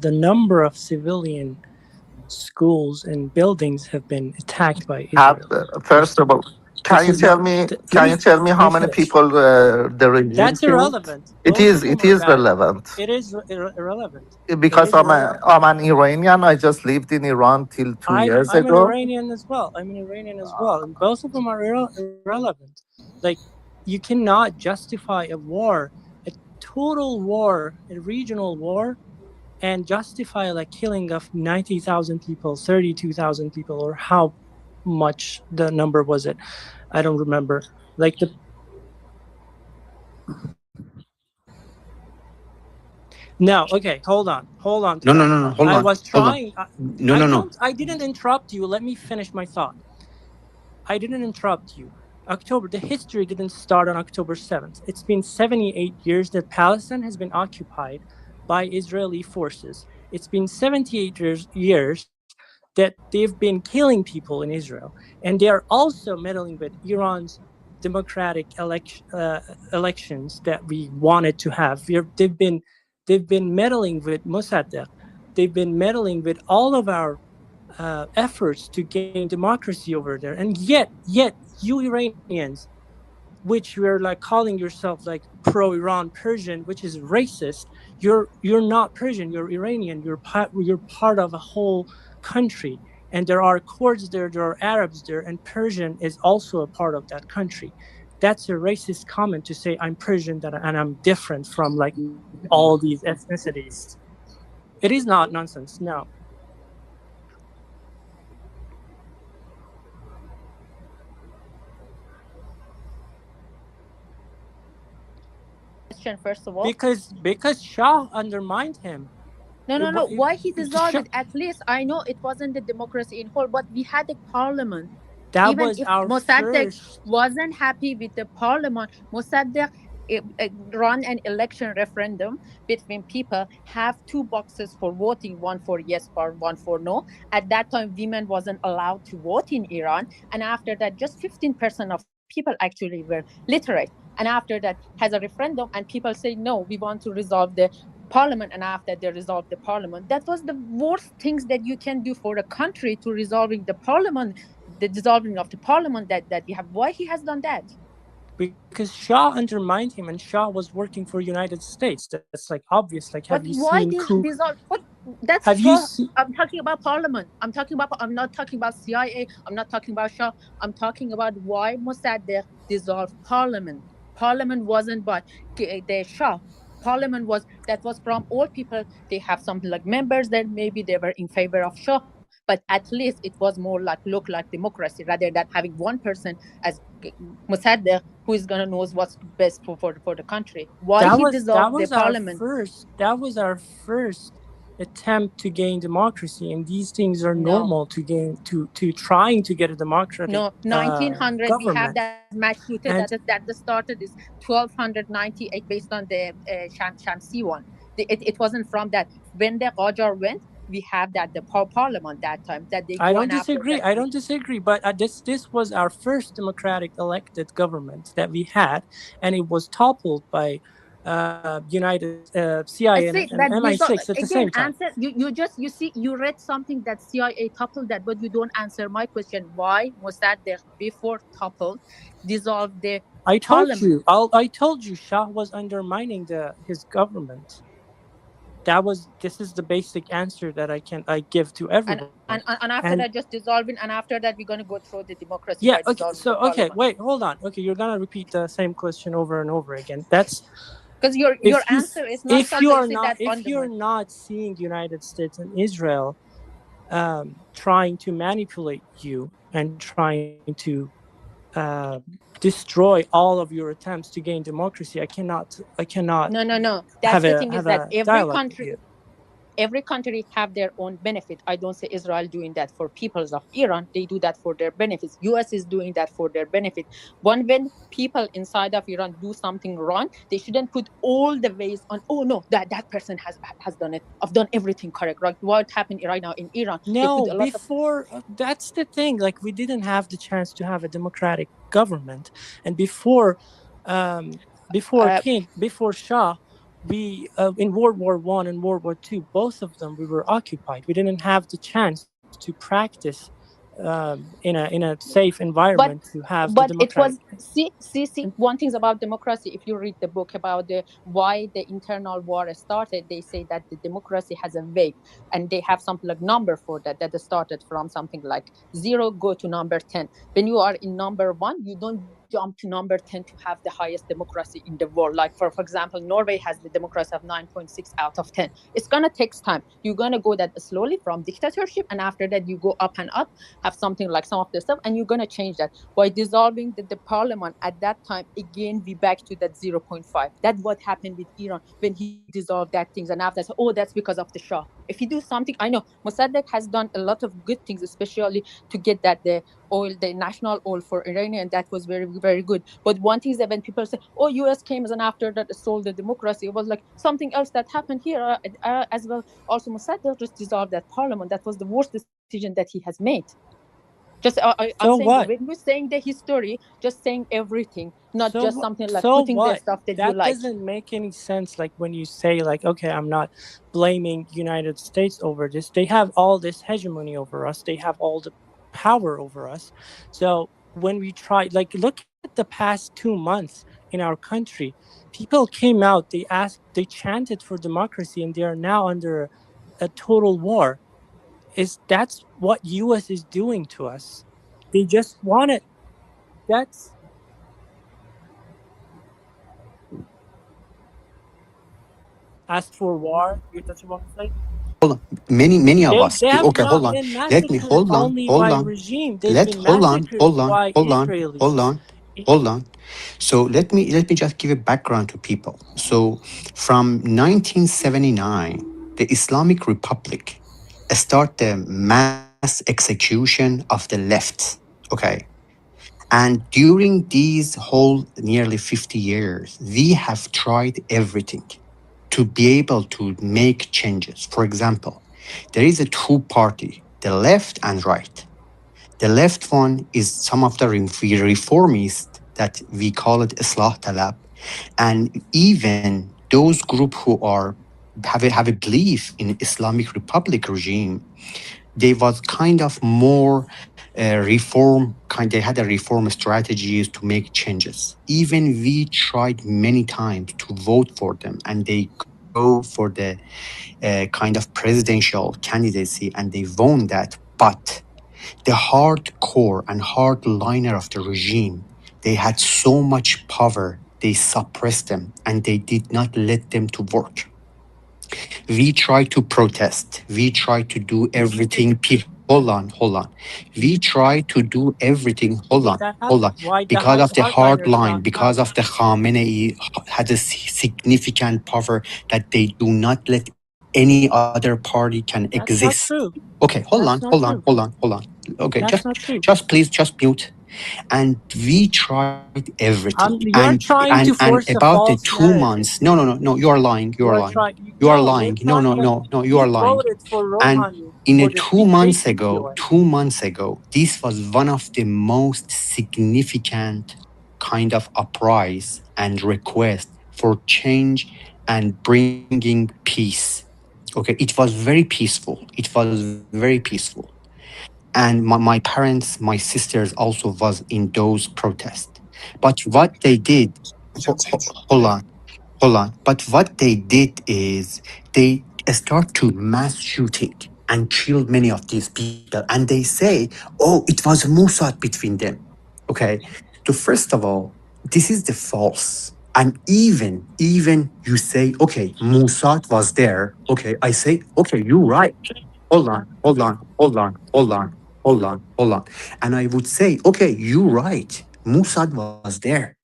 the number of civilian schools and buildings have been attacked by Israel? First of all, can you tell me how many people the regime That's killed? irrelevant. It is relevant. It is irrelevant. Because I'm an Iranian. I just lived in Iran till 2 years I'm ago. an Iranian as well. And both of them are irrelevant. Like, you cannot justify a war, a total war, a regional war, and justify killing of 90,000 people, 32,000 people, or how much the number was it? I don't remember. No, okay, hold on. No, hold on. I was trying. No. I didn't interrupt you. Let me finish my thought. I didn't interrupt you. The history didn't start on October 7th. It's been 78 years that Palestine has been occupied by Israeli forces. It's been 78 years that they've been killing people in Israel. And they are also meddling with Iran's democratic elections that we wanted to have. They've been meddling with Mossadegh. They've been meddling with all of our efforts to gain democracy over there. And yet you Iranians, which you're calling yourself pro-Iran Persian, which is racist, you're not Persian, you're Iranian. You're part of a whole country. And there are Kurds there are Arabs there, and Persian is also a part of that country. That's a racist comment to say I'm Persian and I'm different from all these ethnicities. It is not nonsense, no. First of all, because Shah undermined him. No. Why he dissolved it? At least I know it wasn't the democracy in whole, but we had a parliament. That Even was if our Mossadegh first. wasn't happy with the parliament, Mossadegh run an election referendum between people, have two boxes for voting, one for yes or one for no. At that time, women wasn't allowed to vote in Iran, and after that, just 15% of people actually were literate. And after that, has a referendum, and people say no, we want to resolve the parliament. And after they resolved the parliament, that was the worst things that you can do for a country, to resolving the parliament, the dissolving of the parliament that we have. Why he has done that? Because Shah undermined him, and Shah was working for United States. That's obvious. But why did dissolve? What? That's I'm talking about parliament. I'm not talking about CIA. I'm not talking about Shah. I'm talking about why Mossadegh dissolved parliament. Parliament wasn't by the Shah. Parliament was from all people. They have some members that maybe they were in favor of Shah, but at least it was more look like democracy, rather than having one person as Mossadegh who is gonna knows what's best for the country. Why he dissolved the parliament? That was our first attempt to gain democracy, and these things are normal to gain to trying to get a democratic 1900 government. we have that mashruta that started is 1298 based on the Shamsi one. It wasn't from that. When the Qajar went, we have that the parliament that time that they. I don't disagree, but this was our first democratic elected government that we had, and it was toppled by United CIA and MI6 at the same time. You read something that CIA toppled that, but you don't answer my question. Why Mossadegh before toppled dissolved the parliament? I told you Shah was undermining his government. This is the basic answer that I give to everyone. And after that, just dissolving, and after that, we're going to go through the democracy. Yeah. Okay. So wait, hold on. Okay, you're gonna repeat the same question over and over again. That's because your answer is not. If you're not seeing United States and Israel trying to manipulate you and trying to destroy all of your attempts to gain democracy, I cannot. No. That's the thing, is that every country. every country have their own benefit. I don't say Israel doing that for peoples of Iran. They do that for their benefits. US is doing that for their benefit. When people inside of Iran do something wrong, they shouldn't put all the ways on, oh no, that person has done it. I've done everything correct. Right? What happened right now in Iran? They No, put a lot of before that's the thing. Like, we didn't have the chance to have a democratic government, and before before Shah, we in World War I and World War II, both of them we were occupied. We didn't have the chance to practice in a safe environment to have the but it democratic. was see one thing about democracy. If you read the book about the why the internal war started, they say that the democracy has a wave, and they have something like number for that started from something like 0 go to number 10. When you are in number 1, you don't jump to number 10 to have the highest democracy in the world. Like for example, Norway has the democracy of 9.6 out of 10. It's gonna take time. You're gonna go that slowly from dictatorship, and after that you go up and up, have something like some of the stuff, and you're gonna change that by dissolving the parliament. At that time again we back to that 0.5. That's what happened with Iran when he dissolved that things, and after that's because of the Shah. If you do something, I know Mossadegh has done a lot of good things, especially to get that the oil, the national oil for Iranian. That was very, very good. But one thing is that when people say, oh, US came and after that sold the democracy, it was like something else that happened here as well. Also, Mossadegh just dissolved that parliament. That was the worst decision that he has made. Just I'm saying, what? when we're saying the history, just saying everything, not So just wh- something like so putting the what? stuff that you That like. doesn't make any sense. Like when you say like, okay, I'm not blaming United States over this. They have all this hegemony over us. They have all the power over us. So when we try, like, look at the past 2 months in our country, people came out, they asked, they chanted for democracy, and they are now under a total war. That's what US is doing to us. They just want it. That's asked for war. That's what I'm saying. Hold on. Many of us. They have Okay, not hold on. been Let me massacred only by regime. They've been hold massacred by Israelis. on. So let me just give a background to people. So from 1979, the Islamic Republic start the mass execution of the left. Okay. And during these whole nearly 50 years, we have tried everything to be able to make changes. For example, there is a two party, the left and right. The left one is some of the reformists that we call it Islah Talab. And even those group who are have a belief in Islamic Republic regime, they was kind of more reform kind. They had a reform strategies to make changes. Even we tried many times to vote for them, and they go for the kind of presidential candidacy, and they won that. But the hardcore and hardliner of the regime, they had so much power, they suppressed them, and they did not let them to work. We try to protest. We try to do everything. Hold on. We try to do everything. Hold on. Why the Because of the hard hardliners line, got because power? of the Khamenei had a significant power that they do not let any other party can That's not exist. true. Okay, hold That's on. not true. Okay, That's not true. just please and we tried everything. You're trying to force And a about the false 2 narrative. months, no, you are lying. You are lying. You are lying. No, you are You lying. voted for And Rouhani in a for the 2 months JCPOA. ago, this was one of the most significant kind of uprise and request for change and bringing peace. Okay, it was very peaceful. And my parents, my sisters also was in those protests. But what they did, hold on. But what they did is they start to mass shooting and kill many of these people. And they say, oh, it was Mossad between them. Okay. So first of all, this is the false. And even you say, okay, Mossad was there. Okay, I say, okay, you're right. Hold on. And I would say, okay, you're right. Mossad was there.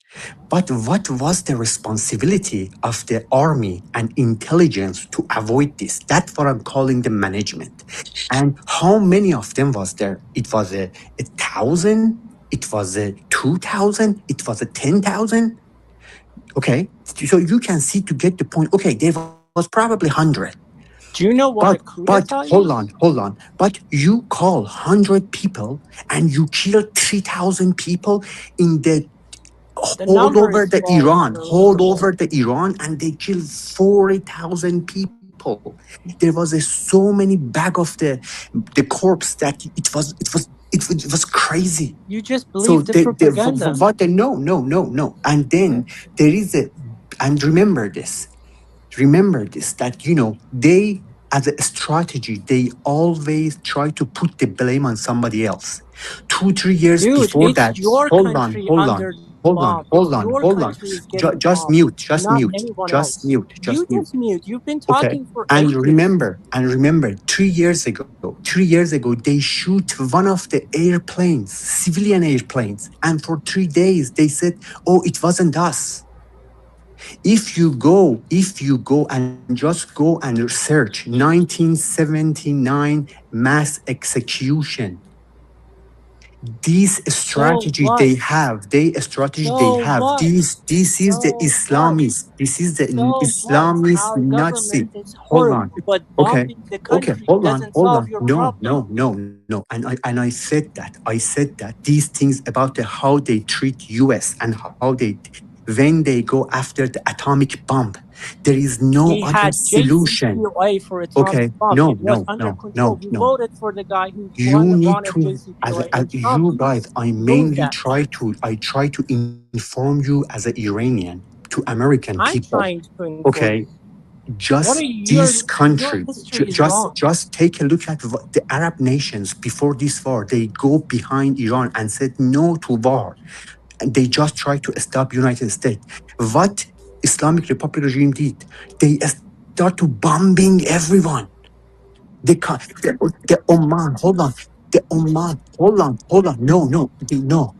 But what was the responsibility of the army and intelligence to avoid this? That's what I'm calling the management. And how many of them was there? It was a 1,000, it was a 2,000, it was a 10,000. Okay, so you can see to get the point. Okay, there was probably 100. Do you know what a coup But d'etat hold is? on. But you call 100 people and you kill 3,000 people in the The all number over is the small, Iran, Sharif. all over the Iran, and they killed 40,000 people. There was so many bag of the corpse that it was crazy. You just So believe the propaganda. what? No. And then there is and remember this, that they, as a strategy, they always try to put the blame on somebody else. 2-3 years Dude, before it's that, your hold on, country under bomb. Your country is getting just bombed, mute, not anyone else. You just mute. just mute. You've been Okay. talking for And ages. remember, 3 years ago, they shoot one of the airplanes, civilian airplanes, and for 3 days they said, "Oh, it wasn't us." If you go and just go and search 1979 mass execution, this strategy what? they have, this is the Islamists, this is the Islamist Our Nazi. government is Hold on. horrible, but Okay. bombing the country Hold doesn't on. solve your problem. No. And I said that these things about how they treat US and how when they go after the atomic bomb, there is no We other had solution. JCPOA for atomic Okay. bomb. No. It was under control. We voted for the guy who You need wanted to, JCPOA. And you Trump guys, I removed mainly that. try to inform you as an Iranian to American I'm people. trying to inform Okay. you. Just What are this your country, history is wrong. just take a look at the Arab nations before this war. They go behind Iran and said no to war. And they just try to stop United States. What Islamic Republic regime did, they start to bombing everyone. The Oman, hold on. The Oman, hold on. No,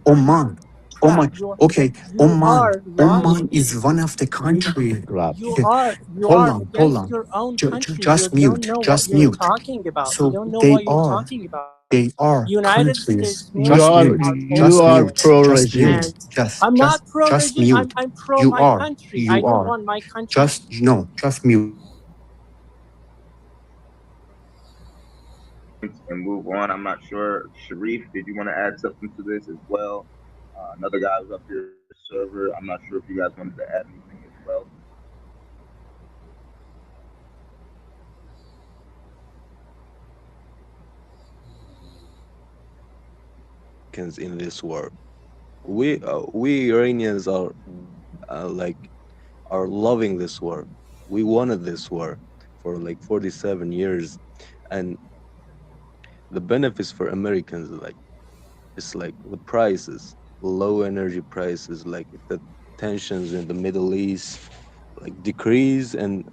Oman. Oman. Okay, Oman is one of the countries. You are Hold against on. your own country. Just You don't know what you're mute. talking about. So You don't know they what you're are talking about. countries. United States Just military mute. are Just over mute. there. Just mute. And I'm not pro Just regime. mute. I'm pro You my are. country. I don't want my country. Just mute. And move on. I'm not sure. Sharif, did you want to add something to this as well? Another guy was up here, server. I'm not sure if you guys wanted to add anything as well. In this war, we Iranians are are loving this war. We wanted this war for like 47 years, and the benefits for Americans, it's like the prices, low energy prices, like the tensions in the Middle East decrease, and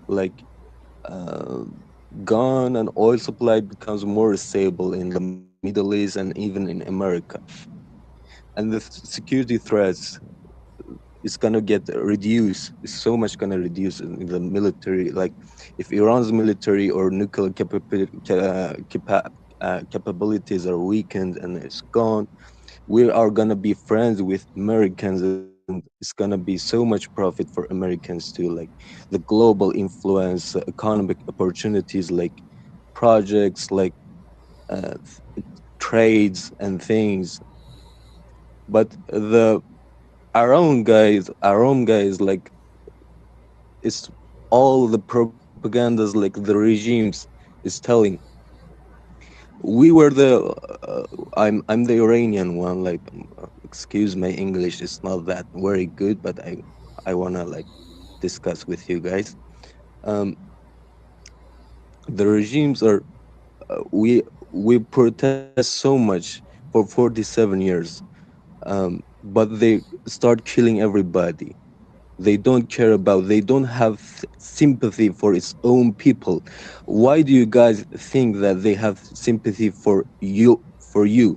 gun and oil supply becomes more stable in the Middle East and even in America. And the security threats is gonna get reduced. It's so much gonna reduce in the military. Like if Iran's military or nuclear capabilities are weakened and it's gone, we are gonna be friends with Americans, and it's gonna be so much profit for Americans too, the global influence, economic opportunities, projects, trades and things. But our own guys, it's all the propagandas the regimes is telling. We were I'm the Iranian one, excuse my English, it's not that very good, but I wanna discuss with you guys. The regimes are we protest so much for 47 years, but they start killing everybody. They don't care about, they don't have sympathy for its own people. Why do you guys think that they have sympathy for you,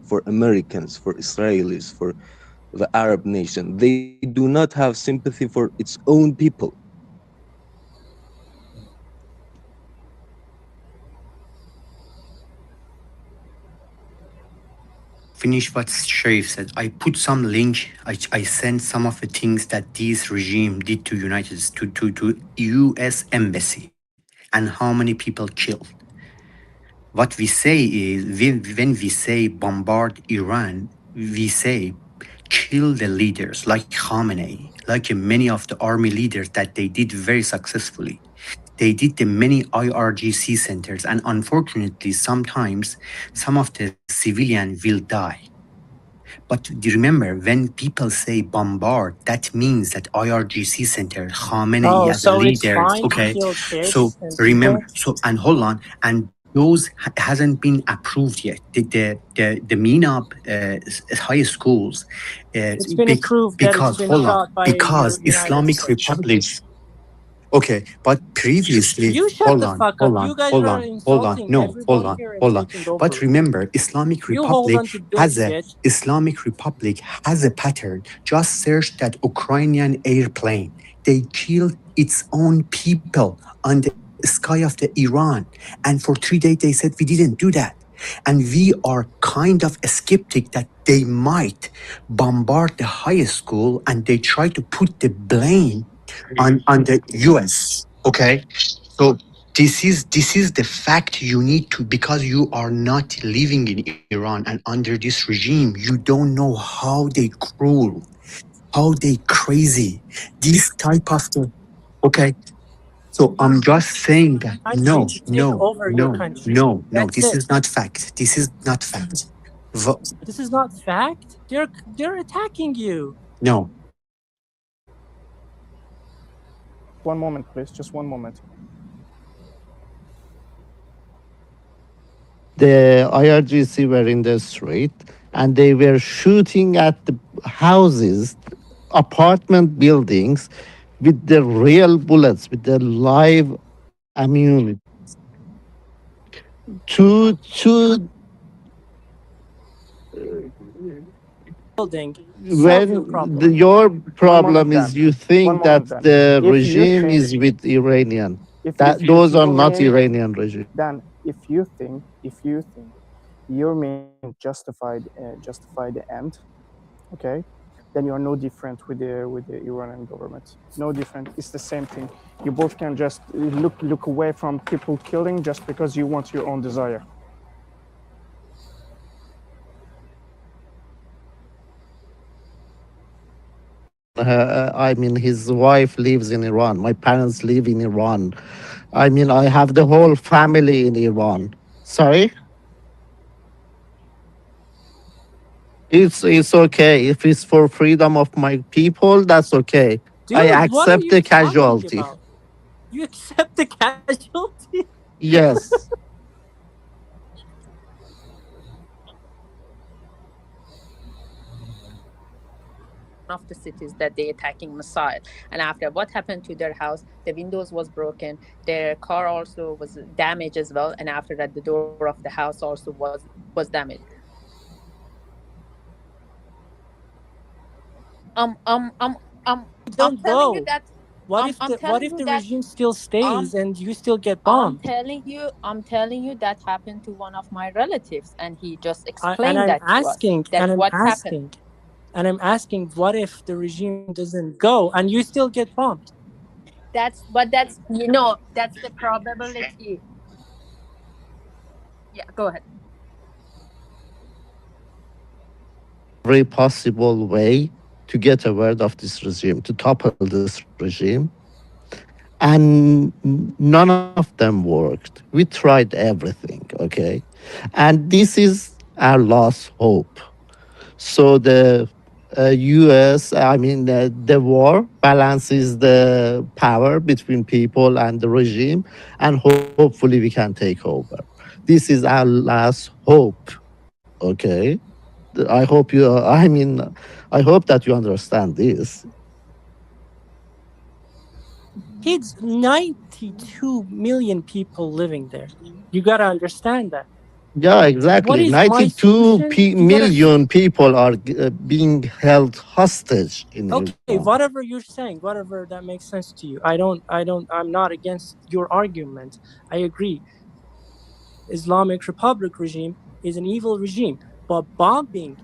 for Americans, for Israelis, for the Arab nation. They do not have sympathy for its own people. Finish what Sharif said. I put some link. I sent some of the things that this regime did to to U.S. embassy, and how many people killed. What we say is when we say bombard Iran, we say kill the leaders like Khamenei, like many of the army leaders that they did very successfully. They did the many IRGC centers, and unfortunately, sometimes some of the civilian will die. But remember, when people say bombard, that means that IRGC center, Khamenei Oh, as a so it's leader, fine to okay? kill So kids and remember, people? and hold on, and those hasn't been approved yet. The MENAP high schools, It's been approved that it's because been hold on, shot by because United Islamic States. Republic. Okay, but previously, You shut hold the on, fuck up. hold on, You guys hold are on, hold on. insulting No, hold everybody on, here and hold on. taking over. But remember, Islamic You hold Republic on to this shit. Islamic Republic has a pattern. Just search that Ukrainian airplane. They killed its own people on the sky of the Iran, and for 3 days they said we didn't do that. And we are kind of skeptic that they might bombard the high school, and they try to put the blame on the US. Okay, so this is the fact you need to, because you are not living in Iran and under this regime, you don't know how they cruel, how they crazy. This type of thing. Okay, so I'm just saying that Trying to take over your country. no. That's This it. is not fact. This is not fact. This is not fact. They're attacking you. No. One moment, please. Just one moment. The IRGC were in the street and they were shooting at the houses, apartment buildings with the real bullets, with the live ammunition. To Building. when your problem is you think that the regime is with Iranian. That those are not Iranian regime. Dan, if you think your main justify the end, okay, then you are no different with the Iranian government. No different. It's the same thing. You both can just look away from people killing just because you want your own desire. I mean, his wife lives in Iran. My parents live in Iran. I mean, I have the whole family in Iran. Sorry? It's okay. If it's for freedom of my people, that's okay. Dude, I what are accept you the talking casualty. about? You accept the casualty? Yes. Of the cities that they attacking missile, and after what happened to their house, the windows was broken, their car also was damaged as well, and after that the door of the house also was damaged. I'm Don't telling go. you that. What I'm if the that, regime still stays and you still get bombed? I'm telling you that happened to one of my relatives, and he just And explained I'm that to us. asking, and I'm asking, what if the regime doesn't go and you still get bombed? That's that's the probability. Yeah, go ahead. Every possible way to get rid of this regime, to topple this regime. And none of them worked. We tried everything, okay? And this is our last hope. So the US, I mean, the war balances the power between people and the regime, and hopefully we can take over. This is our last hope, okay? I hope I hope that you understand this. Kids, 92 million people living there. You gotta understand that. Yeah, exactly. What is my 92 solution? You gotta million people are being held hostage in okay, Iran. whatever you're saying, whatever that makes sense to you. I'm not against your argument. I agree. Islamic Republic regime is an evil regime, but bombing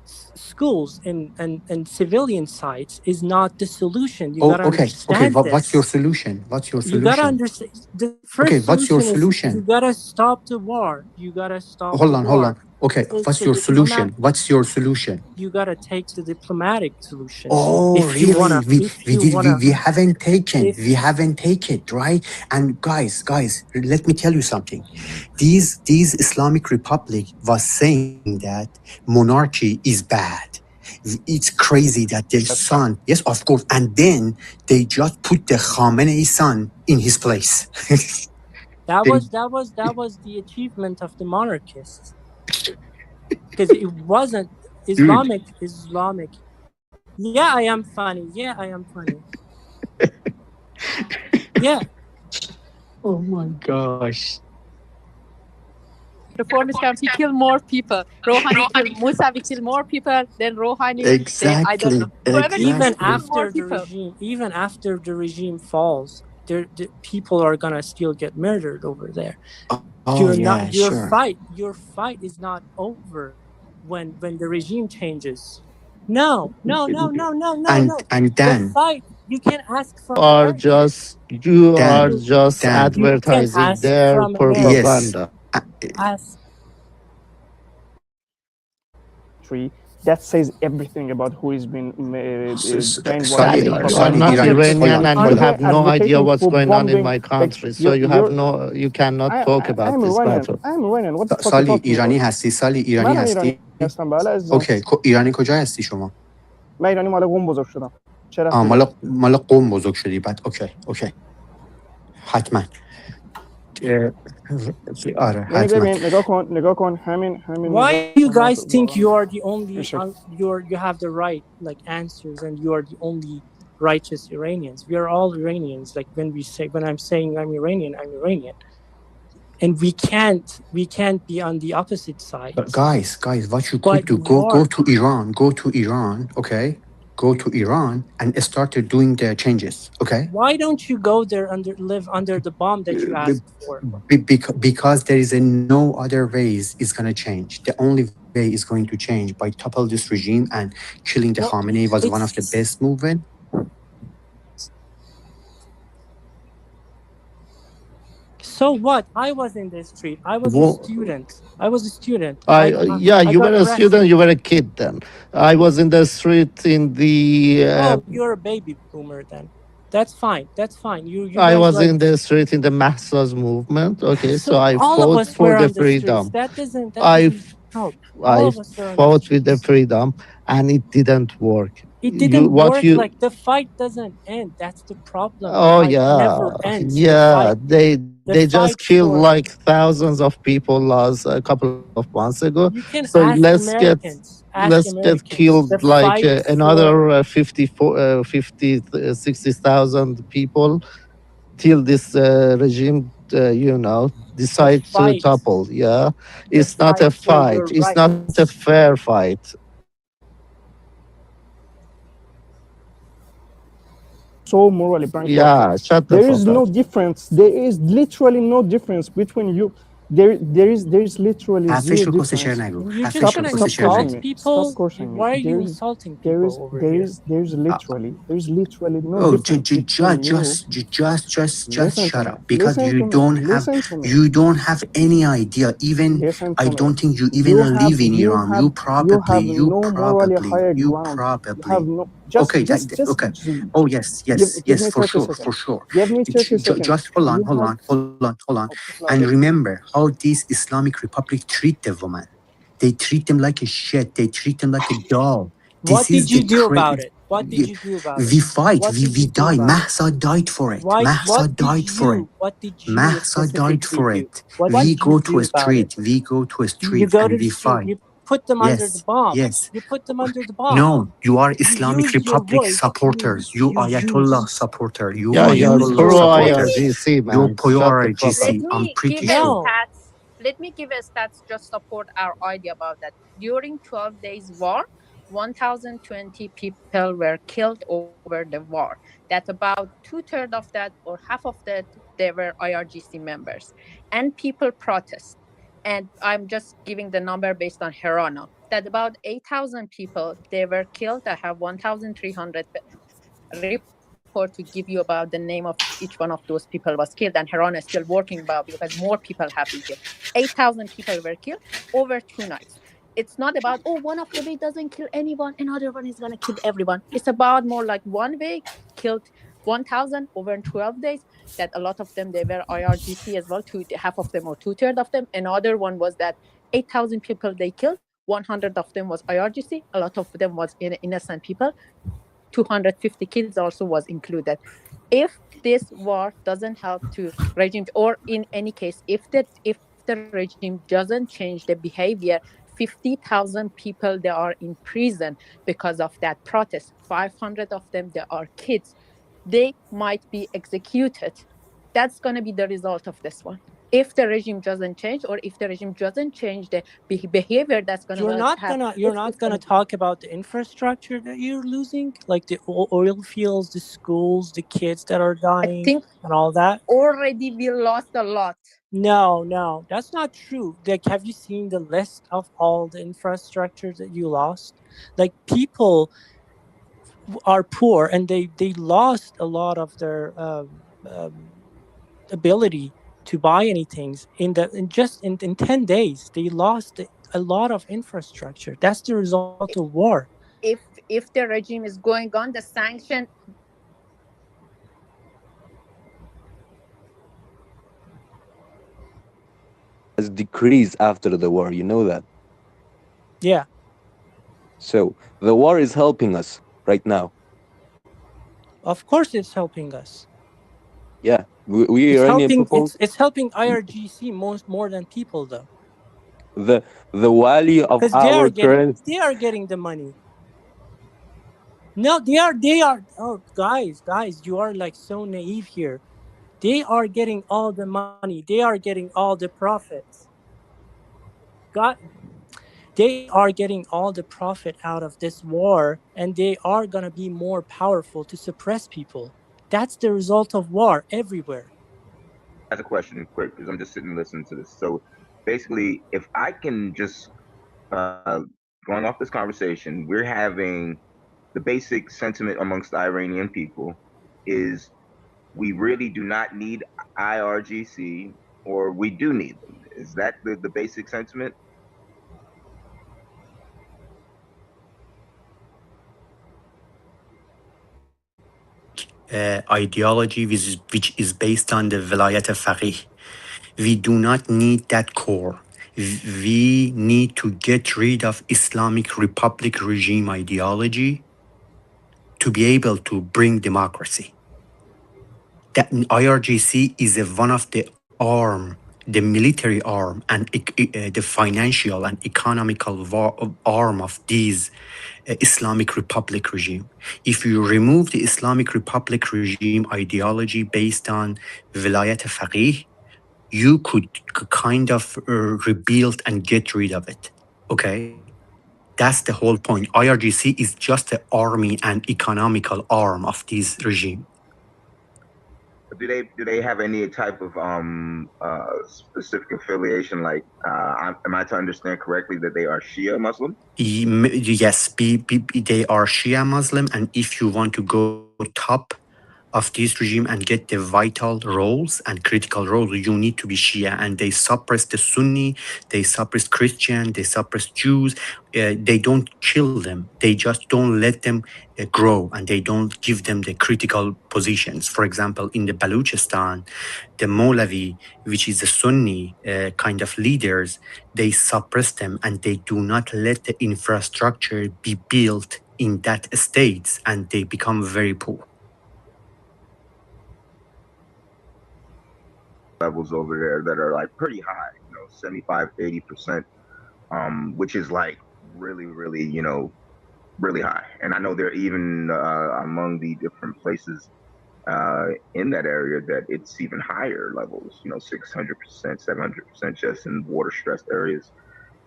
schools and civilian sites is not the solution. You Oh, gotta okay. understand What's your this. solution? What's your You gotta solution? understand. The Okay, first what's your solution is you solution? gotta stop the war. You gotta stop Hold the on, hold on. war. Okay, Take what's the your solution? diplomatic. What's your solution? You gotta take the diplomatic solution. Oh, If you really? wanna, if you wanna, We haven't taken, if we haven't taken it, right? And guys, let me tell you something. These Islamic Republic was saying that monarchy is bad. It's crazy that their son, yes, of course, and then they just put the Khamenei son in his place. that They- was the achievement of the monarchists, because it wasn't Dude, Islamic. Yeah, I am funny. Yeah, I am funny. Yeah. oh my gosh. Reformist camp, he killed more people. Rouhani killed Mousavi killed more people than Rouhani. Then I don't know. Whoever Even killed more after the people. regime, even after the regime falls, the people are gonna still get murdered over there. Oh, You're yeah, not your sure. fight is not over when the regime changes. No. And then The fight, you can ask from Are America. just you are Dan, just Dan. You can advertising ask their from America. Yes. propaganda. Ask. That says everything about who is being brainwashed. Sally, by You are Sally, not propaganda. Iran, hold Iranian on, and hold you on. have no idea Advocating what's for going on in bombing, my like country. So you cannot talk about this matter. I'm Iranian. What the fuck you سالی talking ایرانی about? هستی؟ سالی ایرانی من ایرانی هستی؟ هستم بله عزیزم. اوکی ایرانی کجا هستی شما؟ من ایرانی مال قم بزرگ شدم. چرا آه مال قم بزرگ شدی بعد اوکی حتما آره یعنی حتما ببین نگاه کن همین Why you guys think you are the only you have the right like answers and you are the only righteous Iranians? We are all Iranians. Like when I'm saying I'm Iranian, and we can't be on the opposite side. But guys, what you could do, go to Iran, okay? Go to Iran and start doing the changes, okay? Why don't you go there and live under the bomb that you asked for? Because there is no other ways it's going to change. The only way is going to change by topple this regime, and killing the Khamenei was one of the best movement. So what? I was in the street. I was a student. You were a student. You were a kid then. I was in the street in the. Oh, you're a baby boomer then. That's fine. You I was in the street in the Mahsas movement. Okay, so I fought for the freedom. That doesn't help. I fought with the freedom, and it didn't work. It didn't work. Like the fight doesn't end. That's the problem. Oh never ends. yeah. They just killed like thousands of people a couple of months ago. So let's get killed like another 60,000 people till this regime decides to topple. Yeah, it's not a fight. It's not a fair fight. So morally bankrupt. Yeah, shut the There fuck is up. no difference. There is literally no difference between you. There is literally zero difference. You're just gonna insult people. Why are you insulting people over here? There's literally no difference between Just shut up, because you don't have any idea. Even I don't think you even live in Iran. You probably. Okay. Oh yes, for sure. Give me 30 seconds. Just hold on. And remember how these Islamic Republic treat the woman. They treat them like a shit. They treat them like a dog. What did you do about it? We fight. We die. Mahsa died for it. Mahsa died for it. What did you Mahsa died for it. We go to a street and we fight. You put them under the bomb. Yes. You put them under the bomb. No, you are Islamic Republic supporters. You Ayatollah supporter. You you're pro supporters. IRGC, man. You're pro Shut the fuck IRGC. up. I'm pretty Give sure. him Pat. let me give a stats just support our idea about that. During 12 days war, 1,020 people were killed over the war. That about two-thirds of that or half of that they were IRGC members, and people protest. And I'm just giving the number based on Herana. That about 8,000 people they were killed. I have 1,300 report to give you about the name of each one of those people was killed, and Heron is still working about because more people have been killed. 8,000 people were killed over 2 nights. It's not about, oh, one of the way doesn't kill anyone, another one is gonna kill everyone. It's about more like one way killed 1,000 over 12 days. That a lot of them they were IRGC as well, half of them or two-thirds of them. Another one was that 8,000 people they killed. 100 of them was IRGC. A lot of them was innocent people. 250 kids also was included. If this war doesn't help to regime, or in any case, if the regime doesn't change the behavior, 50,000 people they are in prison because of that protest. 500 of them they are kids. They might be executed. That's going to be the result of this one. If the regime doesn't change, or if the regime doesn't change the behavior, that's going to You're not gonna talk about the infrastructure that you're losing, like the oil fields, the schools, the kids that are dying, and all that. Already we lost a lot. No, that's not true. Like, have you seen the list of all the infrastructure that you lost? Like, people are poor and they lost a lot of their ability to buy anything in 10 days. They lost a lot of infrastructure. That's the result of war. If the regime is going on, the sanction has decreased after the war. You know that. Yeah. So the war is helping us right now. Of course, it's helping us. Yeah, we Iranian people. It's helping IRGC more than people, though. The value of our currency. They are getting the money. No, they are. Oh, guys, you are like so naive here. They are getting all the money. They are getting all the profits. They are getting all the profit out of this war, and they are gonna be more powerful to suppress people. That's the result of war everywhere. That's a question quick, because I'm just sitting listening to this. So basically, if I can just, going off this conversation, we're having the basic sentiment amongst the Iranian people is we really do not need IRGC, or we do need them. Is that the basic sentiment? Ideology which is based on the Vilayat al-Faqih. We do not need that core. We need to get rid of Islamic Republic regime ideology to be able to bring democracy. That IRGC is one of the military arm and the financial and economical arm of these Islamic Republic regime. If you remove the Islamic Republic regime ideology based on Vilayat al-Faqih, you could kind of rebuild and get rid of it. Okay? That's the whole point. IRGC is just the army and economical arm of this regime. Do they have any type of specific affiliation? Like, am I to understand correctly that they are Shia Muslim? Yes, they are Shia Muslim, and if you want to go top of this regime and get the vital roles and critical roles, you need to be Shia, and they suppress the Sunni, they suppress Christian, they suppress Jews. They don't kill them, they just don't let them grow, and they don't give them the critical positions. For example, in the Balochistan, the Mawlavi, which is the Sunni kind of leaders, they suppress them and they do not let the infrastructure be built in that states, and they become very poor. Levels over there that are like pretty high, 75-80%, which is like really, really high. And I know they're even among the different places in that area that it's even higher levels, 600%, 700% just in water stressed areas.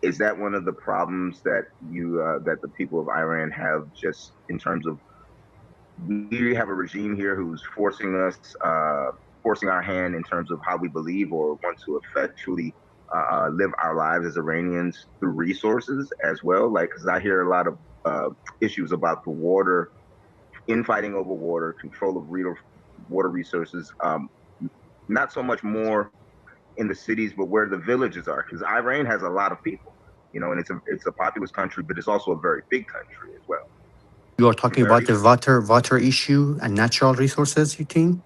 Is that one of the problems that that the people of Iran have, just in terms of we have a regime here who's forcing our hand in terms of how we believe or want to effectually live our lives as Iranians through resources as well? Like, because I hear a lot of issues about the water, infighting over water, control of water resources. Not so much more in the cities, but where the villages are, because Iran has a lot of people, and it's a populous country, but it's also a very big country as well. You are talking about the water issue and natural resources, you think?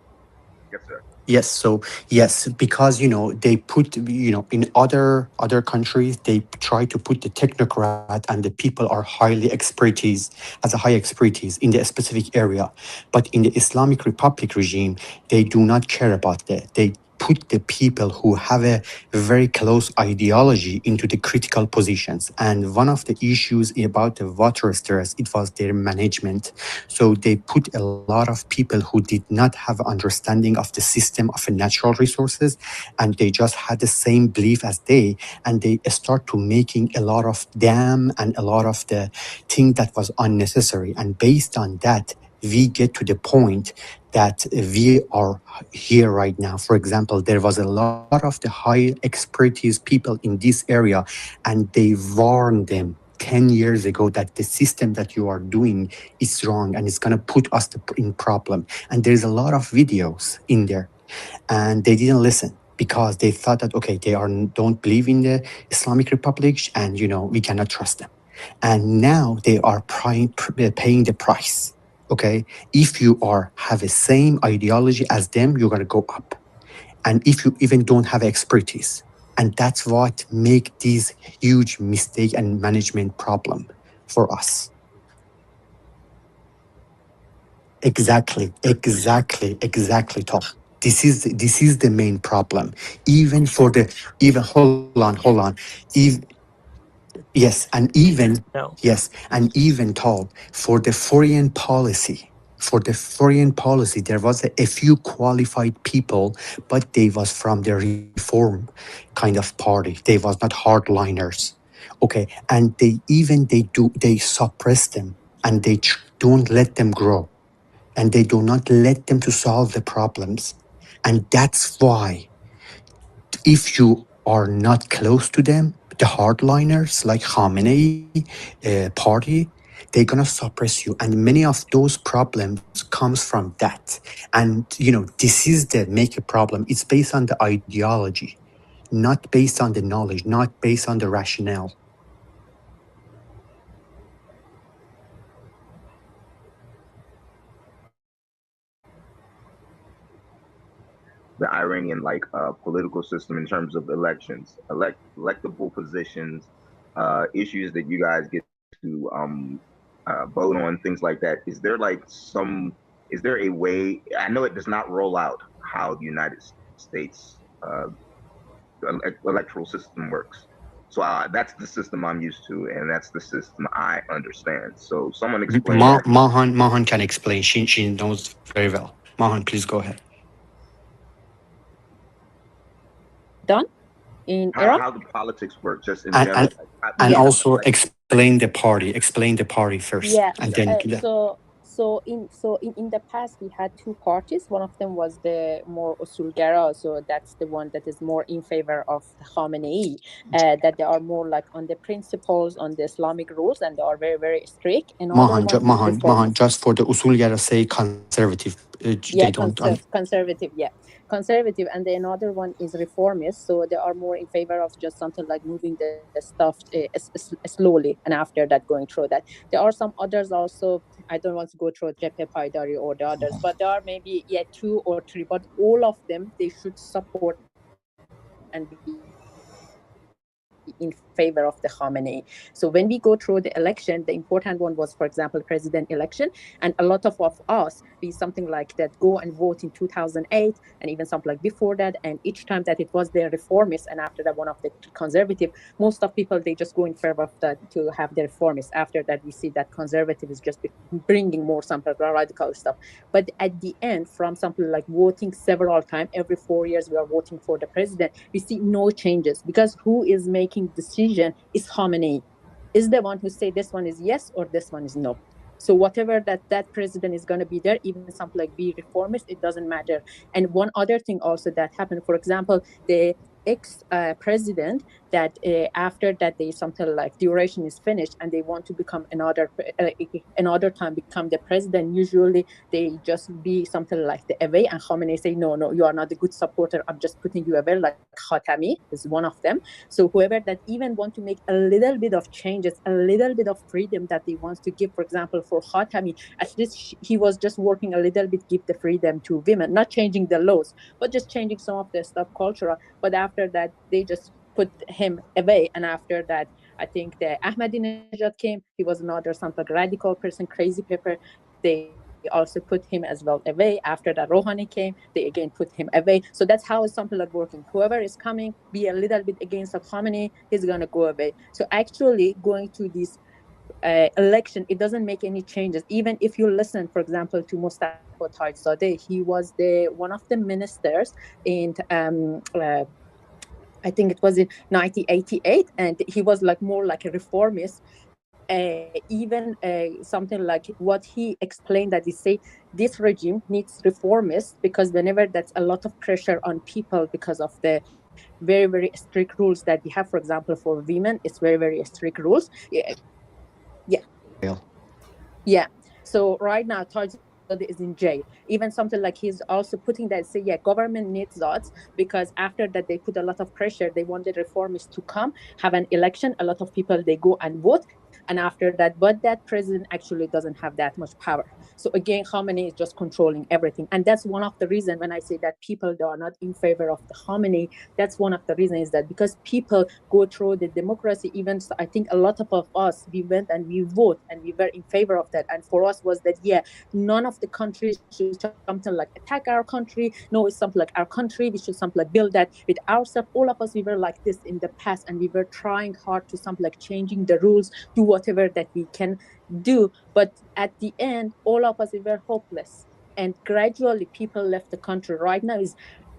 Yes, sir. Yes. So yes, because they put in other countries they try to put the technocrat and the people are highly expertise as a high expertise in the specific area, but in the Islamic Republic regime they do not care about that. They put the people who have a very close ideology into the critical positions. And one of the issues about the water stress, it was their management. So they put a lot of people who did not have understanding of the system of natural resources, and they just had the same belief as they, and they start to making a lot of dam and a lot of the thing that was unnecessary. And based on that, we get to the point that we are here right now. For example, there was a lot of the high expertise people in this area, and they warned them 10 years ago that the system that you are doing is wrong and it's going to put us in problem. And there's a lot of videos in there, and they didn't listen because they thought that, okay, they don't believe in the Islamic Republic and, we cannot trust them. And now they are paying the price. Okay, if you have the same ideology as them, you're going to go up. And if you even don't have expertise, and that's what make these huge mistake and management problem for us. Exactly, Tom. This is the main problem. Even hold on. Yes, and even told for the foreign policy. For the foreign policy, there was a few qualified people, but they was from the reform kind of party. They was not hardliners. Okay, and they suppress them and they don't let them grow, and they do not let them to solve the problems. And that's why if you are not close to them, the hardliners like Khamenei party, they're gonna suppress you. And many of those problems comes from that. And this is the make a problem. It's based on the ideology, not based on the knowledge, not based on the rationale. The Iranian political system in terms of elections, electable positions, issues that you guys get to vote on, things like that. Is there a way? I know it does not roll out how the United States electoral system works. So that's the system I'm used to, and that's the system I understand. So someone explain that. Mahan can explain. She knows very well. Mahan, please go ahead. Done in Iran? How the politics work, just in general. And also explain the party first. Yeah. And then So in the past we had two parties. One of them was the more Usulgara, so that's the one that is more in favor of Khamenei, that they are more like on the principles, on the Islamic rules, and they are very, very strict. And Mahan, just for the Usulgara say conservative. They don't conservative, conservative, and the another one is reformist, so they are more in favor of just something like moving the stuff slowly, and after that going through that. There are some others also. I don't want to go through Cephe Paydari or the others, but there are maybe 2 or 3, but all of them they should support and be in favor of the Khamenei. So when we go through the election, the important one was, for example, president election, and a lot of us, we something like that, go and vote in 2008, and even something like before that, and each time that it was the reformists, and after that one of the conservative, most of people, they just go in favor of that to have the reformists. After that, we see that conservative is just bringing more something radical stuff. But at the end, from something like voting several times, every 4 years we are voting for the president, we see no changes, because who is making decision is Khamenei, is the one who say this one is yes or this one is no. So whatever that president is going to be there, even something like be reformist, it doesn't matter. And one other thing also that happened, for example, the ex-president that after that they something like duration is finished and they want to become another time become the president, usually they just be something like the away, and Khamenei say no, you are not a good supporter, I'm just putting you away, like Khatami is one of them. So whoever that even want to make a little bit of changes, a little bit of freedom that they want to give, for example, for Khatami, at least he was just working a little bit, give the freedom to women, not changing the laws, but just changing some of the stuff cultural. But after that, they just put him away. And after that, I think the Ahmadinejad came. He was another something radical person, crazy pepper. They also put him as well away. After that, Rouhani came. They again put him away. So that's how it's something like working. Whoever is coming, be a little bit against Khamenei, he's going to go away. So actually going to this election, it doesn't make any changes. Even if you listen, for example, to Mustafa Tajzadeh, he was one of the ministers in I think it was in 1988, and he was like more like a reformist. Even something like what he explained, that he say this regime needs reformists, because whenever that's a lot of pressure on people because of the very, very strict rules that we have, for example, for women, it's very, very strict rules. Yeah. So right now, Tajzadeh is in jail. Even something like he's also putting that, say, government needs that, because after that they put a lot of pressure. They wanted reformists to come, have an election. A lot of people, they go and vote. And after that, but that president actually doesn't have that much power. So again, Khamenei is just controlling everything. And that's one of the reasons when I say that people, they are not in favor of the Khamenei, that's one of the reasons, is that because people go through the democracy. Even so, I think a lot of us, we went and we vote and we were in favor of that. And for us was that, none of the countries should something like attack our country. No, it's something like our country. We should something like build that with ourselves. All of us, we were like this in the past, and we were trying hard to something like changing the rules, do whatever that we can do. But at the end, all of us, we were hopeless. And gradually people left the country. Right now is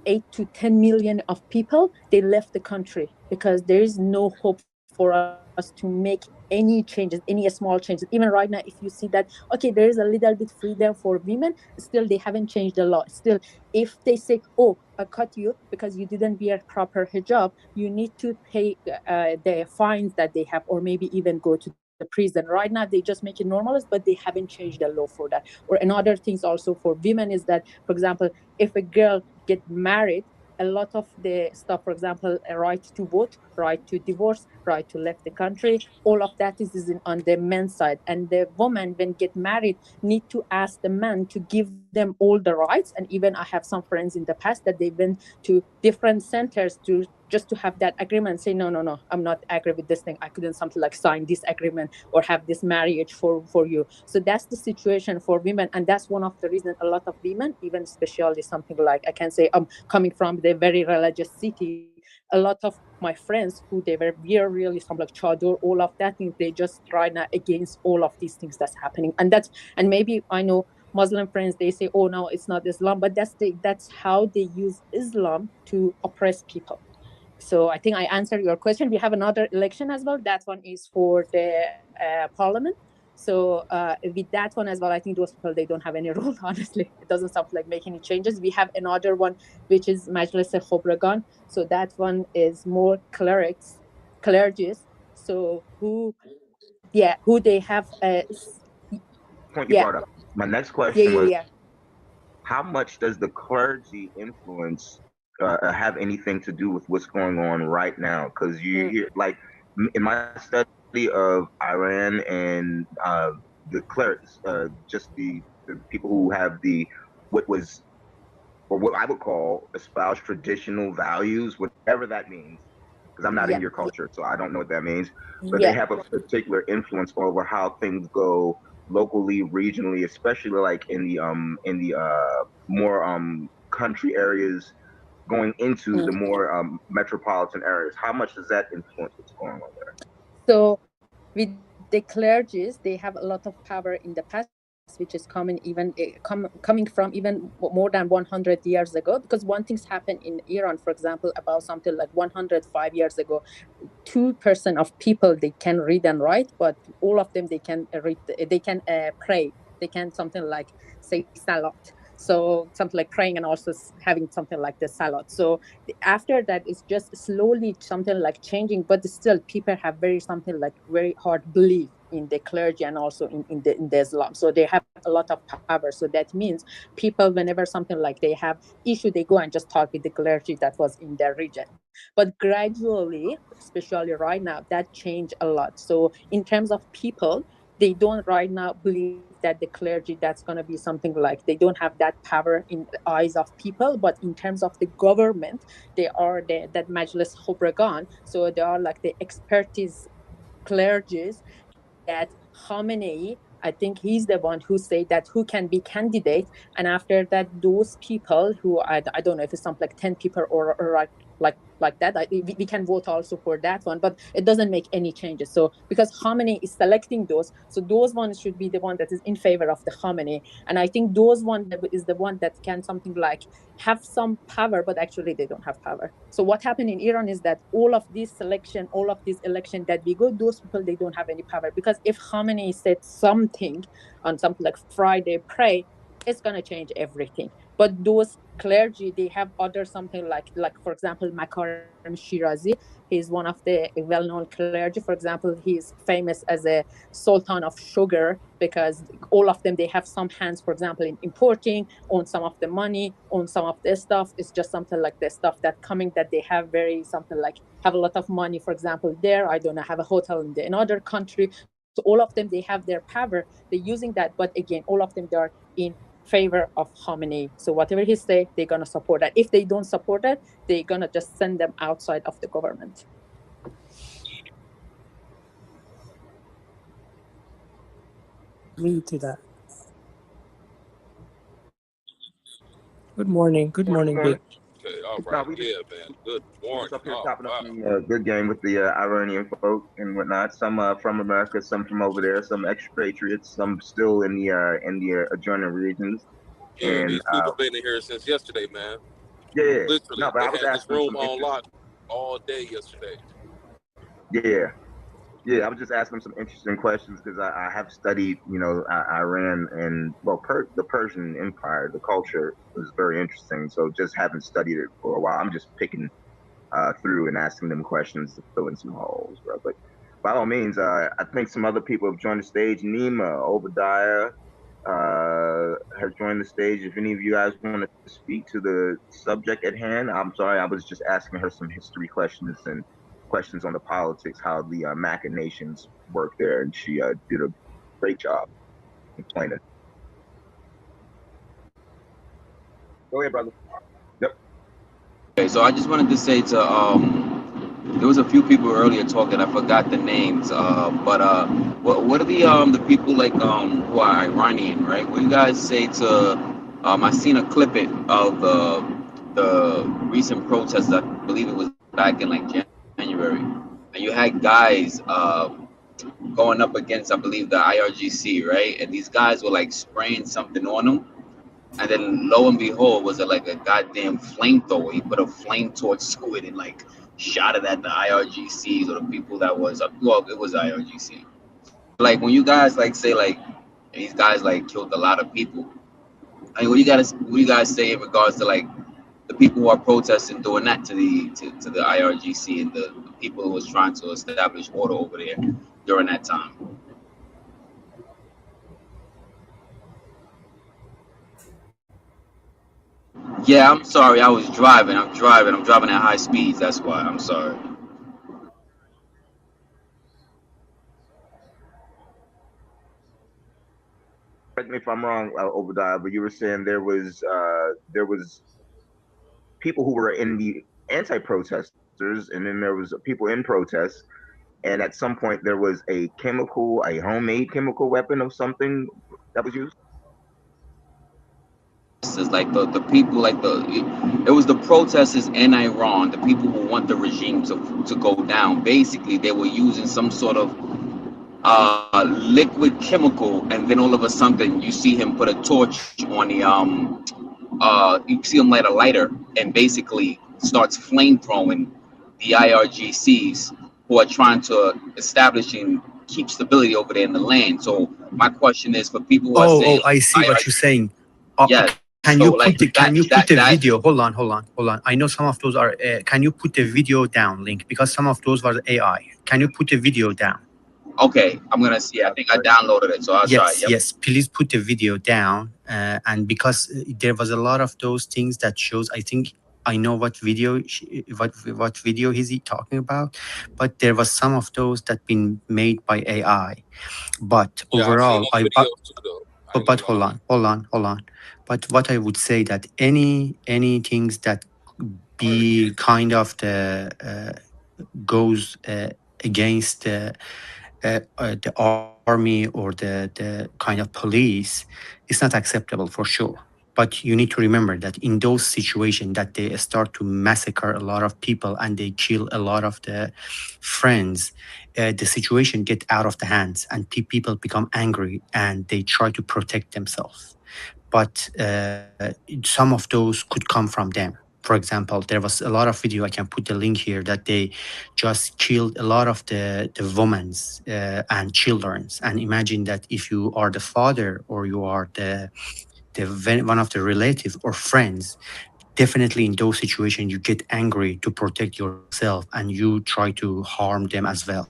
8 to 10 million of people, they left the country because there is no hope for us to make any changes, any small changes. Even right now, if you see that, okay, there is a little bit freedom for women, still they haven't changed the law. Still, if they say, oh, I cut you because you didn't wear proper hijab, you need to pay the fines that they have, or maybe even go to the prison. Right now, they just make it normalist, but they haven't changed the law for that. Or another things also for women is that, for example, if a girl get married, a lot of the stuff, for example, a right to vote, right to divorce, right to leave the country, all of that is on the men's side. And the woman, when get married, need to ask the man to give them all the rights. And even I have some friends in the past that they went to different centers to just to have that agreement, say, no, I'm not agree with this thing. I couldn't something like sign this agreement or have this marriage for you. So that's the situation for women. And that's one of the reasons a lot of women, even especially something like, I can say I'm coming from the very religious city, a lot of my friends who they were really something like chador, all of that thing, they just right now against all of these things that's happening. And maybe I know Muslim friends, they say, oh no, it's not Islam, but that's how they use Islam to oppress people. So I think I answered your question. We have another election as well. That one is for the parliament. So with that one as well, I think those people, they don't have any role, honestly. It doesn't sound like make any changes. We have another one, which is Majlis Khobragan. So that one is more clerics. So who they have... Point you brought up. My next question was, yeah. How much does the clergy influence have anything to do with what's going on right now? Because you hear, like, in my study of Iran and the clerics, just the people who have what I would call espouse traditional values, whatever that means. because I'm not Yeah, in your yeah, culture, so I don't know what that means. But they yeah. have a particular influence over how things go locally, regionally, especially like in the more country areas going into the Mm. more metropolitan areas. How much does that influence what's going on there? So with the clergies, they have a lot of power in the past, which is coming even coming from even more than 100 years ago. Because one thing's happened in Iran, for example, about something like 105 years ago, 2% of people they can read and write, but all of them they can read, they can pray, they can something like say salat. So something like praying and also having something like the salat. So after that it's just slowly something like changing, but still people have very something like very hard belief in the clergy and also in the Islam. So they have a lot of power. So that means people, whenever something like they have issue, they go and just talk with the clergy that was in their region. But gradually, especially right now, that changed a lot. So in terms of people, they don't right now believe that the clergy that's going to be something like they don't have that power in the eyes of people, but in terms of the government, they are that Majlis Khobragan. So they are like the expertise clergies that Khamenei, I think he's the one who say that who can be candidate, and after that, those people who I don't know if it's something like 10 people or like that, we can vote also for that one, but it doesn't make any changes. So because Khamenei is selecting those, so those ones should be the one that is in favor of the Khamenei, and I think those one that is the one that can something like have some power, but actually they don't have power. So what happened in Iran is that all of this selection, all of this election that we go, those people they don't have any power, because if Khamenei said something on something like Friday pray, it's gonna change everything. But those clergy they have other something like for example Makarim Shirazi, he's one of the well-known clergy. For example, he's famous as a sultan of sugar because all of them they have some hands, for example, in importing, on some of the money, on some of the stuff. It's just something like the stuff that coming that they have very something like have a lot of money, for example, there I don't know, have a hotel in another country. So all of them they have their power, they're using that, but again all of them they are in favor of Khamenei. So whatever he say, they're gonna support that. If they don't support that, they're gonna just send them outside of the government. Me to that. Good Morning, morning, Big. morning. Okay, all No, right. Yeah, man. Good we just morning. up here Oh, chopping up wow. the good game with the Iranian folk and whatnot. Some from America, some from over there, some expatriates, some still in the adjoining regions. Yeah, And these people been in here since yesterday, man. yeah, Literally, no, but they I was had this asking them room some on interest. lock all day yesterday. Yeah, yeah, I was just asking them some interesting questions because I have studied, Iran and well, the Persian Empire. The culture was very interesting. So just haven't studied it for a while. I'm just picking through and asking them questions to fill in some holes, bro. But by all means, I think some other people have joined the stage. Nima, Obadiah has joined the stage. If any of you guys want to speak to the subject at hand, I'm sorry, I was just asking her some history questions and questions on the politics, how the machinations work there, and she did a great job explaining. Go ahead, brother. Yep. Okay, so I just wanted to say to there was a few people earlier talking. I forgot the names. But what are the people like who are Iranian, right? What do you guys say to I seen a clip of the recent protests. I believe it was back in like January, and you had guys going up against I believe the IRGC, right? And these guys were like spraying something on them. And then lo and behold, was it like a goddamn flamethrower? He put a flame torch to it and like shot it at the IRGCs or the people that was well, it was IRGC. Like when you guys like say like these guys like killed a lot of people. I mean, what do you guys say in regards to like the people who are protesting doing that to the IRGC and the people who was trying to establish order over there during that time? Yeah, I'm sorry. I was driving. I'm driving. I'm driving at high speeds. That's why. I'm sorry. Correct me if I'm wrong, Obadiah, but you were saying there was people who were in the anti-protest protesters, and then there was people in protest. And at some point, there was a homemade chemical weapon of something that was used. It's like the people, like it was the protesters in Iran, the people who want the regime to go down. Basically, they were using some sort of liquid chemical, and then all of a sudden, you see him put a torch on the you see him light a lighter, and basically starts flame throwing the IRGCs who are trying to establish and keep stability over there in the land. So my question is for people who are saying, I see what you're saying. yeah. Can So you like put the that video? Hold on. I know some of those are. Can you put the video down, Link? Because some of those were AI. Can you put the video down? okay, I'm gonna see. I think I downloaded it, so I'll try. Yep. Yes. Please put the video down. And because there was a lot of those things that shows. I think I know what video he's talking about, but there was some of those that been made by AI. But Yeah, overall, I've seen those videos too, though. but hold on. But what I would say that any things that be kind of the goes against the army or the kind of police is not acceptable for sure. But you need to remember that in those situations that they start to massacre a lot of people and they kill a lot of the friends, the situation get out of the hands and people become angry and they try to protect themselves. But some of those could come from them. For example, there was a lot of video, I can put the link here, that they just killed a lot of the women's and children's. And imagine that if you are the father or you are one of the relatives or friends, definitely in those situations, you get angry to protect yourself and you try to harm them as well.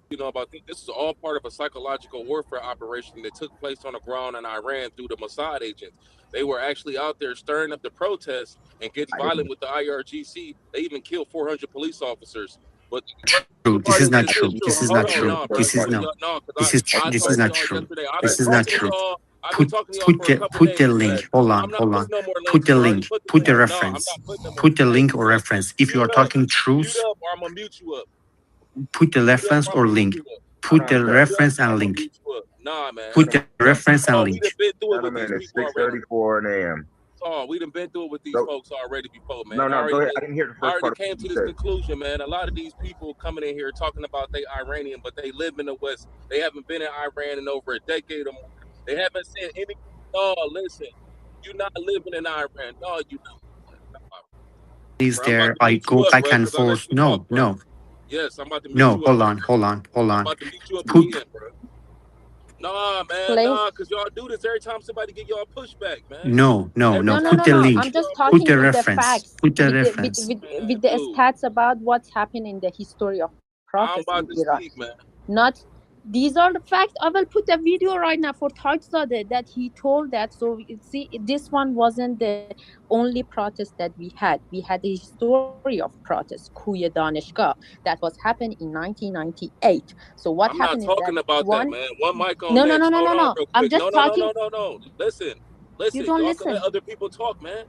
You know about this is all part of a psychological warfare operation that took place on the ground in Iran through the Mossad agents. They were actually out there stirring up the protests and getting violent with the IRGC. They even killed 400 police officers. But true. This is not true. This is not true. This is not. This is not true. This is not true. Put the link. Hold on. Put the link. Put the reference. Put the link or reference. If you are talking truth, I'm gonna mute you up. put the reference or link. Put the reference and link. Nah, man. Put the reference and link. We done been through it with these people already. 6:34 a.m. Oh, we done been through it with these folks already before, man. No, go ahead. I didn't hear the first I part. already came to this conclusion, man. A lot of these people coming in here talking about they Iranian, but they live in the West. They haven't been in Iran in over a decade or more. They haven't said any. No, listen, you're not living in Iran. No, you don't. Is there? I go back and forth. No. Yes, I'm about to. No, hold on. I'm about to meet you up again, bro. Nah, man, because y'all do this every time somebody get y'all pushback, man. No. Put the link. I'm just talking Put the with reference. the facts. Put the with reference. With the stats about what's happened in the history of protests I'm about in to Iran. speak, man. Not these are the facts. I will put a video right now for Tajzadeh that he told that. So see, this one wasn't the only protest that we had. We had a history of protests, Kuye Daneshgah, that was happened in 1998. So what happened? I'm not talking about that, man. One mic on No. I'm just talking. No. Listen. You don't Y'all listen. can let other people talk, man.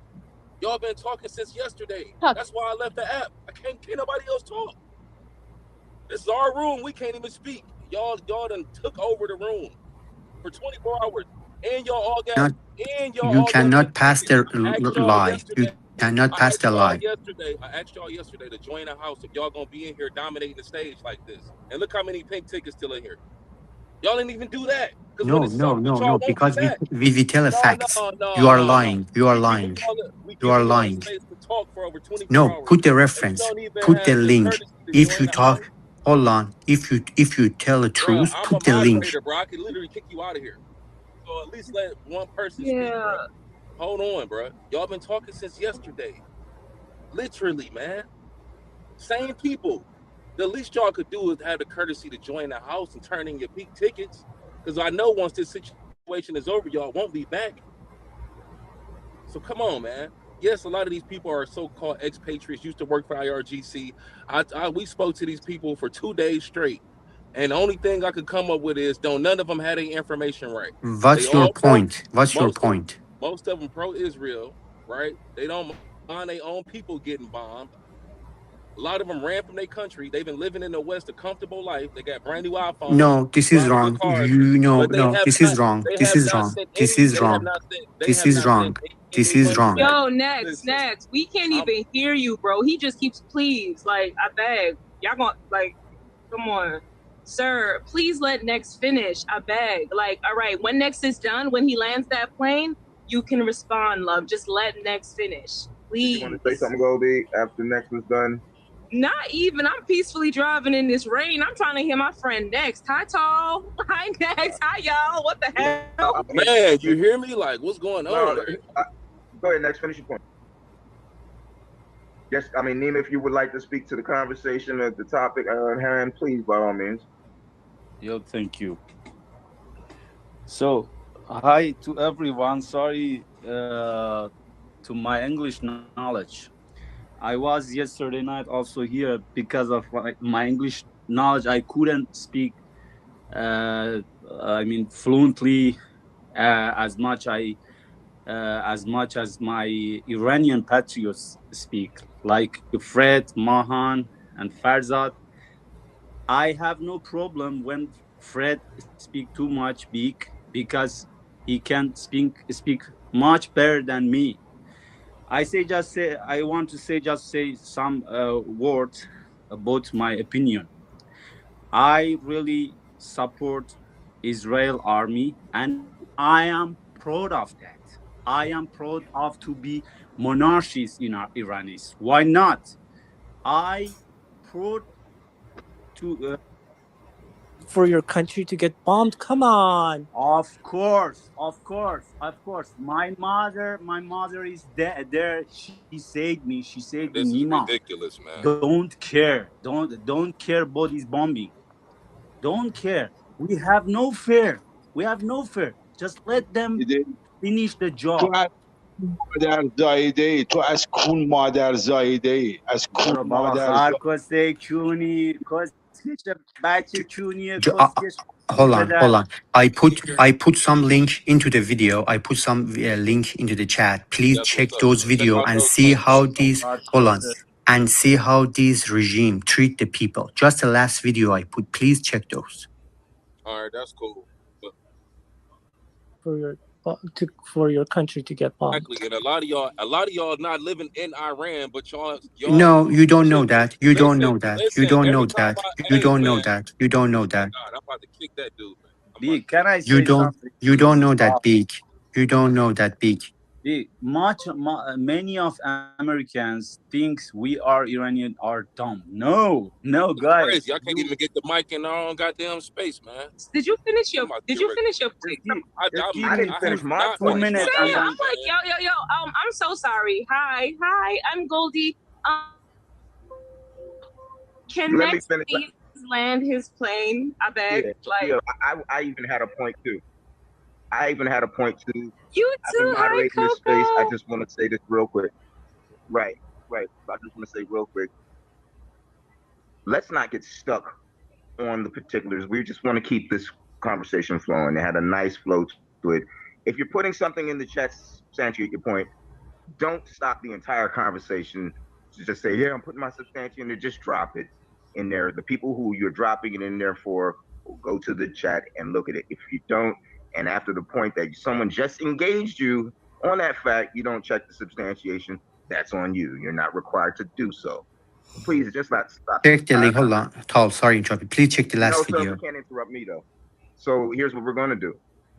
Y'all been talking since yesterday. Talk. That's why I left the app. Can't nobody else talk. This is our room. We can't even speak. Y'all done took over the room for 24 hours, and y'all all got. You cannot pass the lie. You cannot pass the lie. I asked y'all yesterday to join the house if y'all gonna be in here dominating the stage like this. And look how many pink tickets still in here. Y'all didn't even do that. No. Because we tell a fact. You are lying. You are lying. You are lying. No, put the reference. Put the link. If you talk. Hold on. If you tell the truth, put the link. Bro, I could literally kick you out of here. So at least let one person speak, bro. Hold on, bro. Y'all been talking since yesterday. Literally, man. Same people. The least y'all could do is have the courtesy to join the house and turn in your pink tickets. Because I know once this situation is over, y'all won't be back. So come on, man. Yes, a lot of these people are so-called expatriates, used to work for IRGC. We spoke to these people for 2 days straight. And the only thing I could come up with is none of them had any information right. What's your point? What's your point? Most of them pro-Israel, right? They don't their own people getting bombed. A lot of them ran from their country. They've been living in the West a comfortable life. They got brand new iPhones, No, this is driving good wrong. cars, You know, but no, this is wrong. This is wrong. This is wrong. they This have is not sent wrong. This any is money wrong. back. Yo, next. We can't even hear you, bro. He just keeps, please, like, I beg. Y'all gonna, like, come on. Sir, please let Next finish. I beg. Like, all right, when Next is done, when he lands that plane, you can respond, love. Just let Next finish. Please. You want to say something, Goldie, after Next was done? Not even. I'm peacefully driving in this rain. I'm trying to hear my friend Next. Hi, Tall. Hi, Next. Hi, y'all. What the hell? Man, you hear me? Like, what's going on? Go ahead, Next. Finish your point. Yes, I mean, Nina, if you would like to speak to the conversation of the topic at hand, please, by all means. Yo, thank you. So, hi to everyone. Sorry to my English knowledge. I was yesterday night also here because of my English knowledge. I couldn't speak, fluently as much as my Iranian patriots speak, like Fred, Mahan, and Farzad. I have no problem when Fred speak too much big because he can speak much better than me. I want to say some words about my opinion. I really support Israel army, and I am proud of that. I am proud of to be monarchies in our Iranis. Why not? I proud to For your country to get bombed? Come on. Of course. My mother is there. She said me, This is Nima, ridiculous, man. don't care about this bombing. Don't care. We have no fear. Just let them finish the job. مادر زایده ای تو از کون مادر زایده ای از کون برو بابا مادر خر کسته کونی کسکش بچه کونی کسکش Hold on. I put some link into the video. I put some link into the chat. Please That's check what's up. those Check video out and those see links. how these and see how this regime treat the people. Just the last video I put. Please check those. All right, that's cool. But For your country to get bombed. exactly, and a lot of y'all not living in Iran, but y'all. No, you don't know that. You don't Listen, know that. listen. You don't know Every time that. I, You hey don't know man, that. You don't know that. God, I'm about to kick that dude, man. B, can I You say don't. something? You don't know that big. You don't know that big. B, many of Americans thinks we are Iranian are dumb. No, It's guys. crazy. I can't even get the mic in our own goddamn space, man. Did you finish your I didn't finish my point. 2 minutes and I'm then like, yo. I'm so sorry. Hi. I'm Goldie. Can Let me Next finish. please land his plane? I beg. I even had a point too. You I've been too. Hi, moderating this space. I Coco. just want to say this real quick. Right. I just want to say real quick. Let's not get stuck on the particulars. We just want to keep this conversation flowing. It had a nice flow to it. If you're putting something in the chat, substantiate your point, don't stop the entire conversation to just say, yeah, I'm putting my substantiate in there. Just drop it in there. The people who you're dropping it in there for will go to the chat and look at it. If you don't, and after the point that someone just engaged you on that fact, you don't check the substantiation, that's on you. You're not required to do so. Please just not stop. Check the link. Hold on. Tal, sorry to interrupt you. Please check the last No, video. sir, you can't interrupt me though. So here's what we're going to do.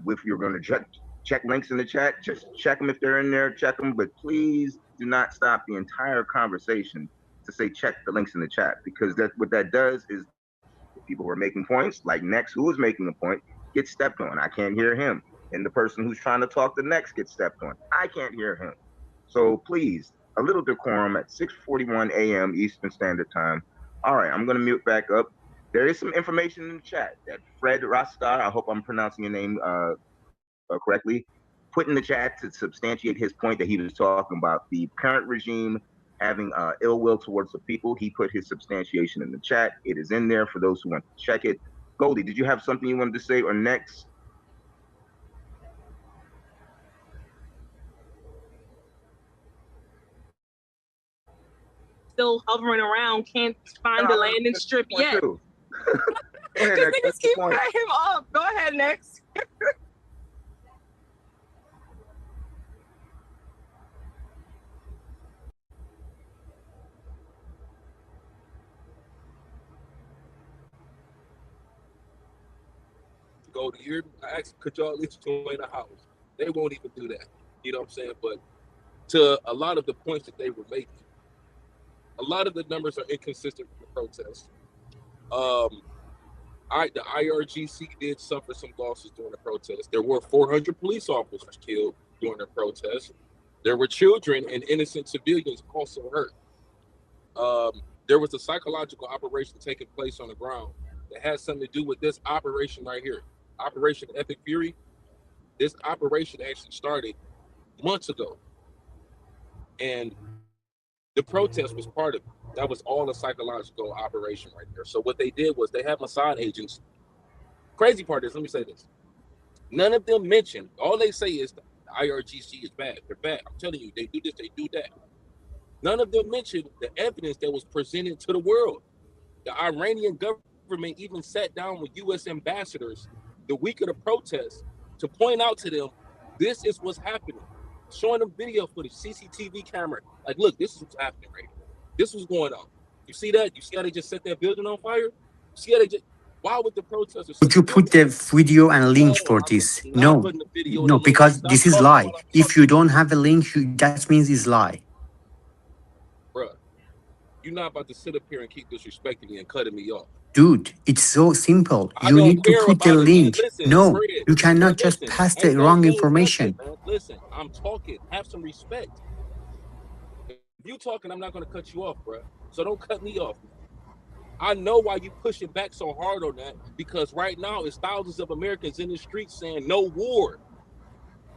If you're going to check links in the chat, just check them if they're in there, check them. But please do not stop the entire conversation to say check the links in the chat, because what that does is the people who are making points, like Next, who is making a point, get stepped on. I can't hear him. And the person who's trying to talk to Next gets stepped on. I can't hear him. So please, a little decorum at 6:41 a.m. Eastern Standard Time. All right, I'm going to mute back up. There is some information in the chat that Fred Rastar, I hope I'm pronouncing your name correctly, put in the chat to substantiate his point that he was talking about the current regime having ill will towards the people. He put his substantiation in the chat. It is in there for those who want to check it. Goldie, did you have something you wanted to say, or Next? still hovering around, can't find the landing strip yet. This niggas keep cutting him off. Go ahead, next. Go to Europe. I asked, could y'all at least join the house? They won't even do that. You know what I'm saying? But to a lot of the points that they were making, a lot of the numbers are inconsistent with the protests. The IRGC did suffer some losses during the protest. There were 400 police officers killed during the protest. There were children and innocent civilians also hurt. There was a psychological operation taking place on the ground that has something to do with this operation right here, Operation Epic Fury. This operation actually started months ago, and the protest was part of it. That was all a psychological operation right there. So what they did was they had Mossad agents. Crazy part is, let me say this. None of them mentioned, all they say is the IRGC is bad. They're bad. I'm telling you, they do this, they do that. None of them mentioned the evidence that was presented to the world. The Iranian government even sat down with U.S. ambassadors the week of the protest to point out to them, this is what's happening. Showing them video footage, CCTV camera. Like, look, this is what's happening right here. This was going on. You see that? You see how they just set that building on fire? You see how they just, why would the protesters? Would you put the video and link for this? No, no, because this is lie. If you don't have a link, that means it's lie. Bruh, you're not about to sit up here and keep disrespecting me and cutting me off. Dude, it's so simple. You need to put the link. No, you cannot just pass the wrong information. Listen, I'm talking. Have some respect. If you talking, I'm not going to cut you off, bruh. So don't cut me off. I know why you pushing back so hard on that, because right now it's thousands of Americans in the streets saying no war.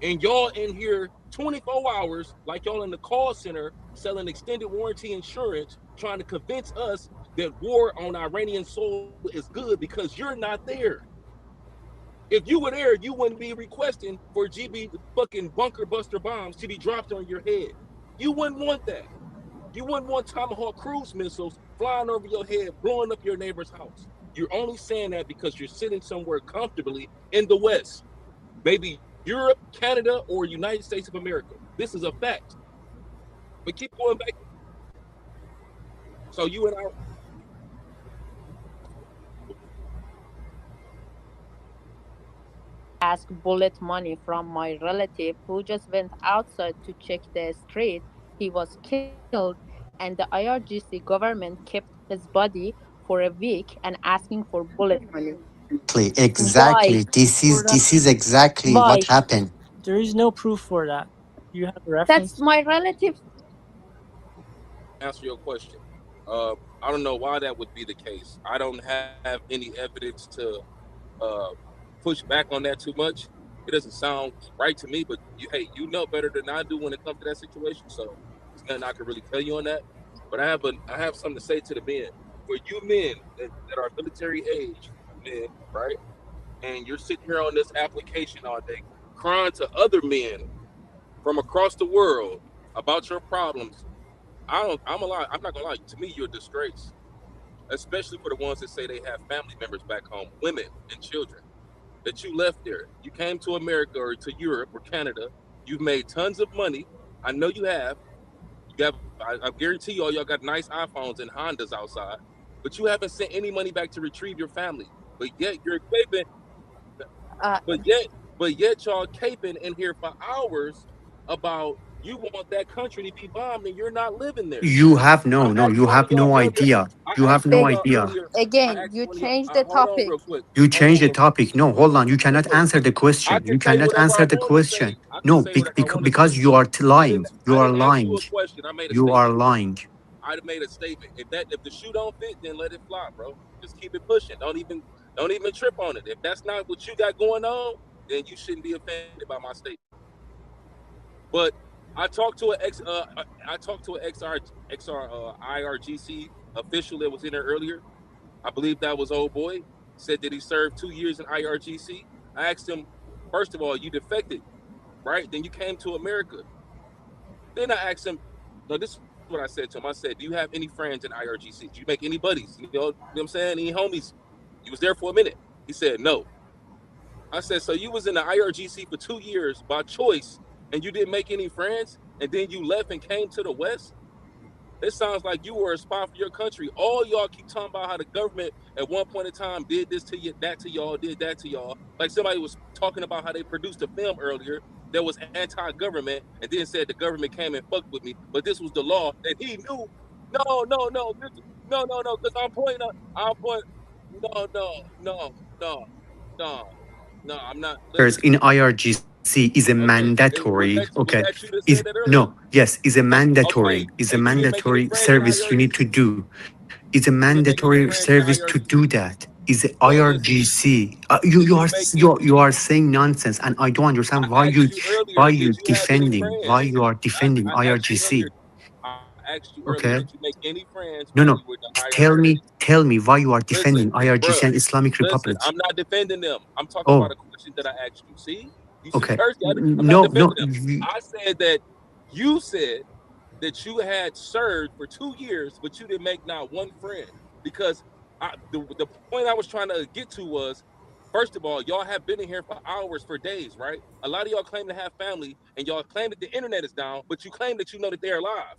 And y'all in here 24 hours, like y'all in the call center, selling extended warranty insurance, trying to convince us that war on Iranian soil is good because you're not there. If you were there, you wouldn't be requesting for GB fucking bunker buster bombs to be dropped on your head. You wouldn't want that. You wouldn't want Tomahawk cruise missiles flying over your head, blowing up your neighbor's house. You're only saying that because you're sitting somewhere comfortably in the West. Maybe Europe, Canada, or United States of America. This is a fact. But keep going back. So you and I... Ask bullet money from my relative who just went outside to check the street. He was killed, and the IRGC government kept his body for a week and asking for bullet money. Exactly. Why? This is exactly Why? what happened. There is no proof for that. You have a reference? That's my relative. Answer your question. I don't know why that would be the case. I don't have any evidence to push back on that too much. It doesn't sound right to me, but you know better than I do when it comes to that situation. So there's nothing I can really tell you on that. But I have something to say to the men. For you men that are military age men, right? And you're sitting here on this application all day, crying to other men from across the world about your problems. I'm not gonna lie. To me, you're a disgrace, especially for the ones that say they have family members back home, women and children, that you left there. You came to America or to Europe or Canada. You've made tons of money. I know you have. I guarantee you all y'all got nice iPhones and Hondas outside, but you haven't sent any money back to retrieve your family. But yet you're caping. But yet y'all caping in here for hours about you want that country to be bombed and you're not living there. You have no idea. You have no idea. Again, you changed the topic. You change the topic. No, hold on. You cannot answer the question. You cannot answer the question. No, because you are lying. You are lying. You are lying. I made a statement. If the shoe don't fit, then let it fly, bro. Just keep it pushing. Don't even trip on it. If that's not what you got going on, then you shouldn't be offended by my statement. But I talked to an IRGC official that was in there earlier. I believe that was old boy. Said that he served 2 years in IRGC. I asked him, first of all, you defected, right? Then you came to America. Then I asked him, no, this what I said to him. I said, do you have any friends in IRGC? Do you make any buddies? You know what I'm saying? Any homies? You was there for a minute. He said, no. I said, so you was in the IRGC for 2 years by choice and you didn't make any friends? And then you left and came to the West? It sounds like you were a spy for your country. All y'all keep talking about how the government at one point in time did this to you, that to y'all, did that to y'all. Like somebody was talking about how they produced a film earlier that was anti-government and then said the government came and fucked with me, but this was the law. And he knew, no, because I'm pointing, no, I'm not. In IRGC is a mandatory. Okay, is no, yes, is a mandatory. Is a mandatory service you need to do. It's a mandatory service to do that. Is IRGC? You are saying nonsense, and I don't understand why you defending IRGC. Okay. No. Tell me why you are defending IRGC and Islamic Republic. I'm not defending them. I'm talking about a question that I asked you. See? Okay. No. I said that you said that you had served for 2 years, but you didn't make not one friend. Because the point I was trying to get to was, first of all, y'all have been in here for hours, for days, right? A lot of y'all claim to have family, and y'all claim that the internet is down, but you claim that you know that they're alive.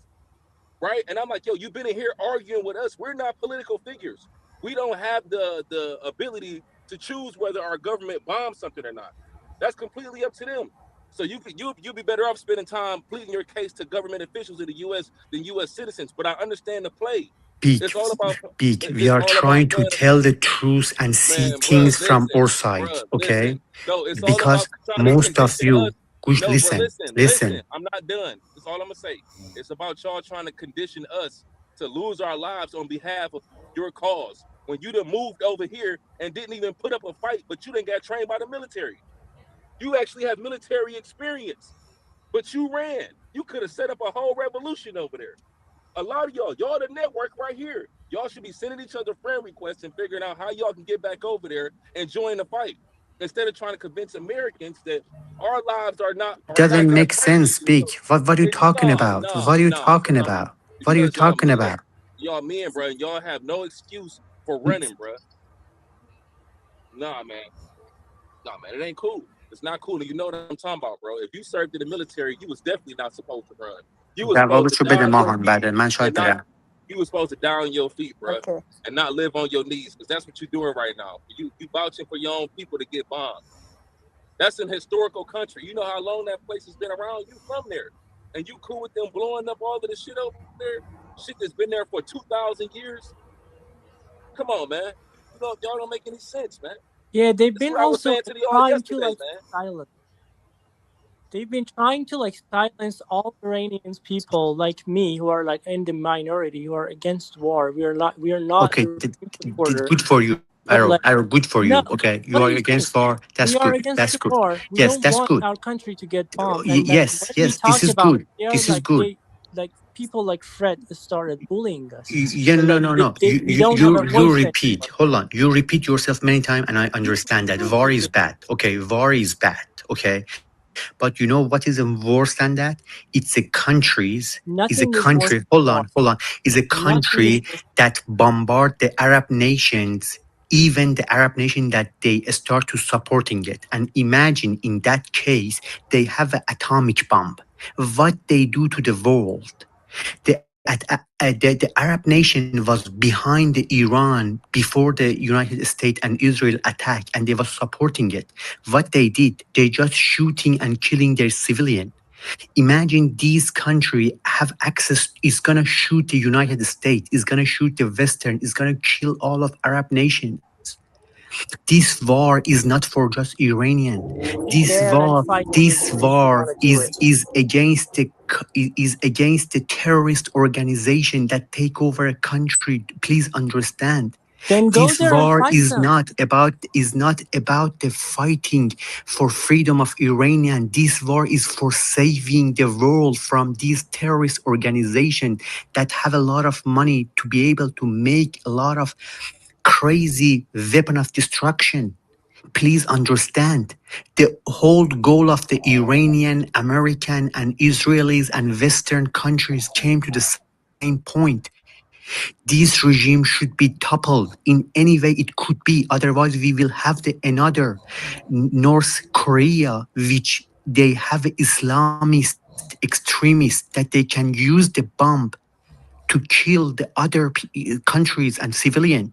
Right? And I'm like, yo, you've been in here arguing with us. We're not political figures. We don't have the ability to choose whether our government bombs something or not. That's completely up to them. So you'll be better off spending time pleading your case to government officials in the U.S. than U.S. citizens. But I understand the play. It's all about we are trying to tell the truth and see things from our side, okay? Because most of you, listen. I'm not done. That's all I'm gonna say. It's about y'all trying to condition us to lose our lives on behalf of your cause. When you done moved over here and didn't even put up a fight, but you didn't get trained by the military. You actually have military experience, but you ran. You could have set up a whole revolution over there. A lot of y'all the network right here. Y'all should be sending each other friend requests and figuring out how y'all can get back over there and join the fight, instead of trying to convince Americans that our lives are not. Doesn't make sense, Big. What are you talking about? What are you talking about? What are you talking about? Y'all men, bro, y'all have no excuse for running, bro. Nah, man, it ain't cool. It's not cool. And you know what I'm talking about, bro. If you served in the military, you was definitely not supposed to run. You was supposed to you was supposed to die on your feet, bro, and not live on your knees, because that's what you're doing right now. You vouching for your own people to get bombed. That's an historical country. You know how long that place has been around? You from there. And you cool with them blowing up all of the shit over there? Shit that's been there for 2,000 years? Come on, man. You know, y'all don't make any sense, man. Yeah, they've been also trying to like silence. They've been trying to like silence all Iranians people like me who are like in the minority, who are against war. We are not. Okay, good for you. Arrow, good for you. No, okay, you are against war. That's good. That's good. Yes, that's good. Our country to get bombed. Yes, this is good. This is good. Like people like Fred started bullying us. Yeah, no. You repeat. Hold on. You repeat yourself many times, and I understand that war is bad. Okay, war is bad. Okay. But you know what is worse than that? It's a country. Hold on. Is a country that bombard the Arab nations, even the Arab nation that they start to supporting it. And imagine in that case, they have an atomic bomb. What they do to the world. The Arab nation was behind the Iran before the United States and Israel attack, and they were supporting it. What they did, they just shooting and killing their civilian. Imagine these countries have access, is going to shoot the United States, is going to shoot the Western, is going to kill all of Arab nations. This war is not for just Iranian. This war is against the terrorist organization that take over a country. Please understand. This war is not about the fighting for freedom of Iranian. This war is for saving the world from these terrorist organizations that have a lot of money to be able to make a lot of crazy weapon of destruction. Please understand, the whole goal of the Iranian, American, and Israelis and Western countries came to the point. This regime should be toppled in any way it could be. Otherwise, we will have another North Korea, which they have Islamist extremists that they can use the bomb to kill the other countries and civilians.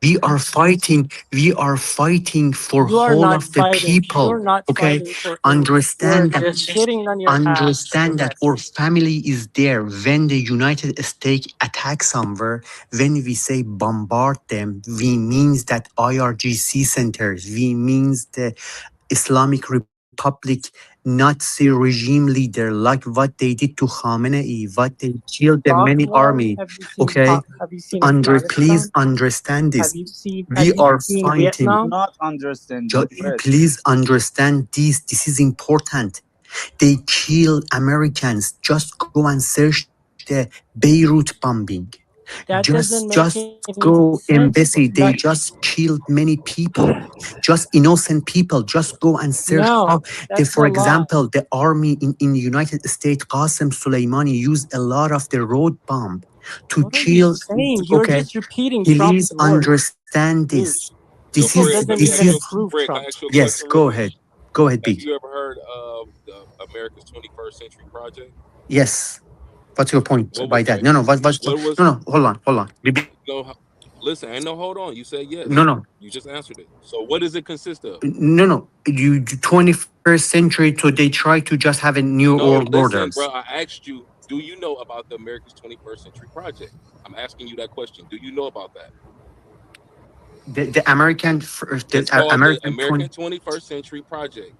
We are fighting for You are whole not of the fighting. people. You're not Okay, fighting for anyone. understand You're that. just sitting on your ass. Understand that our family is there when the United States attack somewhere. When we say bombard them, we means that IRGC centers. We means the Islamic Republic Nazi regime leader, like what they did to Khamenei, what they killed the many army. Have you seen Okay, Have you seen please Afghanistan? understand this. Have you seen We are fighting. Vietnam? Not understanding. Fred. Please understand this. This is important. They kill Americans. Just go and search the Beirut bombing. That doesn't make Just any go sense. embassy. They just killed many people, just innocent people. Just go and search. No, For example, the army in the United States, Qasem Soleimani used a lot of the road bomb to What are kill. you saying? You're just repeating Please Trump's words. understand this. This That is doesn't this even is. prove Fred, can Trump. I ask you a Yes, question go real quick? ahead. Go ahead, Have B. you ever heard of the America's 21st Century Project? Yes. What's your point What by was that? that? No, what was What was no, hold on. no? Listen, ain't no hold on. You said yes. No. You just answered it. So what does it consist of? No. You 21st century, so they try to just have a new No, world listen, orders. bro. I asked you, do you know about the America's 21st Century Project? I'm asking you that question. Do you know about that? The American, It's called American the American 21st Century Project.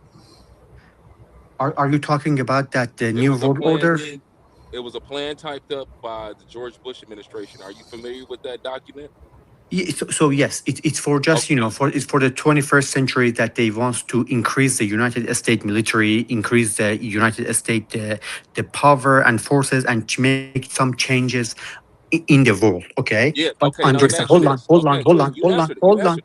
Are you talking about that the It new was a world plan. order? It was a plan typed up by the George Bush administration. Are you familiar with that document? So yes, it's for just it's for the 21st century that they want to increase the United States military, increase the United States the power and forces, and to make some changes in the world. Okay, Yeah. but Okay. Now let me understand. ask you Hold on. this. Okay. Good. You answered it. You answered it.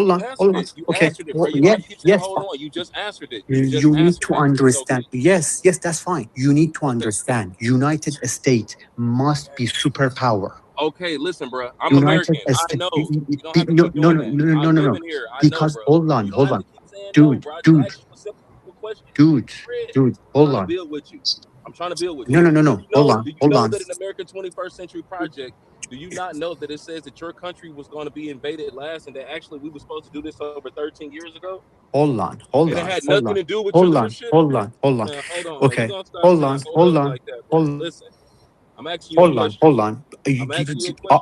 You answered it. You Okay. answered it, bro. You know how you keep saying Yes. hold on. You just answered it. You just You need answered to it. So understand. Yes, that's fine. You need to understand. United States must be superpower. okay, listen, bro. I'm United American. I States. know. You don't have to keep doing that. I live in here. I know, Because bro. hold on, You don't have to keep saying no, dude, bro. I just asked you a simple question. dude, I'm hold trying to on. build with you. I'm trying to build with you. No. Do you Hold know on. that in American 21st Century Project, do you not know that it says that your country was going to be invaded last, and that actually we were supposed to do this over 13 years ago? Hold on. And it had nothing to do with your leadership. Hold on. Man, hold on. Okay. You gonna stop Hold saying on. hold on like that, bro? Listen, I'm asking you a question. Hold on. I'm asking you a question.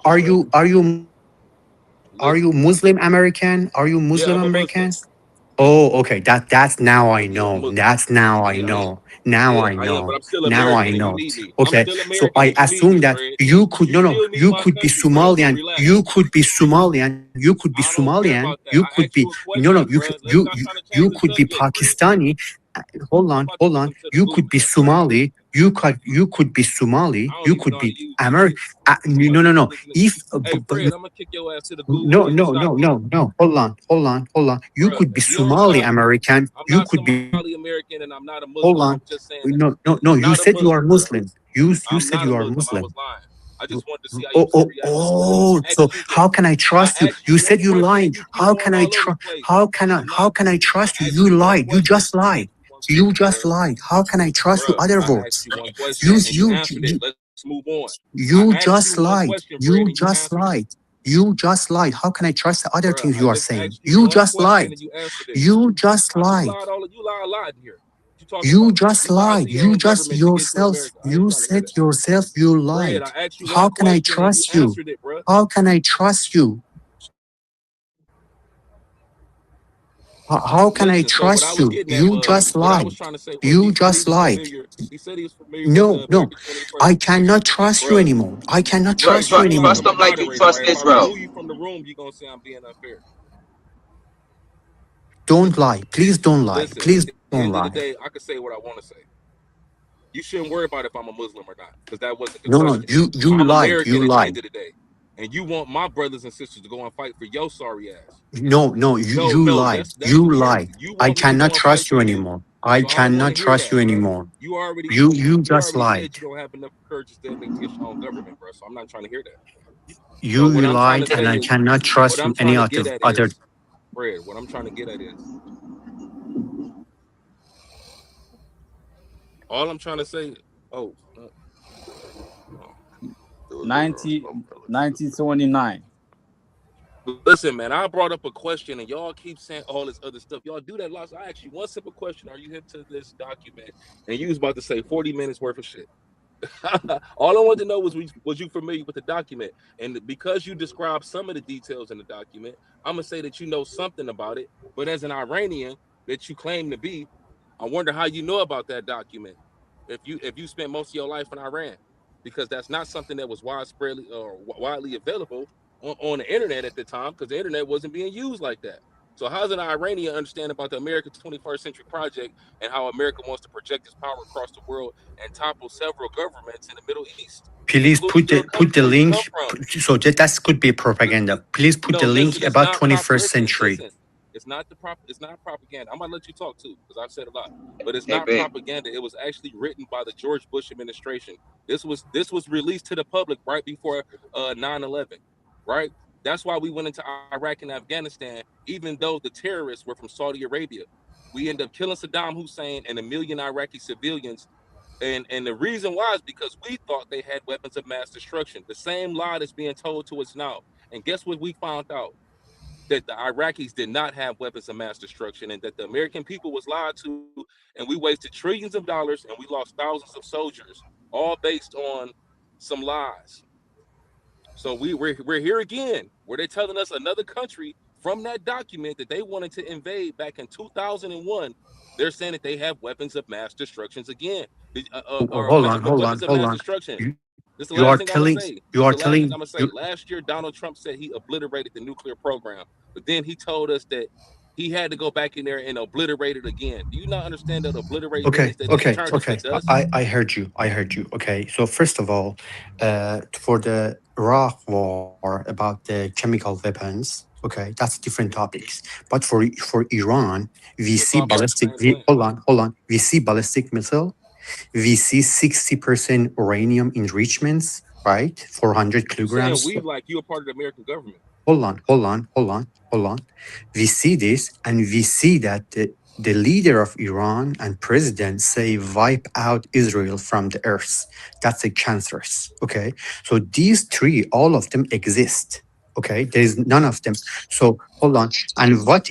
Are you Muslim American? Are you Muslim I'm a American? Muslim. Oh, okay. That's now I Yeah, I'm know. Muslim. That's now I Yeah, know. Now I I am, but know. I'm still Now I American, and you know. need me. I'm Okay. still So American, I and you need assume me, that Fred. you could You still need you my could be country, bro. So Somalian. relax. You could be Somalian. You could be I don't care Somalian. about that. You I could asked be you a question, you bro. could Let's not try to change you the could be subject, Fred. Pakistani. Hold on. Listen to the You goo, could be man. Somali. You could be Somali. I don't You even could know how to be use American. these. No. If Hey, Fred, I'm gonna kick your ass to the goo no. if you stop this. Hold on. You Bruh, could be if you don't Somali stop, American. I'm You not could be. Somali American and I'm not a Hold Muslim. I on. was just saying that. No. I'm You not a said you are Muslim, bruh. Muslim. You I'm said not you a are Muslim. I Muslim. was lying. I just wanted to see how you was gonna react. I So asked you how can I trust you? asked You you said one you question lied. and you keep How going can I all over the trust? place. How can I trust I you? asked You you one lied. You question. just lied. You just lied. How can I trust you? Bruh, Other I words. asked you one question and you answered it. Let's move on. You I asked just you one lied. question, Fred, You and you just answered it. lied. You just lied. How can I trust the other Bruh, things I you are just saying? asked you You one just question lied. and you answered it. You just You lied. lied a lot in here. You talking You about? just You lied lied. to your You own just government to get to yourself. America. I ain't You trying to hear said that. yourself you Fred, lied. I asked you How one can I question and you trust you? answered it, bruh. How can I trust you? How can I Listen, so what I trust was you? getting at You was, just what I lied. was trying to say was, You he said he just was lied. familiar. He said he was familiar with the No. American 21st. I cannot trust you Bruh, anymore. I cannot Trust, trust you trust, you like trust I'm anymore. them a like you moderator, trust right? If I Israel. remove you from the room, you're gonna say I'm being unfair. Don't lie. Please don't lie. Listen, Please at the don't end of the lie. day, I can say what I want to say. You shouldn't worry about if I'm a Muslim or not, because that wasn't the No. question. You I'm lied. American You at the end lied. of the day, and you want my brothers and sisters to go and fight for your sorry ass. No. You No, lied. that's You the truth. lied. You I want me to go cannot and fight trust for you you. anymore. I So I don't want cannot to hear trust that, you bro. anymore. You already You just said lied. you don't have enough courage to stand next to your own government, bro. So I'm not trying to hear that. So You what I'm trying lied, to and say I is, cannot what trust I'm any trying to of get the at other. is, Fred. What I'm trying to get at is, all I'm trying to say. Oh, 1929. listen, man. I brought up a question, and y'all keep saying all this other stuff. Y'all do that a lot. So I asked you one simple question: are you hip to this document? And you was about to say 40 minutes worth of shit. All I wanted to know was you familiar with the document? And because you described some of the details in the document, I'm gonna say that you know something about it. But as an Iranian that you claim to be, I wonder how you know about that document. If you spent most of your life in Iran, because that's not something that was widely available on the internet at the time, because the internet wasn't being used like that. So how does an Iranian understand about the American 21st Century Project and how America wants to project its power across the world and topple several governments in the Middle East, Please including your put the country where you link. come from? So that could be propaganda. Please put No, the listen, link it's about not 21st century. listen. It's not propaganda. I'm gonna let you talk too, because I've said a lot. But it's Hey, not babe. propaganda. It was actually written by the George Bush administration. This was released to the public right before 9/11, right? That's why we went into Iraq and Afghanistan, even though the terrorists were from Saudi Arabia. We ended up killing Saddam Hussein and 1 million Iraqi civilians. And the reason why is because we thought they had weapons of mass destruction. The same lie that's being told to us now. And guess what we found out? That the Iraqis did not have weapons of mass destruction, and that the American people was lied to, and we wasted trillions of dollars, and we lost thousands of soldiers, all based on some lies. So we're here again, where they're telling us another country from that document that they wanted to invade back in 2001. They're saying that they have weapons of mass destructions again, or Hold weapons of mass on. destruction. This is the You are last thing I'm gonna telling. say. You This are is the last thing telling. I'm gonna say. You, Last year, Donald Trump said he obliterated the nuclear program, but then he told us that he had to go back in there and obliterate it again. Do you not understand that obliterate means that it turned into dust? I heard you. Okay. So first of all, for the Iraq war about the chemical weapons, okay, that's different topics. But for Iran, we It's see all part of the ballistic. same thing. Hold on. We see ballistic missile. We see 60% uranium enrichments, right? 400 You saying kilograms. we like you a part of the American government? Hold on. We see this, and we see that the leader of Iran and president say wipe out Israel from the earth. That's a cancerous. Okay, so these three, all of them exist. Okay, there is none of them. So hold on. And what's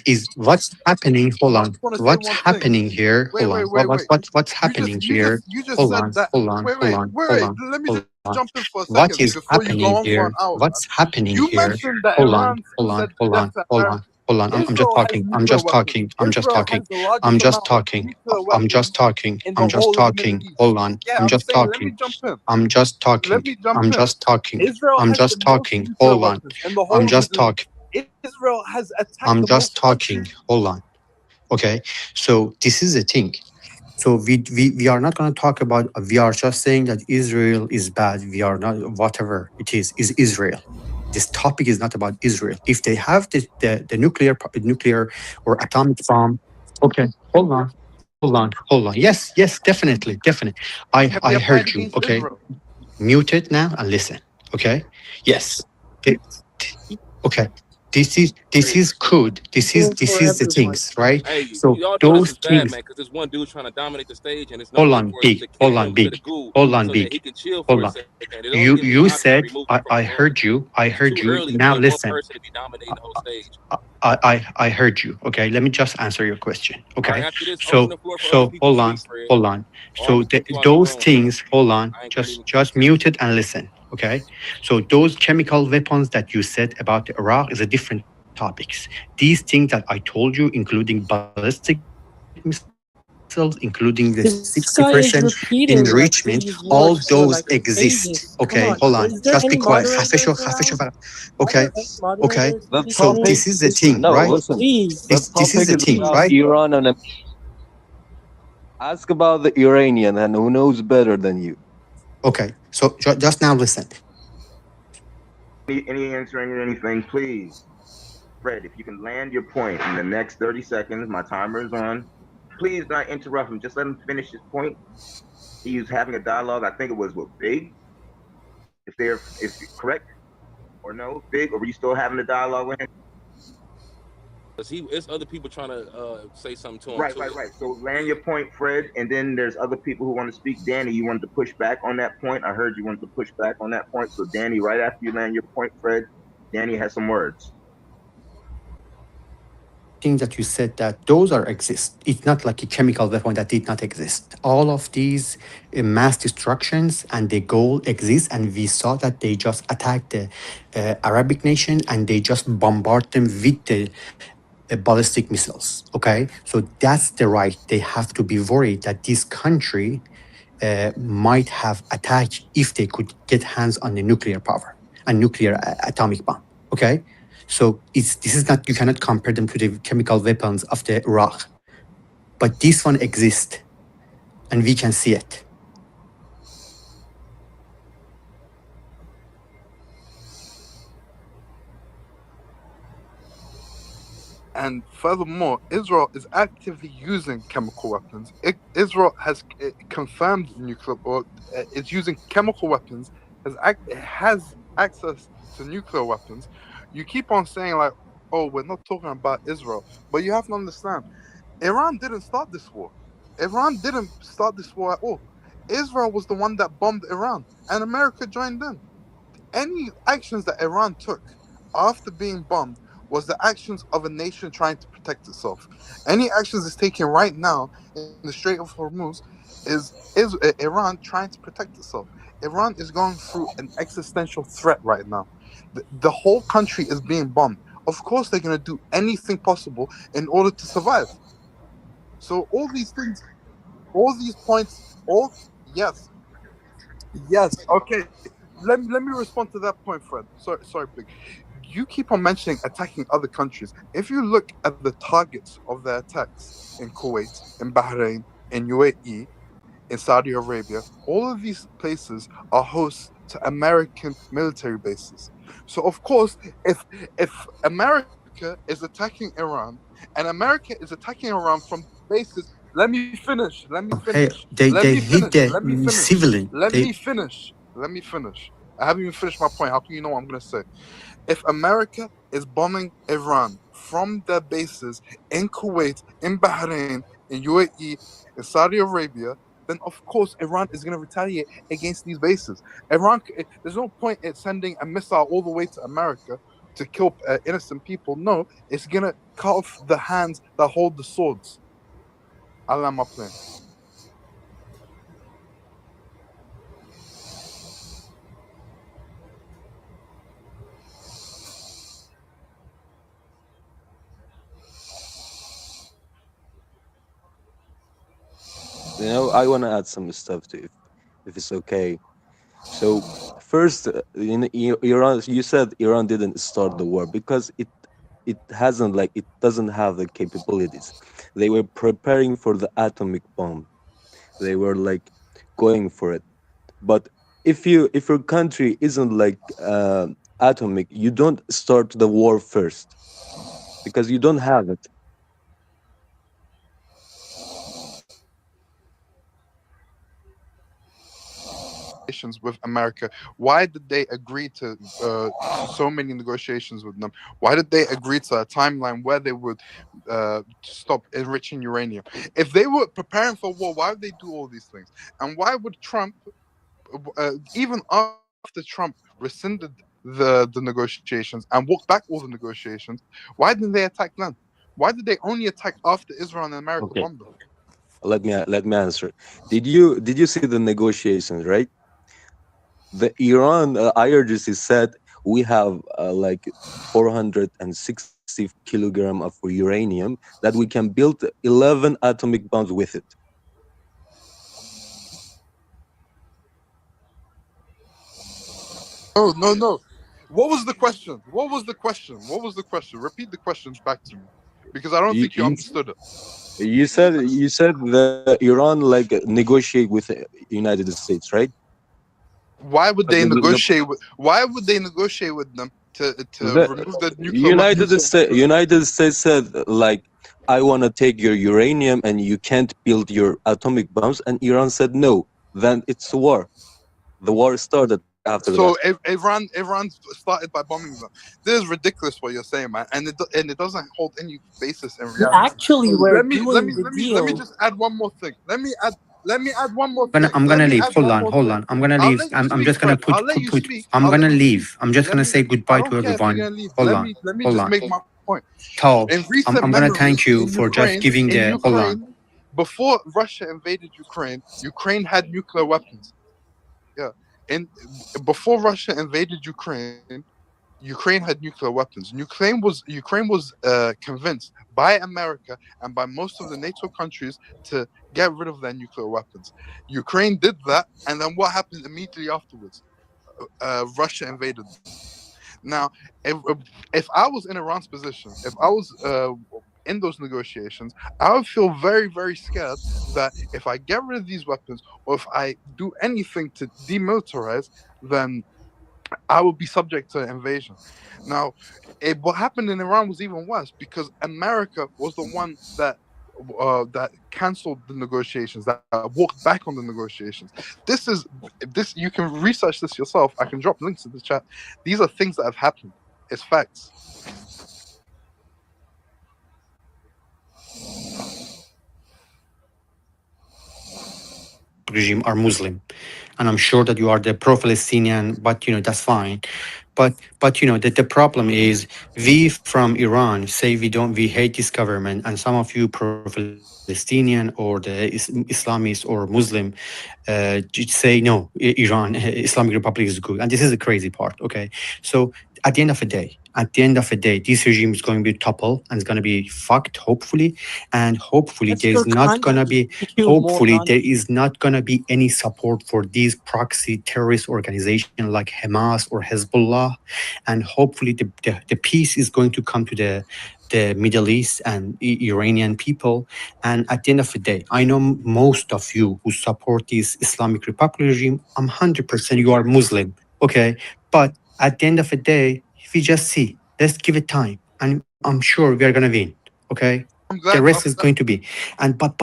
happening? Hold I on. just want to say What's one thing. happening here? Wait, Hold wait, on. wait, wait. What's happening here? You just Hold said on. that. Hold on. Wait, Hold wait, on. wait, Hold wait. on. Let me Hold just on. jump in for a What second is before you go happening on for here? an hour, man. What's happening You here? mentioned that Hold on. Iran said death to America. I'm just Israel has talking. nuclear weapons. Israel has the largest amount of nuclear weapons in the whole of the Middle East. Hold on. Yeah, I'm I'm just saying, let me talking. jump in. I'm just Let talking. me jump I'm in. just talking. Israel I'm has just the most talking. nuclear Hold on. weapons in the I'm whole just Middle talking. East. Israel has attacked I'm the just most talking. countries. Hold on. Okay. So this is the thing. So we are not going to talk about. We are just saying that Israel is bad. We are not. Whatever it is Israel. This topic is not about Israel. If they have the nuclear or atomic bomb, okay. Hold on. Yes, definitely. Can I be applied heard you. against Okay. Israel. Mute it now and listen. Okay. Yes. Okay. Okay. This is good. This is the things, right? Hey, So y'all doing this those is bad, things. man, because this one dude's trying to dominate the stage, and his Hold number is on, for big. to Hold kick on, him to the big. goo Hold on, so that big. he can chill for Hold a on. second. It only gives me the You option to said remove him from I the room. heard you. It's too early Now for one listen. person to be dominating the whole stage. I heard you. Okay, let me just answer your question. All right, Okay, after this, open so the floor for other people to hold on, speak, Fred, hold on. or I'm So gonna kick you out the those room, bro. things, hold on, I ain't gonna even just mute it and listen. Okay, so those chemical weapons that you said about Iraq is a different topics. These things that I told you, including ballistic missiles, including the This guy is 60% repeating like enrichment, these all words for those like exist. ages. Come Okay, on. hold on, Is there just be any quiet. moderators around? Are Okay, there any okay. moderators The So listening? topic, this is the thing, no, right? listen. Please. The This is topic the is thing, about Please. right? Iran and ask about the Iranian and who knows better than you. Okay, so just now listen. Any answering or anything, please. Fred, if you can land your point in the next 30 seconds, my timer is on. please don't interrupt him. Just let him finish his point. He was having a dialogue. I think it was with Big. If correct or no, Big, or were you still having a dialogue with him? Cause it's other people trying to say something to him. Right. So land your point, Fred, and then there's other people who want to speak. Danny, you wanted to push back on that point. I heard you wanted to push back on that point. So Danny, right after you land your point, Fred, Danny has some words. Things that you said that those exist. It's not like a chemical weapon that did not exist. All of these mass destructions and the goal exists, and we saw that they just attacked the Arabic nation and they just bombard them with the ballistic missiles. Okay, so that's the right. They have to be worried that this country might have attacked if they could get hands on the nuclear power and nuclear atomic bomb. Okay. So this is not, you cannot compare them to the chemical weapons of the Iraq. But this one exists, and we can see it. And furthermore, Israel is actively using chemical weapons. Israel has confirmed nuclear, or is using chemical weapons, has access to nuclear weapons. You keep on saying like, oh, we're not talking about Israel. But you have to understand, Iran didn't start this war. Iran didn't start this war at all. Israel was the one that bombed Iran, and America joined in. Any actions that Iran took after being bombed was the actions of a nation trying to protect itself. Any actions it's taking right now in the Strait of Hormuz is Iran trying to protect itself. Iran is going through an existential threat right now. The whole country is being bombed. Of course, they're going to do anything possible in order to survive. So all these things, all these points, yes, okay. Let me respond to that point, Fred. Sorry, Big. You keep on mentioning attacking other countries. If you look at the targets of the attacks in Kuwait, in Bahrain, in UAE, in Saudi Arabia, all of these places are hosts to American military bases. So of course, if America is attacking Iran and America is attacking Iran from bases, let me finish. Hey, they hit the civilian. Let me finish. I haven't even finished my point. How can you know what I'm going to say? If America is bombing Iran from their bases in Kuwait, in Bahrain, in UAE, in Saudi Arabia, then of course Iran is going to retaliate against these bases. There's no point in sending a missile all the way to America to kill innocent people. No, it's going to cut off the hands that hold the swords. I'll land my plane. You know, I want to add some stuff to it, if it's okay. So first, in Iran, you said Iran didn't start the war because it doesn't have the capabilities. They were preparing for the atomic bomb. They were like going for it. But if your country isn't like atomic, you don't start the war first because you don't have it. With America, why did they agree to so many negotiations with them? Why did they agree to a timeline where they would stop enriching uranium? If they were preparing for war, why would they do all these things? And why would Trump, even after Trump rescinded the negotiations and walked back all the negotiations, why didn't they attack then? Why did they only attack after Israel and America bombed them? Let me answer. Did you see the negotiations, right? The Iran IRGC said we have like 460 kilogram of uranium that we can build 11 atomic bombs with it. No. What was the question? Repeat the questions back to me, because I don't think you understood it. You said that Iran like negotiate with the United States, right? Why would they negotiate with them to The remove the nuclear weapons. United States said like, I want to take your uranium and you can't build your atomic bombs, and Iran said no. Then it's war. The war started after that. So Iran started by bombing them. This is ridiculous what you're saying, man, and it doesn't hold any basis in We reality. actually were Let me deal. just add one more thing. Let me add one more I'm thing. gonna Let me leave. add Hold one on, more hold thing. on. I'm gonna I'll leave. let you I'm speak, just gonna Fred. I'll let you put. speak. I'm I'll let gonna you speak. leave. I'm just Let gonna me. say I goodbye don't to care if you're everyone. gonna leave. Hold Let on, me hold just on. make my point. Tal, In recent I'm gonna thank memories you in for just Ukraine, giving the. Hold on. before Russia invaded Ukraine, Ukraine had nuclear weapons. Yeah, and before Russia invaded Ukraine, Ukraine had nuclear weapons. Ukraine was convinced by America and by most of the NATO countries to get rid of their nuclear weapons. Ukraine did that, and then what happened immediately afterwards? Russia invaded them. Now, if I was in Iran's position, if I was in those negotiations, I would feel very, very scared that if I get rid of these weapons or if I do anything to demilitarize, then I would be subject to invasion. Now, what happened in Iran was even worse because America was the one that canceled the negotiations, that walked back on the negotiations. This you can research this yourself. I can drop links in the chat. These are things that have happened. It's facts. Regime are Muslim, and I'm sure that you are the pro-Palestinian, but that's fine. But the problem is we from Iran say we hate this government, and some of you pro-Palestinian or the Islamist or Muslim say no, Iran, Islamic Republic is good, and this is the crazy part. Okay, so at the end of the day, this regime is going to be toppled and it's going to be fucked, hopefully, and hopefully That's your country. You hopefully moron. there is not going to be any support for these proxy terrorist organizations like Hamas or Hezbollah, and hopefully the peace is going to come to the Middle East and Iranian people. And at the end of the day, I know most of you who support this Islamic Republic regime, I'm 100% you are Muslim, okay? But at the end of the day, we just see, let's give it time, and I'm sure we are going to win, okay? The rest is going to be, and but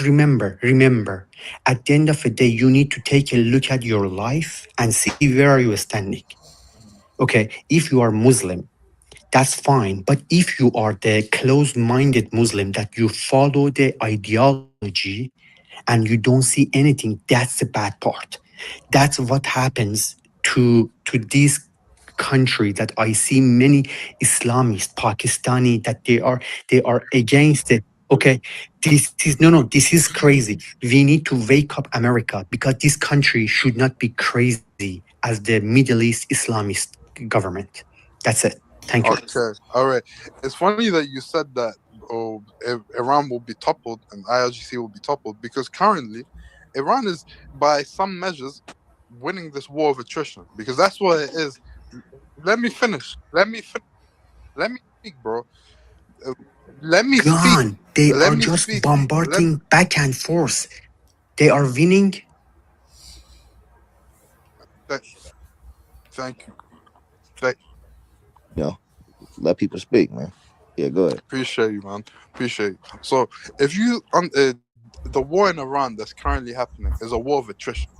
remember, at the end of the day, you need to take a look at your life and see where are you standing. Okay, if you are Muslim, that's fine. But if you are the closed-minded Muslim that you follow the ideology and you don't see anything, that's the bad part. That's what happens to this country that I see many Islamists, Pakistani, that they are against it. Okay, this is crazy. We need to wake up America, because this country should not be crazy as the Middle East Islamist government. That's it. Thank you. Okay, all right. It's funny that you said that. Oh, Iran will be toppled and IRGC will be toppled because currently, Iran is by some measures winning this war of attrition because that's what it is. Let me finish. Let me speak, bro. Let me speak. Gone. They Let are me just speak. bombarding back and forth. They are winning. Thank you. Let people speak, man. Yeah, go ahead. Appreciate you, man. Appreciate you. So, if you the war in Iran that's currently happening is a war of attrition.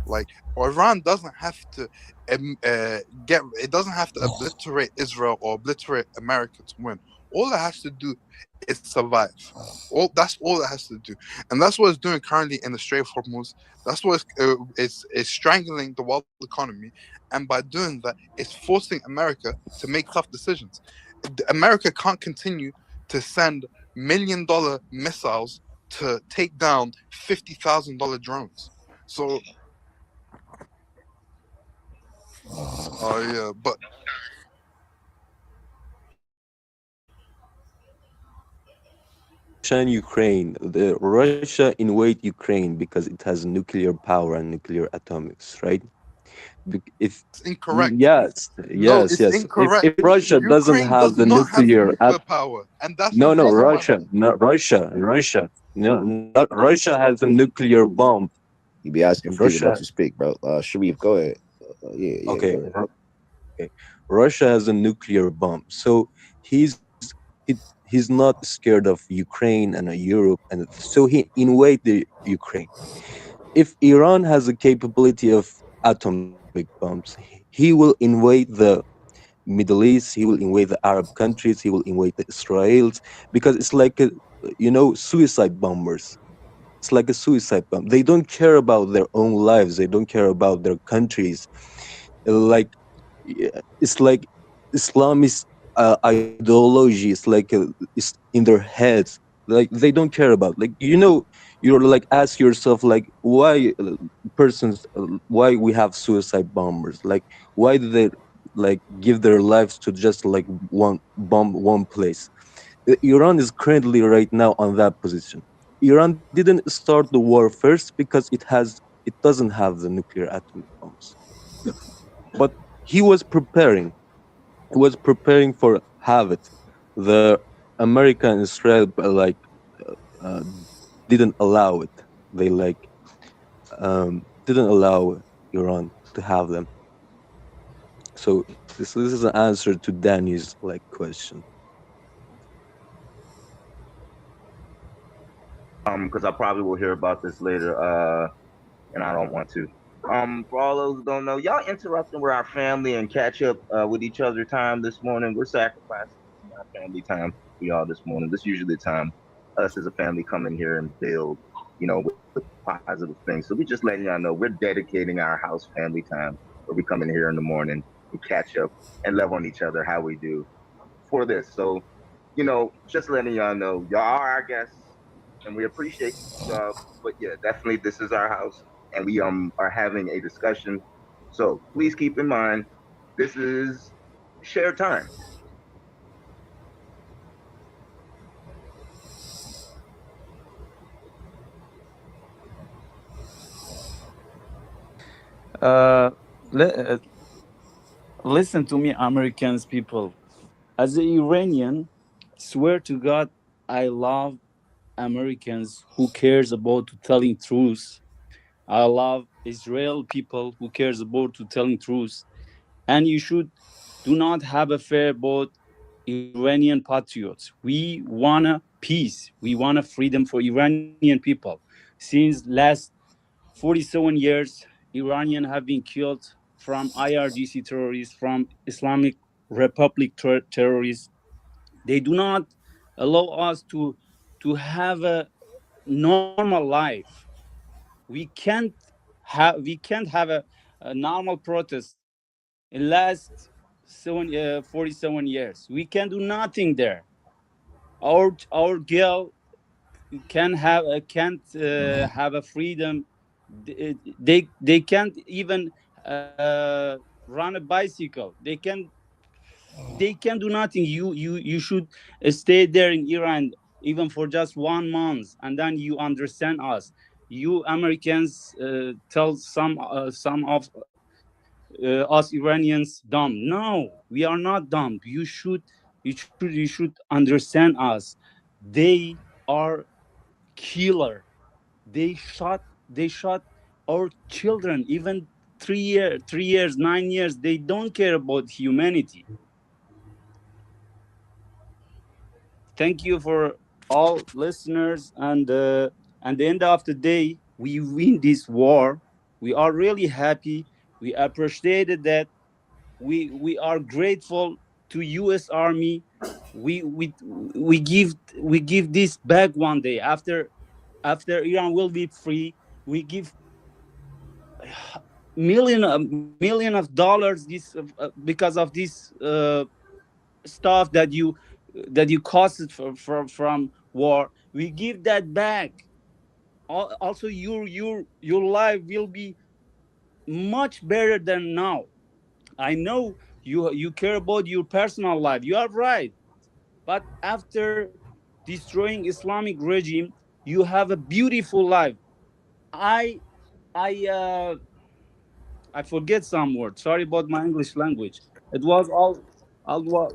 Like Iran doesn't have to it doesn't have to obliterate Israel or obliterate America to win. All it has to do is survive. That's all it has to do, and that's what it's doing currently in the Strait of Hormuz. That's what it's strangling the world economy, and by doing that, it's forcing America to make tough decisions. America can't continue to send $1 million missiles to take down $50,000 drones. So, yeah, but Russia and Ukraine. The Russia invade Ukraine because it has nuclear power and nuclear atomics, right? If it's incorrect. yes, No, yes, it's yes. incorrect. If Russia doesn't Ukraine have does the not have nuclear nuclear power, and that's no, the no, reason why. Russia. No, not Russia has a nuclear bomb. You be asking for people Russia. not to speak, bro. Sharif, go ahead. Yeah, Okay. go ahead. Okay. Russia has a nuclear bomb, so he's he, he's not scared of Ukraine and Europe, and so he invade the Ukraine. If Iran has a capability of atomic bombs, he will invade the Middle East, he will invade the Arab countries, he will invade the Israels, because it's like a, suicide bombers. It's like a suicide bomb. They don't care about their own lives. They don't care about their countries. Like, it's like Islamist ideology. It's like it's in their heads. Like they don't care about. Like, you're like, ask yourself, like, why why we have suicide bombers? Like, why do they like give their lives to just like one place? Iran is currently right now on that position. Iran didn't start the war first because it doesn't have the nuclear atomic bombs. But he was preparing. He was preparing for have it. The America and Israel uh, didn't allow it. They didn't allow Iran to have them. So this is an answer to Danny's like question. Because I probably will hear about this later, and I don't want to. For all those who don't know, y'all interrupting with our family and catch up with each other time this morning. We're sacrificing our family time for y'all this morning. This is usually the time us as a family come in here and build, with positive things. So we're just letting y'all know we're dedicating our house family time where we come in here in the morning and catch up and love on each other how we do for this. So, just letting y'all know y'all are our guests and we appreciate y'all. But yeah, definitely this is our house and we are having a discussion. So please keep in mind this is shared time. Uh, le- Listen to me, Americans people. As an Iranian, swear to God, I love Americans who cares about to telling truth. I love Israel people who cares about to telling truth. And you should do not have a fear about Iranian patriots. We wanna peace. We wanna freedom for Iranian people. Since last 47 years, Iranians have been killed from IRGC terrorists, from Islamic Republic terrorists. They do not allow us to have a normal life. We can't have a normal protest in last 47 years. We can do nothing there. Our girl can't have a freedom. They can't even run a bicycle. They can do nothing. You should stay there in Iran even for just 1 month, and then you understand us. You Americans tell some of us Iranians dumb. No, we are not dumb. You should understand us. They are killer. They shot our children, even 3 years, 9 years. They don't care about humanity. Thank you for all listeners, and at the end of the day, we win this war. We are really happy. We appreciated that. We are grateful to U.S. Army. We give this back one day after Iran will be free. We give million of dollars this because of this stuff that you caused from war. We give that back. Also, your life will be much better than now. I know you care about your personal life. You are right. But after destroying Islamic regime, you have a beautiful life. I I forget some words. Sorry about my English language. It was all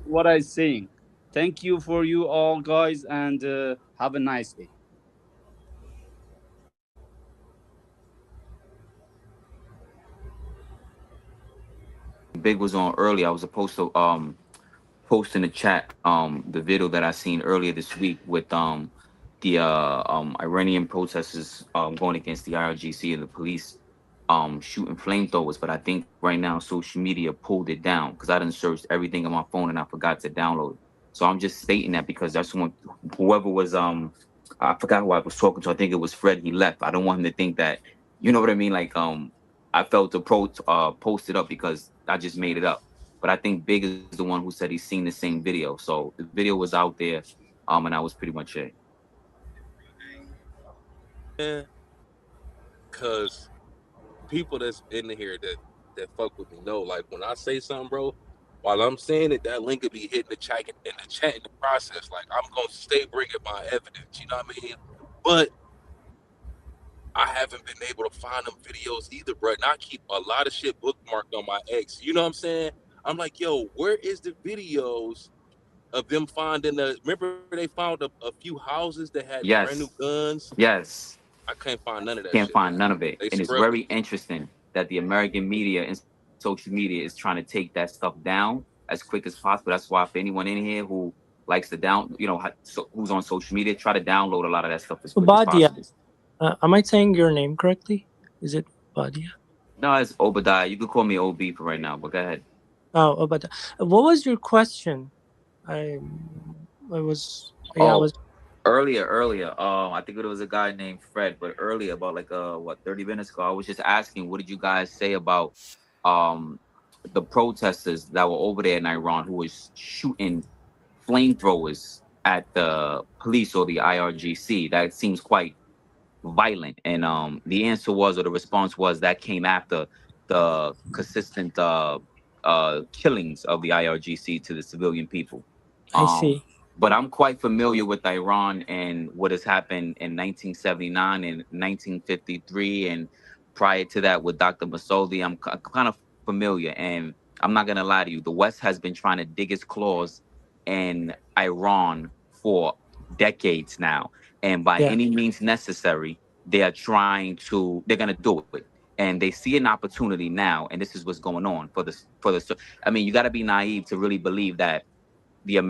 what I saying. Thank you for you all guys, and have a nice day. Big was on earlier, I was supposed to post in the chat the video that I seen earlier this week with the Iranian protesters going against the IRGC and the police shooting flamethrowers. But I think right now social media pulled it down because I done searched everything on my phone and I forgot to download it. So I'm just stating that because that's when whoever was I forgot who I was talking to. I think it was Fred. He left. I don't want him to think that, you know what I mean? Like I felt to post it up because I just made it up. But I think Big is the one who said he's seen the same video. So the video was out there, and that was pretty much it. Yeah, cause people that's in here that fuck with me know, like when I say something, bro, while I'm saying it, that link could be hitting the chat in the process. Like I'm gonna stay bringing my evidence, you know what I mean? But I haven't been able to find them videos either, bro. And I keep a lot of shit bookmarked on my X. You know what I'm saying? I'm like, yo, where is the videos of them finding the? Remember they found a few houses that had brand new guns. Yes. I can't find none of that. Can't shit, find man. none of it. They And it's scrubbed very it. interesting that the American media and social media is trying to take that stuff down as quick as possible. That's why if anyone in here who likes to who's on social media, try to download a lot of that stuff as quick as Obadia. possible. Am I saying your name correctly? Is it Obadia? No, it's Obadiah. You can call me OB for right now, but go ahead. Oh, Obadia. What was your question? I was. Yeah, I was. Earlier, I think it was a guy named Fred, but earlier, about like 30 minutes ago, I was just asking, what did you guys say about the protesters that were over there in Iran who was shooting flamethrowers at the police or the IRGC? That seems quite violent. And the answer was, or the response was, that came after the consistent killings of the IRGC to the civilian people. I see. But I'm quite familiar with Iran and what has happened in 1979 and 1953, and prior to that with Dr. Masoudi. I'm kind of familiar, and I'm not gonna lie to you. The West has been trying to dig its claws in Iran for decades now, and by any means necessary, they're gonna do it. And they see an opportunity now, and this is what's going on for the. I mean, you got to be naive to really believe that the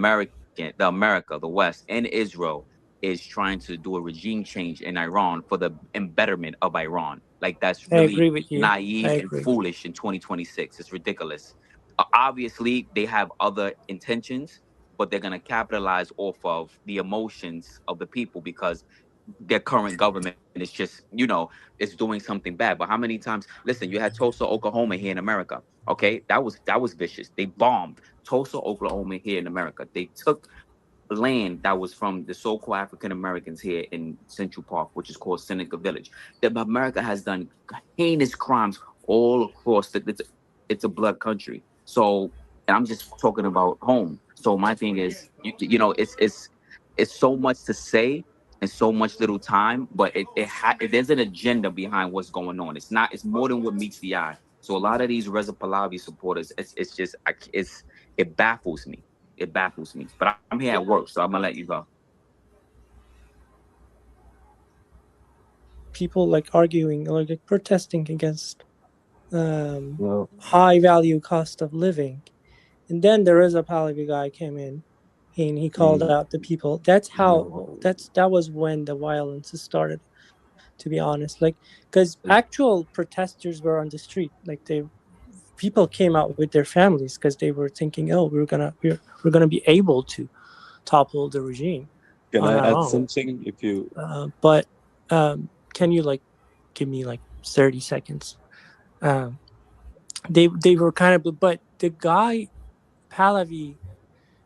the West, and Israel is trying to do a regime change in Iran for the embetterment of Iran. Like, that's I agree really with you. naive I and agree. foolish in 2026. It's ridiculous. Obviously, they have other intentions, but they're going to capitalize off of the emotions of the people because their current government is just, it's doing something bad. But how many times? Listen, you had Tulsa, Oklahoma here in America. Okay, that was vicious. They bombed Tulsa, Oklahoma here in America. They took land that was from the so-called African Americans here in Central Park, which is called Seneca Village. America has done heinous crimes all across it's a blood country. So, and I'm just talking about home. So my thing is, it's so much to say and so much little time, but there's an agenda behind what's going on. It's more than what meets the eye. So a lot of these Reza Pahlavi supporters, it baffles me. It baffles me. But I'm here at work, so I'm gonna let you go. People like arguing, like protesting against high value cost of living, and then there is a Pahlavi guy came in, and he called out the people. That was when the violence started. To be honest, like, because actual protesters were on the street, like people came out with their families because they were thinking, oh, we're gonna be able to topple the regime. Can I add something? If you but can you like give me like 30 seconds? They were kind of, but the guy Pahlavi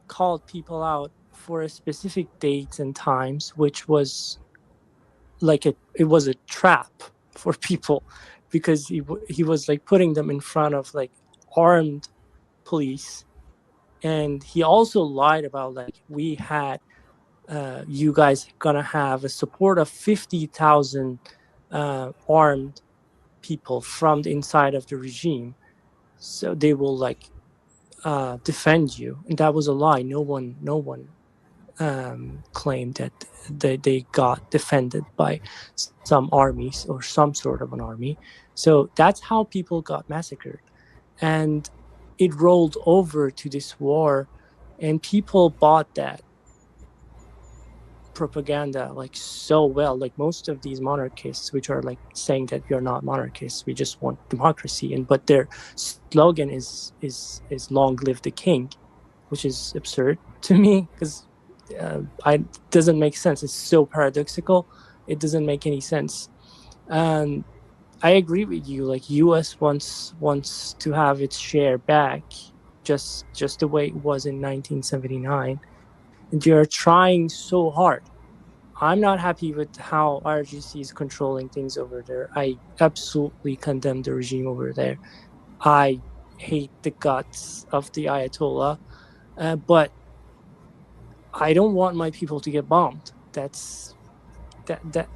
called people out for a specific dates and times, which was like it was a trap for people, because he was like putting them in front of like armed police, and he also lied about like we had you guys gonna have a support of 50,000 armed people from the inside of the regime, so they will like defend you. And that was a lie. No one claimed that they got defended by some armies or some sort of an army. So that's how people got massacred. And it rolled over to this war, and people bought that propaganda like so well. Like most of these monarchists, which are like saying that we are not monarchists, we just want democracy, but their slogan is long live the king, which is absurd to me, because it doesn't make sense. It's so paradoxical. It doesn't make any sense. And I agree with you. Like U.S. wants to have its share back, just the way it was in 1979, and they are trying so hard. I'm not happy with how IRGC is controlling things over there. I absolutely condemn the regime over there. I hate the guts of the Ayatollah, but I don't want my people to get bombed. That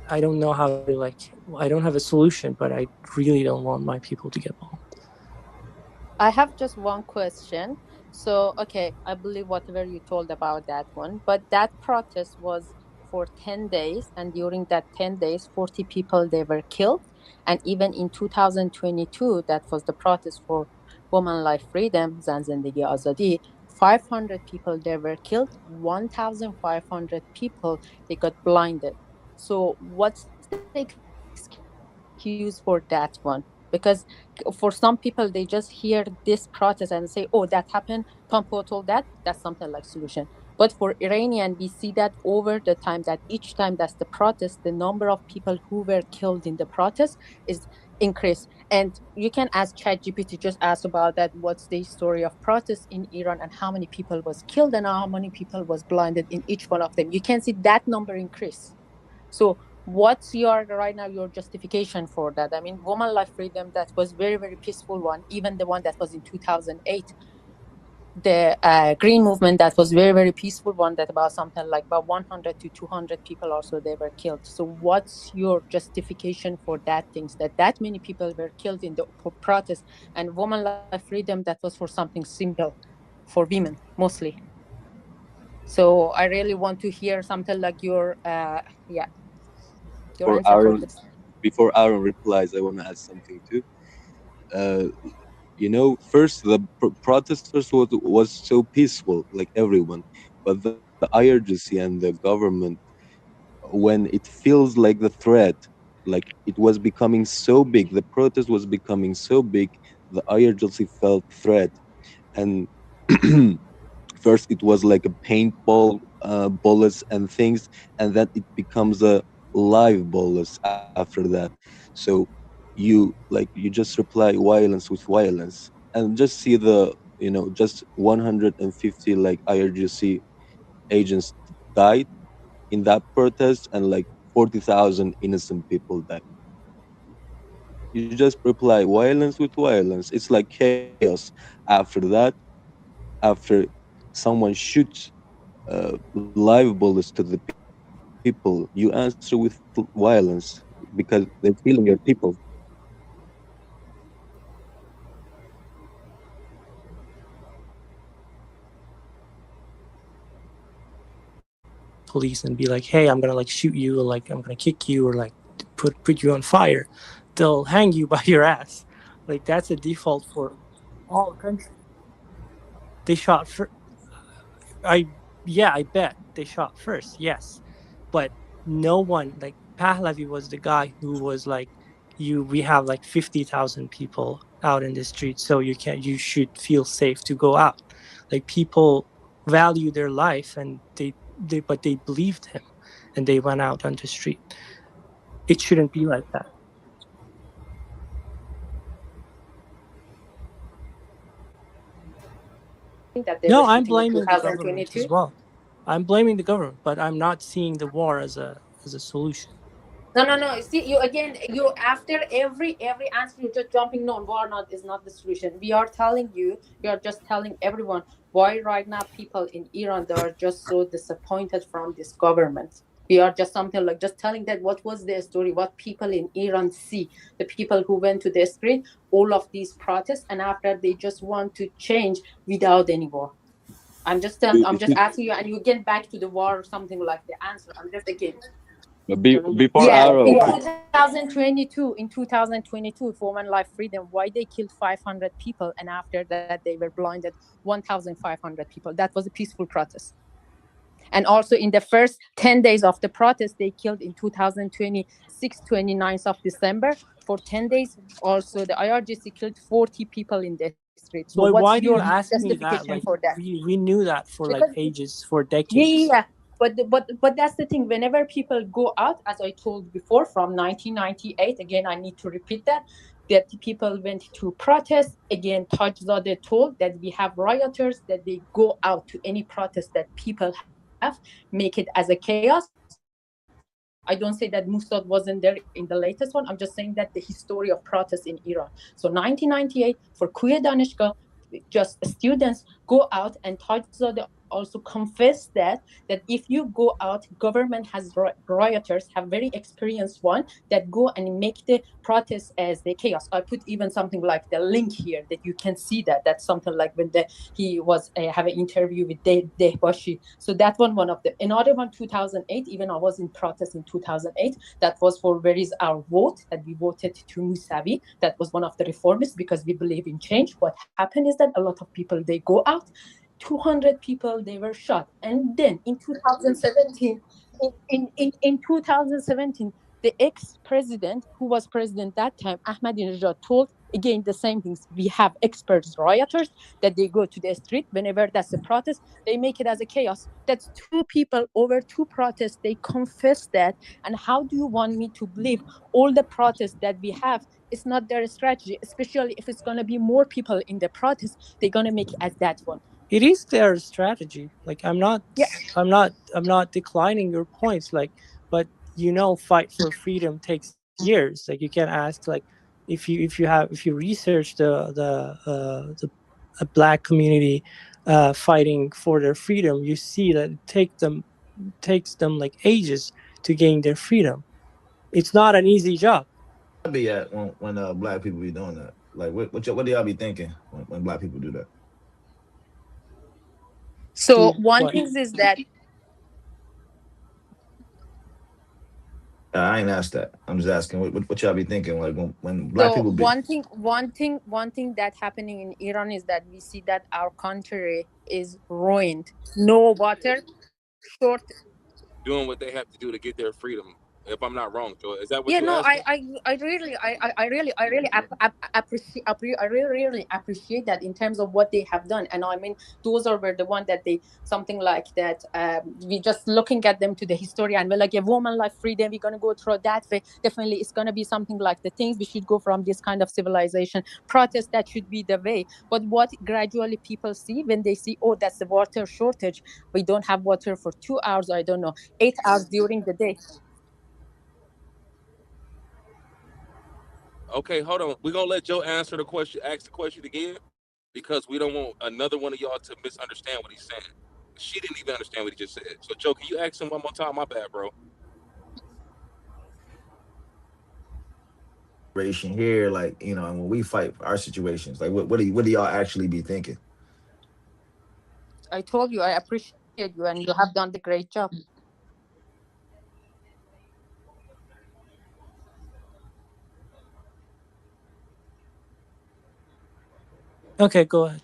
I don't know how to, like, I don't have a solution, but I really don't want my people to get bombed. I have just one question. So, okay, I believe whatever you told about that one, but that protest was for 10 days, and during that 10 days, 40 people, they were killed. And even in 2022, that was the protest for women life freedom, Zan Zindagi Azadi, 500 people, they were killed. 1,500 people, they got blinded. So what's the excuse for that one? Because for some people, they just hear this protest and say, oh, that happened, Pompeo told that, that's something like solution. But for Iranian, we see that over the time, that each time that's the protest, the number of people who were killed in the protest is increased. And you can ask ChatGPT, just ask about that, what's the story of protests in Iran and how many people was killed and how many people was blinded in each one of them. You can see that number increase. So what's your right now your justification for that? I mean, woman life freedom, that was very, very peaceful one. Even the one that was in 2008, the green movement, that was very, very peaceful one, that about something like about 100 to 200 people also, they were killed. So what's your justification for that things, that many people were killed in the protest? And woman life freedom, that was for something simple for women mostly. So I really want to hear something like your Before Aaron replies, I want to add something too. First the protesters was so peaceful, like everyone, but the IRGC and the government, when it feels like the threat, like it was becoming so big, the protest was becoming so big, the IRGC felt threat, and first it was like a paintball bullets and things, and then it becomes a live bullets after that. So you just reply violence with violence, and just see the just 150 like IRGC agents died in that protest, and like 40,000 innocent people died. You just reply violence with violence. It's like chaos. After that, after someone shoots live bullets to the people, you answer with violence because they're killing your people. Police and be like, hey, I'm gonna like shoot you, or like I'm gonna kick you, or like put you on fire. They'll hang you by your ass. Like that's a default for all countries. They shot first. I bet they shot first. Yes, but no one, like Pahlavi was the guy who was like, we have like 50,000 people out in the street, so you should feel safe to go out. Like people value their life, and but they believed him, and they went out on the street. It shouldn't be like that. No, I'm blaming the government as well. I'm blaming the government, but I'm not seeing the war as a solution. No. See, you after every answer, you're just jumping. No, war is not the solution. We are just telling everyone why right now people in Iran, they are just so disappointed from this government. We are just something like just telling that what was the story, what people in Iran see, the people who went to the street, all of these protests, and after they just want to change without any war. I'm just asking you, and you get back to the war or something like the answer. I'm just again. Before Yeah, Arrow. in 2022, for Women Life Freedom, why they killed 500 people, and after that they were blinded 1,500 people. That was a peaceful protest. And also in the first 10 days of the protest, they killed in 2026, 29th of December. For 10 days, also the IRGC killed 40 people in the street. So Why what's do you your ask me that? justification Like for that? we knew that for like Because ages, for decades. yeah. But that's the thing. Whenever people go out, as I told before, from 1998, again, I need to repeat that people went to protest. Again, Tajzadeh told that we have rioters, that they go out to any protest that people have, make it as a chaos. I don't say that Mossad wasn't there in the latest one. I'm just saying that the history of protests in Iran. So 1998, for Kuya Danishgah, just students go out, and Tajzadeh also confessed that if you go out, government has rioters, have very experienced one, that go and make the protest as the chaos. I put even something like the link here that you can see that. That's something like when he was have an interview with Dehbashi. So that one of the, another one, 2008, even I was in protest in 2008. That was for where is our vote, that we voted to Mousavi. That was one of the reformists, because we believe in change. What happened is that a lot of people, they go out, 200 people, they were shot. And then in 2017, in 2017, the ex-president, who was president that time, Ahmadinejad, told again the same things. We have experts, rioters, that they go to the street whenever that's a protest, they make it as a chaos. That's two people over two protests, they confess that. And how do you want me to believe all the protests that we have is not their strategy, especially if it's going to be more people in the protest, they're going to make it as that one. It is their strategy. Like I'm not declining your points. Like, but fight for freedom takes years. Like you can ask, like, if you research the Black community fighting for their freedom, you see that it takes them like ages to gain their freedom. It's not an easy job. I'd be at when Black people be doing that. Like, what do y'all be thinking when Black people do that? So one thing is that I ain't asked that. I'm just asking what y'all be thinking, like when Black people be. One thing that happening in Iran is that we see that our country is ruined. No water, short. Doing what they have to do to get their freedom. If I'm not wrong, Joe, is that what? Yeah, you're no, asking? I really appreciate that in terms of what they have done. And I mean, those were the one that they something like that. We just looking at them to the history, and we're like, a woman life freedom, we're gonna go through that way. Definitely, it's gonna be something like the things we should go from this kind of civilization protest. That should be the way. But what gradually people see when they see, oh, that's the water shortage. We don't have water for 2 hours. I don't know, 8 hours during the day. Okay, hold on. We're gonna let Joe ask the question again, because we don't want another one of y'all to misunderstand what he's saying. She didn't even understand what he just said. So Joe, can you ask him one more time? My bad, bro. Here, like, when we fight for our situations, like what do y'all actually be thinking? I told you I appreciate you, and you have done the great job. Okay, go ahead.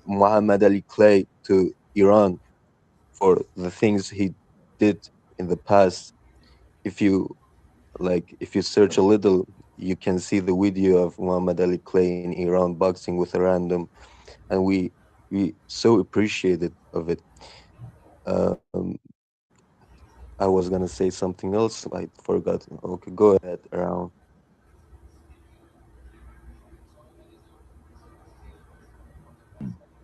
Muhammad Ali Clay to Iran for the things he did in the past. If you search a little, you can see the video of Muhammad Ali Clay in Iran boxing with a random, and we so appreciated of it. I was gonna say something else, I forgot. Okay, go ahead, Around.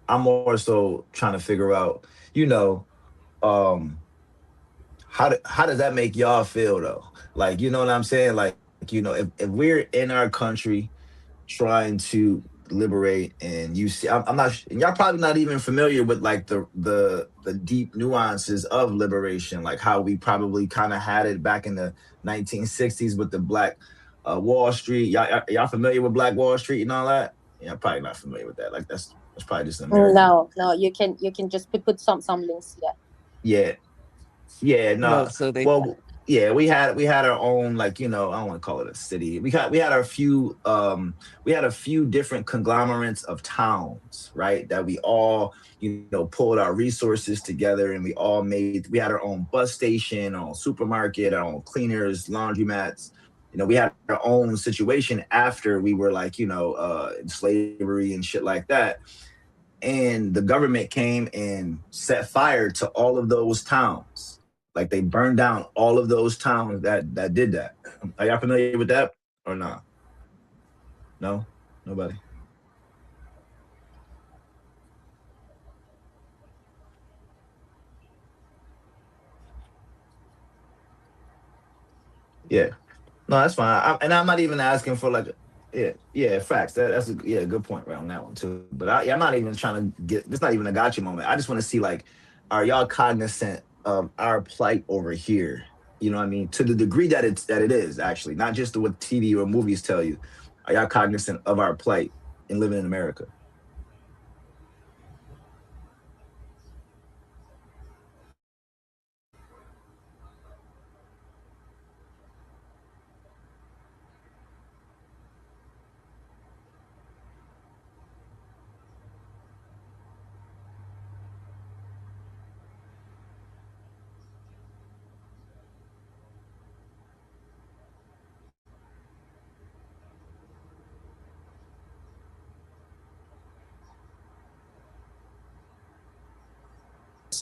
I'm more so trying to figure out, how does that make y'all feel though? Like, you know what I'm saying? Like, if we're in our country trying to liberate, and you see, I'm not, and y'all probably not even familiar with like the deep nuances of liberation, like how we probably kind of had it back in the 1960s with the Black Wall Street. Y'all familiar with Black Wall Street and all that? Yeah, probably not familiar with that. Like that's probably just an American. No, you can just put some links here. Yeah, No, no. so they Well, yeah, we had our own, like, I don't want to call it a city. We had a few different conglomerates of towns, right? That we all, pulled our resources together, and we had our own bus station, our own supermarket, our own cleaners, laundromats. We had our own situation after we were like, in slavery and shit like that. And the government came and set fire to all of those towns. Like they burned down all of those towns that did that. Are y'all familiar with that or not? No? Nobody? Yeah. No, that's fine. I'm not even asking for like, yeah, facts. That's a good point right on that one too. But I'm not even trying to get. It's not even a gotcha moment. I just want to see, like, are y'all cognizant of our plight over here? You know what I mean? To the degree that it is actually, not just what TV or movies tell you. Are y'all cognizant of our plight in living in America?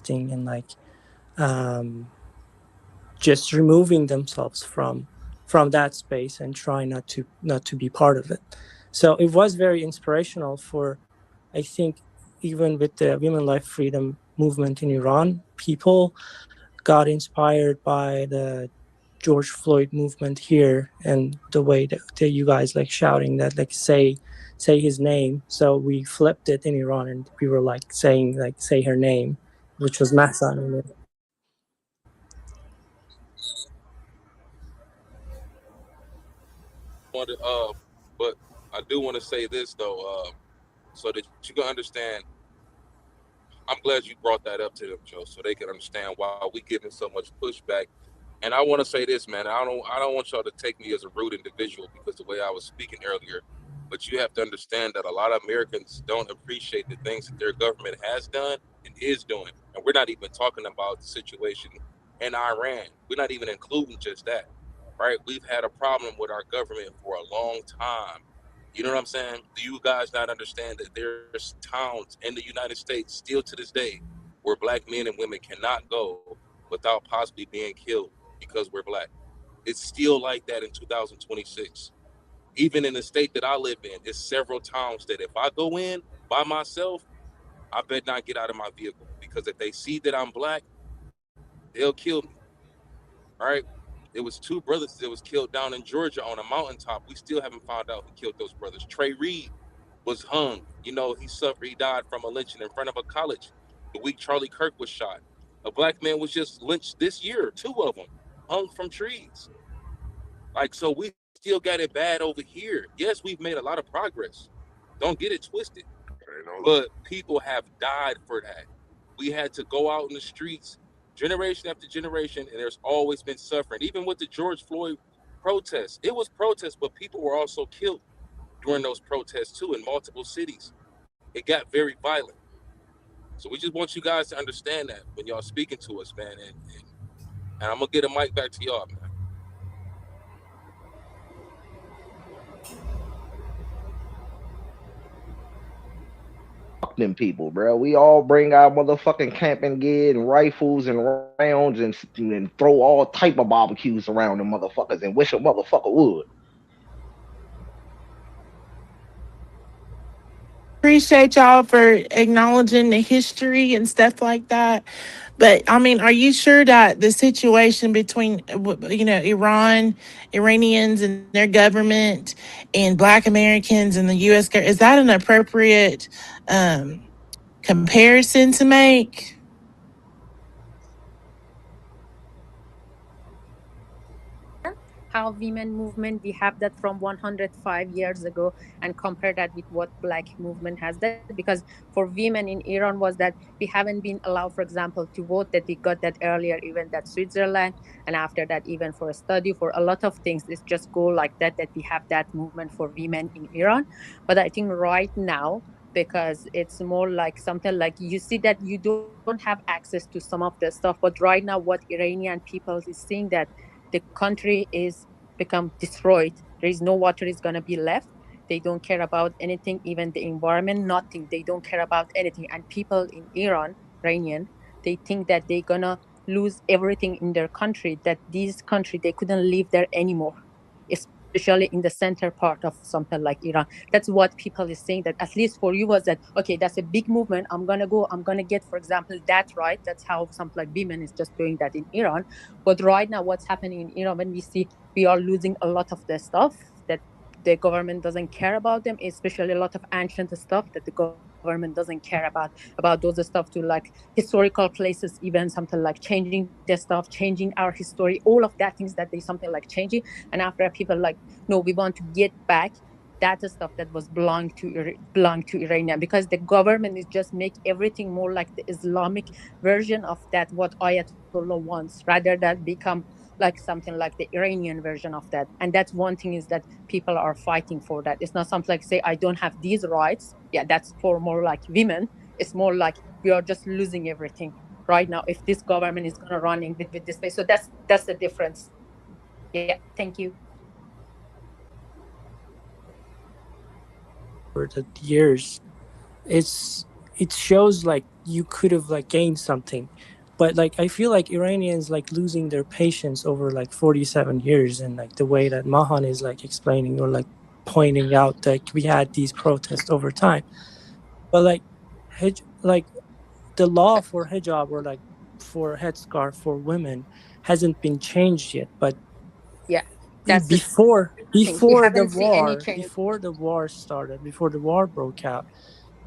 And like just removing themselves from that space and trying not to be part of it. So it was very inspirational for, I think, even with the women life freedom movement in Iran, people got inspired by the George Floyd movement here, and the way that you guys like shouting that, like, say his name. So we flipped it in Iran, and we were like saying, like, say her name, which was Mahsa. But I do want to say this though, so that you can understand. I'm glad you brought that up to them, Joe, so they can understand why we giving so much pushback. And I want to say this, man. I don't want y'all to take me as a rude individual because the way I was speaking earlier. But you have to understand that a lot of Americans don't appreciate the things that their government has done and is doing. And we're not even talking about the situation in Iran. We're not even including just that, right? We've had a problem with our government for a long time. You know what I'm saying? Do you guys not understand that there's towns in the United States still to this day where Black men and women cannot go without possibly being killed because we're Black? It's still like that in 2026. Even in the state that I live in, there's several towns that if I go in by myself, I better not get out of my vehicle, because if they see that I'm Black, they'll kill me. All right? It was 2 brothers that was killed down in Georgia on a mountaintop. We still haven't found out who killed those brothers. Trey Reed was hung. He died from a lynching in front of a college the week Charlie Kirk was shot. A Black man was just lynched this year, 2 of them, hung from trees. Like, so we still got it bad over here. Yes, we've made a lot of progress. Don't get it twisted. But people have died for that. We had to go out in the streets generation after generation, and there's always been suffering. Even with the George Floyd protests, it was protests, but people were also killed during those protests too in multiple cities. It got very violent. So we just want you guys to understand that when y'all speaking to us, man. And I'm gonna get a mic back to y'all, man. Fuck them people, bro. We all bring our motherfucking camping gear and rifles and rounds and throw all type of barbecues around them motherfuckers and wish a motherfucker would. Appreciate y'all for acknowledging the history and stuff like that. But I mean, are you sure that the situation between, Iranians and their government and Black Americans and the U.S. is that an appropriate comparison to make? how women movement, we have that from 105 years ago, and compare that with what black movement has that. Because for women in Iran was that we haven't been allowed, for example, to vote, that we got that earlier, even that Switzerland, and after that even for a study, for a lot of things, it's just go like that, that we have that movement for women in Iran. But I think right now, because it's more like something like you see that you don't have access to some of the stuff, but right now what Iranian people is seeing, that the country is become destroyed, there is no water is going to be left, they don't care about anything, even the environment, nothing, they don't care about anything. And people in Iranian, they think that they're going to lose everything in their country, that this country they couldn't live there anymore, especially in the center part of something like Iran. That's what people is saying, that at least for you was that, okay, that's a big movement, I'm gonna go, I'm gonna get, for example, that right. That's how something like women is just doing that in Iran. But right now what's happening in Iran, when we see we are losing a lot of the stuff that the government doesn't care about them, especially a lot of ancient stuff that the government doesn't care about those stuff, to like historical places, even something like changing the stuff, changing our history, all of that things that they something like changing. And after people like, no, we want to get back that stuff that was belong to Iranian, because the government is just make everything more like the Islamic version of that what Ayatollah wants, rather than become like something like the Iranian version of that. And that's one thing, is that people are fighting for that. It's not something like, say, I don't have these rights. Yeah, that's for more like women. It's more like we are just losing everything right now if this government is going to running with this space. So that's the difference. Yeah, thank you. For the years, it shows like you could have like gained something, but like I feel like Iranians like losing their patience over like 47 years, and like the way that Mahan is like explaining or like pointing out that we had these protests over time. But like the law for hijab, or like for headscarf for women, hasn't been changed yet. But yeah, that's before before the war started, before the war broke out,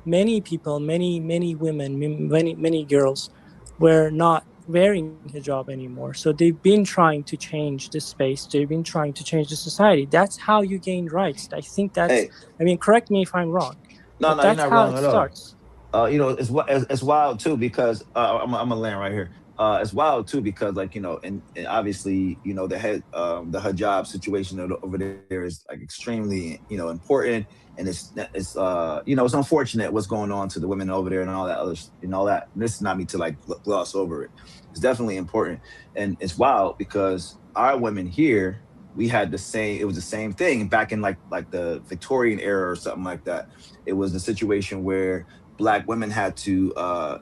many people, many women, many girls were not wearing hijab anymore. So they've been trying to change the space. They've been trying to change the society. That's how you gain rights. I think that's. Hey, I mean, correct me if I'm wrong. no, But no, you're that's not how wrong it at all. starts. You know, it's wild too, because I'm gonna land right here. It's wild too because, like, you know, and obviously, you know, the hijab situation over there is like extremely, you know, important, and it's you know, it's unfortunate what's going on to the women over there and all that other and all that. And this is not me to like gloss over it. It's definitely important, and it's wild because our women here, we had the same. It was the same thing back in like the Victorian era or something like that. It was the situation where Black women had to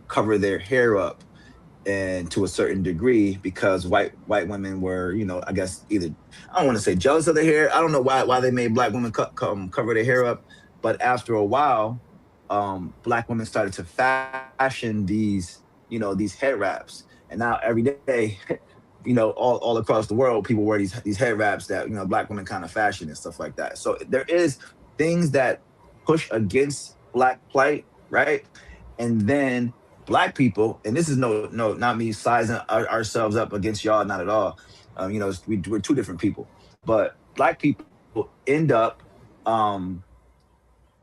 cover their hair up, and to a certain degree, because white women were, you know, I guess either, I don't want to say jealous of their hair. I don't know why they made Black women cover their hair up, but after a while, Black women started to fashion these, you know, these head wraps, and now every day, you know, all across the world, people wear these head wraps that, you know, Black women kind of fashion and stuff like that. So there is things that push against Black plight, right? And then Black people, and this is not me sizing ourselves up against y'all, not at all. You know, we're two different people, but Black people end up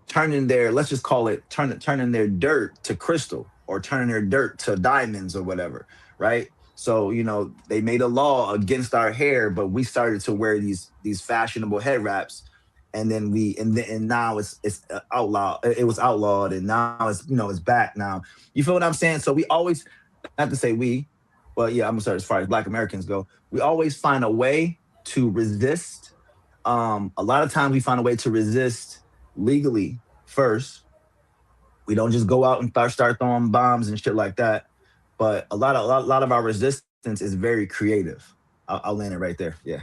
turning their, let's just call it turning their dirt to crystal, or turning their dirt to diamonds or whatever, right? So, you know, they made a law against our hair, but we started to wear these fashionable head wraps, and then now it's outlawed. It was outlawed, and now it's, you know, it's back now. You feel what I'm saying? So we always, not to say we, but yeah, I'm gonna start as far as Black Americans go. We always find a way to resist. A lot of times we find a way to resist legally first. We don't just go out and start throwing bombs and shit like that. But a lot of our resistance is very creative. I'll land it right there. Yeah.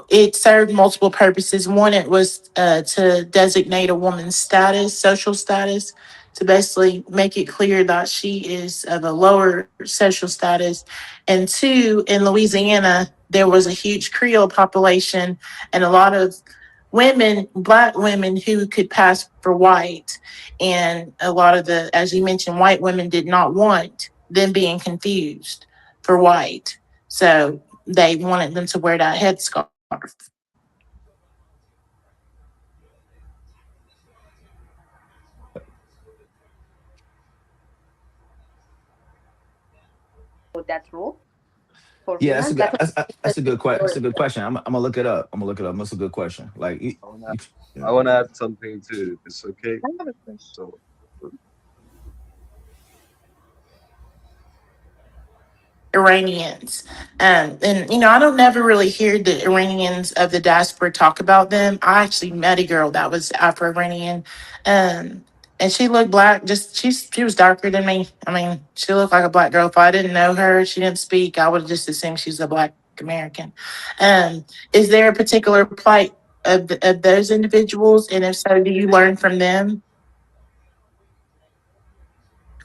It served multiple purposes. One, it was to designate a woman's status, social status, to basically make it clear that she is of a lower social status. And two, in Louisiana, there was a huge Creole population, and a lot of women, black women who could pass for white. And a lot of the, as you mentioned, white women did not want them being confused for white. So they wanted them to wear that headscarf. That role for Yeah, that's a women. good. That That's a good question. That's a good was question. I'm gonna look it up. I'm gonna look it up. That's a good question. Like, I want to add something too. It's okay. So, Iranians. And you know, I don't never really hear the Iranians of the diaspora talk about them. I actually met a girl that was Afro-Iranian, and she looked black. Just she was darker than me. I mean, she looked like a black girl. If I didn't know her, she didn't speak, I would have just assumed she's a black American. Is there a particular plight of those individuals, and if so, do you learn from them?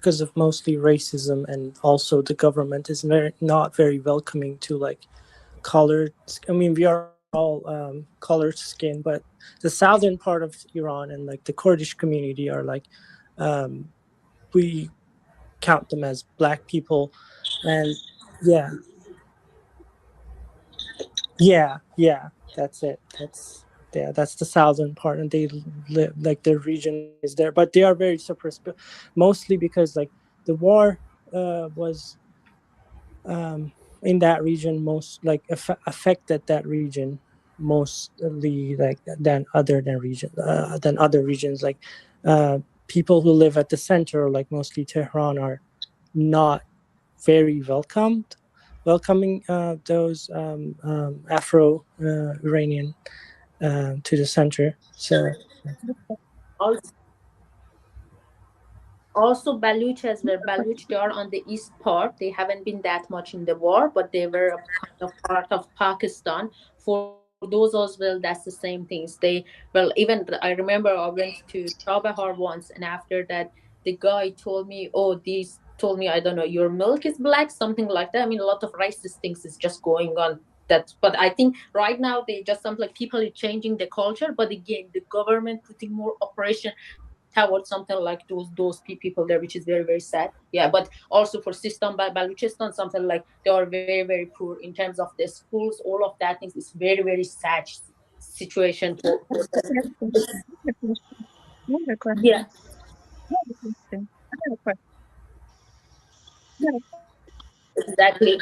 because of mostly racism, and also the government is not very welcoming to like colored. I mean, we are all colored skin, but the southern part of Iran and like the Kurdish community are like we count them as black people, and yeah, that's it. That's the southern part, and they live like their region is there, but they are very suppressed, mostly because like the war was in that region most like affected that region mostly like than other regions like people who live at the center like mostly Tehran are not very welcoming those Afro Iranian to the center. So also Baluch as well. Baluch, they are on the east part. They haven't been that much in the war, but they were a kind of part of Pakistan. For those as well, that's the same things. They, well, even I remember I went to Chabahar once, and after that, the guy told me, "Oh, these told me I don't know, your milk is black," something like that. I mean, a lot of racist things is just going on. That, but I think right now they just something like people are changing the culture, but again, the government putting more operation towards something like those people there, which is very very sad. Yeah, but also for Sistan Baluchistan, something like they are very very poor in terms of the schools, all of that things. It's very very sad situation for yeah. Exactly.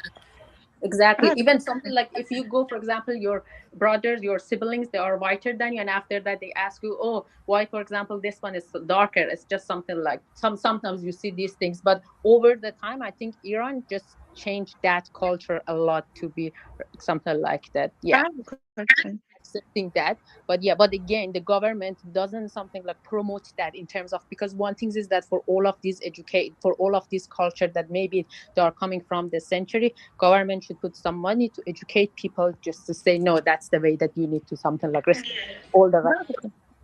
Exactly. Even something like if you go, for example, your brothers, your siblings, they are whiter than you, and after that they ask you, "Oh, why, for example, this one is so darker?" It's just something like sometimes you see these things, but over the time, I think Iran just changed that culture a lot to be something like that. Yeah, accepting that, but yeah, but again, the government doesn't something like promote that in terms of, because one thing is that for all of these for all of this culture that maybe they are coming from the century, government should put some money to educate people just to say no, that's the way that you need to something like respect all the right.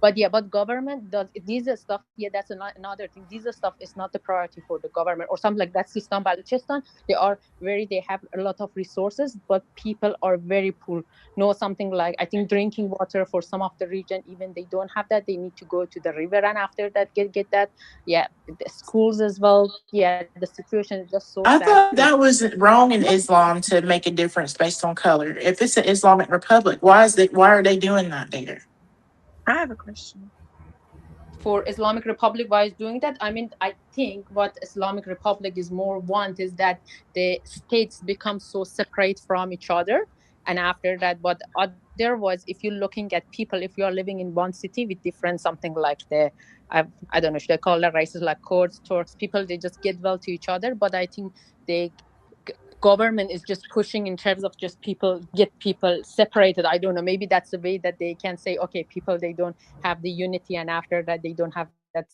But yeah, but government does these are stuff. Yeah, that's another thing. These are stuff is not the priority for the government or something like that. Sistan Balochistan, they have a lot of resources, but people are very poor. No, something like I think drinking water for some of the region, even they don't have that. They need to go to the river, and after that get that. Yeah, the schools as well. Yeah, the situation is just so I sad. thought that was wrong in Islam to make a difference based on color. If it's an Islamic republic, why are they doing that there? I have a question. For Islamic Republic, why is doing that? I mean, I think what Islamic Republic is more want is that the states become so separate from each other, and after that, what other was, if you're looking at people, if you are living in one city with different something like I don't know, should I call that races like Kurds, Turks, people, they just get well to each other, but I think the government is just pushing in terms of just get people separated. I don't know, maybe that's the way that they can say, okay, people, they don't have the unity, and after that they don't have that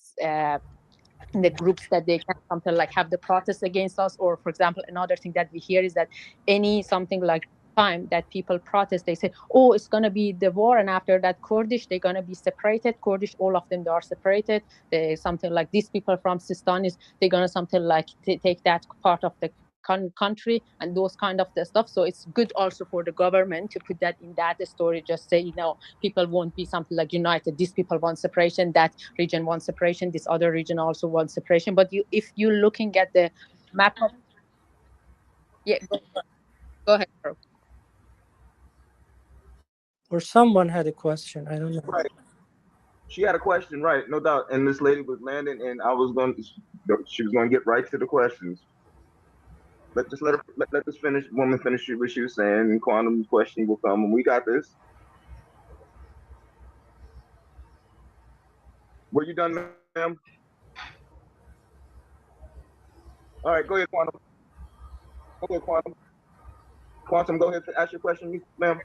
the groups that they can something like have the protest against us. Or for example, another thing that we hear is that any something like time that people protest, they say, oh, it's going to be the war, and after that Kurdish, they're going to be separated. Kurdish, all of them, they are separated. They something like these people from Sistan, they're going to something like take that part of the country and those kind of the stuff. So it's good also for the government to put that in that story, just say, people won't be something like united. These people want separation, that region wants separation, this other region also wants separation. But if you're looking at the map of... Yeah, go ahead, bro. Or someone had a question. I don't know. Right. She had a question, right? No doubt. And this lady was landing, and she was going to get right to the questions. Let this woman finish what she was saying, and Quantum's question will come, and we got this. Were you done, ma'am? All right, go ahead, Quantum. Go ahead, Quantum. Quantum, go ahead and ask your question, ma'am.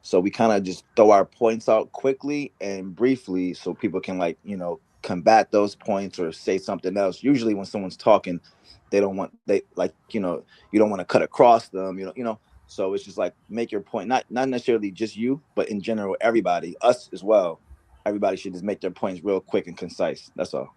So we kind of just throw our points out quickly and briefly so people can combat those points or say something else. Usually when someone's talking, you don't want to cut across them, so it's just like, make your point, not necessarily just you, but in general, everybody, us as well. Everybody should just make their points real quick and concise. That's all.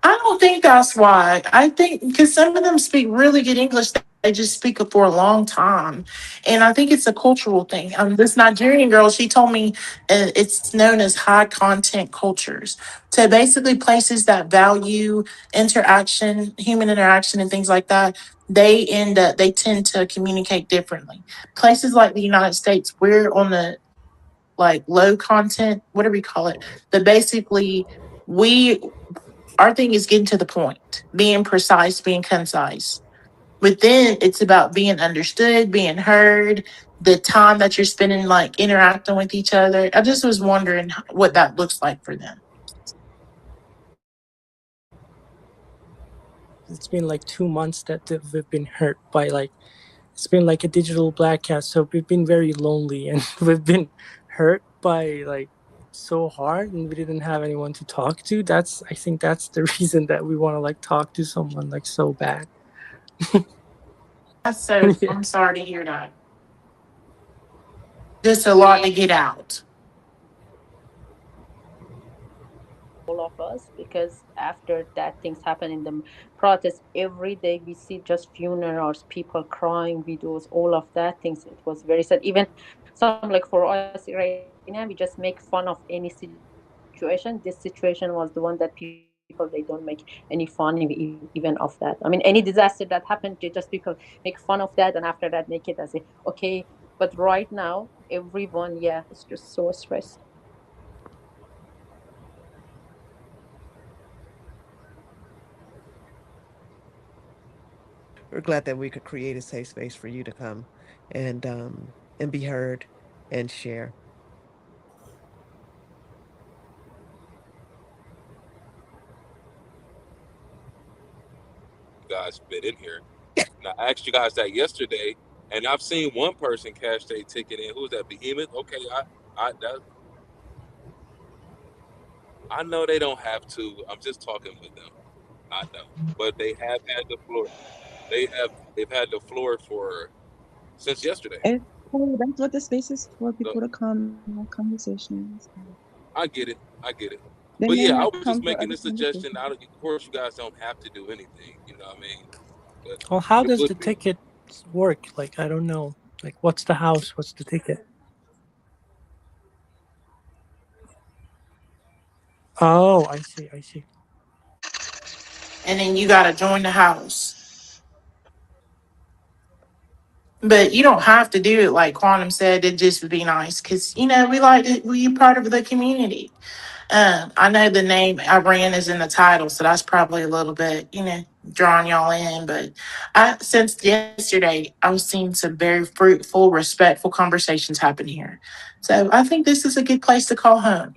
I don't think that's why. I think because some of them speak really good English, they just speak it for a long time, and I think it's a cultural thing. This Nigerian girl, she told me it's known as high content cultures. So basically, places that value interaction, human interaction, and things like that, they tend to communicate differently. Places like the United States, we're on the low content, whatever we call it, but basically our thing is getting to the point, being precise, being concise. But then it's about being understood, being heard, the time that you're spending interacting with each other. I just was wondering what that looks like for them. It's been 2 months that we've been hurt by it's been like a digital black cat. So we've been very lonely and we've been hurt by so hard, and we didn't have anyone to talk to. I think that's the reason that we want to talk to someone so bad. That's so. I'm sorry to hear that. Just a lot to get out. All of us, because after that things happen in the protest, every day we see just funerals, people crying, videos, all of that things. It was very sad. Even some for us Iranian, we just make fun of any situation. This situation was the one that people, they don't make any fun even of that. I mean, any disaster that happened, just people make fun of that, and after that make it as okay. But right now, everyone, it's just so stressed. We're glad that we could create a safe space for you to come and be heard and share. You guys been in here. And I asked you guys that yesterday, and I've seen one person cash their ticket in. Who's that? Behemoth? Okay, I know they don't have to. I'm just talking with them. I know, but they have had the floor. They've had the floor since yesterday. That's what the space is for, people to come, have conversations. I get it. They But may I not was come just for making other a suggestion. conversations. Of course, you guys don't have to do anything. You know what I mean? But Well, how it does would the be- ticket work? I don't know. What's the house? What's the ticket? Oh, I see. and then you gotta join the house. But you don't have to do it like Quantum said. It just would be nice because we like to be part of the community. I know the name Iran is in the title, so that's probably a little bit, drawing y'all in. But since yesterday, I've seen some very fruitful, respectful conversations happen here. So I think this is a good place to call home.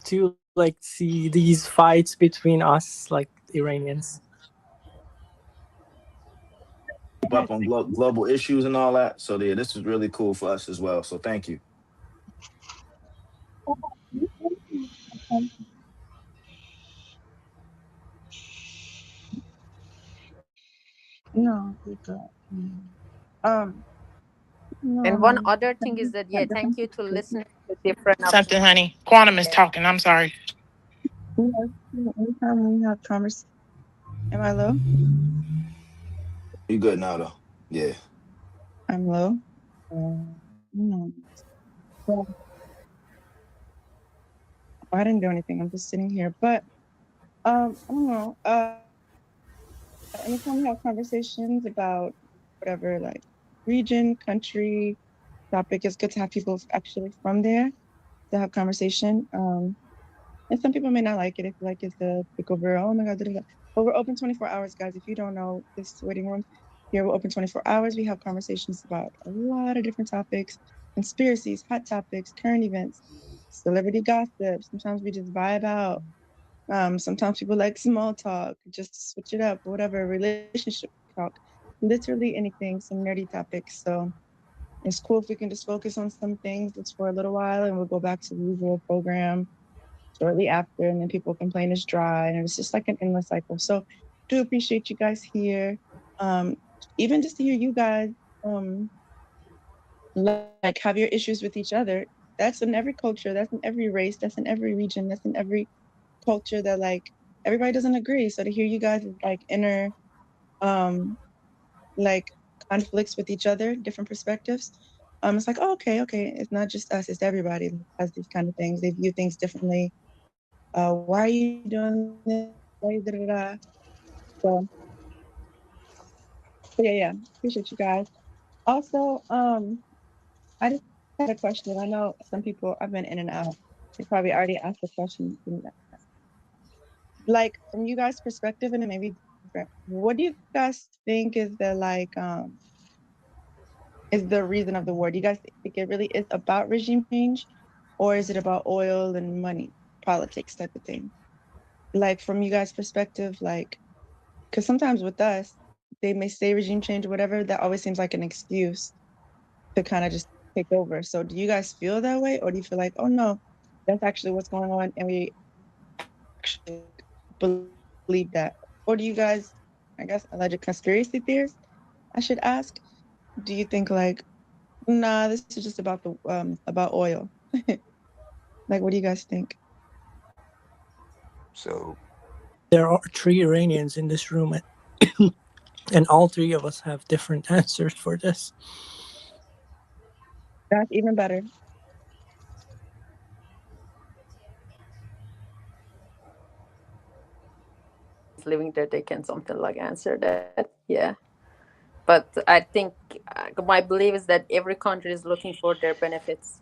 To like see these fights between us, like Iranians. Keep up on global issues and all that. So yeah, this is really cool for us as well. So thank you. No, we're good. No, And one honey. other thing is that, yeah, thank you to listening to different Something, honey. Quantum is talking. I'm sorry. Anytime we have conversation. Am I low? You good now though? Yeah. I'm low. No. Well, I didn't do anything. I'm just sitting here. But I don't know. Anytime we have conversations about whatever, like region, country, topic, it's good to have people actually from there to have conversation. And some people may not like it if like it's a take over. Oh my God, but we're open 24 hours, guys. If you don't know this waiting room, here we're open 24 hours. We have conversations about a lot of different topics, conspiracies, hot topics, current events, celebrity gossip. Sometimes we just vibe out. Sometimes people like small talk, just to switch it up, whatever, relationship talk, literally anything, some nerdy topics. So it's cool if we can just focus on some things just for a little while and we'll go back to the usual program shortly after, and then people complain it's dry, and it's just like an endless cycle. So do appreciate you guys here. Even just to hear you guys like have your issues with each other. That's in every culture, that's in every race, that's in every region, that's in every culture that like everybody doesn't agree. So to hear you guys like inner like conflicts with each other, different perspectives. It's like, oh, okay, it's not just us, it's everybody that has these kind of things. They view things differently. Why are you doing this? Why da, da, da. So yeah, appreciate you guys. Also, I just had a question. I know some people I've been in and out. They probably already asked the question. Like from you guys' perspective, and it may be different. What do you guys think is the reason of the war? Do you guys think it really is about regime change, or is it about oil and money, politics type of thing? Like from you guys' perspective, like, because sometimes with us, they may say regime change or whatever. That always seems like an excuse to kind of just take over. So do you guys feel that way, or do you feel like, oh no, that's actually what's going on, and we actually believe that? Or do you guys, I guess, alleged conspiracy theorists, I should ask, do you think like, nah, this is just about about oil? Like, what do you guys think? So there are 3 Iranians in this room, and all 3 of us have different answers for this. That's even better. living there, they can something like answer that. Yeah. But I think my belief is that every country is looking for their benefits.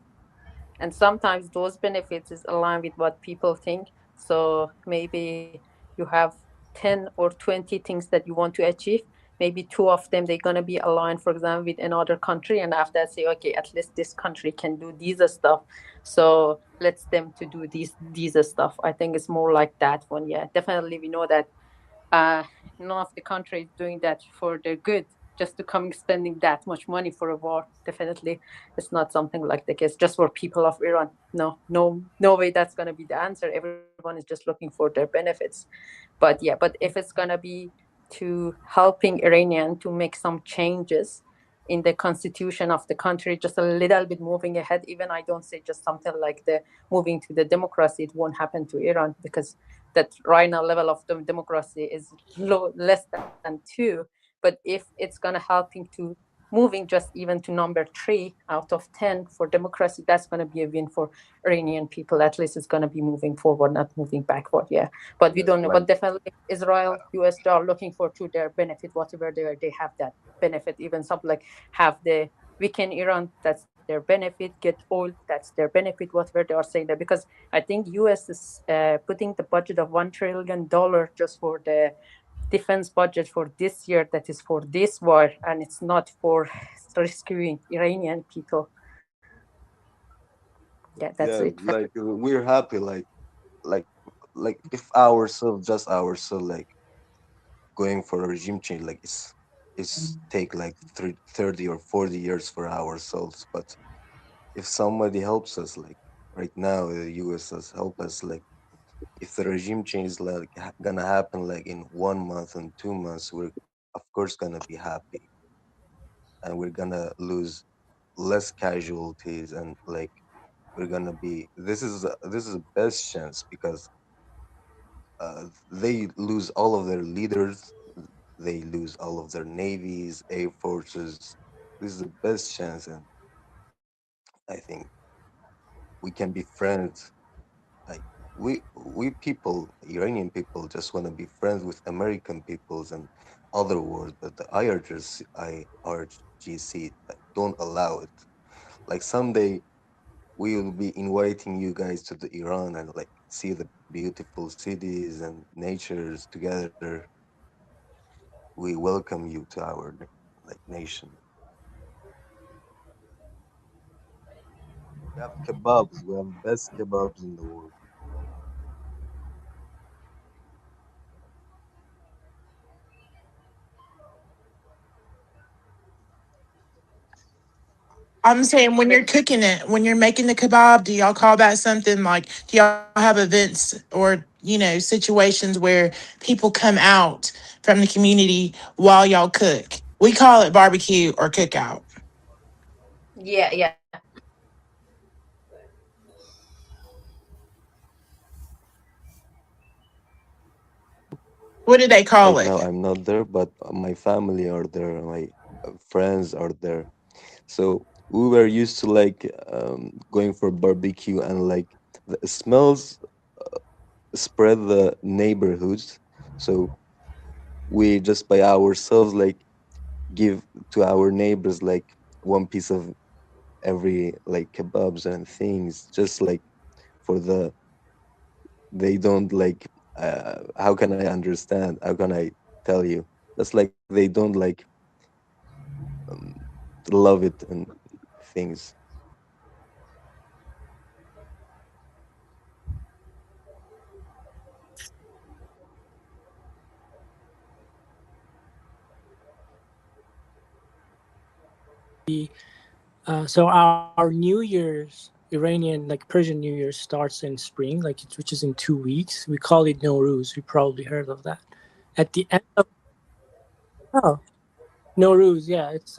And sometimes those benefits is aligned with what people think. So maybe you have 10 or 20 things that you want to achieve. Maybe 2 of them, they're going to be aligned, for example, with another country. And after that, say, okay, at least this country can do these stuff. So let's them to do these stuff. I think it's more like that one. Yeah, definitely. We know that none of the countries doing that for their good, just to come spending that much money for a war. Definitely, it's not something like the case just for people of Iran. No way that's going to be the answer. Everyone is just looking for their benefits. But yeah, but if it's going to be to helping Iranian to make some changes in the constitution of the country, just a little bit moving ahead, even I don't say just something like the moving to the democracy, it won't happen to Iran, because that right now level of the democracy is less than 2. But if it's going to helping to moving just even to number 3 out of 10 for democracy, that's going to be a win for Iranian people. At least it's going to be moving forward, not moving backward. Yeah, but we don't know. But definitely Israel, US, they are looking for to their benefit, whatever they have that benefit. Even something like have the weaken Iran, that's their benefit. Get oil, that's their benefit. Whatever they are saying that, because I think US is putting the budget of $1 trillion just for the defense budget for this year, that is for this war, and it's not for rescuing Iranian people. Yeah, that's Yeah, it. like we're happy, like if ourselves, just ourselves, like going for a regime change, like it's take like 30 or 40 years for ourselves. But if somebody helps us, like right now, the US has helped us, like if the regime change is like gonna happen like in 1 month and 2 months, we're of course gonna be happy, and we're gonna lose less casualties, and like we're gonna be this is the best chance, because they lose all of their leaders, they lose all of their navies, air forces. This is the best chance, and I think we can be friends. Like we people, Iranian people, just want to be friends with American peoples and other world, but the IRGC like, don't allow it. Like someday we will be inviting you guys to the Iran and like see the beautiful cities and natures together. We welcome you to our like nation. We have kebabs. We have best kebabs in the world. I'm saying when you're cooking it, when you're making the kebab, do y'all call that something like, do y'all have events or, situations where people come out from the community while y'all cook? We call it barbecue or cookout. Yeah. What do they call Right it? now, I'm not there, but my family are there. My friends are there. So we were used to like going for barbecue, and like the smells spread the neighborhoods. So we just by ourselves like give to our neighbors like one piece of every like kebabs and things, just like for they don't like how can I understand, how can I tell you, that's like they don't like um, love it and things. So our New Year's, Iranian like Persian New Year, starts in spring, which is in 2 weeks. We call it Nowruz. You probably heard of that. At the end of Nowruz, yeah, it's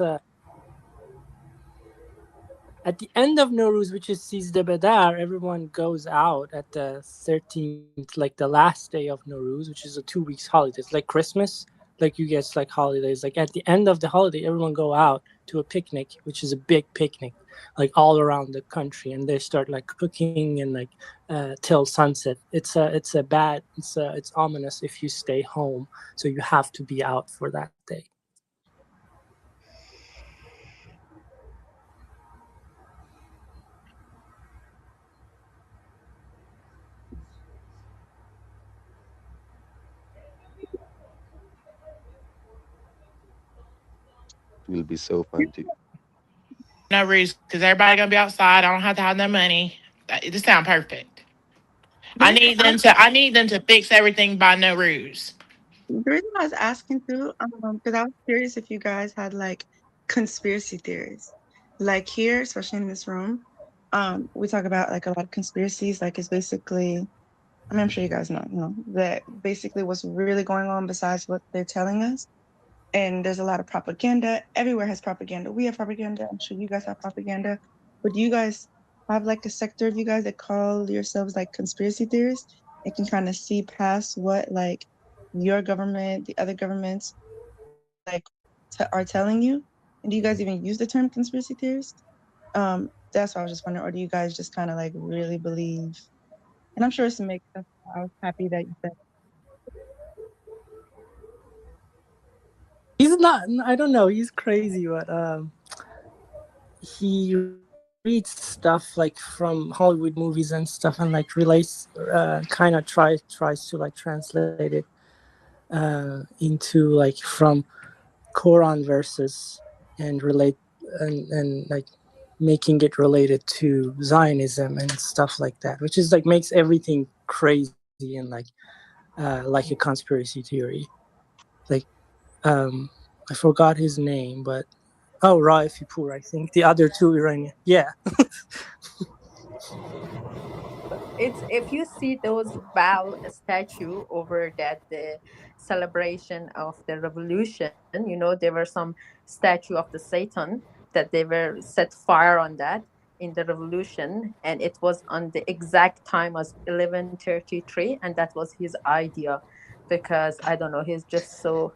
at the end of Nowruz, which is Sizde Bedar, everyone goes out at the 13th, like the last day of Nowruz, which is a 2 weeks holiday. It's like Christmas, like you guys like holidays. Like at the end of the holiday, everyone go out to a picnic, which is a big picnic, like all around the country, and they start like cooking and like till sunset. It's ominous if you stay home, so you have to be out for that day. It will be so fun too. No rules, because everybody gonna be outside. I don't have to have no money. It just sound perfect. I need them to fix everything by no rules. The reason I was asking too, because I was curious if you guys had like conspiracy theories. Like here, especially in this room, we talk about like a lot of conspiracies. Like it's basically, I'm sure you guys know, that basically what's really going on besides what they're telling us. And there's a lot of propaganda. Everywhere has propaganda. We have propaganda. I'm sure you guys have propaganda. But do you guys have like a sector of you guys that call yourselves like conspiracy theorists and can kind of see past what like your government, the other governments, like are telling you? And do you guys even use the term conspiracy theorist? That's why I was just wondering, or do you guys just kind of like really believe? And I'm sure it's a mix. I was happy that you said. He's not. I don't know. He's crazy, but he reads stuff like from Hollywood movies and stuff, and like relates, kind of tries to like translate it into like from Quran verses and relate and like making it related to Zionism and stuff like that, which is like makes everything crazy and like a conspiracy theory. Like I forgot his name, but Raif Ipur, I think. The other two Iranian. Yeah. It's if you see those Baal statue over that the celebration of the revolution, there were some statue of the Satan that they were set fire on that in the revolution, and it was on the exact time as 11:33, and that was his idea, because I don't know, he's just so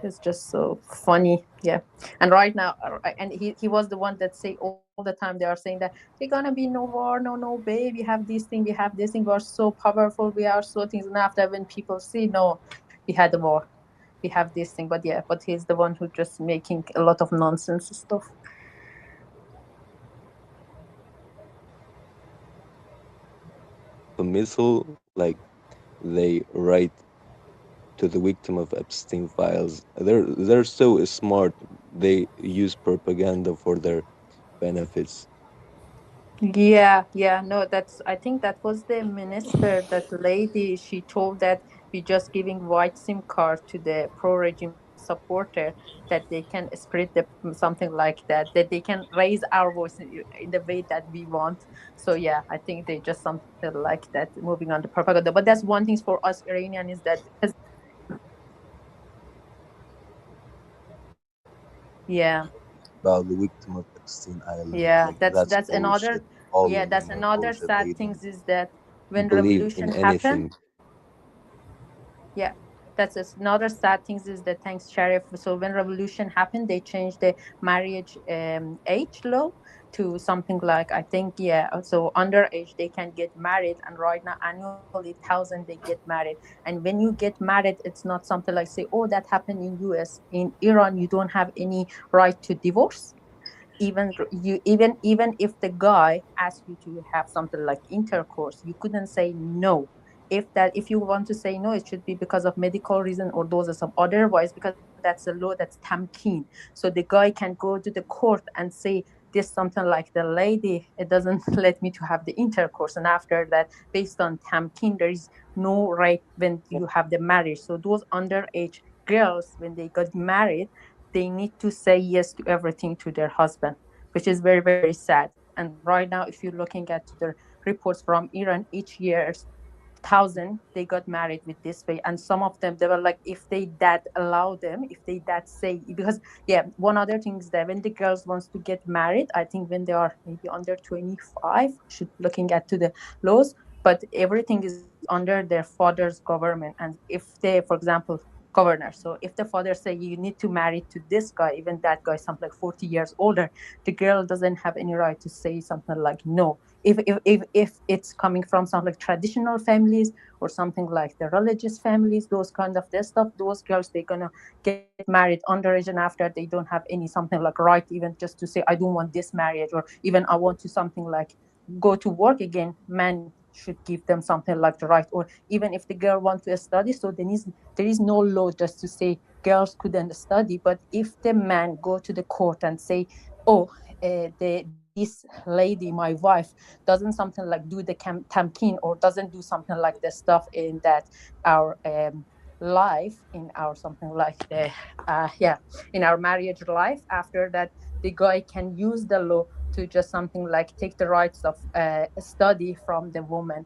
it's just so funny. Yeah. And right now, and he was the one that say all the time, they are saying that there's gonna be no war, no babe, we have this thing, we have this thing, we're so powerful, we are so things. And after, when people see, no, we had a war, we have this thing. But he's the one who just making a lot of nonsense stuff. The missile, like they write to the victim of Epstein files. They're so smart. They use propaganda for their benefits. Yeah, no, I think that was the minister, that lady, she told that we just giving white SIM card to the pro-regime supporter, that they can spread something like that they can raise our voice in the way that we want. So yeah, I think they just something like that, moving on the propaganda. But that's one thing for us Iranian, is that yeah. About the victim of Epstein Island. Yeah, Like, that's bullshit. another. All Yeah, of that's them are another bullshit. sad They things, don't is that when believe in revolution happened. anything. Yeah, that's another sad things, is that, thanks Sharif. So when revolution happened, they changed the marriage age law to something like, I think, so underage they can get married, and right now annually 1,000 they get married. And when you get married, it's not something like, say, oh, that happened in US. In Iran, you don't have any right to divorce. Even if the guy asks you to have something like intercourse, you couldn't say no. If you want to say no, it should be because of medical reason, or those are some otherwise, because that's a law, that's tamkeen. So the guy can go to the court and say this, something like, the lady, it doesn't let me to have the intercourse, and after that, based on tamkeen, there is no right when you have the marriage. So those underage girls, when they got married, they need to say yes to everything to their husband, which is very, very sad. And right now, if you're looking at the reports from Iran, each year 1,000 they got married with this way. And some of them, they were like, if they dad allow them, if they dad say, because one other thing is that when the girls wants to get married, I think when they are maybe under 25, should looking at to the laws, but everything is under their father's government. And if they, for example, governor, so if the father say you need to marry to this guy, even that guy something like 40 years older, the girl doesn't have any right to say something like no. If it's coming from some like traditional families, or something like the religious families, those kind of this stuff, those girls, they're gonna get married underage, and after they don't have any something like right, even just to say I don't want this marriage, or even I want to something like go to work again. Man should give them something like the right. Or even if the girl wants to study, so there is no law just to say girls couldn't study. But if the man go to the court and say, oh, this lady, my wife, doesn't something like do the tamkeen, or doesn't do something like the stuff in that our life, in our something like the in our marriage life, after that the guy can use the law to just something like take the rights of study from the woman.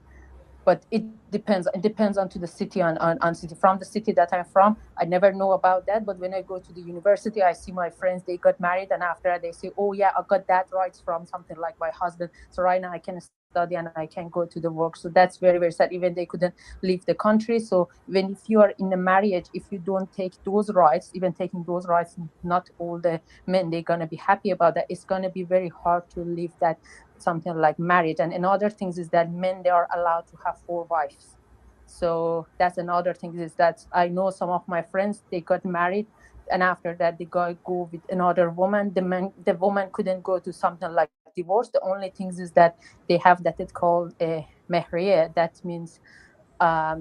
but it depends. It depends on to the city, on city. From the city that I'm from, I never know about that. But when I go to the university, I see my friends, they got married, and after that they say, oh yeah, I got that rights from something like my husband. So right now I can study and I can go to the work. So that's very, very sad. Even they couldn't leave the country. So even if you are in a marriage, if you don't take those rights, even taking those rights, not all the men they're gonna be happy about that. It's gonna be very hard to leave that something like marriage. And another things is that men, they are allowed to have 4 wives. So that's another thing, is that I know some of my friends, they got married, and after that the guy go with another woman. The woman couldn't go to something like divorce. The only things is that they have that it's called a mehriye. That means I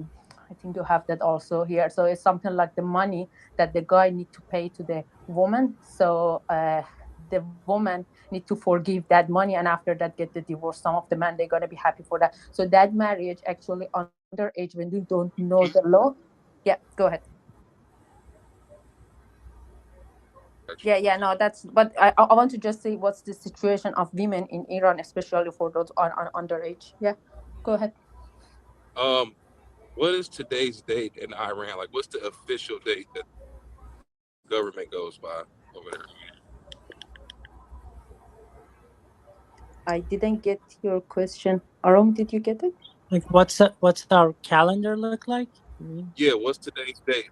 think you have that also here. So it's something like the money that the guy need to pay to the woman. So the woman need to forgive that money, and after that get the divorce. Some of the men, they're gonna be happy for that. So that marriage actually underage, when you don't know the law. Yeah, go ahead. Yeah, no, that's. But I want to just say what's the situation of women in Iran, especially for those on underage. Yeah, go ahead. Um, what is today's date in Iran? Like, what's the official date that government goes by over there? I didn't get your question. Aram, did you get it? Like, what's our calendar look like? You mean? Yeah, what's today's date?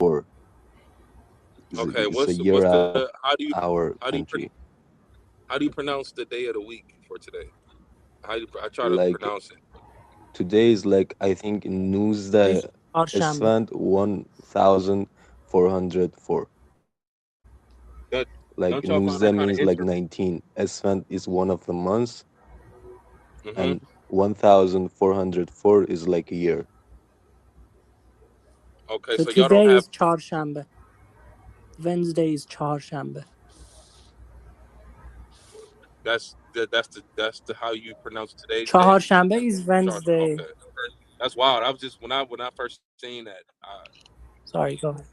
Or Okay, it's a what's year the our how do you country. how do you pronounce the day of the week for today? I try to Like pronounce it. today is like I think Newsday Çarşamba. Esfand 1404. Don't, Like don't y'all find that Newsday kind of means like interesting? 19. Esfand is one of the months, Mm-hmm. and 1404 is like a year. Okay, So so y'all don't today have is Çarşamba. Wednesday is Çarşamba. that's the how you pronounce today's day. Çarşamba is Wednesday. Okay, that's wild. I was just when I first seen that. Sorry, go ahead.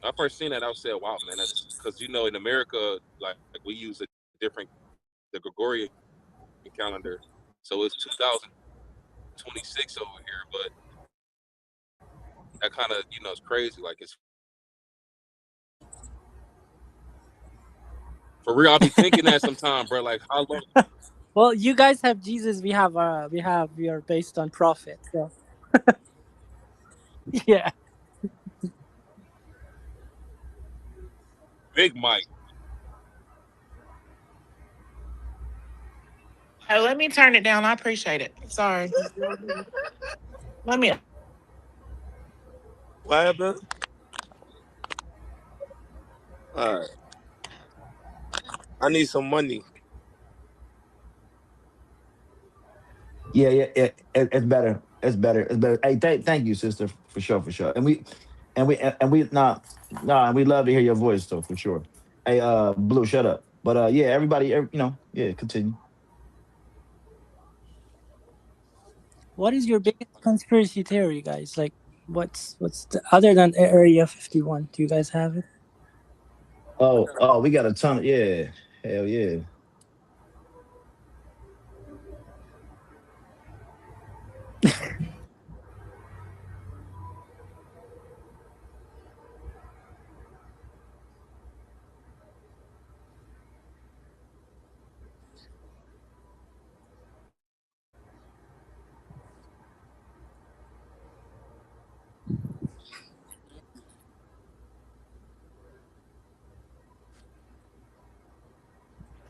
I first seen that, I said, "Wow, man!" That's because in America, like we use a different the Gregorian calendar, so it's 2026 over here. But that kind of is crazy. Like it's for real. I'll be thinking that sometime, bro. Like how long? Well, you guys have Jesus. We are based on prophet. So yeah. Big Mike. Oh, let me turn it down. I appreciate it. Sorry. Let me. What happened? All right. I need some money. Yeah, it's better. It's better. It's better. Hey, thank you, sister, for sure, for sure. And we nah, we love to hear your voice, though, for sure. Hey, Blue, shut up. But yeah, everybody, yeah, continue. What is your biggest conspiracy theory, guys? Like, what's the other than Area 51? Do you guys have it? Oh, we got a ton of yeah, hell yeah.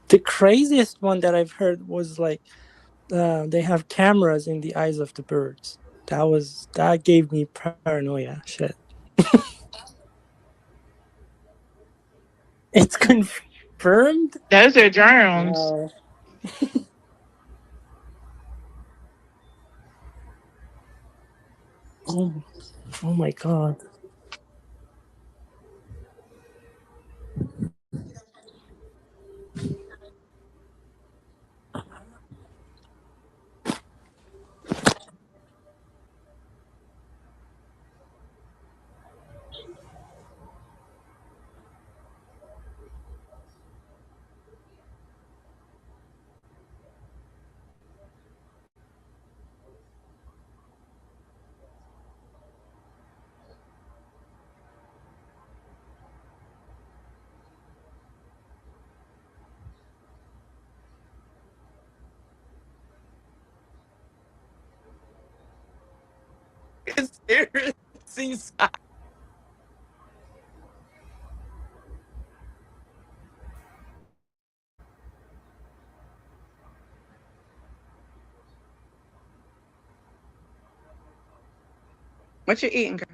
The craziest one that I've heard was like they have cameras in the eyes of the birds. That gave me paranoia. Shit. It's confirmed. Those are drones. Wow. Oh my god. conspiracy side. What you eating, girl?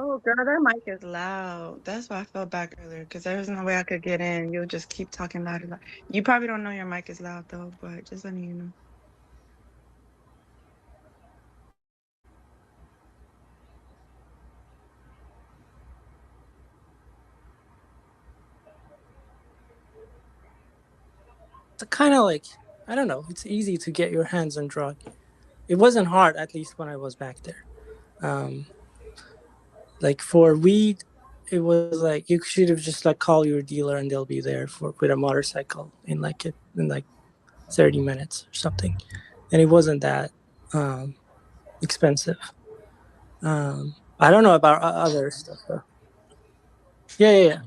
Oh, girl, that mic is loud. That's why I fell back earlier, because there was no way I could get in. You'll just keep talking loud and loud. You probably don't know your mic is loud, though, but just letting you know. It's kind of like, I don't know, it's easy to get your hands on drug. It wasn't hard, at least when I was back there. Like for weed, it was like you should have just like call your dealer and they'll be there with a motorcycle in like 30 minutes or something, and it wasn't that expensive. I don't know about other stuff though. Yeah.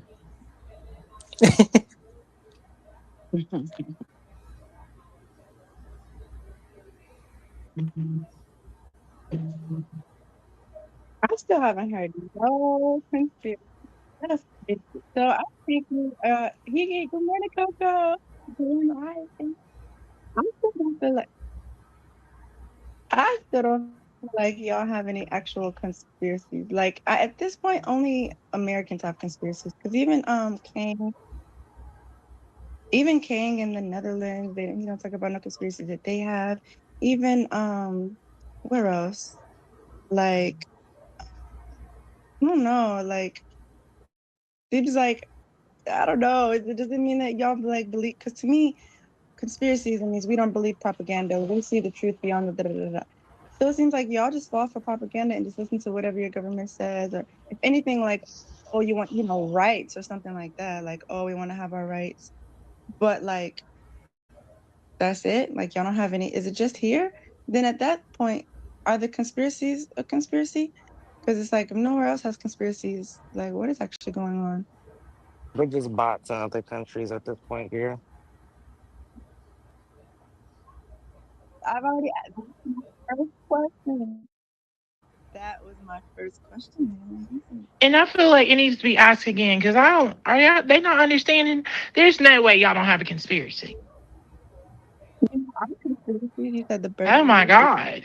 I still haven't heard no conspiracy. That's crazy. So I think good morning, Coco. Good morning. I still don't feel like I still don't feel like y'all have any actual conspiracies. Like at this point, only Americans have conspiracies. Because even Kang in the Netherlands, he don't talk about no conspiracies that they have. Even where else? Like I don't know. Like seems like I don't know. It doesn't mean that y'all like believe. Because to me, conspiracies means we don't believe propaganda. We see the truth beyond the da da da da. So it seems like y'all just fall for propaganda and just listen to whatever your government says, or if anything, like, oh, you want, rights or something like that. Like, oh, we want to have our rights, but like, that's it. Like, y'all don't have any. Is it just here? Then at that point, are the conspiracies a conspiracy? Because it's like if nowhere else has conspiracies, like, what is actually going on? They're just bots in other countries at this point here. I've already asked my first question. That was my first question. And I feel like it needs to be asked again because I don't. Are y'all? They not understanding. There's no way y'all don't have a conspiracy. You said the bird. Oh my god.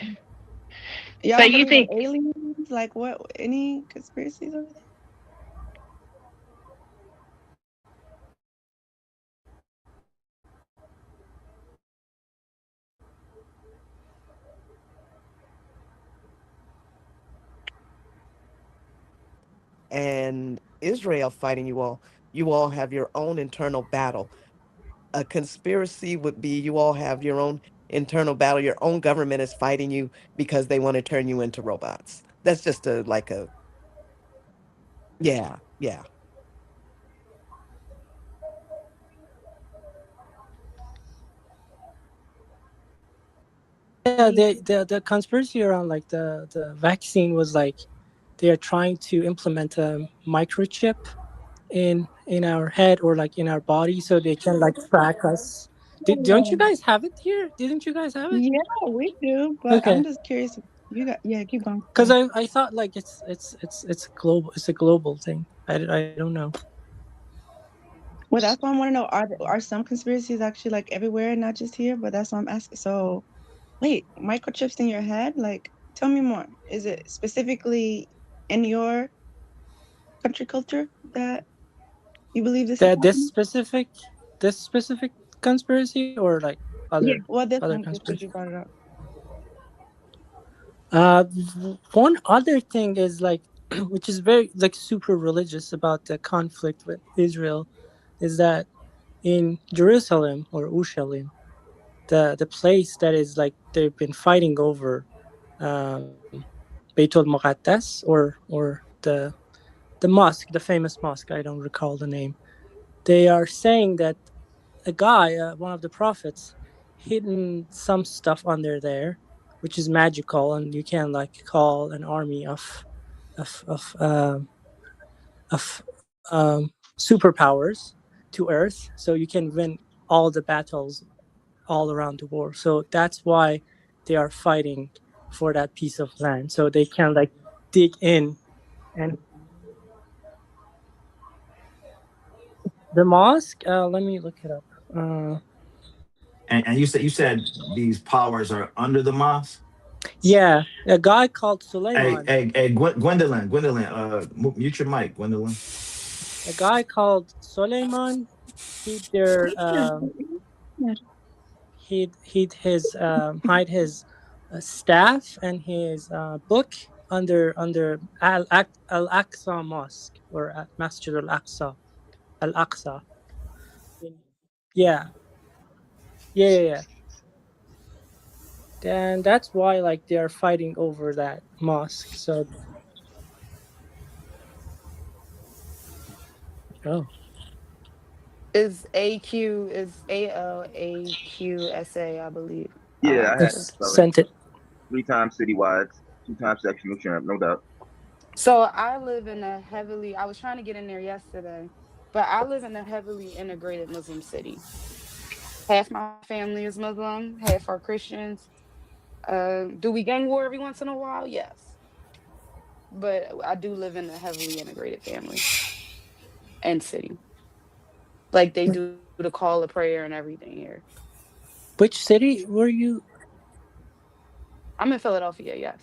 Y'all So don't you believe in think? aliens? Like what? Any conspiracies over there? And Israel fighting you all have your own internal battle. A conspiracy would be you all have your own internal battle. Your own government is fighting you because they want to turn you into robots. That's just yeah. Yeah, the conspiracy around like the vaccine was like they are trying to implement a microchip in our head or like in our body so they can like track us. Don't you guys have it here? Didn't you guys have it? Yeah, we do, but Okay. I'm just curious. Keep going. Because I thought like it's global. It's a global thing. I don't know. Well, that's why I want to know: are some conspiracies actually like everywhere, not just here? But that's why I'm asking. So, wait, microchips in your head? Like, tell me more. Is it specifically in your country culture that you believe this is That happening? this specific conspiracy or like Yeah, other well, this other one just because conspiracy. you brought it up. One other thing is like, which is very like super religious about the conflict with Israel, is that in Jerusalem or Ushalim, the place that is like they've been fighting over, Beitul Muqaddas or the mosque, the famous mosque. I don't recall the name. They are saying that a guy, one of the prophets, hidden some stuff under there, which is magical, and you can like call an army of of superpowers to Earth, so you can win all the battles all around the world. So that's why they are fighting for that piece of land, so they can like dig in. And the mosque, let me look it up. And you said these powers are under the mosque. Yeah, a guy called Hey, Suleiman. Gwendolyn, mute your mic, Gwendolyn. A guy called Suleiman hid their hide his staff and his book under Al Aqsa Mosque, or Masjid Al Aqsa. Al Aqsa. Yeah. And that's why like they are fighting over that mosque. So Is ALAQSA, I believe. Yeah, I had sent it. 3 times citywide, 2 times sectional champ, no doubt. So I live in a heavily, I was trying to get in there yesterday, but I live in a heavily integrated Muslim city. Half my family is Muslim, half are Christians. Do we gang war every once in a while? Yes. But I do live in a heavily integrated family and city. Like they do the call of prayer and everything here. Which city were you? I'm in Philadelphia, yes.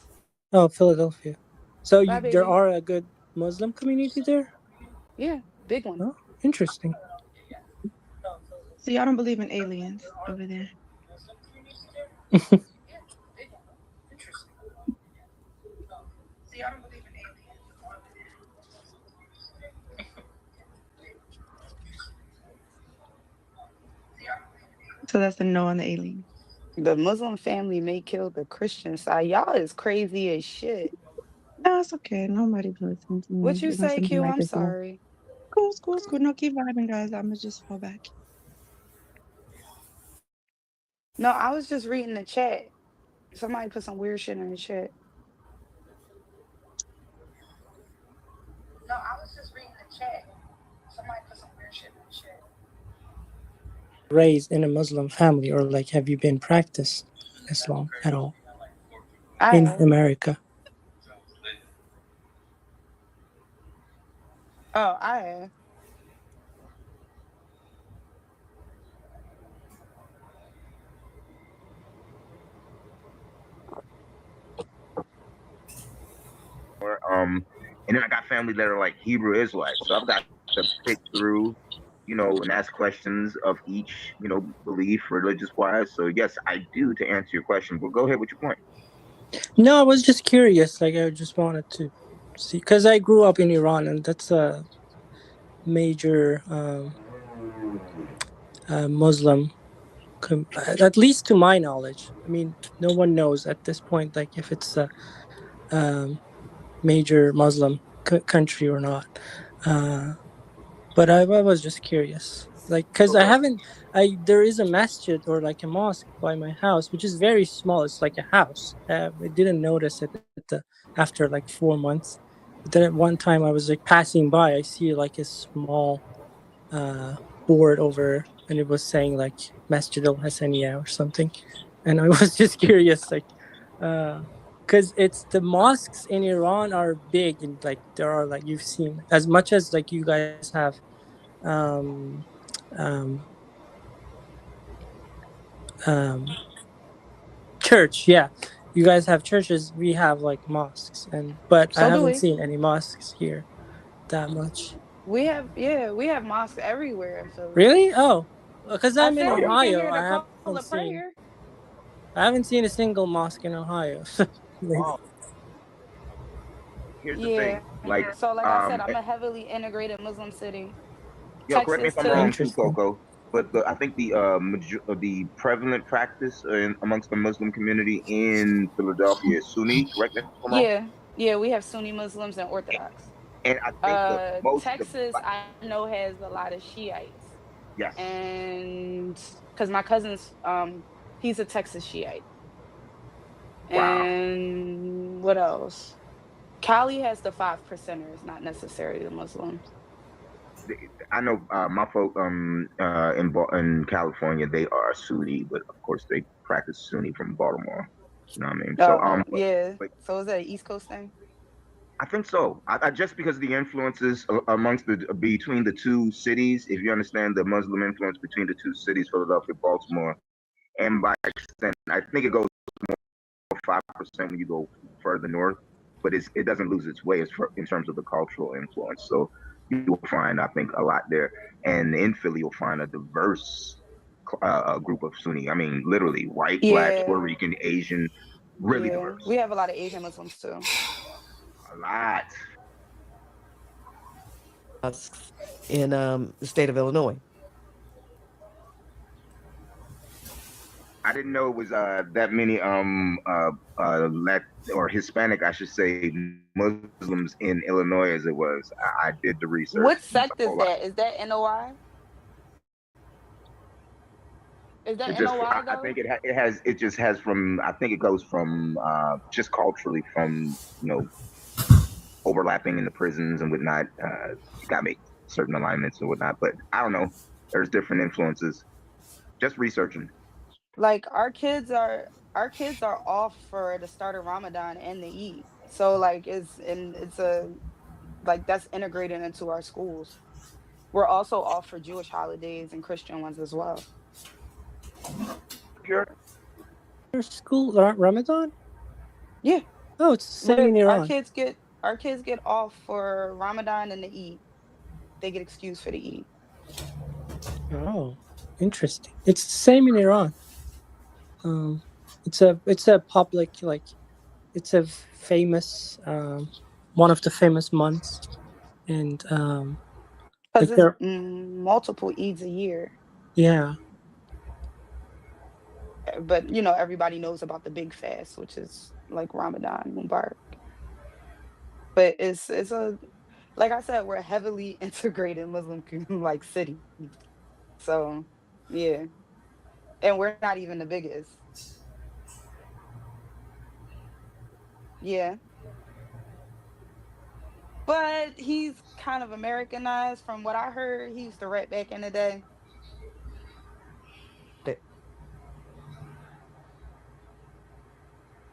Oh, Philadelphia. So Bye, there baby. are a good Muslim community there? Yeah, big one. Oh, interesting. So y'all don't believe in aliens over there? So that's a no on the alien. The Muslim family may kill the Christian side. Y'all is crazy as shit. No, it's okay. Nobody's listening to me. What you say, Listening to Q? my I'm business. sorry. Cool. No, keep vibing, guys. I'ma just fall back. No, I was just reading the chat. Somebody put some weird shit in the chat. No, I was just reading the chat. Somebody put some weird shit in the chat. Raised in a Muslim family, or like have you been practiced Islam at all I in have. America? Oh, I have. And then I got family that are like Hebrew Israelites, so I've got to pick through, and ask questions of each, belief, religious wise. So yes, I do, to answer your question. But go ahead with your point. No, I was just curious. Like I just wanted to see, because I grew up in Iran, and that's a major Muslim, at least to my knowledge. I mean, no one knows at this point, like if it's a major Muslim country or not. But I was just curious, like, because there is a masjid or like a mosque by my house, which is very small. It's like a house. I didn't notice it after like 4 months. But then at one time I was like passing by, I see like a small board over, and it was saying like Masjid Al Hassaniya or something, and I was just curious, like, because it's the mosques in Iran are big, and like there are, like, you've seen, as much as like you guys have church, yeah, you guys have churches, we have like mosques, but I So do haven't we. seen any mosques here that much. We have mosques everywhere in Philly. Really? Oh, because I I'm in said you can Ohio. hear the I call of prayer. haven't seen a single mosque in Ohio. Wow. Here's the thing, like, So like I said, I'm a heavily integrated Muslim city. correct me if I'm wrong too, Coco, but I think the prevalent practice amongst the Muslim community in Philadelphia is Sunni. Correct me if I'm wrong. Yeah, we have Sunni Muslims and Orthodox. And I think most Texas, I know, has a lot of Shiites. Yes. And because my cousin's, he's a Texas Shiite. Wow. And what else? Cali has the 5%ers, not necessarily the Muslims. I know my folk in California, they are Sunni, but of course they practice Sunni from Baltimore. You know what I mean? So Yeah. but So is that an East Coast thing? I think so. I just because of the influences amongst between the two cities, if you understand the Muslim influence between the two cities, Philadelphia, Baltimore, and by extent, I think it goes more 5% when you go further north, but it doesn't lose its way in terms of the cultural influence. So you will find, I think, a lot there, and in Philly, you'll find a diverse group of Sunni. I mean, literally white, black, Puerto Rican, Asian, really diverse. We have a lot of Asian Muslims too. A lot. In the state of Illinois. I didn't know it was that many or Hispanic, I should say, Muslims in Illinois as it was. I did the research. What sect is that? Is that NOI? Is that NOI though? I think it just has from, I think it goes from just culturally from, overlapping in the prisons and whatnot. You gotta make certain alignments and whatnot, but I don't know. There's different influences. Just researching. Like our kids are off for the start of Ramadan and the Eid. So like that's integrated into our schools. We're also off for Jewish holidays and Christian ones as well. Your school Ramadan? Yeah. Oh, it's the same in Iran. Our kids get off for Ramadan and the Eid. They get excused for the Eid. Oh, interesting. It's the same in Iran. It's a public, it's a famous one of the famous months, and because there's multiple Eids a year. Yeah. But everybody knows about the big fast, which is like Ramadan Mubarak. But it's a, like I said, we're a heavily integrated Muslim city. So yeah, and we're not even the biggest. Yeah. But he's kind of Americanized from what I heard. He used to rap back in the day.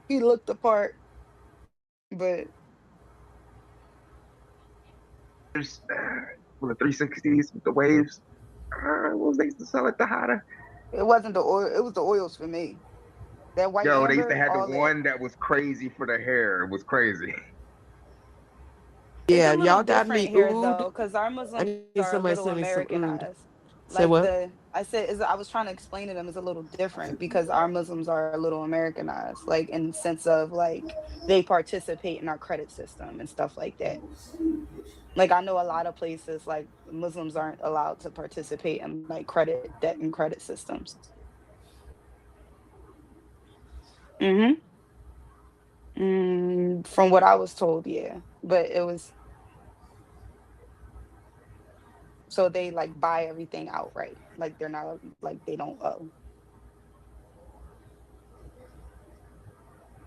He looked the part, but there's the 360s with the waves. What was they used to sell at the Hada? It wasn't the oil. It was the oils for me. That white. Yo, they used to have the one that was crazy for the hair. It was crazy. Yeah, y'all got me here though, because our Muslims are a little Americanized. Say what? I was trying to explain to them, it's a little different because our Muslims are a little Americanized, like in the sense of like they participate in our credit system and stuff like that. Like I know a lot of places like Muslims aren't allowed to participate in like debt and credit systems. From what I was told, yeah, but it was. So they like buy everything outright. Like they're not like they don't owe.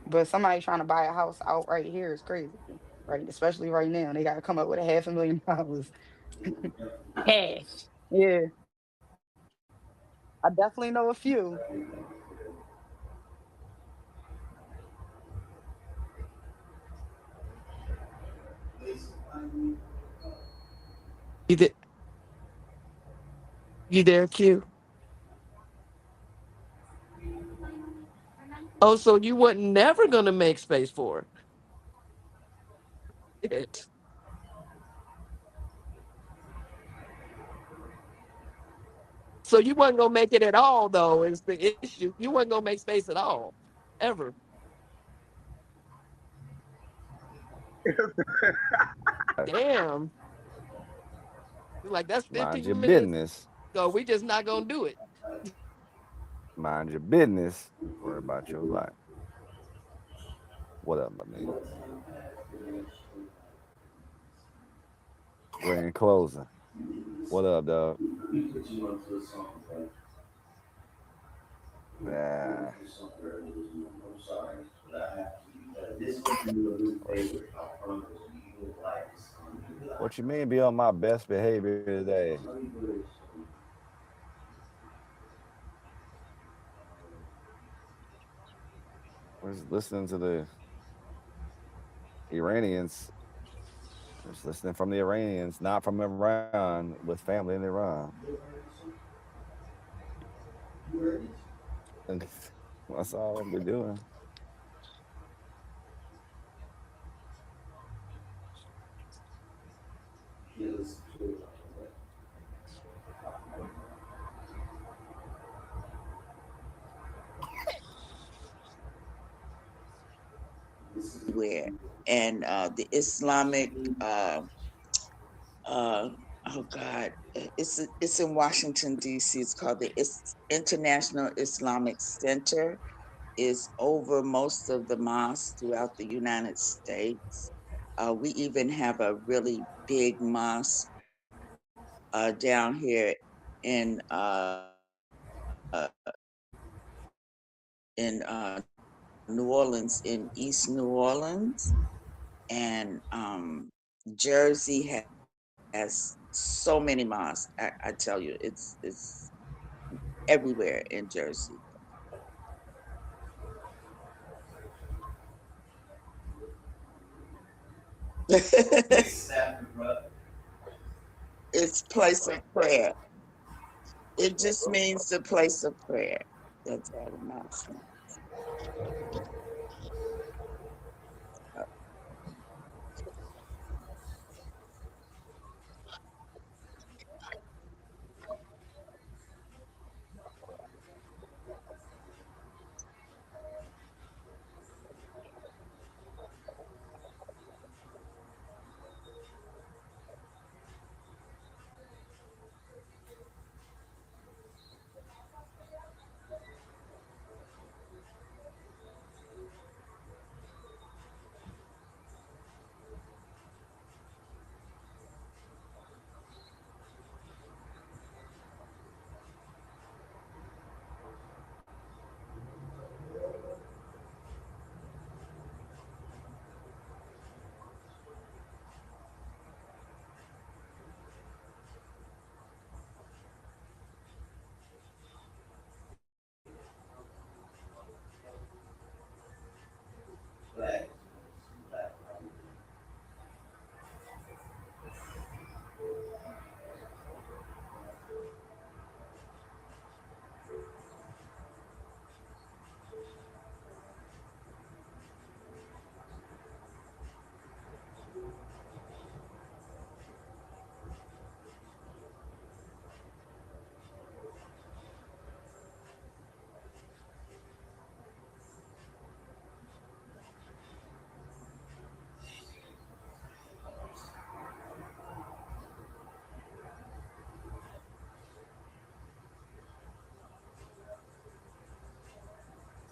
But somebody trying to buy a house outright here is crazy, right? Especially right now, they got to come up with $500,000. Cash. Yeah. I definitely know a few. You there, Q? Oh, so you weren't never gonna make space for it. So you wasn't gonna make it at all, though, is the issue. You wasn't gonna make space at all, ever. Damn. Like that's 15 Mind your minutes. business. So we just not gonna do it. Mind your business. Worry about your life. What up, my nigga? We're in closing. What up, dog? Nah. What you mean be on my best behavior today? We're just listening to the Iranians. Just listening from the Iranians, not from Iran, with family in Iran. And that's all I've been doing. Where and the Islamic oh God, it's in Washington D.C. It's called the International Islamic Center. Is over most of the mosques throughout the United States. We even have a really big mosque down here in New Orleans, in East New Orleans, and Jersey has so many mosques. I tell you, it's everywhere in Jersey. It's place of prayer. It just means the place of prayer. That's all the mosque means.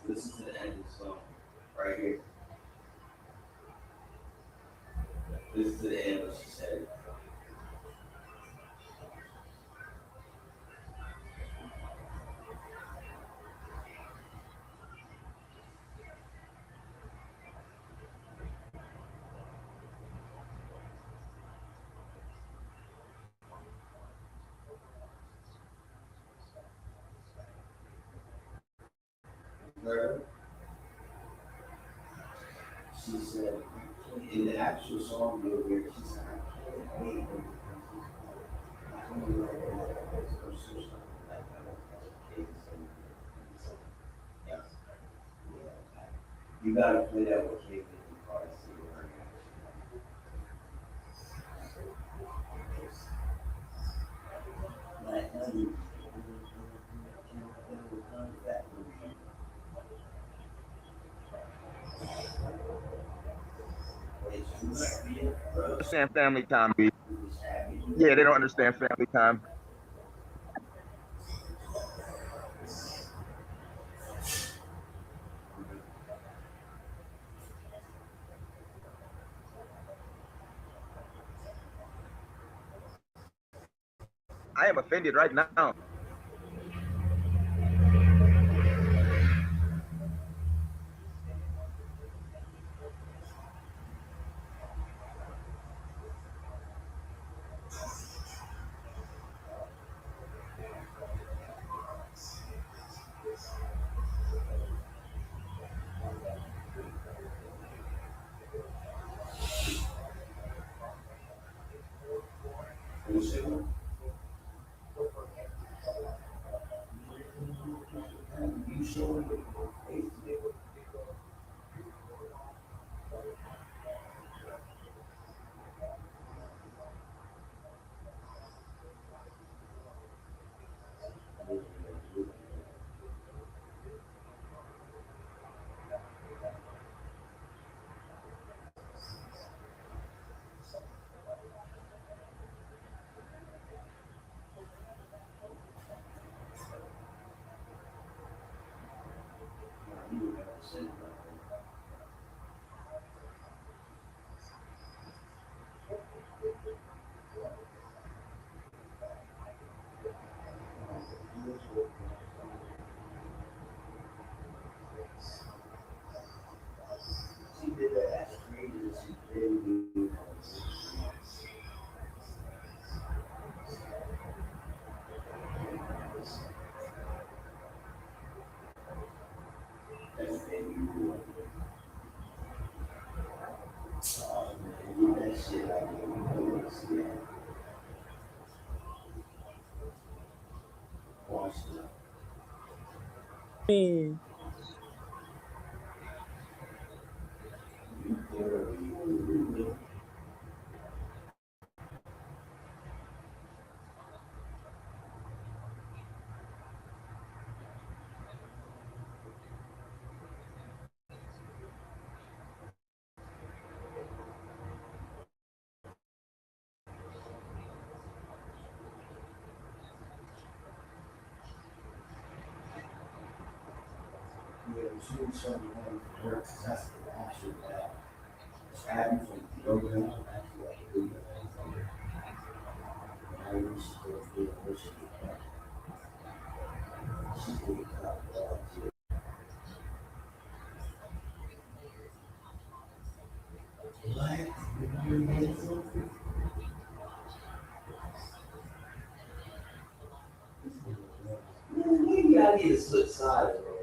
This is the end of the song, right here. This is the end of what she said. She said, in the actual song, you'll hear, she said, I can't wait. You gotta play that with K-50 cards. Understand family time, B. Yeah, they don't understand family time. I am offended right now. Me. Maybe I need to switch sides, bro.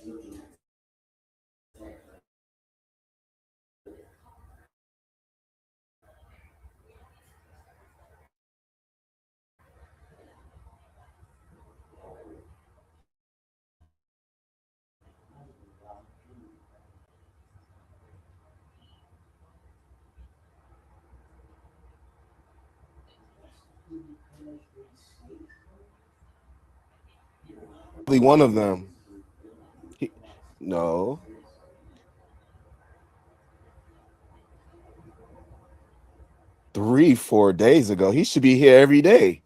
Only one of them. No. Three, 4 days ago. He should be here every day.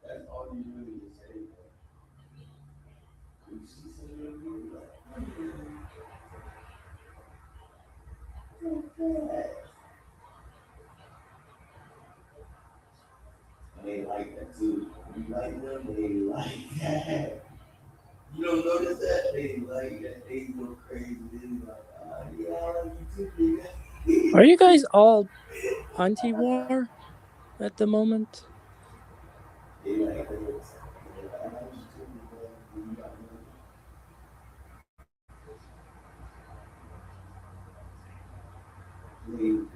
That's all you really can say. You see something like, and they like that too. You like them, they like that. You don't notice that? They like that. They go crazy. They like, yeah, I like you too, nigga. Are you guys all anti-war at the moment? They like that. I like you too, nigga. You got me. Please.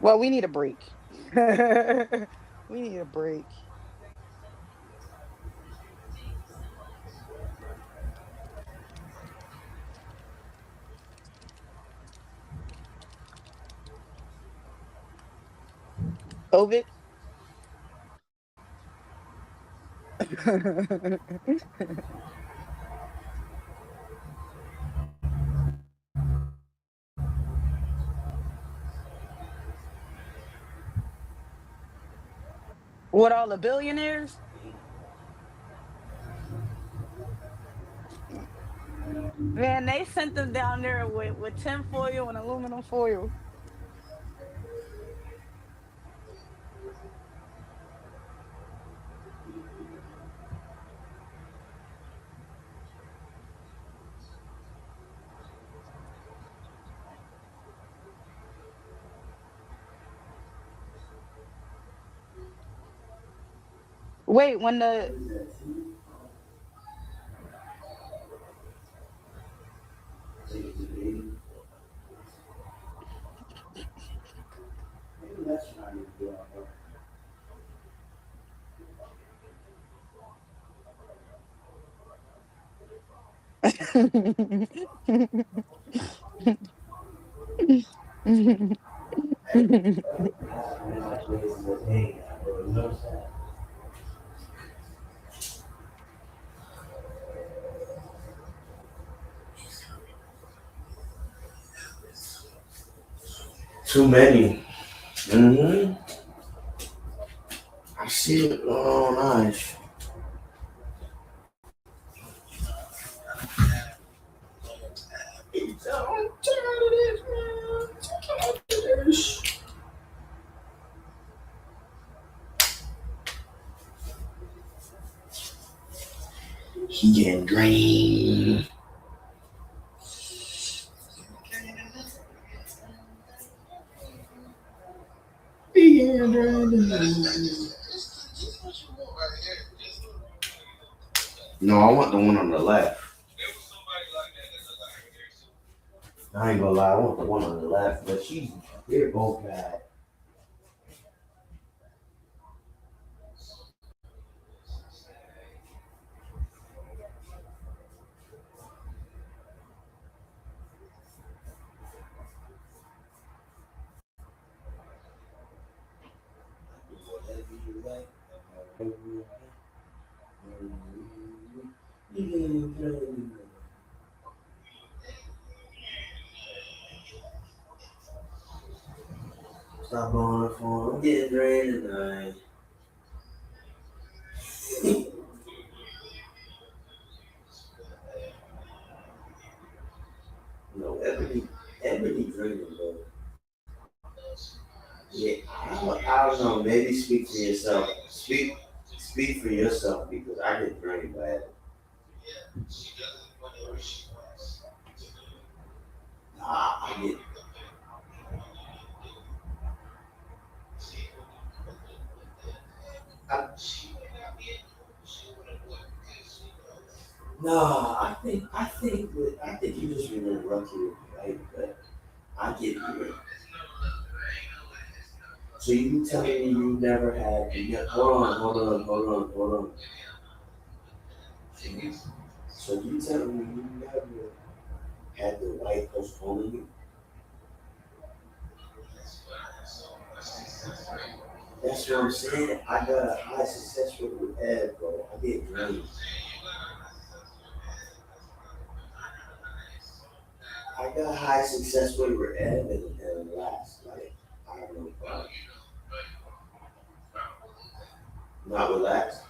Well, we need a break. We need a break. COVID. What, all the billionaires? Man, they sent them down there with tin foil and aluminum foil. Wait, when the Too many. Mm-hmm. I see it on eyes. He getting drained. He getting drained. No, I want the one on the left. I ain't gonna lie, I want the one on the left, but they're both bad. Stop blowing the phone. I'm getting drained tonight. No, Ebony drinking, bro. Yeah, I don't know. Maybe speak for yourself. Speak for yourself because I get drained bad. Nah, I get. No, I think you just remember lucky, right? But I get you. So you telling me you never had? Hold on. So you telling me you never had the white postponing you? That's what I'm saying. I got a high success rate with Ed, bro. I get drained. I got a high success rate with Ed and last. Like, I have no problem. Not relaxed.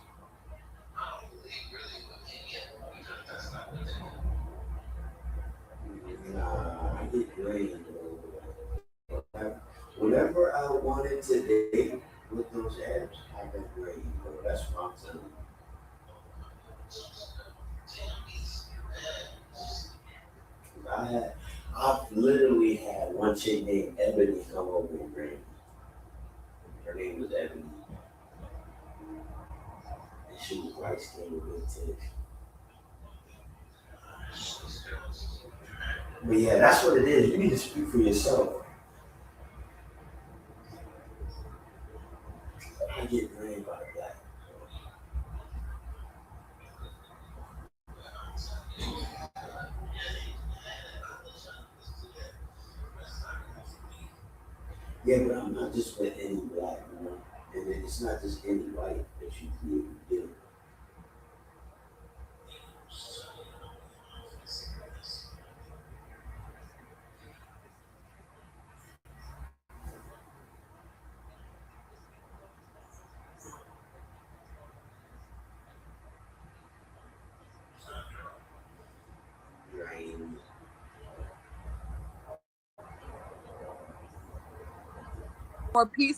Nah, I get drained, bro. Whatever I wanted today with those abs, I got drained, bro. That's what I'm telling you. I've literally had one chick named Ebony come over and drain me. Her name was Ebony. And she was light skinned with big tits. But yeah, that's what it is. You need to speak for yourself. Yeah, but I'm not just with any black, you know, and it's not just any white that you deal with.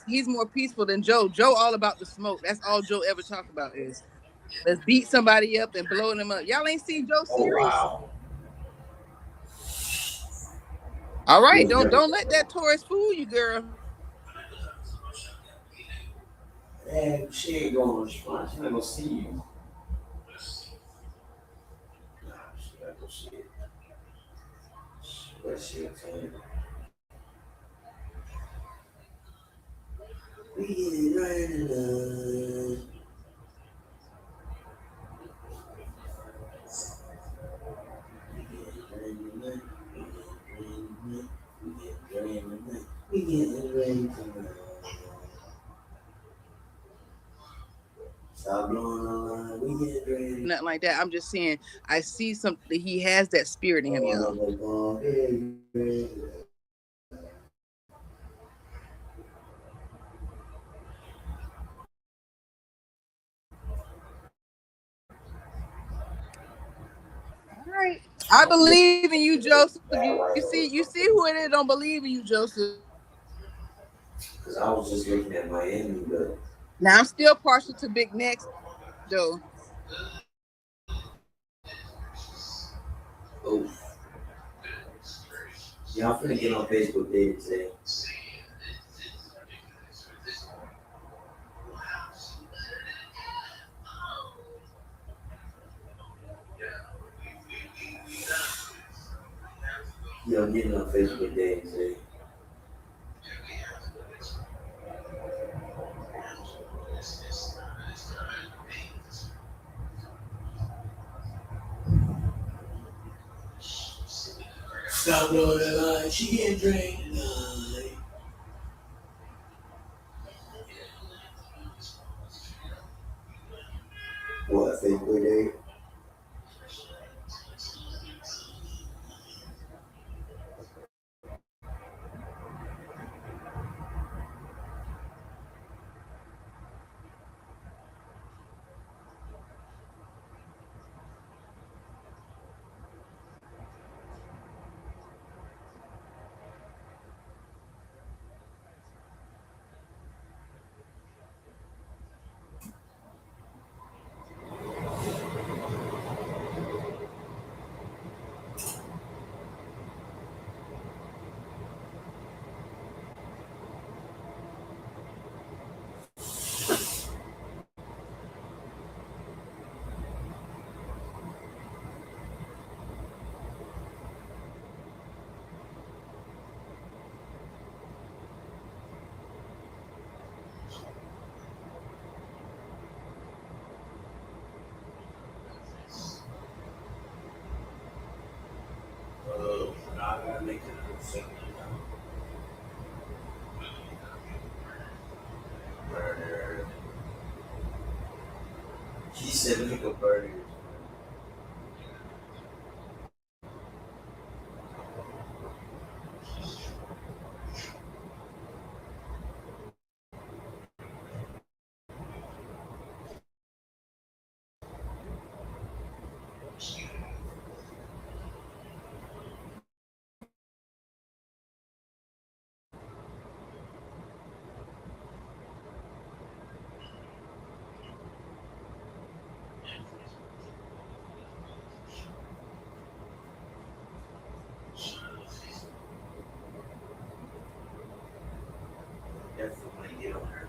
He's more peaceful than Joe. Joe all about the smoke. That's all Joe ever talk about is let's beat somebody up and blow them up. Y'all ain't seen Joe series? Oh, wow. All right, don't let that Taurus fool you, girl. Man, she ain't gonna respond. She not gonna see you. Nah, she gotta go see it. But she'll tell you. We get it right enough. We get it ready tonight. Stop blowing the line. We get ready. Nothing like that. I'm just saying I see something. He has that spirit in him, y'all. All right. I believe in you, Joseph. You see who it is don't believe in you, Joseph. Because I was just looking at Miami, but now I'm still partial to Big Necks, though. oh. Yeah, I'm finna get on Facebook dating today. Yeah, I'm getting on Facebook dating today. Stop blowing that line. She getting drained tonight. What, Facebook date? I gotta make it a second. Burner. She said, make a burner. Definitely want to get on her.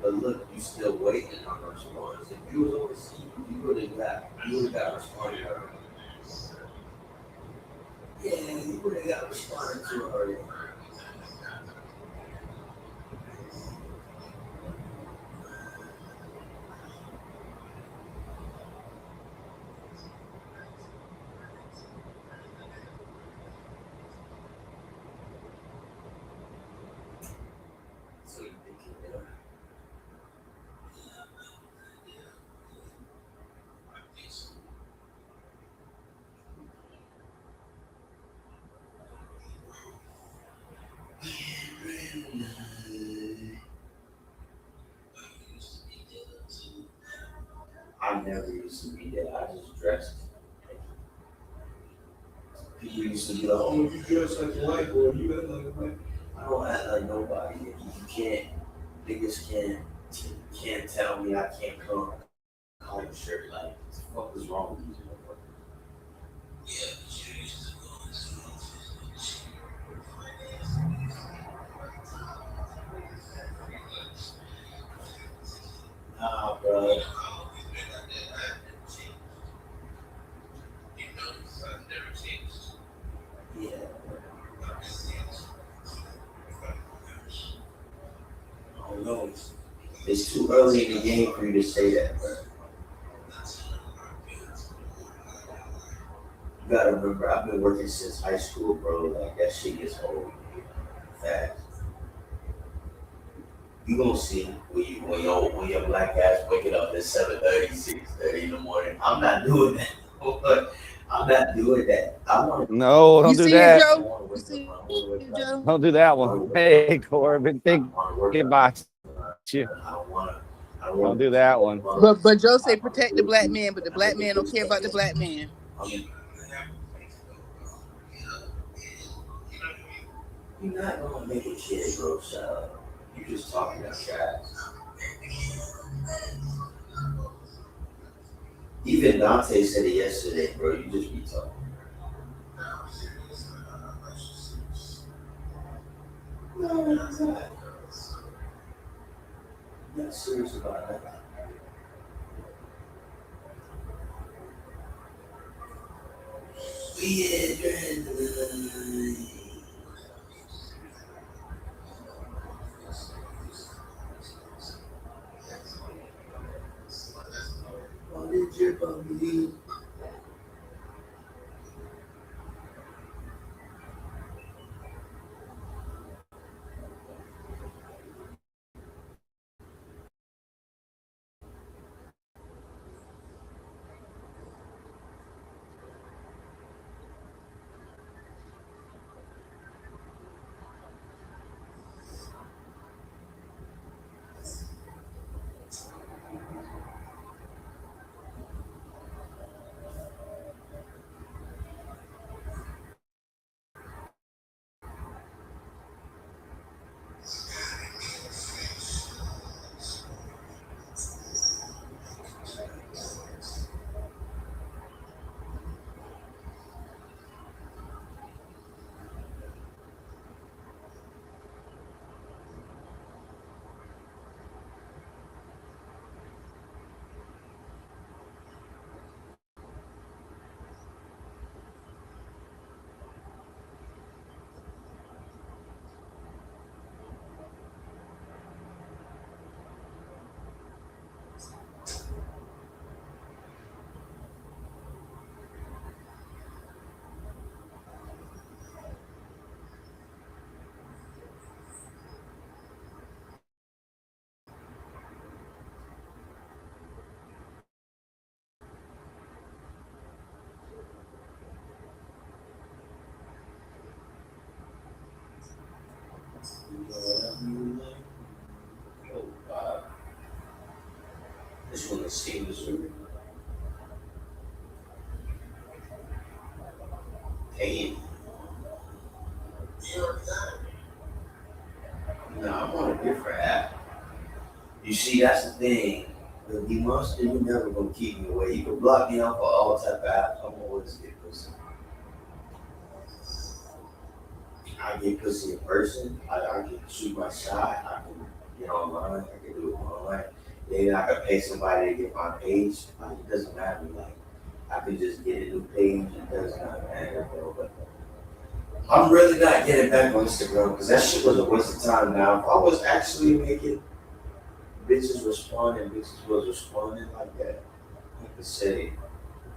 But look, you still waiting on a response. If you was overseas, you would have got responded to her. Yeah, you would have got responded to her already. I never used to be that. I just dressed. People used to be like, oh, you dress like a white boy, you act like a white boy. I don't act like nobody. Niggas can't tell me I can't put on a collar shirt. Like, what the fuck is wrong with these motherfuckers? Nah, bro. Yeah. I don't know. It's too early in the game for you to say that, bro. You gotta remember, I've been working since high school, bro. Like, that shit gets old fast. You gonna see when your black ass waking up at 7:30, 6:30 in the morning. I'm not doing that. I'm not doing that. I want to. No, don't You do see that. it, Joe? You see it, Joe? Don't do that one. Hey, Corbin, think about you. Don't do that one. But Joe say protect the black man, but the black man don't care about the black man. You're not gonna make a kid grow child. You're just talking about trash. Even Dante said it yesterday, bro. You just be talking. No, it's not. I'm not serious about that. This one is seen Missouri. Hey. No, I'm on a different app. You see, that's the thing. The monster, you never gonna keep me away. You can block me out for all type of apps. I'm always get pussy. I get pussy in person. I can shoot my shot. I can get online. I can do it online. Then I can pay somebody to get my page. Like, it doesn't matter. Like, I can just get a new page. It does not matter, bro. But I'm really not getting back on Instagram because that shit was a waste of time now. If I was actually making bitches responding like that, I could say,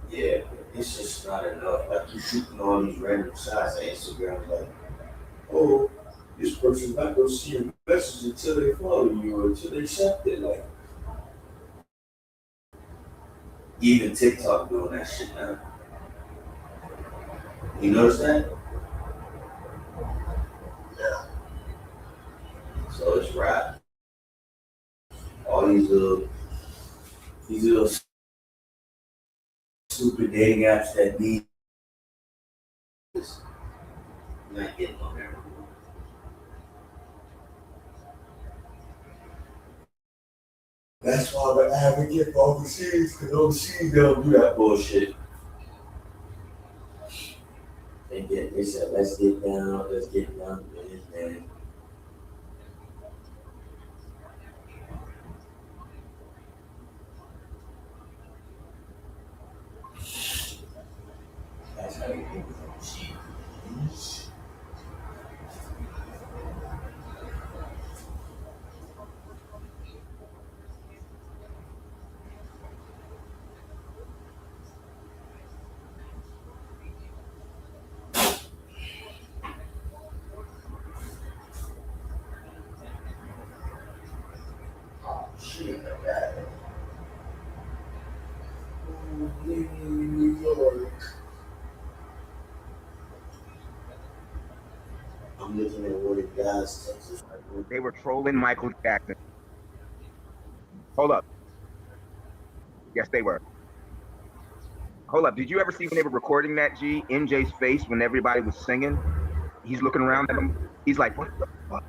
yeah, but it's just not enough. Like, you shooting all these random shots at Instagram, like, oh, this person's not gonna see your message until they follow you or until they accept it. Like, even TikTok doing that shit now. You notice that? Yeah. So it's rap. All these little stupid dating apps that need not getting on there. That's why I'm an advocate for overseas, because overseas they don't do that bullshit. They said, let's get down to business, man. That's how you do it overseas. Shit, like that. New York. I'm looking at what it does, Texas. They were trolling Michael Jackson. Hold up. Yes, they were. Hold up. Did you ever see when they were recording that, G? MJ's face when everybody was singing? He's looking around at him. He's like, what the fuck?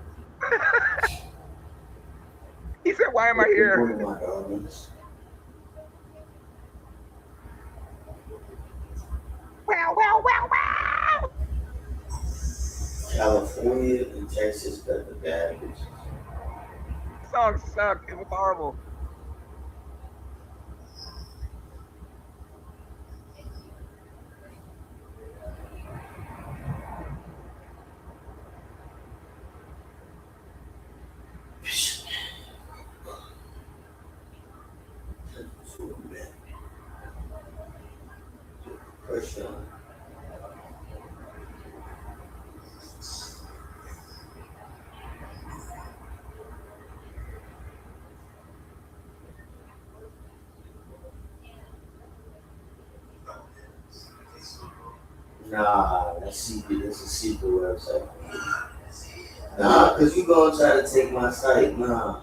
He said, why am I here? Wow. California and Texas got the bad bitches. Song sucked. It was horrible. Nah, that's a secret website. Nah, because you gonna try to take my site. Nah.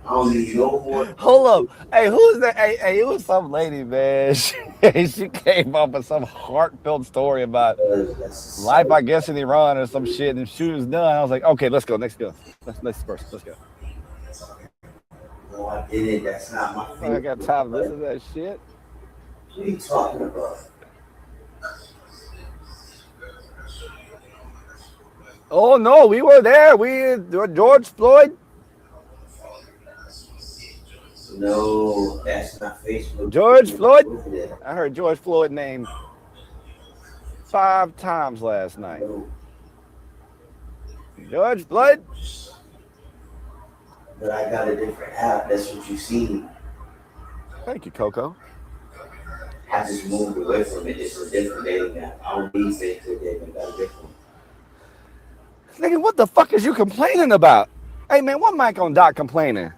I don't need no more. Hold up. Hey, who's that? Hey, it was some lady, man. She came up with some heartfelt story about life, I guess, in Iran or some shit, and she was done. I was like, okay, let's go. Next go. Next person. Let's go. No, I didn't. That's not my favorite. I got time to listen to that shit. What are you talking about? Oh, no, we were there. George Floyd. No, that's not Facebook. George Floyd? I heard George Floyd name 5 times last night. George Floyd? But I got a different app. That's what you see. Thank you, Coco. I just moved away from it. It's a different dating app. I don't need Facebook dating. I got a different one. Nigga, what the fuck is you complaining about? Hey, man, what mic on Doc complaining?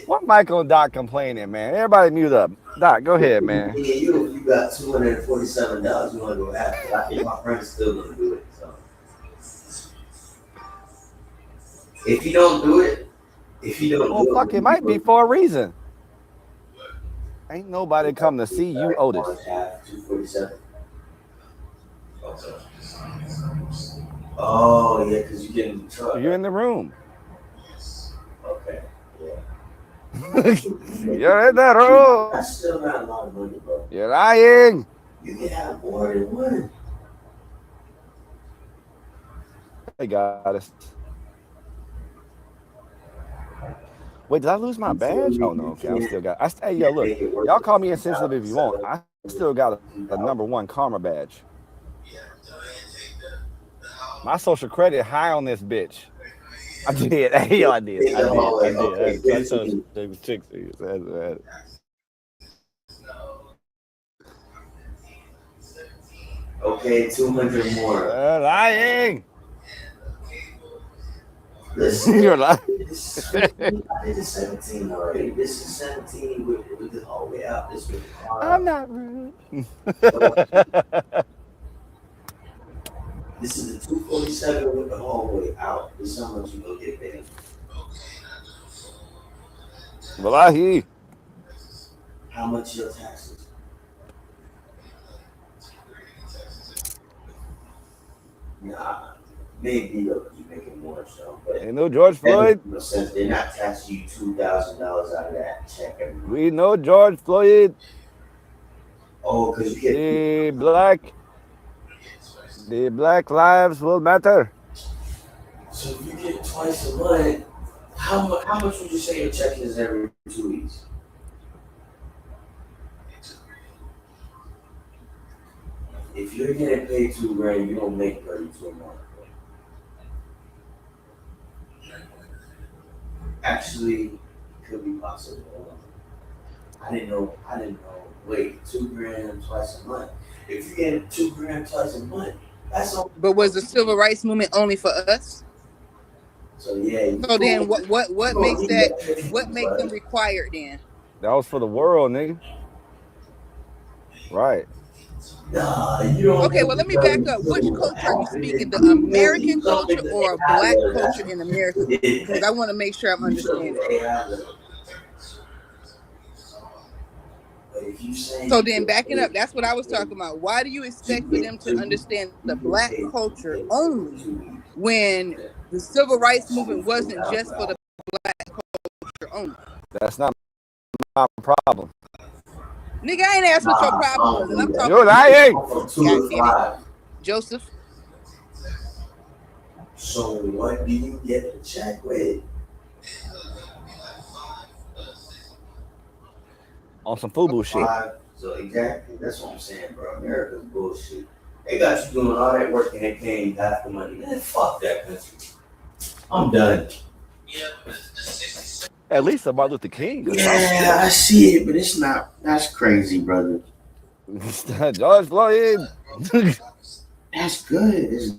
What mic on Doc complaining, man? Everybody mute up. Doc, go ahead, man. Yeah, you got $247. You want to go after? I think my friend's still going to do it. So if you don't do it, well, fuck, it might be for a reason. Ain't nobody come to see you, Otis. $247. Oh, yeah, because you get in the truck. You're in the room. Okay, yeah. You're in that room. That's still not a lot of money, bro. You're lying. You can have more than one. Hey, guys. Wait, did I lose my badge? Oh, no. Okay, I still got it. Hey, yo, look. Y'all call me insensitive if you want. I still got a #1 karma badge. My social credit high on this bitch. I did. Hey, yo, I did. I told you they was chicks. Okay, 200 more. Lying. Listen, you're lying. This is 17 already. This is 17 with the whole way out. This with I'm not rude. This is the 247 with the whole way out. This is how much you gonna get paid. Wallahi. How much your taxes? Nah, maybe they'll keep making more so. But Ain't no George that Floyd. makes no sense. They're not taxing you $2,000 out of that check every month. We know George Floyd. Oh, because you get the black lives will matter. So if you get twice a month, how much would you say your check is every 2 weeks? If you're getting paid $2,000, you don't make 32 a month. Actually, it could be possible. I didn't know. Wait, $2,000 twice a month. If you're getting $2,000 twice a month, that's all. But was the civil rights movement only for us? So yeah. So then, what makes that? What makes them required then? That was for the world, nigga. Right. Nah, you don't. Okay, well, let me back up. Which culture are you speaking? The American culture or a black culture in America? Because I want to make sure I'm understanding. So then, backing up, that's what I was talking about. Why do you expect for them to understand the black culture only when the civil rights movement wasn't just for the black culture only? That's not my problem. Nigga, I ain't asked what your problem was, and I'm talking. You're lying. God, Joseph. So what do you get the check with? On some FUBU shit. So exactly, that's what I'm saying, bro. America's bullshit. They got you doing all that work and they paying you half the money. Man, fuck that country. I'm done. At least about Luther King. Yeah, I see it, but it's not. That's crazy, brother. George Floyd. That's good. It's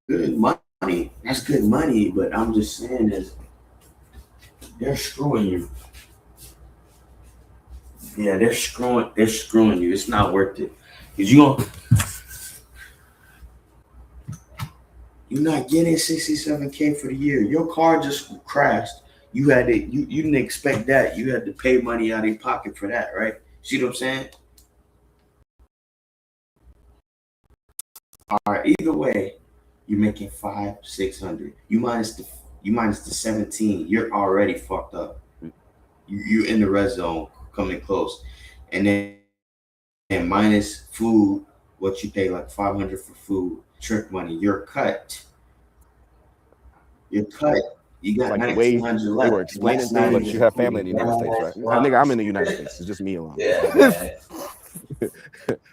good money. That's good money, but I'm just saying is they're screwing you. Yeah, they're screwing you. It's not worth it. Cause you're not getting $67K for the year. Your car just crashed. You didn't expect that. You had to pay money out of your pocket for that, right? See what I'm saying? All right, either way, you're making $500-600. You minus the 17, you're already fucked up. You're in the red zone, coming close. And then minus food, what you pay like $500 for food, trip money, you're cut. You got like the way they left. were explaining things. But you have family in the United States, right? Nigga, I'm in the United States. It's just me alone. Yeah.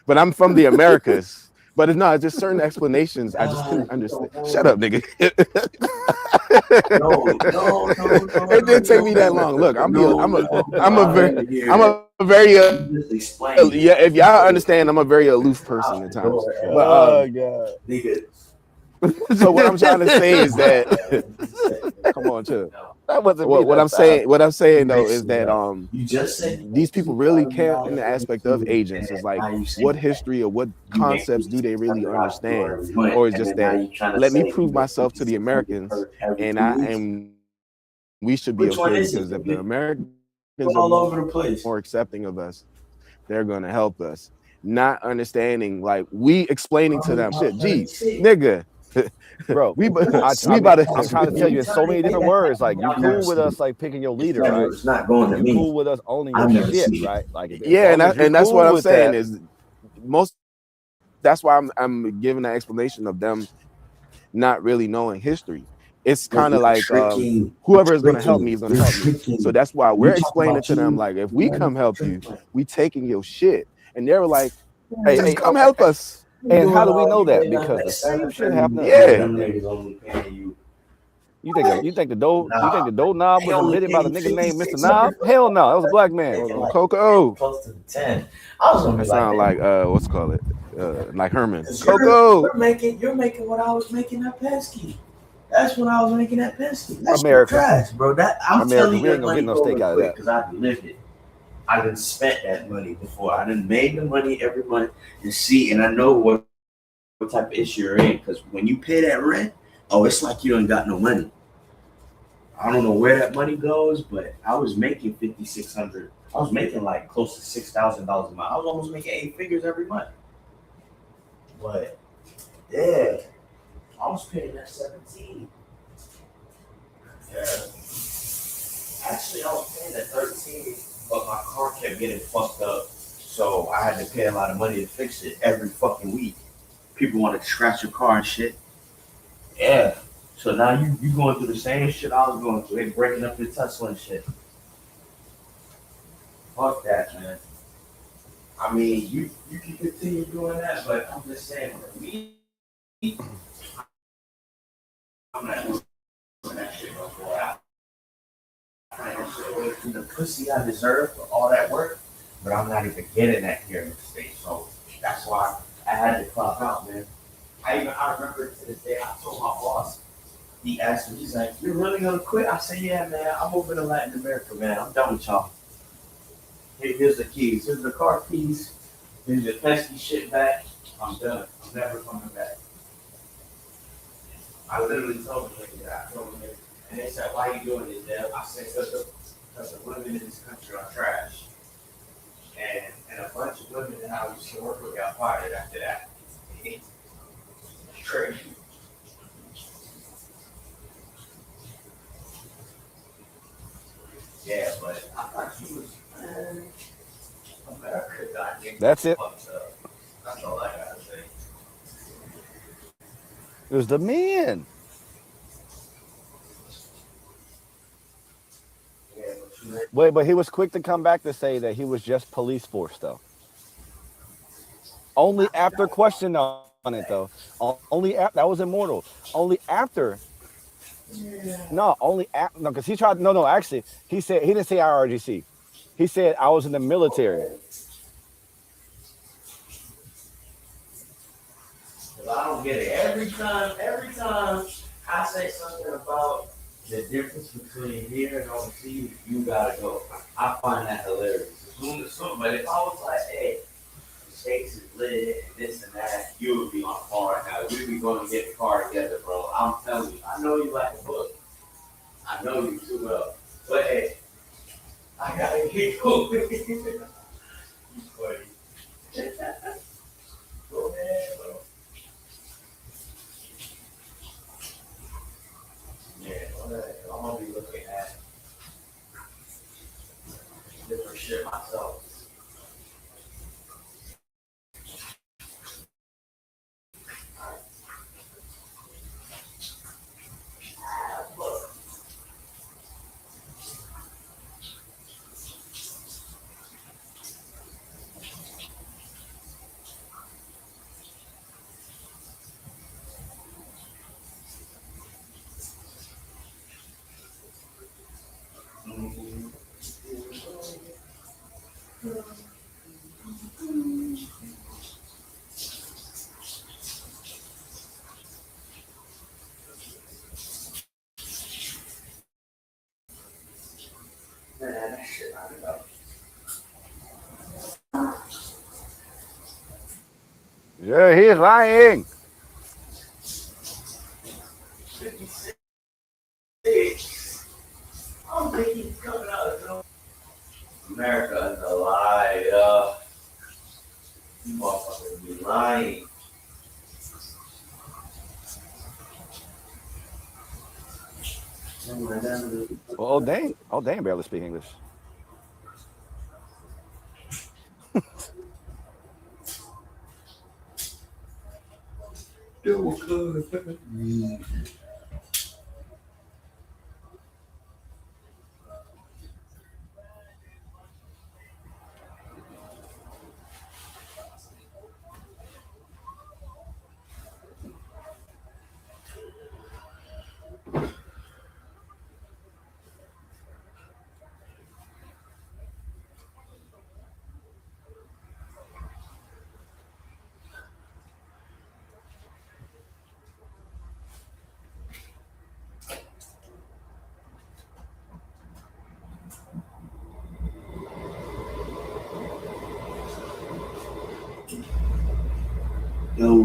But I'm from the Americas. But it's just certain explanations I just couldn't understand. Shut up, nigga. No. It didn't take me that long. Look, I'm a very yeah. If y'all understand, I'm a very aloof person at times. But nigga. So what I'm trying to say is that come on, chill. That wasn't what I'm saying. What I'm saying though is that you just said these people really care in the aspect of agents. It's like what history or what concepts do they really understand, or is just that let me prove myself to the Americans, and we should be okay because if the Americans are all over the place more accepting of us, they're gonna help us. Not understanding, like we explaining to them, shit, geez, nigga. Bro, I'm trying to tell you in so many different words. Like you cool with us, like picking your leader, right? It's not going to you me. Cool with us owning your shit, right? Like yeah, and that's what I'm saying is most. That's why I'm giving that explanation of them not really knowing history. It's kind of like whoever is going to help me is going to help me. So that's why we're explaining to them like if we come help you, we taking your shit, and they were like, hey, come help us. And how do we know that? Because the same shit happened. Yeah. You think the doorknob was invented by the nigga named Mr. Knob? Hell no, that was a black man. Coco. Close to 10. I was gonna That sound like what's it called like Herman. Coco. You're making what I was making at Penske. That's what I was making at Penske. That's America, trash, bro. I'm telling you, we ain't gonna get no steak out of that because I lived it. I done spent that money before. I done made the money every month and I know what type of issue you're in. Because when you pay that rent, it's like you don't got no money. I don't know where that money goes, but I was making $5,600. I was making like close to $6,000 a month. I was almost making 8 figures every month. But yeah, I was paying that 17. Yeah. Actually, I was paying that 13, but my car kept getting fucked up. So I had to pay a lot of money to fix it every fucking week. People wanted to scratch your car and shit. Yeah. So now you going through the same shit I was going through. They breaking up your Tesla and shit. Fuck that, man. I mean, you can continue doing that, but I'm just saying, for me, I'm not doing that shit no more. I am away from the pussy I deserve for all that work, but I'm not even getting that here in the States. So that's why I had to clock out, man. I remember to this day, I told my boss, he asked me, he's like, "You're really gonna quit?" I said, "Yeah, man, I'm moving to Latin America, man. I'm done with y'all. Here's the keys. Here's the car keys. Here's your pesky shit back. I'm done. I'm never coming back." I literally told them that. I told them that. And they said, "Why are you doing this, Deb?" I said, because the women in this country are trash. And a bunch of women that I used to work with got fired after that. It's crazy. Yeah, but I thought she was, America got niggas That's it. fucked up. That's all I gotta say. It was the men. Wait, but he was quick to come back to say that he was just police force, though. Only after question on it, though. Only after, that was immortal. Only after. No, only after. No, because he tried. No, actually, he said he didn't say IRGC. He said I was in the military. I don't get it. Every time I say something about the difference between here and overseas, you gotta go. I find that hilarious. But if I was like, "Hey, the States is lit and this and that," you would be on par. Now we'd be going to get the car together, bro. I'm telling you, I know you like a book. I know you too well. But hey, I gotta keep going. You funny. Go ahead, bro. Yeah, I'm gonna be looking at different shit myself. Man, that shit I know. Yeah, he's lying. 56. I'm thinking he's coming out of the America is a lie. You motherfuckers be lying. Oh, dang. Oh, dang, barely speak English. Yo,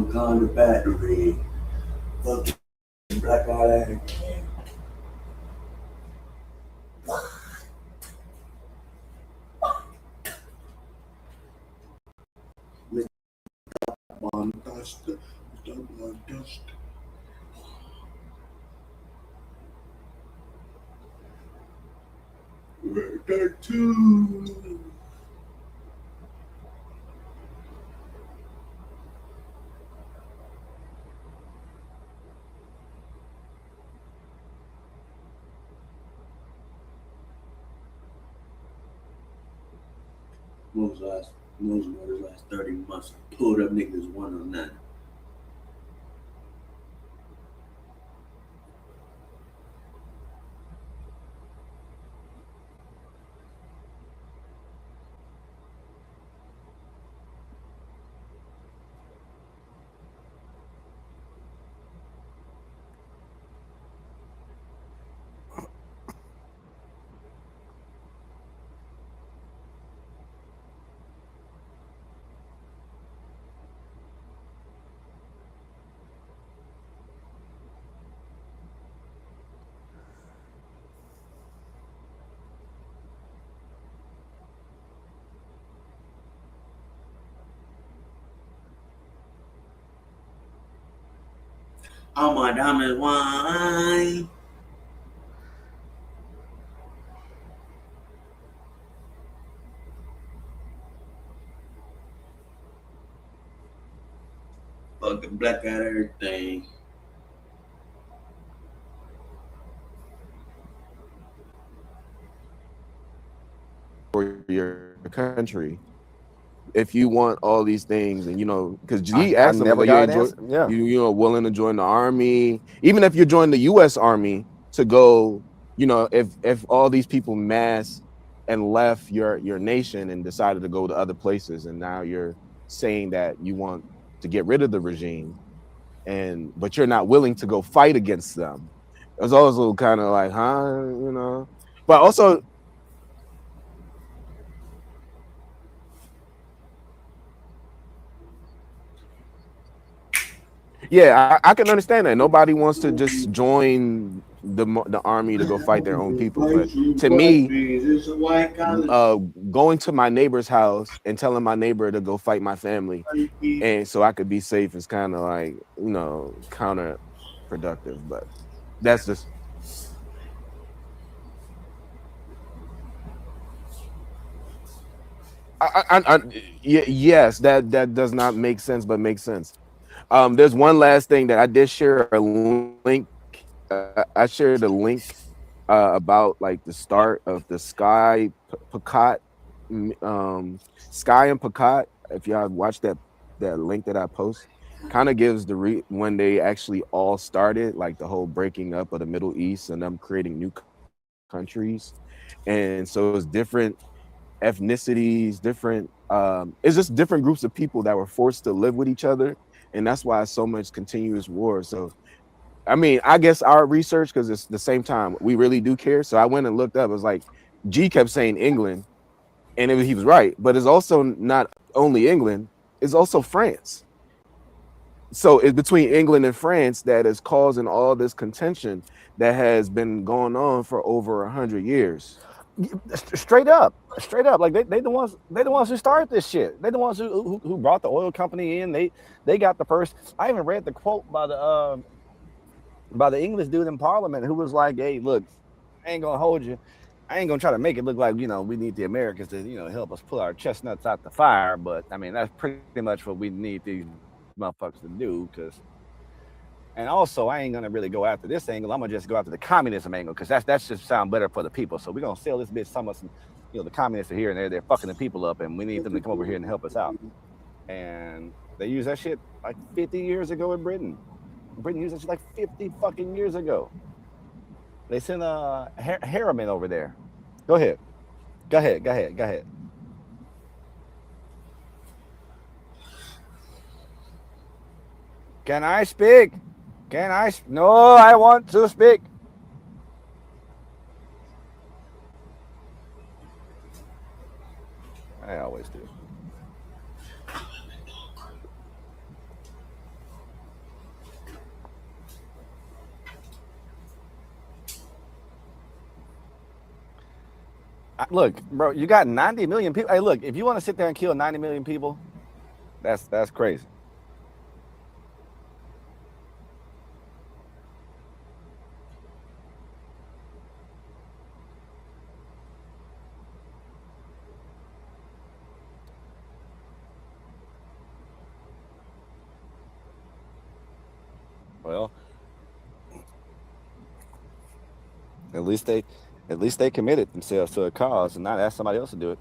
Wakanda battery. Fucking Black Island. One dust. 2. When was the last 30 months? I pulled up niggas 109. All my diamonds wine. Fucking black out everything. For your country, if you want all these things, and because he I asked him, never like, got an answer. Yeah. you willing to join the army, even if you join the U.S. Army to go, if all these people mass and left your nation and decided to go to other places, and now you're saying that you want to get rid of the regime, but you're not willing to go fight against them. It's also kind of like, but also. Yeah, I can understand that. Nobody wants to just join the army to go fight their own people. But to me, going to my neighbor's house and telling my neighbor to go fight my family, and so I could be safe, is kind of like, counterproductive. But that's just. Yes, that does not make sense, but makes sense. There's one last thing that I did share a link. I shared a link about like the start of the Sky Picot, Sky and Picot. If y'all watch that link that I post, kind of gives when they actually all started, like the whole breaking up of the Middle East and them creating new countries, and so it's different ethnicities, different. It's just different groups of people that were forced to live with each other. And that's why so much continuous war. So, I mean, I guess our research, because it's the same time, we really do care. So I went and looked up. It was like, G kept saying England, and he was right. But it's also not only England, it's also France. So it's between England and France that is causing all this contention that has been going on for over 100 years. Straight up, like they the ones who started this shit. They the ones who brought the oil company in. They got the first. I even read the quote by the English dude in Parliament who was like, "Hey, look, I ain't gonna hold you. I ain't gonna try to make it look like we need the Americans to help us pull our chestnuts out the fire. But I mean that's pretty much what we need these motherfuckers to do. And also, I ain't gonna really go after this angle. I'm gonna just go after the communism angle because that's just sound better for the people. So we're gonna sell this bitch some, the communists are here and they're fucking the people up, and we need them to come over here and help us out. And they used that shit like 50 years ago in Britain. Britain used that shit like 50 fucking years ago. They sent Harriman over there. Go ahead. Can I speak? No, I want to speak. I always do. Look, bro, you got 90 million people. Hey, look, if you want to sit there and kill 90 million people, that's crazy. Well, at least they committed themselves to a cause and not ask somebody else to do it.